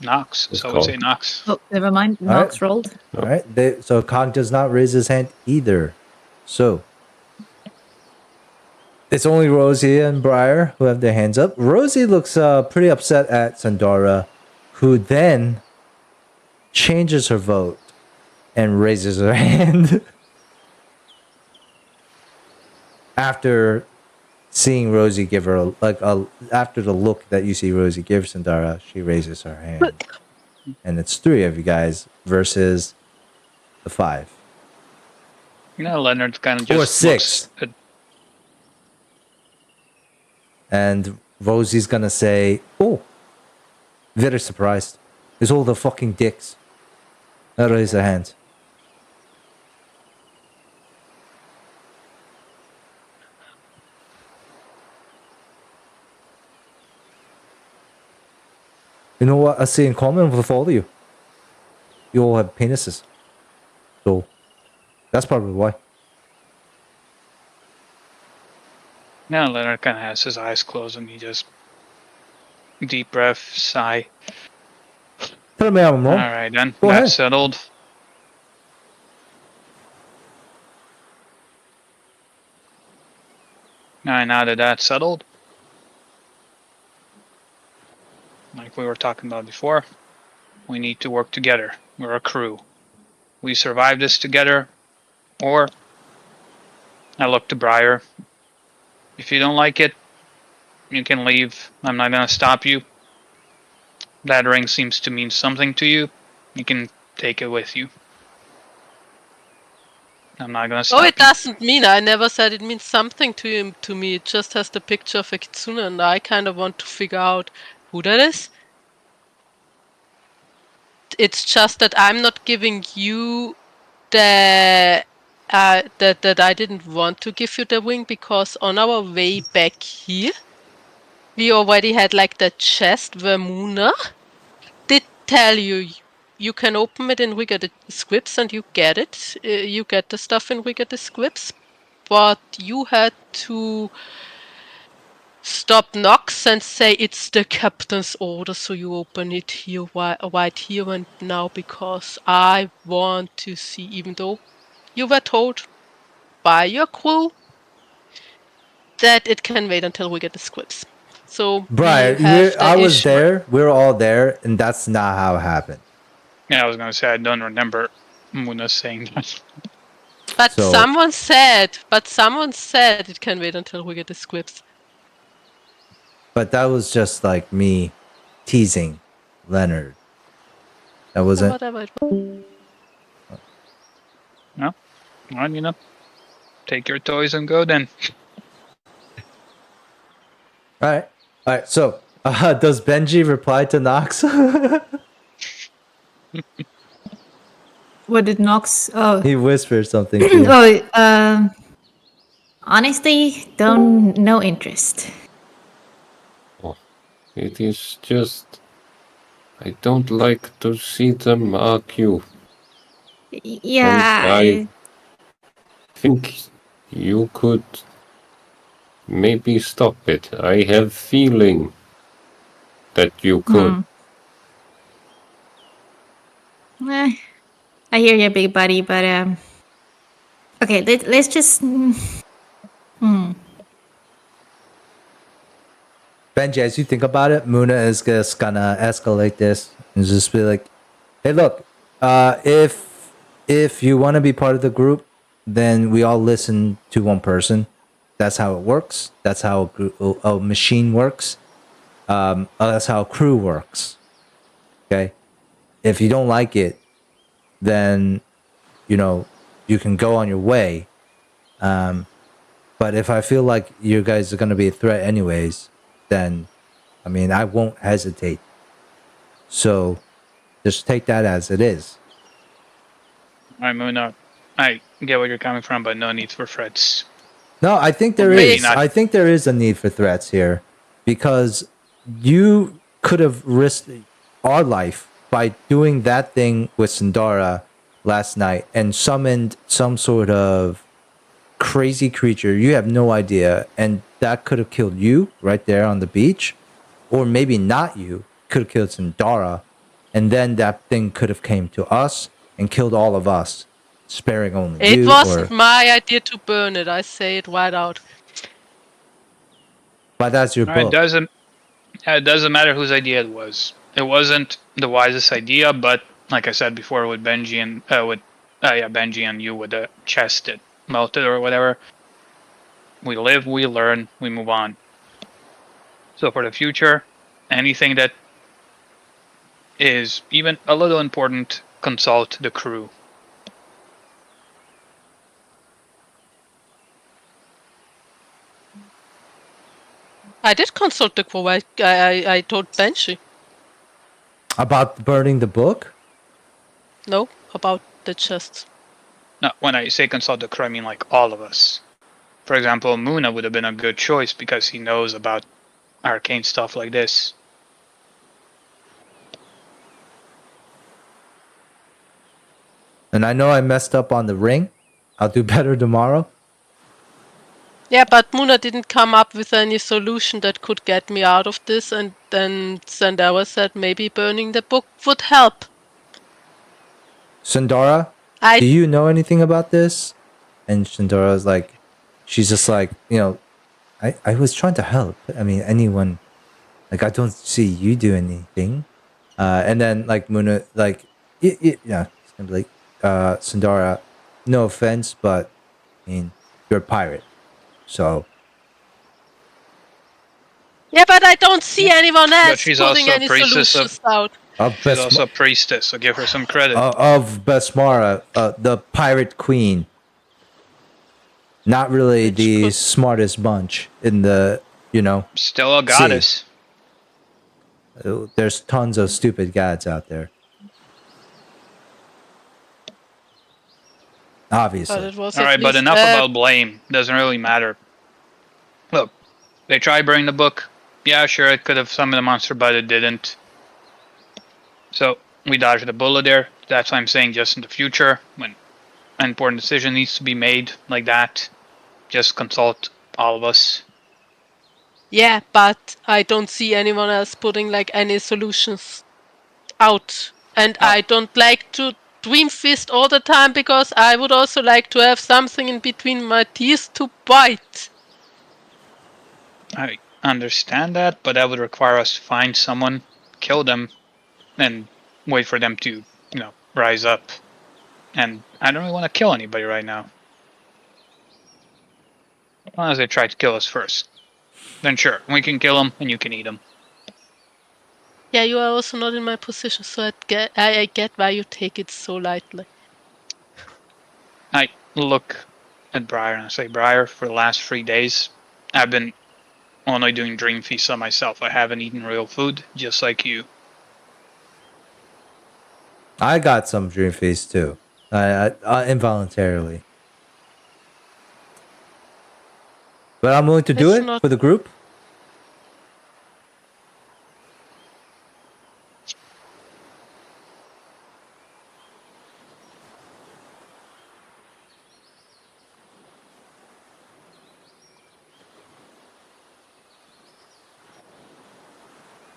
Nox, It's so I would called. say Nox. Oh, never mind. Nox rolled. Alright. So Cog does not raise his hand either. So it's only Rosie and Briar who have their hands up. Rosie looks pretty upset at Sandara, who then changes her vote and raises her hand. After seeing Rosie give her after the look that you see Rosie give Sandara, she raises her hand. And it's 3 of you guys versus the 5. You know, Leonard kind of just Or 6. looks at, And Rosie's gonna say, "Oh, very surprised. It's all the fucking dicks." I raise their hands. You know what I see in common with all of you? You all have penises. So, that's probably why. now Leonard kind of has his eyes closed and he just deep breath, sigh. Tell me I'm wrong. Alright then, Go that's ahead. settled. Alright, now that that's settled, like we were talking about before, we need to work together. We're a crew. We survive this together, or I look to Briar. If you don't like it, you can leave. I'm not gonna stop you. That ring seems to mean something to you. You can take it with you. I'm not gonna stop Oh, it you. doesn't mean. I never said it means something to him. To me, it just has the picture of a kitsune, and I kind of want to figure out who that is. It's just that I'm not giving you the that I didn't want to give you the wing because on our way back here, we already had like the chest where Muna did tell you you can open it and we get the squibs and you get it. You get the stuff and we get the squibs. But you had to stop Nox and say it's the captain's order, so you open it here, right here and now, because I want to see, even though you were told by your crew that it can wait until we get the squibs. So Brian, I was there. We were all there, and that's not how it happened. Yeah, I was gonna say I don't remember Muna saying that. But So- someone said it can wait until we get the squibs. But that was just like me teasing Leonard. That wasn't. Whatever it was. No? Well, you know, take your toys and go then. All right. All right. So, does Benji reply to Nox? What did Nox? Oh, He whispers something to you. oh. Honestly, no interest. It is just... I don't like to see them argue. Yeah. I think you could maybe stop it. I have feeling that you could. I hear you, big buddy, but okay, let's just. Benji, as you think about it, Muna is just gonna escalate this and just be like, "Hey, look, if you want to be part of the group, then we all listen to one person. That's how it works. That's how a machine works. That's how a crew works. Okay. If you don't like it, then you can go on your way. But if I feel like you guys are going to be a threat anyways, then I won't hesitate. So just take that as it is. I mean, I get where you're coming from, but no need for threats. No, I think there Maybe is. not. I think there is a need for threats here, because you could have risked our life by doing that thing with Sindara last night and summoned some sort of crazy creature. You have no idea, and that could have killed you right there on the beach, or maybe not you. Could have killed Sindara, and then that thing could have came to us and killed all of us, sparing only It you. wasn't my idea to burn it. I say it right out. But that's your book. It doesn't matter whose idea it was. It wasn't the wisest idea, but like I said before, with Benji and Benji and you with the chest that melted or whatever, we live, we learn, we move on. So for the future, anything that is even a little important, consult the crew. I did consult the crew. I told Benji. About burning the book? No, about the chest. No, when I say consult the crew, I mean like all of us. For example, Muna would have been a good choice because he knows about arcane stuff like this. And I know I messed up on the ring. I'll do better tomorrow. Yeah, but Muna didn't come up with any solution that could get me out of this, and then Sandara said maybe burning the book would help. Sindara, do you know anything about this? And Sindara's like, she's just like, I was trying to help. I mean, anyone, like, I don't see you do anything. And then like Muna, like, yeah, it's gonna be like, Sindara, no offense, but I mean, you're a pirate, so. Yeah, but I don't see anyone else she's putting also a any priestess solutions out. She's also a priestess, so give her some credit. Of Besmara, the pirate queen. Not really the smartest bunch in the, Still a goddess. There's tons of stupid gods out there. Obviously. Alright, but enough about blame. Doesn't really matter. Look, they tried burning the book. Yeah, sure, it could have summoned a monster, but it didn't. So, we dodged a bullet there. That's why I'm saying just in the future, when an important decision needs to be made like that, just consult all of us. Yeah, but I don't see anyone else putting like any solutions out. And I don't like to dream feast all the time because I would also like to have something in between my teeth to bite. I understand that, but that would require us to find someone, kill them, and wait for them to, rise up. And I don't really want to kill anybody right now. Unless they try to kill us first. Then sure, we can kill them and you can eat them. Yeah, you are also not in my position, so I get why you take it so lightly. I look at Briar and I say, Briar, for the last 3 days, I've been only doing dream feasts on myself. I haven't eaten real food, just like you. I got some dream feast too. I involuntarily. But I'm willing to do it for the group.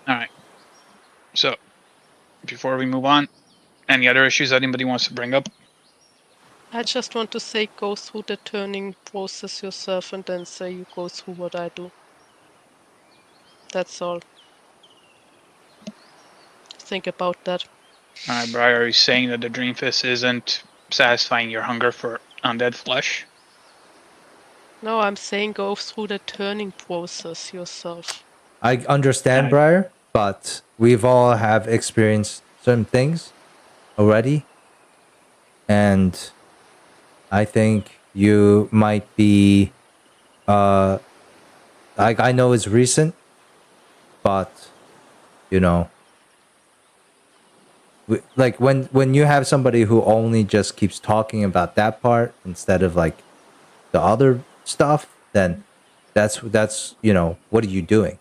Alright. So, before we move on, any other issues that anybody wants to bring up? I just want to say go through the turning process yourself and then say you go through what I do. That's all. Think about that. Alright, Briar, are you saying that the Dream Fist isn't satisfying your hunger for undead flesh? No, I'm saying go through the turning process yourself. I understand, I- Briar, but we've all have experienced certain things already, and I think you might be. I know it's recent, but you know, like when you have somebody who only just keeps talking about that part instead of like the other stuff, then that's what are you doing?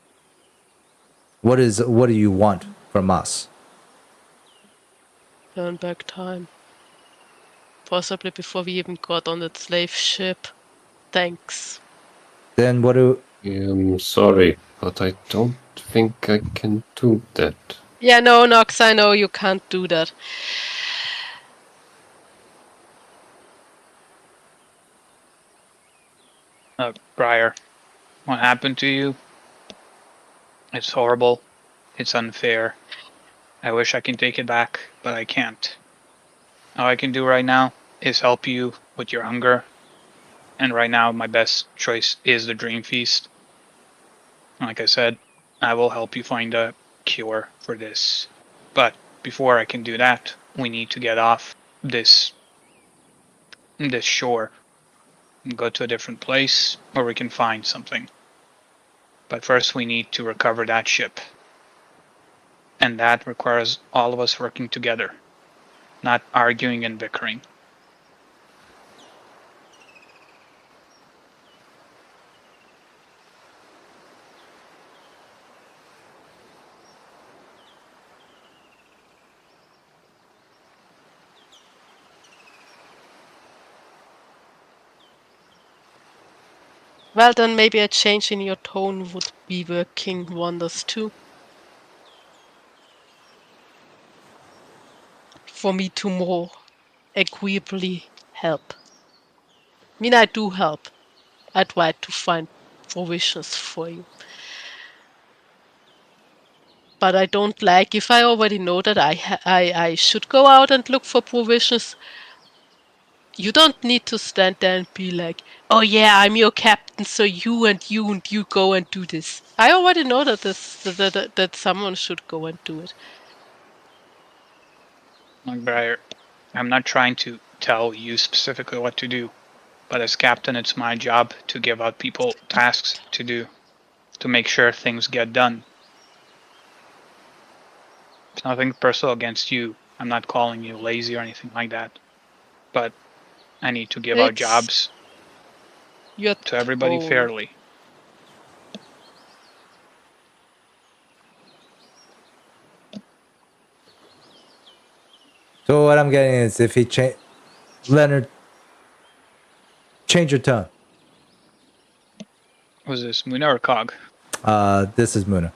What do you want from us? Turn back time. Possibly before we even got on that slave ship. Thanks. Then what do I'm sorry, but I don't think I can do that. Yeah, no, Nox, I know you can't do that. Briar, what happened to you? It's horrible. It's unfair. I wish I can take it back, but I can't. All I can do right now is help you with your hunger. And right now, my best choice is the Dream Feast. Like I said, I will help you find a cure for this. But before I can do that, we need to get off this shore and go to a different place where we can find something. But first, we need to recover that ship. And that requires all of us working together, not arguing and bickering. Well, then maybe a change in your tone would be working wonders too. For me to more agreeably help. I mean, I do help. I try to find provisions for you. But I don't like, if I already know that I should go out and look for provisions, you don't need to stand there and be like, oh yeah, I'm your captain, so you and you and you go and do this. I already know that that someone should go and do it. Like Briar, I'm not trying to tell you specifically what to do, but as captain, it's my job to give out people tasks to do, to make sure things get done. It's nothing personal against you. I'm not calling you lazy or anything like that. But I need to give out It's jobs your to everybody tone. fairly. So what I'm getting is if he Leonard, change your tone. Was this Muna or Cog? This is Muna.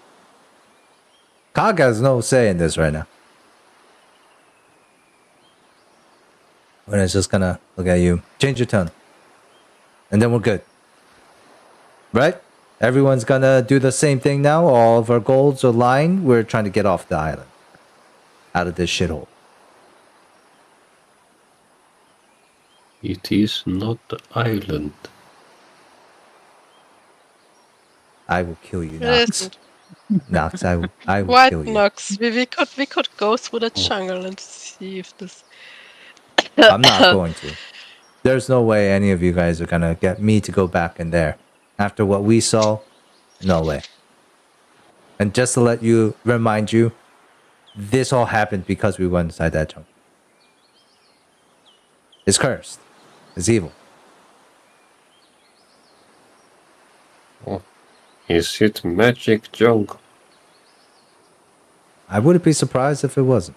Kag has no say in this right now. Muna's just gonna look at you. Change your tone. And then we're good. Right? Everyone's gonna do the same thing now. All of our goals are aligned. We're trying to get off the island. Out of this shithole. It is not the island. I will kill you, It Nox. isn't. Nox, I will What, kill you. Nox? We could go through the jungle and see if this. I'm not going to. There's no way any of you guys are gonna get me to go back in there. After what we saw, no way. And just to let you remind you, this all happened because we went inside that jungle. It's cursed. It's evil. Oh, is it magic jungle? I wouldn't be surprised if it wasn't.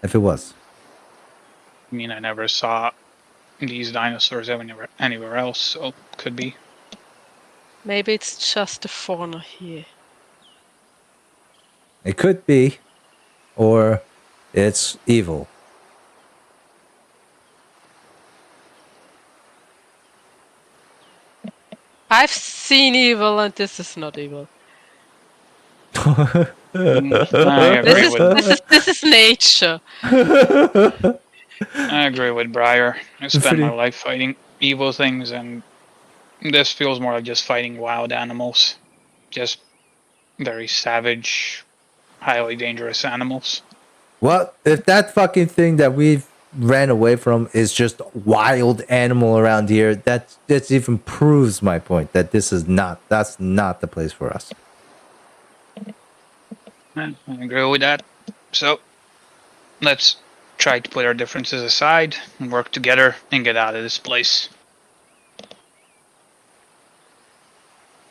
If it was. I mean, I never saw these dinosaurs anywhere else, so could be. Maybe it's just the fauna here. It could be. Or it's evil. I've seen evil, and this is not evil. I agree with This is nature. I agree with Briar. I spend my Pretty- life fighting evil things, and This feels more like just fighting wild animals. Just very savage, highly dangerous animals. Well, if that fucking thing that we've ran away from is just wild animal around here, that even proves my point that that's not the place for us. I agree with that. So, let's try to put our differences aside and work together and get out of this place.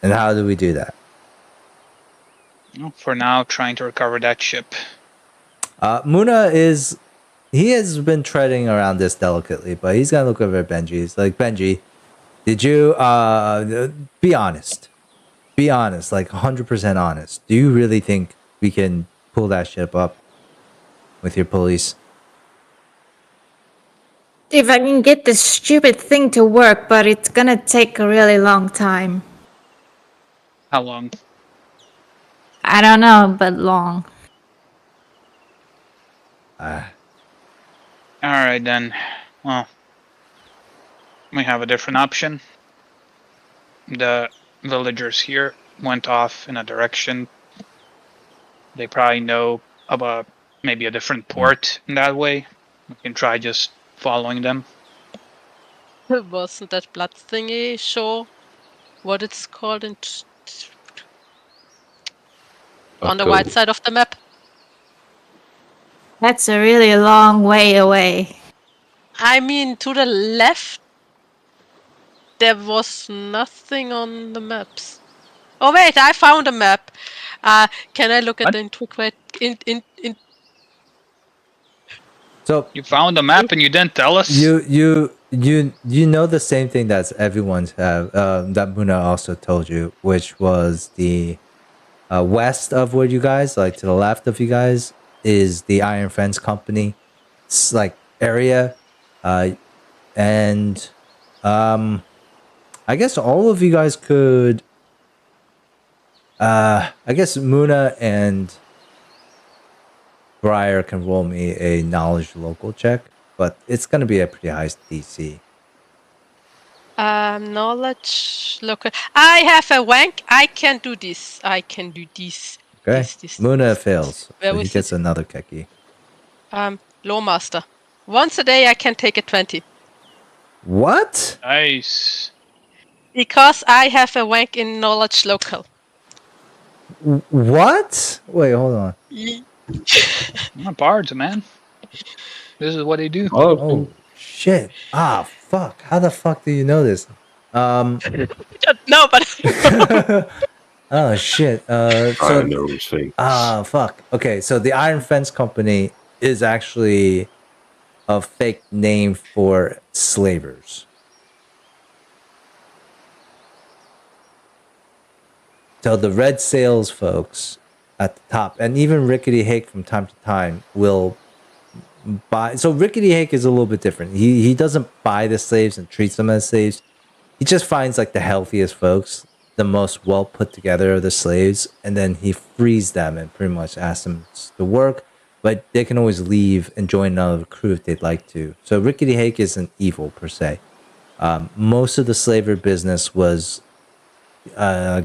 And how do we do that? For now, trying to recover that ship. Muna he has been treading around this delicately, but he's gonna look over at Benji. He's like, Benji, did you be honest? Be honest, like 100% honest. Do you really think we can pull that ship up with your police? If I can get this stupid thing to work, but it's gonna take a really long time. How long? I don't know, but long. Alright then. Well, we have a different option. The villagers here went off in a direction. They probably know about maybe a different port in that way. We can try just following them. Wasn't that blood thingy sure what it's called on the right side of the map? That's a really long way away. I mean, to the left, there was nothing on the maps. Oh wait, I found a map. Can I look at the So you found a map and you didn't tell us? you know the same thing that everyone's have that Muna also told you, which was the west of where you guys, like to the left of you guys, is the Iron Fence Company, like area, and I guess all of you guys could. I guess Muna and Briar can roll me a knowledge local check, but it's gonna be a pretty high DC. knowledge local. I have a wank. I can do this. I can do this. Okay, Muna fails, Where so he was gets another keki. Lawmaster. Once a day I can take a 20. What? Nice. Because I have a wank in knowledge local. What? Wait, hold on. Not bards, man. This is what they do. Oh shit! Ah, fuck! How the fuck do you know this? No, but Oh shit! I know things. Fuck. Okay, so the Iron Fence Company is actually a fake name for slavers. So the Red Sails folks at the top, and even Rickety Hake from time to time will buy. So Rickety Hake is a little bit different. He doesn't buy the slaves and treats them as slaves. He just finds like the healthiest folks, the most well put together of the slaves, and then he frees them and pretty much asks them to work, but they can always leave and join another crew if they'd like to. So Rickety Hake isn't evil per se. Most of the slaver business was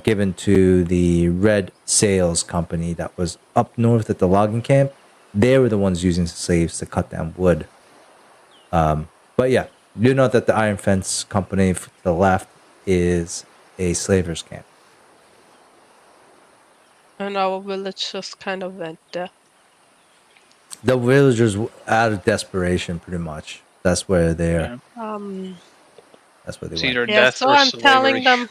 given to the Red Sails Company that was up north at the logging camp. They were the ones using slaves to cut down wood. But yeah, you know that the Iron Fence Company to the left is a slavers camp. and our village just kind of went there. The villagers, out of desperation, pretty much. That's where they're. That's where they It's went. either Yeah, death so or I'm slavery.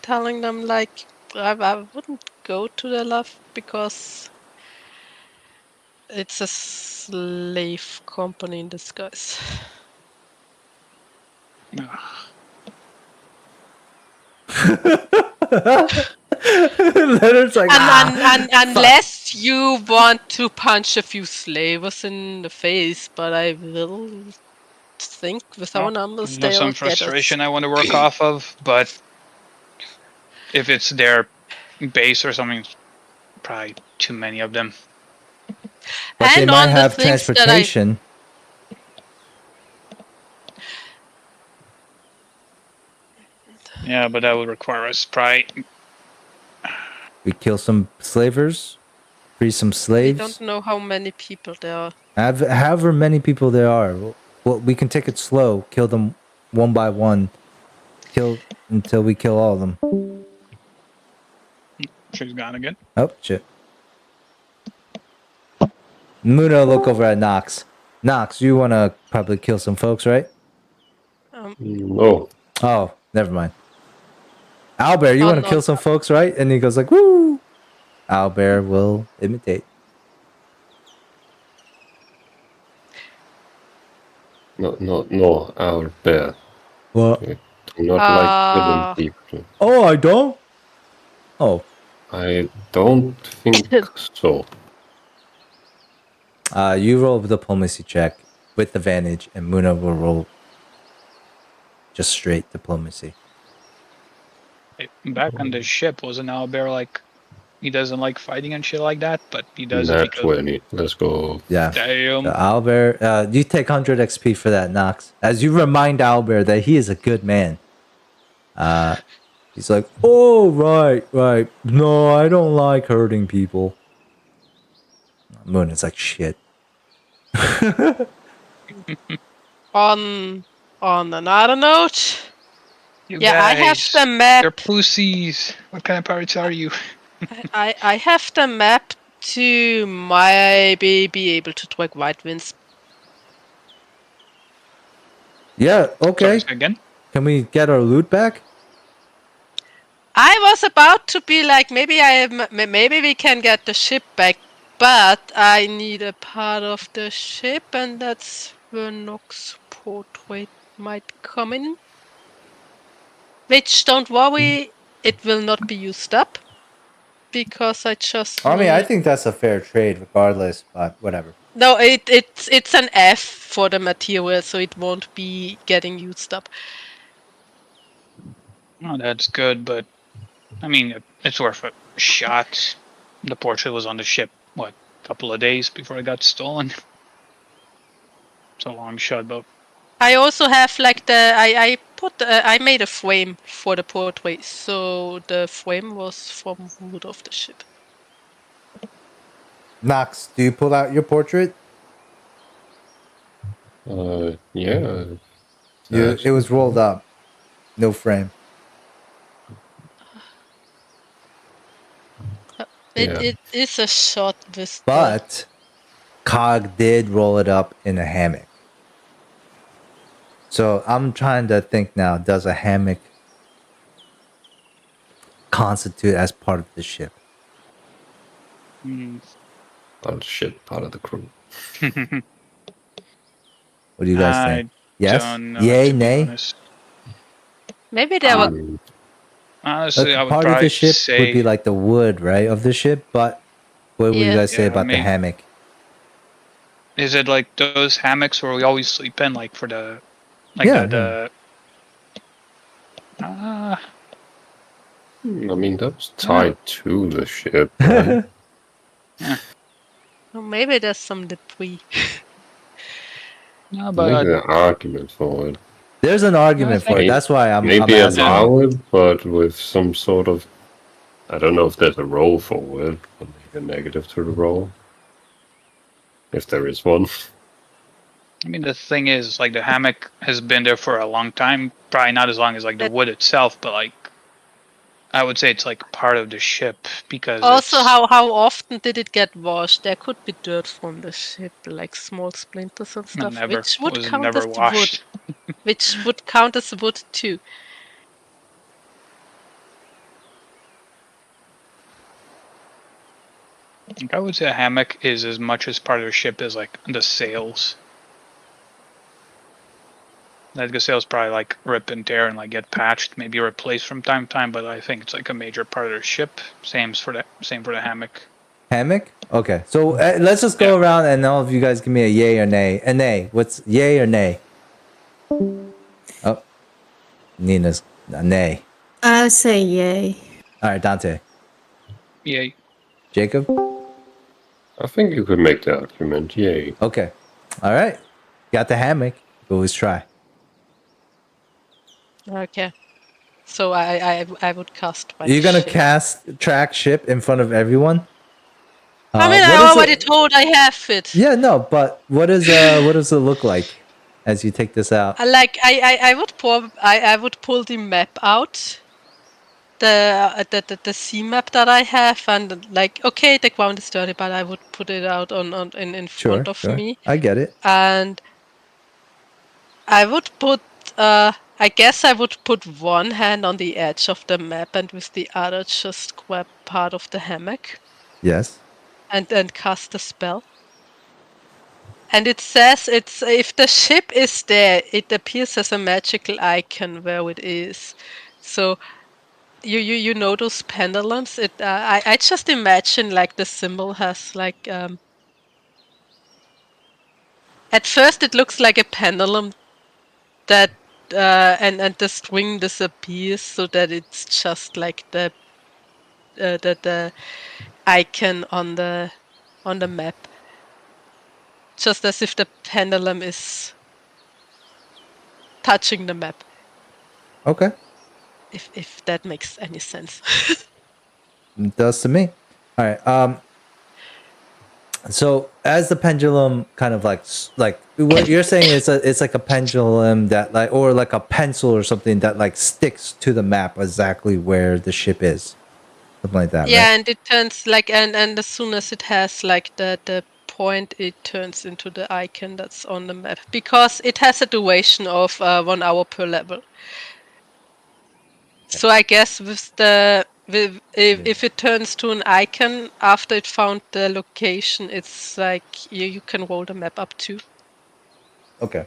telling them like I wouldn't go to the left because it's a slave company in disguise. Leonard's like, And unless you want to punch a few slavers in the face, but I will think with our numbers There's they'll some frustration I want to work off of, but if it's their base or something, probably too many of them. but they And might on the have things that transportation. Yeah, but that would require us probably. We kill some slavers, free some We slaves. don't know how many people there are. However many people there are, well, we can take it slow. Kill them one by one. Kill until we kill all of them. She's gone again. Oh shit! Muna, look over at Nox. Nox, you want to probably kill some folks, right? No. Oh, never mind. Owlbear, you Oh, want to no. kill some folks, right? And he goes like, "Woo!" Owlbear will imitate. No, our bear. What? We do not like killing people. Oh, I don't. Oh, I don't think so. you roll a diplomacy check with advantage, and Muna will roll just straight diplomacy. Back on the ship, wasn't Owlbear like he doesn't like fighting and shit like that, but he does it Nat because 20. Let's go. Yeah. damn. Owlbear, you take 100 XP for that, Nox. As you remind Owlbear that he is a good man. He's like, oh, right. No, I don't like hurting people. Moon is like, shit. On another note, You yeah, I have guys, the map. You're pussies. What kind of pirates are you? I have the map to maybe be able to track White Winds. Yeah, okay. Sorry, again? Can we get our loot back? I was about to be like, maybe we can get the ship back, but I need a part of the ship, and that's where Nox portrait might come in. Which, don't worry, it will not be used up, because I just. I mean, I think that's a fair trade, regardless. But whatever. No, it's an F for the material, so it won't be getting used up. Oh, that's good, but I mean, it's worth a shot. The portrait was on the ship, what, a couple of days before it got stolen? It's a long shot, though. I also have like I made a frame for the portrait, so the frame was from wood of the ship. Nox, do you pull out your portrait? Yeah. It was rolled up. No frame. It is a shot with. But Cog did roll it up in a hammock. So I'm trying to think now, does a hammock constitute as part of the ship? Oh shit, part of the crew. What do you guys think? Yes? Don't know, Yay, to be nay? honest. Maybe there were. Honestly, I would part of probably the ship say would be like the wood, right, of the ship. But what would you guys say Yeah, about the maybe. hammock? Is it like those hammocks where we always sleep in, like for the, like Yeah, I mean, that was tied to the ship, right? Well, maybe there's some debris. no, Maybe but an argument for it. There's an argument for it. That's why I'm Maybe asking. allow it, but with some sort of... I don't know if there's a roll for it, but maybe a negative to the roll. If there is one. I mean, the thing is, like, the hammock has been there for a long time. Probably not as long as, like, the wood itself, but, like, I would say it's, like, part of the ship, because Also, it's, how often did it get washed? There could be dirt from the ship, like small splinters and stuff, never, which would was count never as washed. wood. Which would count as wood too. Like, I would say a hammock is as much as part of the ship as, like, the sails. Like, the sails probably, like, rip and tear and, like, get patched, maybe replaced from time to time, but I think it's, like, a major part of the ship. Same for the hammock. Hammock? Okay, so let's just go around and all of you guys give me a yay or nay. A nay. What's yay or nay? Oh, Nina's a nay. I say yay. All right, Dante. Yay. Jacob? I think you could make the argument, yay. Okay. All right. Got the hammock. Always try. Okay. So I would cast my You're gonna ship. cast track ship in front of everyone? I mean, what I is already it? told I have it. Yeah, no, but what does it look like as you take this out? I would pull the map out, the sea map that I have, and like, okay, the ground is dirty, but I would put it out in front of me, I get it. and I would put I guess I would put one hand on the edge of the map and with the other just grab part of the hammock Yes. and then cast the spell. And it says it's if the ship is there, it appears as a magical icon where it is. So you know those pendulums. I just imagine like the symbol has like at first it looks like a pendulum that and the string disappears so that it's just like the icon on the map, just as if the pendulum is touching the map. Okay. If that makes any sense. It does to me. All right. So as the pendulum kind of like what you're saying is it's like a pendulum that like or like a pencil or something that like sticks to the map exactly where the ship is. Something like that, Yeah, right? and it turns like and as soon as it has like the point, it turns into the icon that's on the map because it has a duration of 1 hour per level. So I guess if it turns to an icon after it found the location, it's like you can roll the map up too. Okay.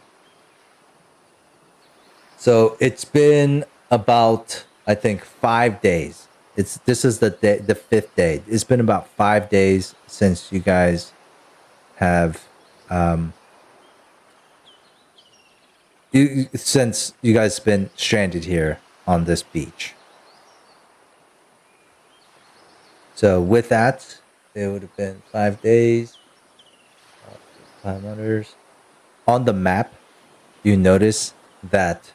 So it's been about I think 5 days. This is the 5th day. It's been about 5 days since you guys have since you guys been stranded here on this beach. So with that, it would have been 5 days. 500. On the map, you notice that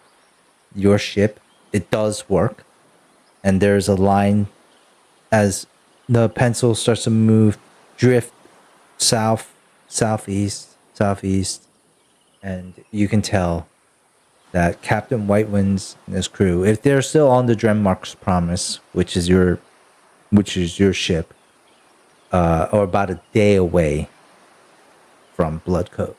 your ship, it does work, and there's a line as the pencil starts to move, drift south, southeast, and you can tell that Captain Whitewind's and his crew, if they're still on the Drenmark's Promise, which is your ship, or about a day away from Bloodcoat.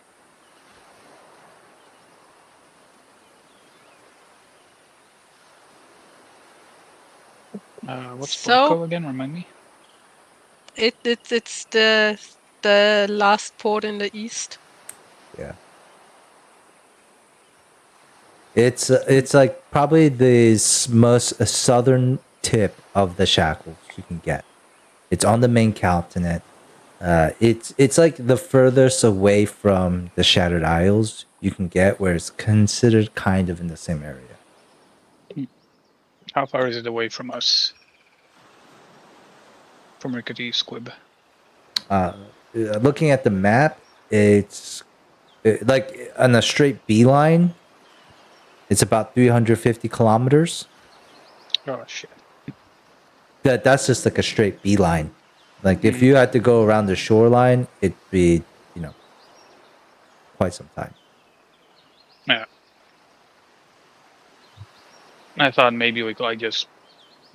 What's So- Bloodco again? Remind me. It's the last port in the east. Yeah. It's like probably the most southern tip of the Shackles you can get. It's on the main continent. It's like the furthest away from the Shattered Isles you can get, where it's considered kind of in the same area. How far is it away from us? From Rickety Squib. Looking at the map, it's like on a straight beeline. It's about 350 kilometers. Oh shit. That's just like a straight beeline. Like if you had to go around the shoreline, it'd be, quite some time. Yeah. I thought maybe we could like just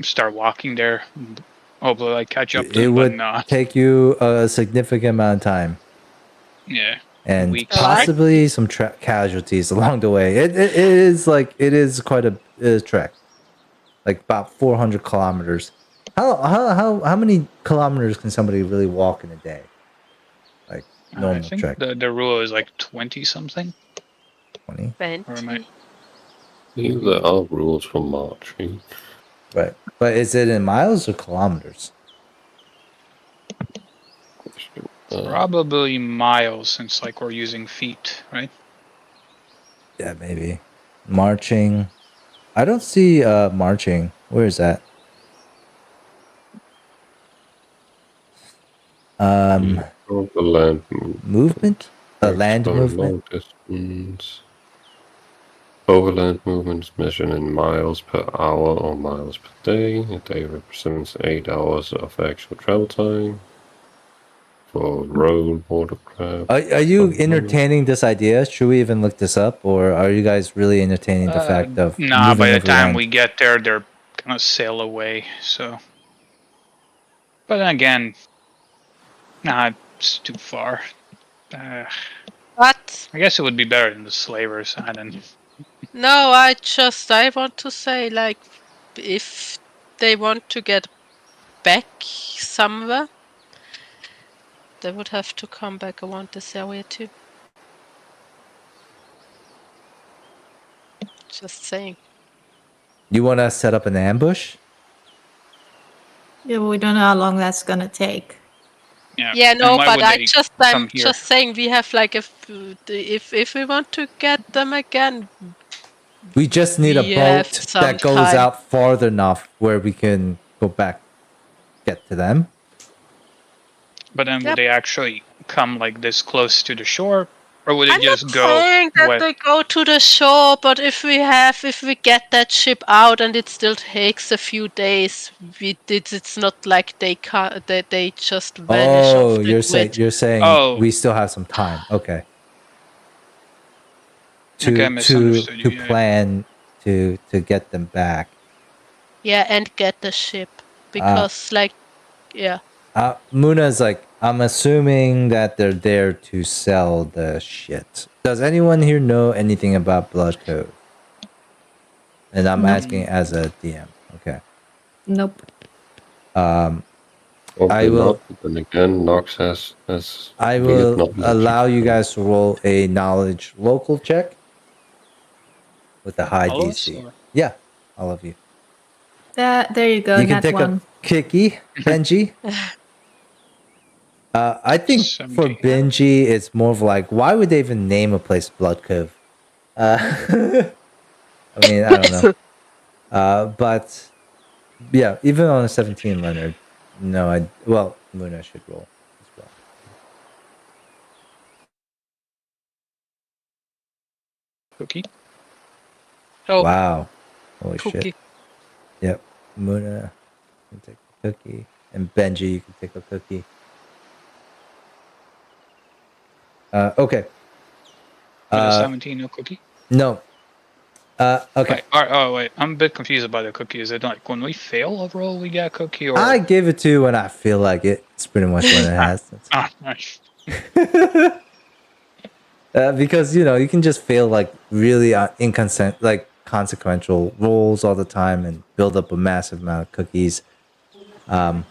start walking there. And hopefully like catch up to It them, but would not. take you a significant amount of time Yeah. and Weeks. possibly some casualties along the way. It is quite a trek, like about 400 kilometers. How many kilometers can somebody really walk in a day? Like I normal think trek, the rule is like 20 something. 20. Or am I? There are rules for marching. Right, but is it in miles or kilometers? Probably miles since like we're using feet, right? Yeah, maybe. Marching. I don't see marching. Where is that? The land Movement? A land for movement? long distance. Overland movement is measured in miles per hour or miles per day. A day represents 8 hours of actual travel time. For road, watercraft. Are you entertaining this idea? Should we even look this up, or are you guys really entertaining the fact of Nah, moving by the time overland? we get there, they're gonna sail away. So, but then again, nah, it's too far. What? I guess it would be better than the slavers. I don't. No, I want to say, like, if they want to get back somewhere, they would have to come back around this area too. Just saying. You want to set up an ambush? Yeah, but we don't know how long that's gonna take. Yeah, no, and why but would I'm they come here? just saying we have like if we want to get them again, We just need a we have boat some that goes time. out farther enough where we can go back, get to them. But then Yep. would they actually come like this close to the shore, or would I'm it just not go saying that west? they go to the shore, but if we get that ship out and it still takes a few days, it's not like they just vanish Oh, off the grid. you're saying Oh. we still have some time. Okay. Okay, I misunderstood you. To plan to get them back. Yeah, and get the ship because yeah. Muna's like, I'm assuming that they're there to sell the shit. Does anyone here know anything about Blood Cove? And I'm asking as a DM. Okay. Nope. Probably will- not, but then again, Nox has I weird will knowledge. allow you guys to roll a knowledge local check with a high All of us, DC. or- Yeah, all of you. There you go. You can That take one. a Kiki, Benji. I think for 17. Benji, it's more of like, why would they even name a place Blood Cove? I mean, I don't know. But yeah, even on a 17, Leonard, no, Luna should roll as well. Cookie. Oh, Wow. Holy cookie. shit. Yep. Muna can take a cookie. And Benji, you can take a cookie. Okay. With a 17, no cookie. No. Okay. Wait. I'm a bit confused about the cookie. Is it like when we fail a roll, we get a cookie, or? I give it to you when I feel like it. It's pretty much when it has. Nice. Because you can just fail like really consequential rolls all the time and build up a massive amount of cookies. So-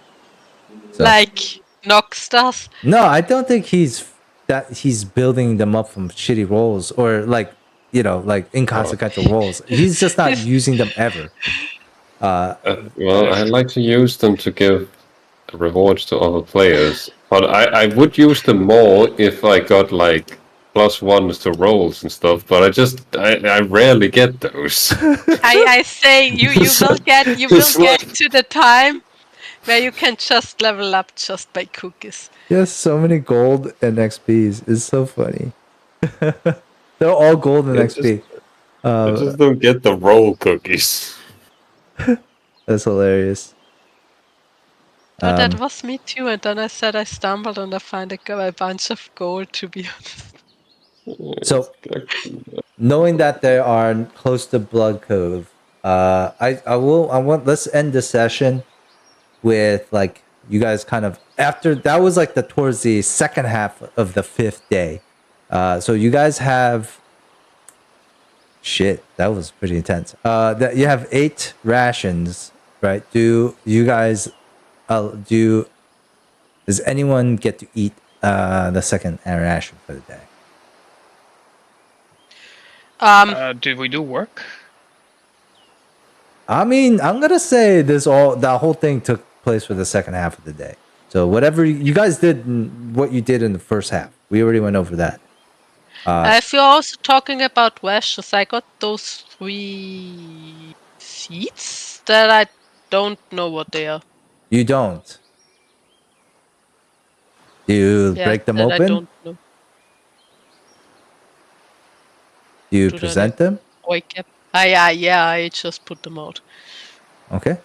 Like Nox does. No, I don't think he's building them up from shitty rolls or like inconsequential rolls. He's just not using them ever. Well, I like to use them to give rewards to other players, but I would use them more if I got like +1s to rolls and stuff. But I rarely get those. I say you will get to the time where you can just level up just by cookies. Yes, so many gold and XPs. It's so funny. They're all gold and XP. I just don't get the roll cookies. That's hilarious. Oh, that was me too. And then I said I stumbled and I found a bunch of gold, to be honest. So, knowing that they are close to Blood Cove, let's end the session with like you guys kind of after that was like towards the second half of the 5th day. So you guys have that was pretty intense. That you have 8 rations, right? Do you guys does anyone get to eat the second ration for the day? Did we do work? I mean, I'm gonna say that whole thing took place for the second half of the day. So whatever you guys did, what you did in the first half, we already went over that. If you're also talking about rations, I got those 3 seeds that I don't know what they are. You don't. Do you break them that open? I don't know. Do you Do present them? Wake up. Yeah, I just put them out. Okay.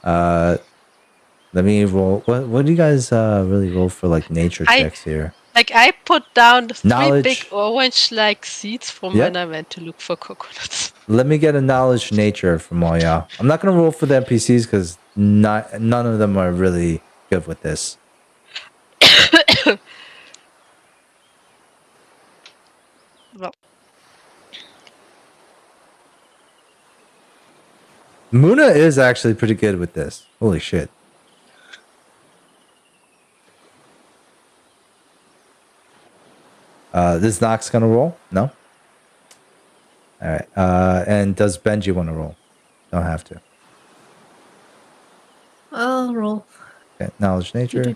Let me roll. What do you guys really roll for like nature checks here? I put down the 3 Knowledge. big orange-like seeds from Yeah. when I went to look for coconuts. Let me get a knowledge nature from all y'all. I'm not gonna roll for the NPCs because none of them are really good with this. Well, Muna is actually pretty good with this. Holy shit. This Nox gonna roll? No? Alright. And does Benji want to roll? Don't have to. I'll roll. Okay, knowledge nature.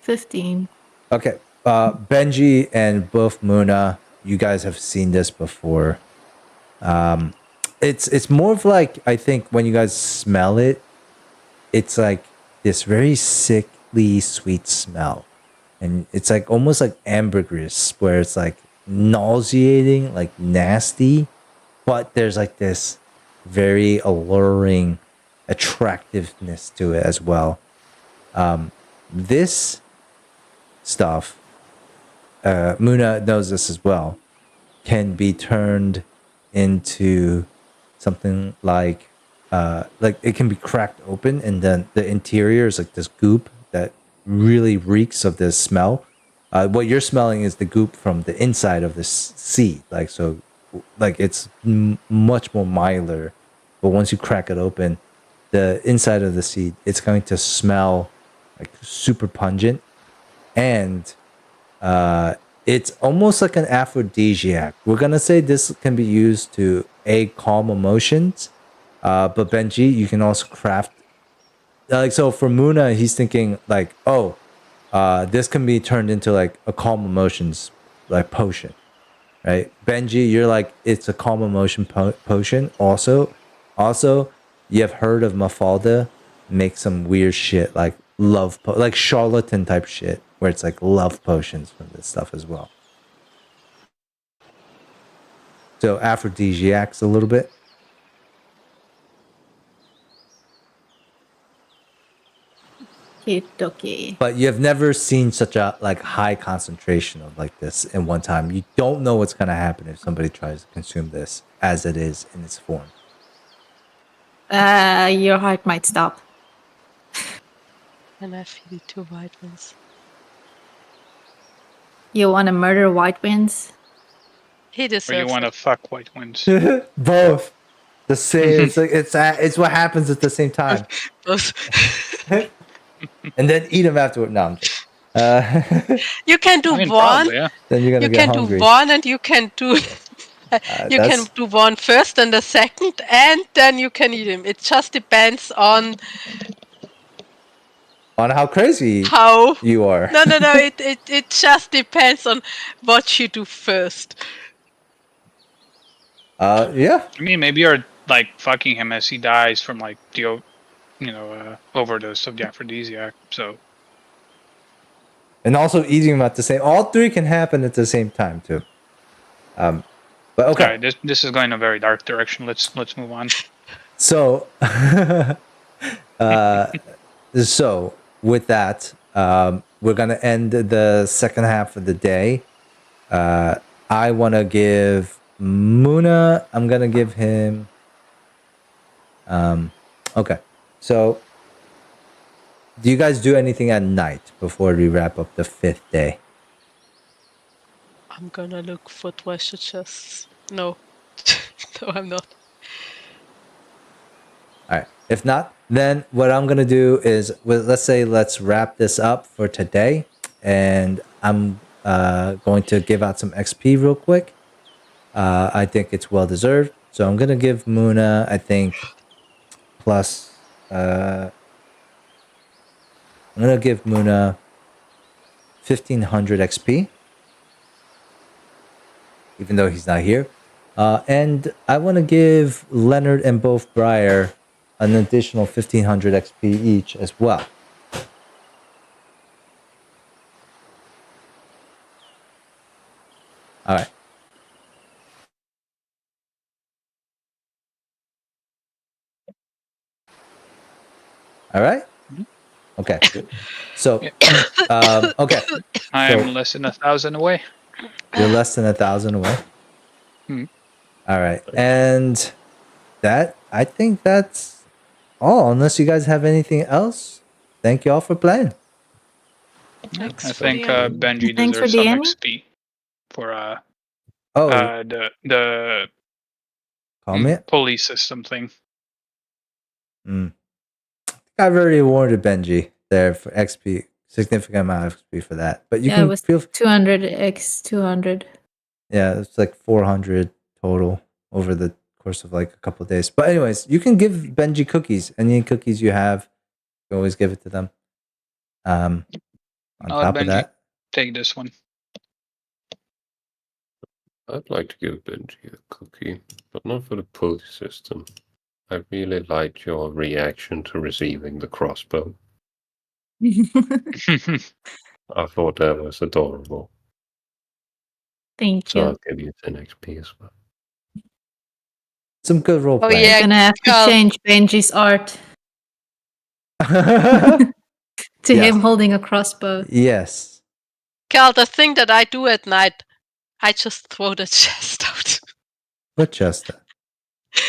15. Okay. Benji and both Muna, you guys have seen this before. It's more of like, I think when you guys smell it, it's like this very sickly sweet smell. And it's like almost like ambergris, where it's like nauseating, like nasty, but there's like this very alluring attractiveness to it as well. This stuff, Muna knows this as well, can be turned into something like it can be cracked open, and then the interior is like this goop that really reeks of this smell. What you're smelling is the goop from the inside of this seed, like so, like it's much more milder. But once you crack it open, the inside of the seed, it's going to smell like super pungent, and it's almost like an aphrodisiac. We're gonna say this can be used to calm emotions, but Benji, you can also craft. Like so, for Muna, he's thinking like, oh, this can be turned into like a calm emotions like potion, right? Benji, you're like it's a calm emotion potion. Also, you have heard of Mafalda make some weird shit like like charlatan type shit where it's like love potions from this stuff as well. So aphrodisiacs a little bit. Okay. But you have never seen such a like high concentration of like this in one time. You don't know what's gonna happen if somebody tries to consume this as it is in its form. Your heart might stop. and I feed it to white ones. You want to murder white winds? He Or deserves you want to it. fuck white winds? Both. The same. It's like it's what happens at the same time. And then eat them afterward. No, I'm joking. You can do I mean, one. probably, yeah. Then you're gonna You get can hungry. do one, and you can do. You can do one first and the second, and then you can eat him. It just depends on how crazy how you are. No. It just depends on what you do first. Yeah. I mean, maybe you're like fucking him as he dies from like the, overdose of the aphrodisiac. So. And also eating them at the same. All three can happen at the same time too. But okay. All right, this is going in a very dark direction. Let's move on. So, so with that, we're gonna end the second half of the day. I want to give Muna. I'm gonna give him. Okay. So, do you guys do anything at night before we wrap up the 5th day? I'm gonna look for treasure chests. No. No, I'm not. All right. If not, then what I'm gonna do is, let's wrap this up for today, and I'm going to give out some XP real quick. I think it's well deserved, so I'm gonna give Muna, I think, plus. I'm gonna give Muna 1,500 XP, even though he's not here. And I want to give Leonard and both Briar an additional 1,500 XP each as well. All right. All right. Okay. So, okay. I am less than 1,000 away. You're less than 1,000 away. All right, and I think that's all. Unless you guys have anything else, thank you all for playing. Thanks I for think the Benji Thanks for deserves some DMing. XP for the Comment. pulley system thing. I've already awarded Benji there for XP, significant amount of XP for that. But you It can was feel 200 x 200. Yeah, it's like 400 total over the course of like a couple of days. But anyways, you can give Benji cookies. Any cookies you have, you always give it to them. On I'll top let of Benji that, take this one. I'd like to give Benji a cookie, but not for the pulley system. I really liked your reaction to receiving the crossbow. I thought that was adorable. Thank So you. I'll give you 10 XP as well. some good role Oh, playing. yeah. I'm gonna have to Carl. change Benji's art to Yes. him holding a crossbow. Yes. Carl, the thing that I do at night, I just throw the chest out. What chest?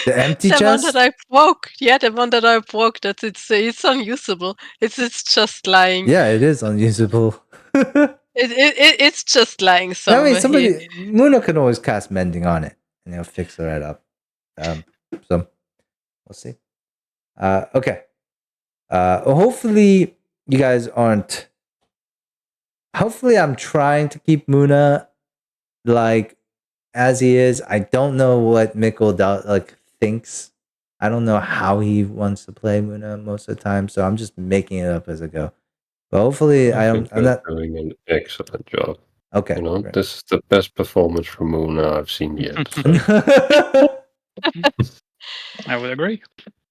The empty The one chest? that I broke. Yeah, the one that I broke. It's unusable. It's just lying. Yeah, it is unusable. It's just lying I somewhere mean, here. Muna can always cast mending on it, and he'll fix it right up. So we'll see. Okay. Hopefully you guys aren't. Hopefully, I'm trying to keep Muna like as he is. I don't know what Mikkel thinks. I don't know how he wants to play Muna most of the time, so I'm just making it up as I go. But hopefully, I'm you're not doing an excellent job. okay. You know, great. this is the best performance from Muna I've seen yet. So. I would agree.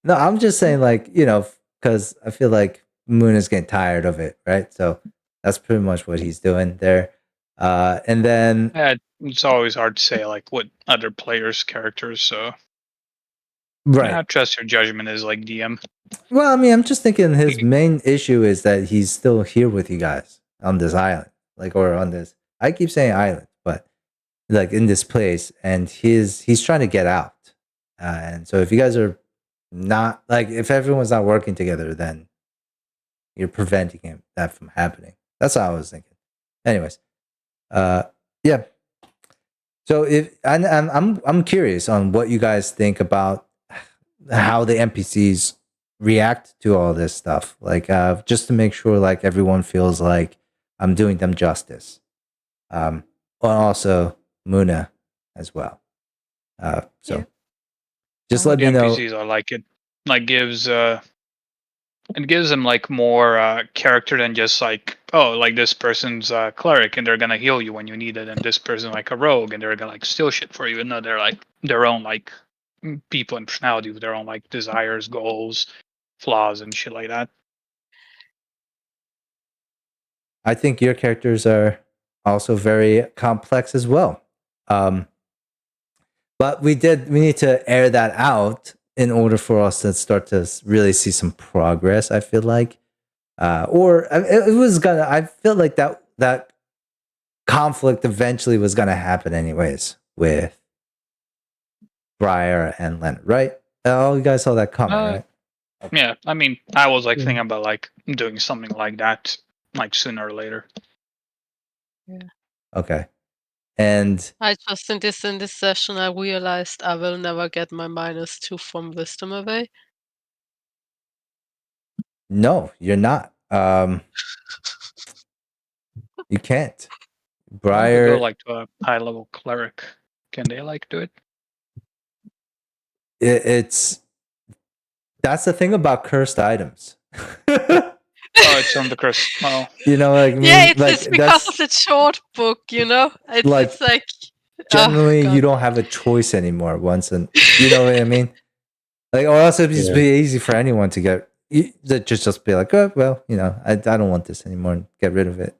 No, I'm just saying, like, because I feel like Moon is getting tired of it, right? So that's pretty much what he's doing there. And then, Yeah, it's always hard to say like what other players' characters. So right. I trust your judgment as like DM. Well, I mean, I'm just thinking his main issue is that he's still here with you guys on this island, or on this. I keep saying island, but like in this place, and he's trying to get out. And so if you guys are not if everyone's not working together, then you're preventing that from happening. That's what I was thinking. Anyways, yeah. So I'm curious on what you guys think about how the NPCs react to all this stuff. Just to make sure everyone feels like I'm doing them justice. And also Muna as well. Just let the me know. NPCs are like it gives them like more character than just like, oh, like this person's a cleric and they're gonna heal you when you need it, and this person like a rogue and they're gonna like steal shit for you. And no, they're like their own like people and personality with their own like desires, goals, flaws, and shit like that. I think your characters are also very complex as well. But we need to air that out in order for us to start to really see some progress, I feel like. I feel like that conflict eventually was going to happen anyways with Briar and Leonard, right? Oh, you guys saw that coming, right? Yeah, I mean, I was like thinking about like doing something like that like sooner or later. Yeah. Okay. And I just in this session I realized I will never get my -2 from wisdom away. no, you're not. You can't. Briar Go like to a high level cleric. Can they like do it? It's that's the thing about cursed items. Oh, it's on the curse. Oh, Yeah, it's because of the short book, you know. It's like generally oh, you don't have a choice anymore once, and you know what I mean. Or else it'd just be easy for anyone to get just be like, oh well, I don't want this anymore, and get rid of it.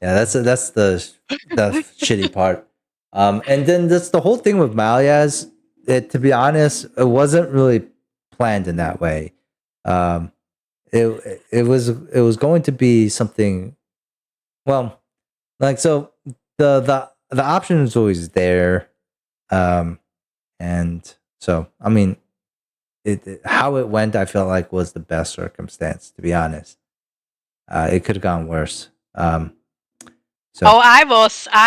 Yeah, that's the shitty part. And then that's the whole thing with Malyaz. To be honest, it wasn't really planned in that way. It was going to be something. Well, like so the option is always there, and so I mean, how it went, I felt like was the best circumstance. To be honest, it could have gone worse. So Oh, I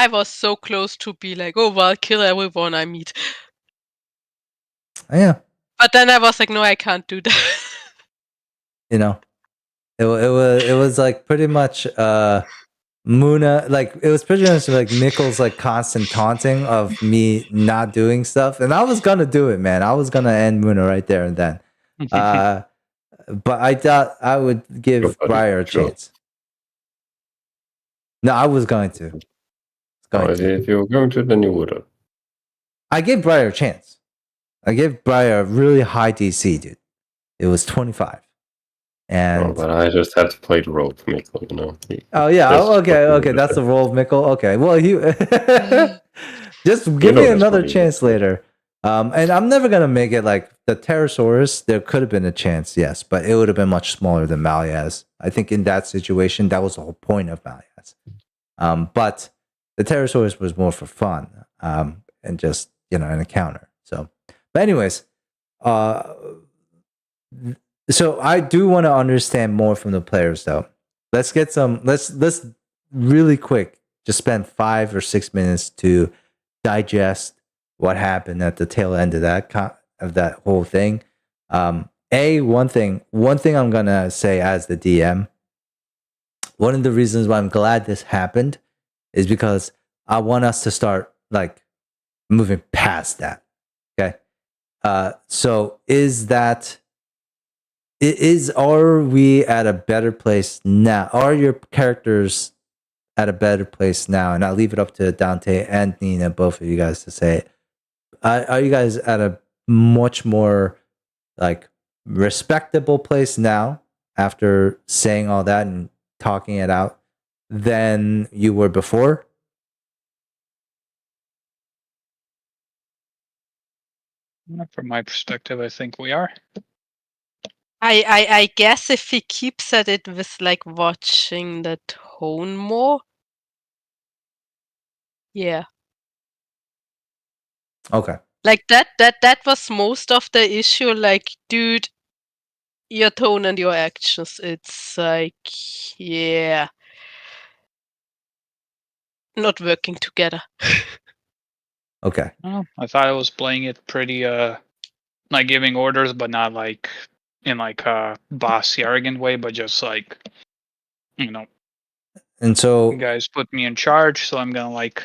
was so close to be like, oh well, kill everyone I meet. yeah, But then I was like, no, I can't do that. you know, it was like pretty much Muna, like it was pretty much like Mikkel's like constant taunting of me not doing stuff, and I was gonna do it, man. I was gonna end Muna right there and then. But I thought I would give Nobody Briar a drove. chance. No, I was going to. If you were going to, then you would have. I gave Briar a chance. I gave Briar a really high DC, dude. It was 25. And But I just had to play the role of Mikkel, you know. oh yeah, That's okay, what we that's the did. role of Mikkel. Okay, well you just give You know me that's another what he chance did. later. And I'm never gonna make it like the Pterosaurus. There could have been a chance, yes, but it would have been much smaller than Malyaz. I think in that situation, that was the whole point of Malyaz. But the Pterosaurus was more for fun, and just an encounter. So, but anyways, so I do want to understand more from the players, though. Let's get some. Let's really quick. Just spend 5 or 6 minutes to digest what happened at the tail end of that whole thing. One thing I'm gonna say as the DM. One of the reasons why I'm glad this happened is because I want us to start like moving past that. Okay. So are we at a better place now? Are your characters at a better place now? And I'll leave it up to Dante and Nina, both of you guys, to say it. Are you guys at a much more like respectable place now after saying all that and talking it out than you were before? From my perspective, I think we are. I guess if he keeps at it with like watching the tone more. Yeah. Okay. Like that was most of the issue. Like, dude, your tone and your actions. It's like, yeah, not working together. Okay. I thought I was playing it pretty like giving orders, but not like in like a bossy, arrogant way, but just like And so you guys put me in charge, so I'm gonna like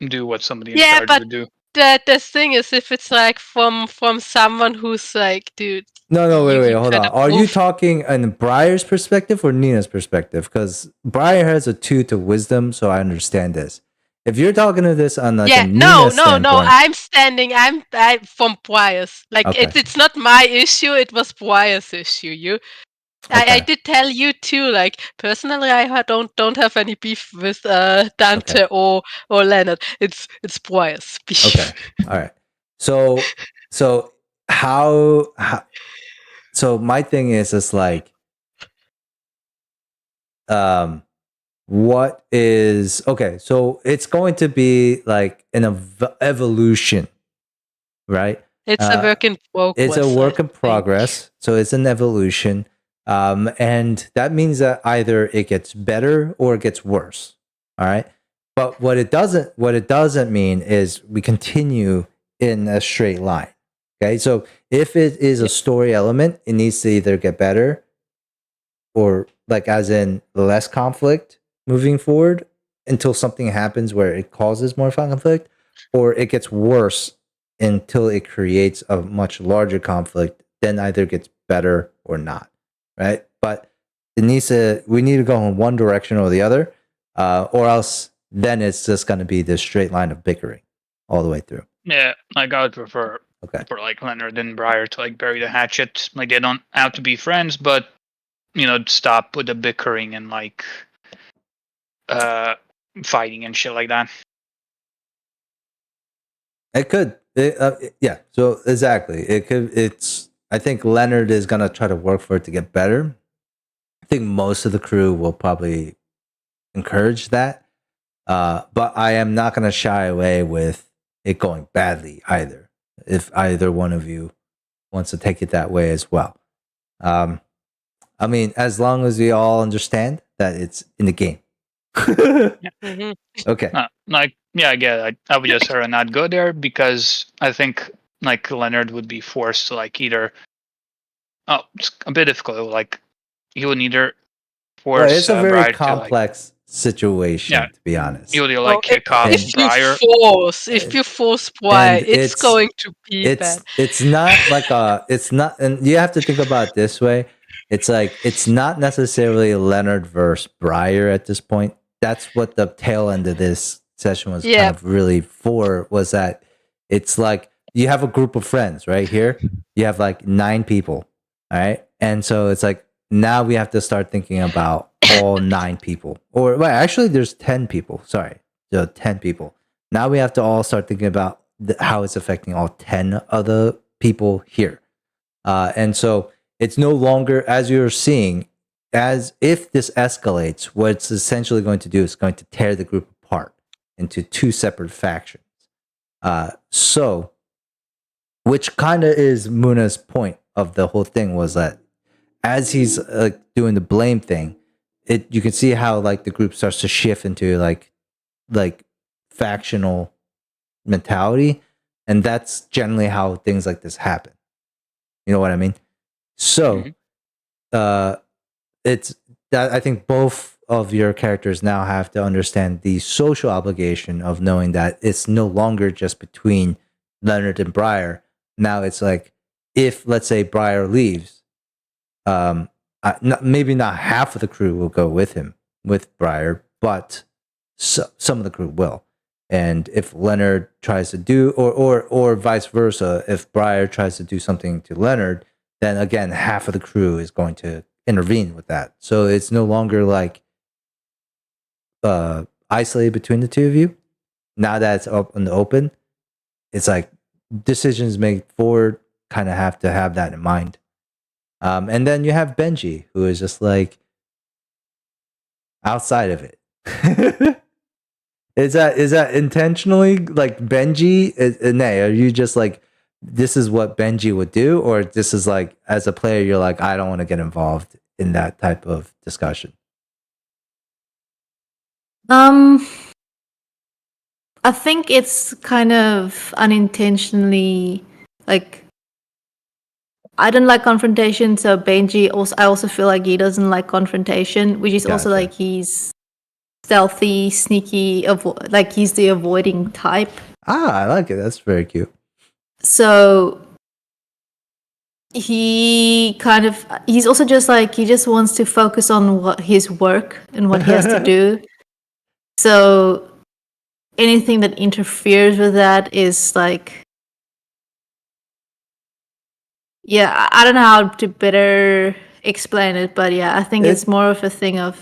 do what somebody in Yeah, charge but would do. the thing is, if it's like from someone who's like, dude, no, wait, you hold kind on. of Are you moved. talking in Briar's perspective or Nina's perspective? Because Briar has a 2 to wisdom, so I understand this. If you're talking to this on like a Yeah, Nina no. standpoint, I'm standing. I'm from Briar's. Like okay, it's not my issue. It was Briar's issue. I okay, did tell you too. Like personally, I don't have any beef with Dante okay, or Leonard. It's Briar's beef. okay, all right. So how so my thing is like what is okay, so it's going to be like an evolution, right? It's a work in progress. It's a work in I think. progress, so it's an evolution, and that means that either it gets better or it gets worse. All right, but what it doesn't mean is we continue in a straight line. Okay, so if it is a story element, it needs to either get better or like as in less conflict moving forward until something happens where it causes more conflict, or it gets worse until it creates a much larger conflict, then either gets better or not, right? But we need to go in one direction or the other, or else then it's just going to be this straight line of bickering all the way through. Yeah, like I would prefer for like Leonard and Briar to like bury the hatchet. Like they don't have to be friends, but stop with the bickering and like fighting and shit like that. It could, yeah. So exactly, it could. I think Leonard is gonna try to work for it to get better. I think most of the crew will probably encourage that. But I am not gonna shy away with it going badly either. If either one of you wants to take it that way as well. I mean, as long as we all understand that it's in the game. Mhm. Okay. Like, yeah, I get it. I would just rather not go there because I think like Leonard would be forced to like either. Oh, it's a bit difficult. Like he would either Well, force it's a very Briar to like, complex situation, yeah, to be honest. he would Well, like kick off if you Briar. force Briar, And it's going to be bad. it's not like it's not, and you have to think about it this way. It's like it's not necessarily Leonard versus Briar at this point. That's what the tail end of this session was kind Yeah. of really for, was that it's like you have a group of friends right here. You have like 9 people, all right, and so it's like now we have to start thinking about all 9 people, or well, actually, there's 10 people. Sorry, there are 10 people. Now we have to all start thinking about how it's affecting all 10 other people here. And so it's no longer, as you're seeing, as if this escalates, what it's essentially going to do is going to tear the group apart into 2 separate factions. So, which kind of is Muna's point of the whole thing, was that as he's doing the blame thing, you can see how like the group starts to shift into like factional mentality, and that's generally how things like this happen. You know what I mean? So it's that I think both of your characters now have to understand the social obligation of knowing that it's no longer just between Leonard and Briar. Now it's like, if let's say Briar leaves, maybe not half of the crew will go with him, with Briar, but some of the crew will. And if Leonard tries to do, or vice versa, if Briar tries to do something to Leonard, then again, half of the crew is going to intervene with that. So it's no longer like isolated between the two of you. Now that it's up in the open, it's like decisions made forward kind of have to have that in mind. And then you have Benji, who is just like outside of it. Is that intentionally like Benji? Nay, are you just like, this is what Benji would do, or this is like, as a player, you're like, I don't want to get involved in that type of discussion? I think it's kind of unintentionally, like, I don't like confrontation, so Benji I also feel like he doesn't like confrontation, which is also Gotcha. like he's stealthy, sneaky, like he's the avoiding type. I like it. That's very cute. So he's also just like, he just wants to focus on his work and what he has to do. So anything that interferes with that is like, yeah, I don't know how to better explain it, but yeah, I think it's more of a thing of,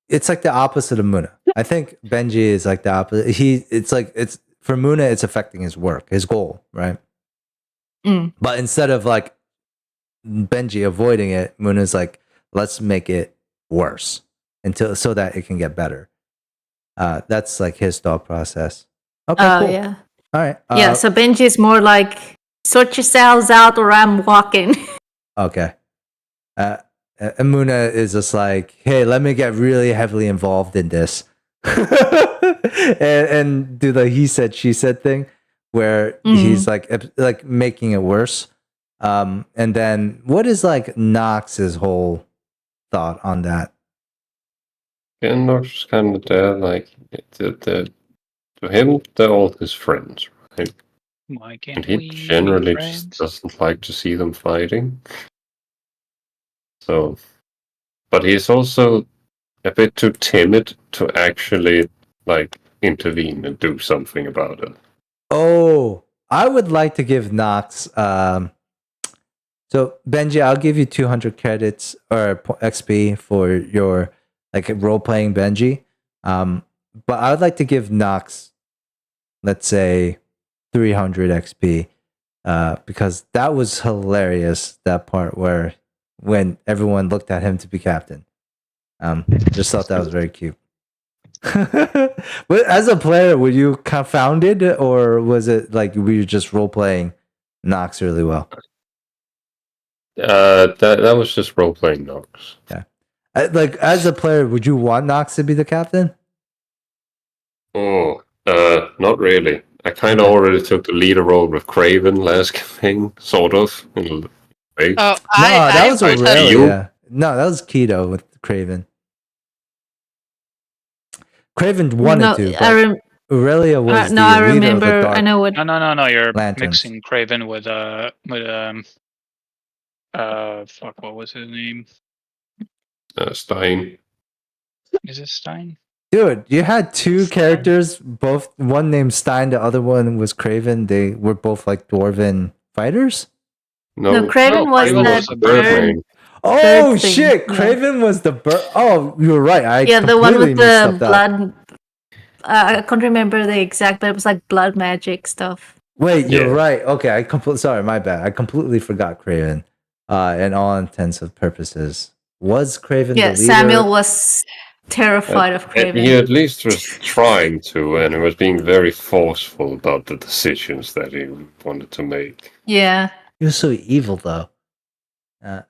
it's like the opposite of Muna. I think Benji is like the opposite. It's for Muna, it's affecting his work, his goal, right? But instead of like Benji avoiding it, Muna's like, let's make it worse so that it can get better. That's like his thought process. Okay, cool. Yeah. All right. Yeah, so Benji is more like, sort yourselves out or I'm walking. Okay. And Muna is just like, hey, let me get really heavily involved in this. and do the he said, she said thing where he's like making it worse. And then what is like Nox's whole thought on that? Yeah, Nox kind of there, like, to him, they're all his friends, right? Why can't And he we generally be just friends? doesn't like to see them fighting. So, but he's also a bit too timid to actually like intervene and do something about it. Oh, I would like to give Nox. So Benji, I'll give you 200 credits or XP for your like role playing Benji. But I would like to give Nox, let's say, 300 XP because that was hilarious. That part where when everyone looked at him to be captain, just thought that was very cute. But as a player, were you confounded, or was it like we were just role playing Nox really well? That was just role playing Nox. Yeah, like as a player, would you want Nox to be the captain? Oh, not really. I kind of already took the leader role with Craven last campaign, sort of. In a way. Oh, That was Aurelia. You? No, that was Keto with Craven. Craven wanted to, but Aurelia was the I leader of the remember. dark. I know what. No. You're Lanterns. mixing Craven with fuck, what was his name? Stein. Is it Stein? Dude, you had two characters, both one named Stein, the other one was Craven. They were both like dwarven fighters. No, Craven was Craven the was the bird. Oh Third thing, shit! yeah. Craven was the bird. Oh, you're right. Yeah, the one completely with mixed the up that. blood. I can't remember the exact, but it was like blood magic stuff. Wait, you're Yeah. right. Okay, sorry, my bad. I completely forgot Craven. In all intents and purposes, was Craven Yeah, the leader? Samuel was terrified of Craven. He at least was trying to, and he was being very forceful about the decisions that he wanted to make. Yeah. He was so evil, though.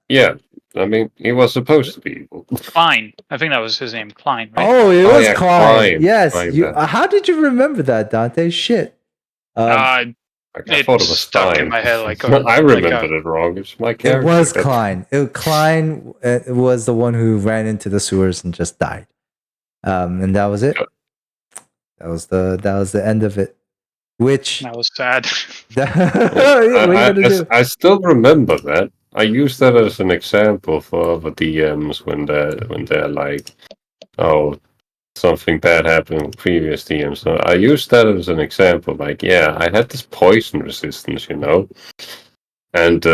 Yeah, I mean, he was supposed to be evil. Klein. I think that was his name. Klein, right? Oh, it was yeah, Klein. Klein. Yes. Klein, You, that. how did you remember that, Dante? Shit. I It thought it was stuck Stein. in my head like I remembered it wrong. It's my It character. was Klein. Klein was the one who ran into the sewers and just died. And that was it. Yep. That was the end of it. Which that was sad. what are you gonna do? I still remember that. I use that as an example for the DMs when they're like, oh, something bad happened with previous DMs. So I use that as an example. Like, yeah, I had this poison resistance, you know. And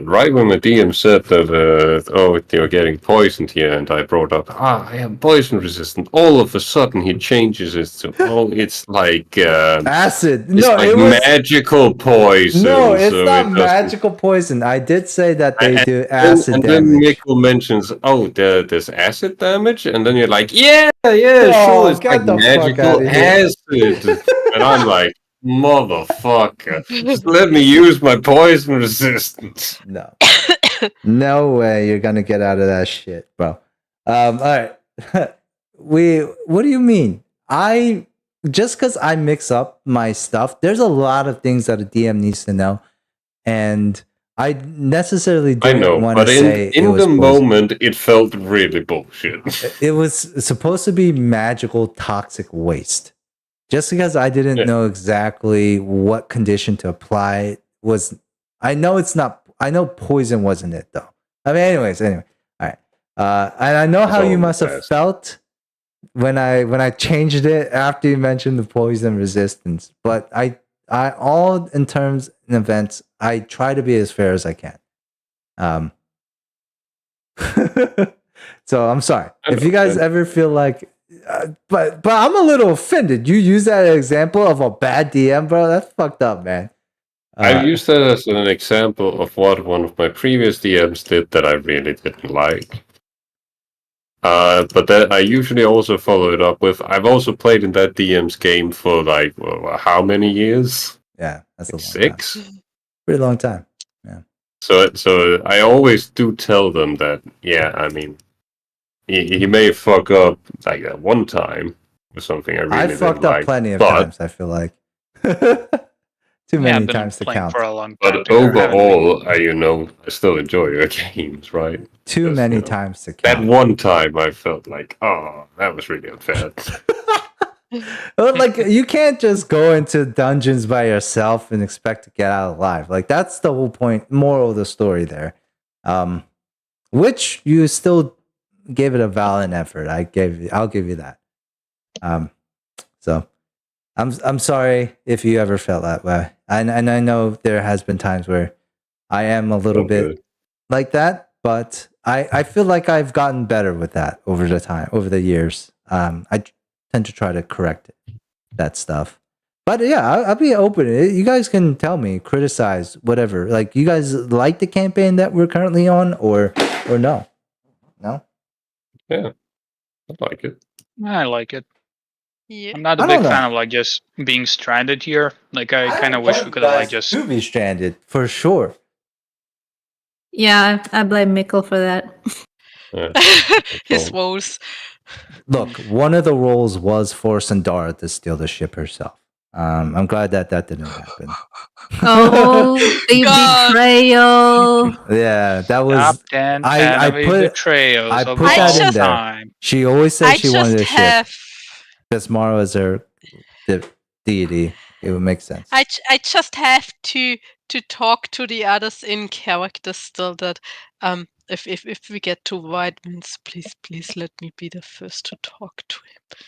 right when the DM said that, oh, you're getting poisoned here, and I brought up, I am poison resistant. All of a sudden, he changes it to, it's like acid. It's No, like it was magical poison. no. It's so not it doesn't- magical poison. I did say that they And- do acid and damage. then Mikkel mentions, oh, there's acid damage, and then you're like, yeah, Oh, sure, it's get like the fuck magical outta here. acid. And I'm like, motherfucker, just let me use my poison resistance. No. No way you're gonna get out of that shit, bro. All right. What do you mean? Just because I mix up my stuff, there's a lot of things that a DM needs to know. And I necessarily I didn't know, want to but say in it was the poison. moment, it felt really bullshit. It was supposed to be magical toxic waste. Just because I didn't know exactly what condition to apply was, I know poison wasn't it though. I mean, anyway. All right. And I know how you must have felt when I changed it after you mentioned the poison resistance. But I all in terms and events, I try to be as fair as I can. So I'm sorry if you guys ever feel like, but I'm a little offended. You use that example of a bad DM, bro. That's fucked up, man. I used that as an example of what one of my previous DMs did that I really didn't like. But that I usually also follow it up with, I've also played in that DM's game for like, how many years? Yeah, that's a long 6? time. Pretty long time. Yeah. So I always do tell them that, yeah, I mean, he may fuck up like that one time with something I really I didn't fucked up like, plenty of but- times, I feel like. Too I've many been times to playing count. for a long time. But together, haven't we? overall, I still enjoy your games, right? Too Just, many you know, times to That count. one time I felt like, oh, that was really unfair. Like, you can't just go into dungeons by yourself and expect to get out alive. Like, that's the whole point, moral of the story there. Which you still gave it a valiant effort. I'll give you that. So I'm sorry if you ever felt that way. And I know there has been times where I am a little bit like that, but I feel like I've gotten better with that over the years. I tend to try to correct that stuff. But yeah, I'll be open. You guys can tell me, criticize, whatever. Like, you guys like the campaign that we're currently on, or no? No. Yeah, I like it. I like it. Yeah. I'm not a I big don't know. fan of like just being stranded here. Like I kind of don't wish want we you could have like guys just. to be stranded for sure. Yeah, I blame Mikkel for that. Yeah. His So, woes. Look, one of the roles was for Sandara to steal the ship herself. I'm glad that didn't happen. Oh, the God. betrayal. Yeah, that Top was 10 I enemy put betrayals of that all in there. time. She always said I she wanted just a ship. have. Because Mara is her deity. It would make sense. I just have to talk to the others in character still. That if we get to Whiteman's, please let me be the first to talk to him.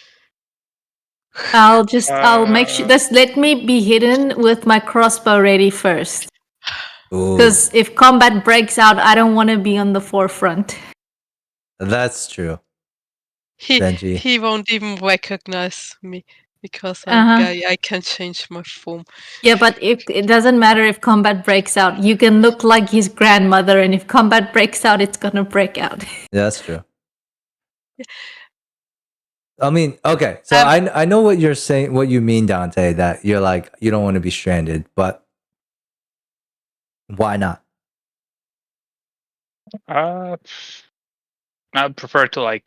I'll make sure. Just let me be hidden with my crossbow ready first. Ooh, Because if combat breaks out, I don't want to be on the forefront. that's true. He Benji. he won't even recognize me because Uh-huh. I can change my form. Yeah, but if it doesn't matter if combat breaks out, you can look like his grandmother, and if combat breaks out, it's gonna break out. Yeah, that's true. I mean, okay, so I know what you're saying, what you mean, Dante, that you're like, you don't want to be stranded, but why not? I'd prefer to like,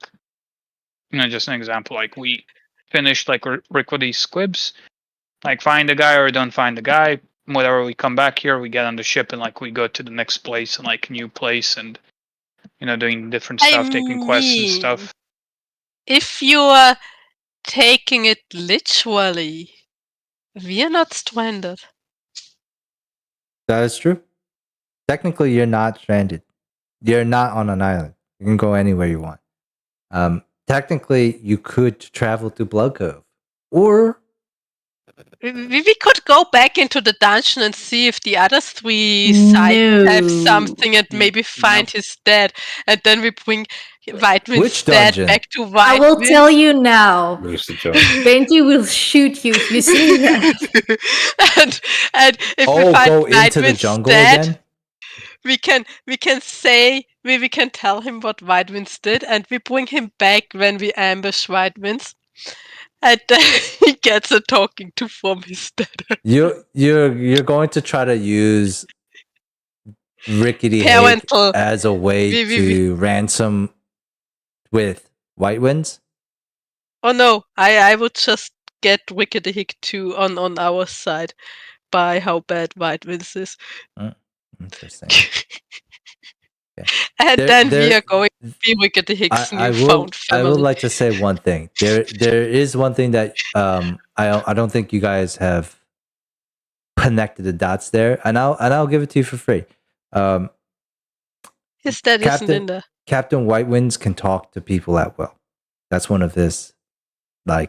just an example. Like we finished like Rick with these squibs, like find the guy or don't find the guy. Whatever, we come back here, we get on the ship, and like we go to the next place and like new place, and doing different stuff, taking quests and stuff. If you are taking it literally, we're not stranded. That is true. Technically, you're not stranded. You're not on an island. You can go anywhere you want. Technically, you could travel to Blood Cove, or We could go back into the dungeon and see if the other three sides have something and maybe find his dad. And then we bring Whiteman's dad dungeon? back to Whiteman. I will tell you now. where's the job? Benji will shoot you if you say that. and if we find go into the Whiteman's jungle dad, again? we can say we can tell him what Whiteman's did, and we bring him back when we ambush Whiteman's. And then he gets a talking to from his dad. You're going to try to use Rickety Hake as a way to ransom with White Winds? Oh no, I would just get Wicked Hick 2 on our side by how bad White Winds is. Interesting. Okay. And then we are going to be Wicked Hick's newfound family. I would like to say one thing. There is one thing that I don't think you guys have connected the dots there, and I'll give it to you for free. His dad isn't in there. Captain White Winds can talk to people at will. That's one of his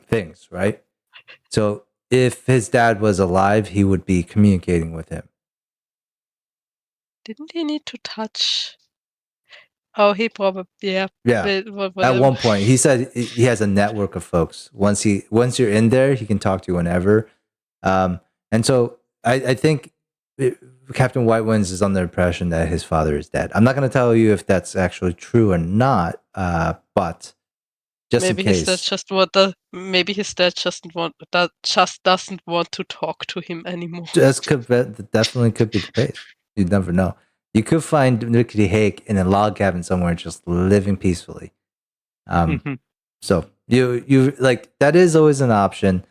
things, right? So if his dad was alive, he would be communicating with him. Didn't he need to touch? Oh, he probably yeah. At one point, he said he has a network of folks. Once you're in there, he can talk to you whenever. And so I think Captain White Winds is under the impression that his father is dead. I'm not going to tell you if that's actually true or not, but just maybe in case. Maybe his dad just doesn't want to talk to him anymore. That definitely could be the case. You never know. You could find Rickety Hake in a log cabin somewhere, just living peacefully. So you that is always an option.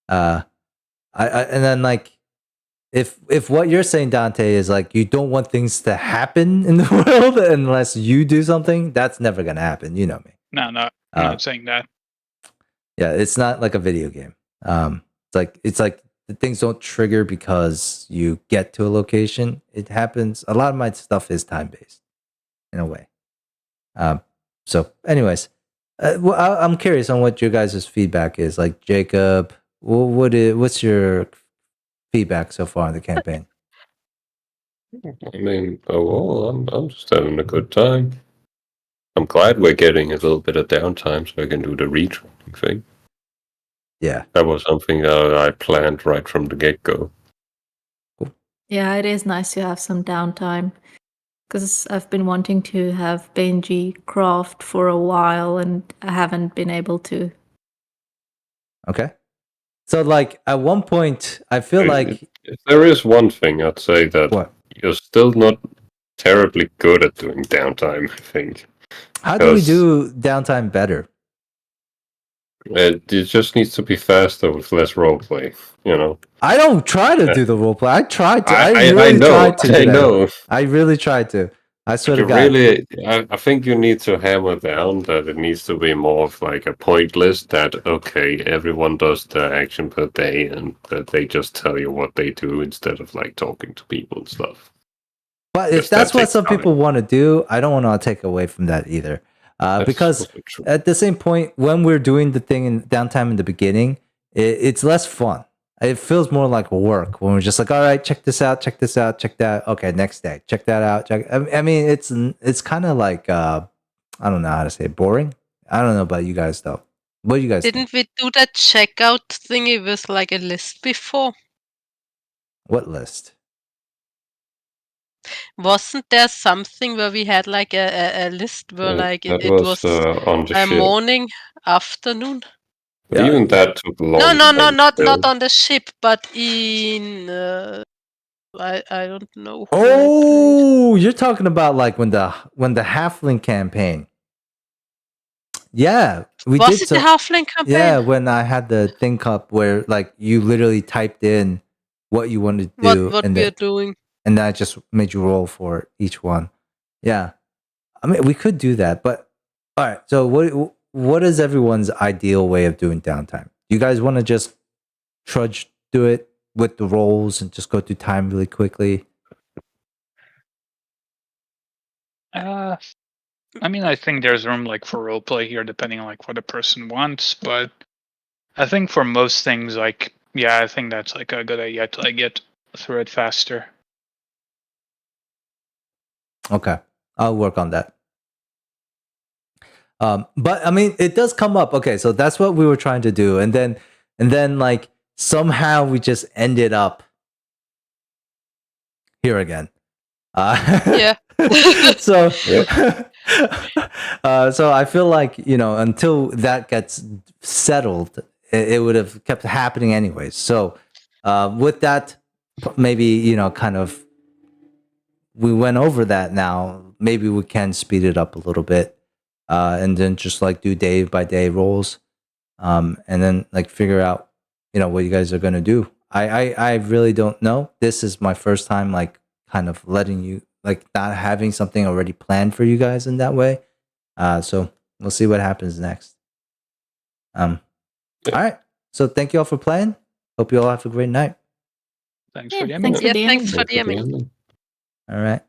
And then if what you're saying, Dante, is you don't want things to happen in the world unless you do something, that's never gonna happen. You know me. No, I'm not saying that. Yeah, it's not like a video game. It's like the things don't trigger because you get to a location. It happens. A lot of my stuff is time based, in a way. So, anyways, I'm curious on what your guys' feedback is. Jacob, what's your feedback so far in the campaign? I mean, I'm just having a good time. I'm glad we're getting a little bit of downtime so I can do the retraining thing. Yeah. That was something I planned right from the get-go. Yeah, it is nice to have some downtime. Because I've been wanting to have Benji craft for a while and I haven't been able to. Okay. So, like, at one point, I feel like... If there is one thing, I'd say that What? you're still not terribly good at doing downtime, I think. How do we 'Cause do downtime better? It just needs to be faster with less roleplay, you know? I don't try to do the roleplay. I tried to. I I really know, tried to I today. know. I really tried to. I swear to You God. really, I think you need to hammer down that it needs to be more of like a point list that, okay, everyone does the action per day and that they just tell you what they do instead of like talking to people and stuff. But Because if that's that what takes some time. people want to do, I don't want to take away from that either. That's Because also true. at the same point, when we're doing the thing in downtime in the beginning, it's less fun. It feels more like work when we're just like, all right, check this out, check this out, check that. Okay, next day, check that out. Check. I mean, it's kind of like I don't know how to say it, boring. I don't know about you guys though. What do you guys think? Didn't we do that checkout thingy with like a list before? What list? Wasn't there something where we had like a list where like That it was was on the ship. morning, afternoon? But Yeah. even that took long. No, but not still. on the ship, but in I don't know who I Oh, you're talking about like when the halfling campaign. Yeah, we played. Was did it the so. Halfling campaign? Yeah, when I had the thing up where like you literally typed in what you wanted to do, What and we then are doing? I just made you roll for each one. Yeah, I mean we could do that, but all right. So what is everyone's ideal way of doing downtime? You guys want to just trudge do it with the rolls and just go through time really quickly? I mean, I think there's room like for roleplay here, depending on like what a person wants. But I think for most things, like I think that's like a good idea to like get through it faster. Okay, I'll work on that. But I mean, it does come up. Okay, so that's what we were trying to do, and then like somehow we just ended up here again. Yeah. So, Yep. so I feel like until that gets settled, it would have kept happening anyways. So, with that, maybe kind of we went over that. Now, maybe we can speed it up a little bit, and then just like do day by day rolls, and then like figure out what you guys are gonna do. I really don't know. This is my first time like kind of letting you like not having something already planned for you guys in that way. So we'll see what happens next. All right. So thank you all for playing. Hope you all have a great night. Thanks for the Thanks for Yeah, DMing. thanks for DMing. All right.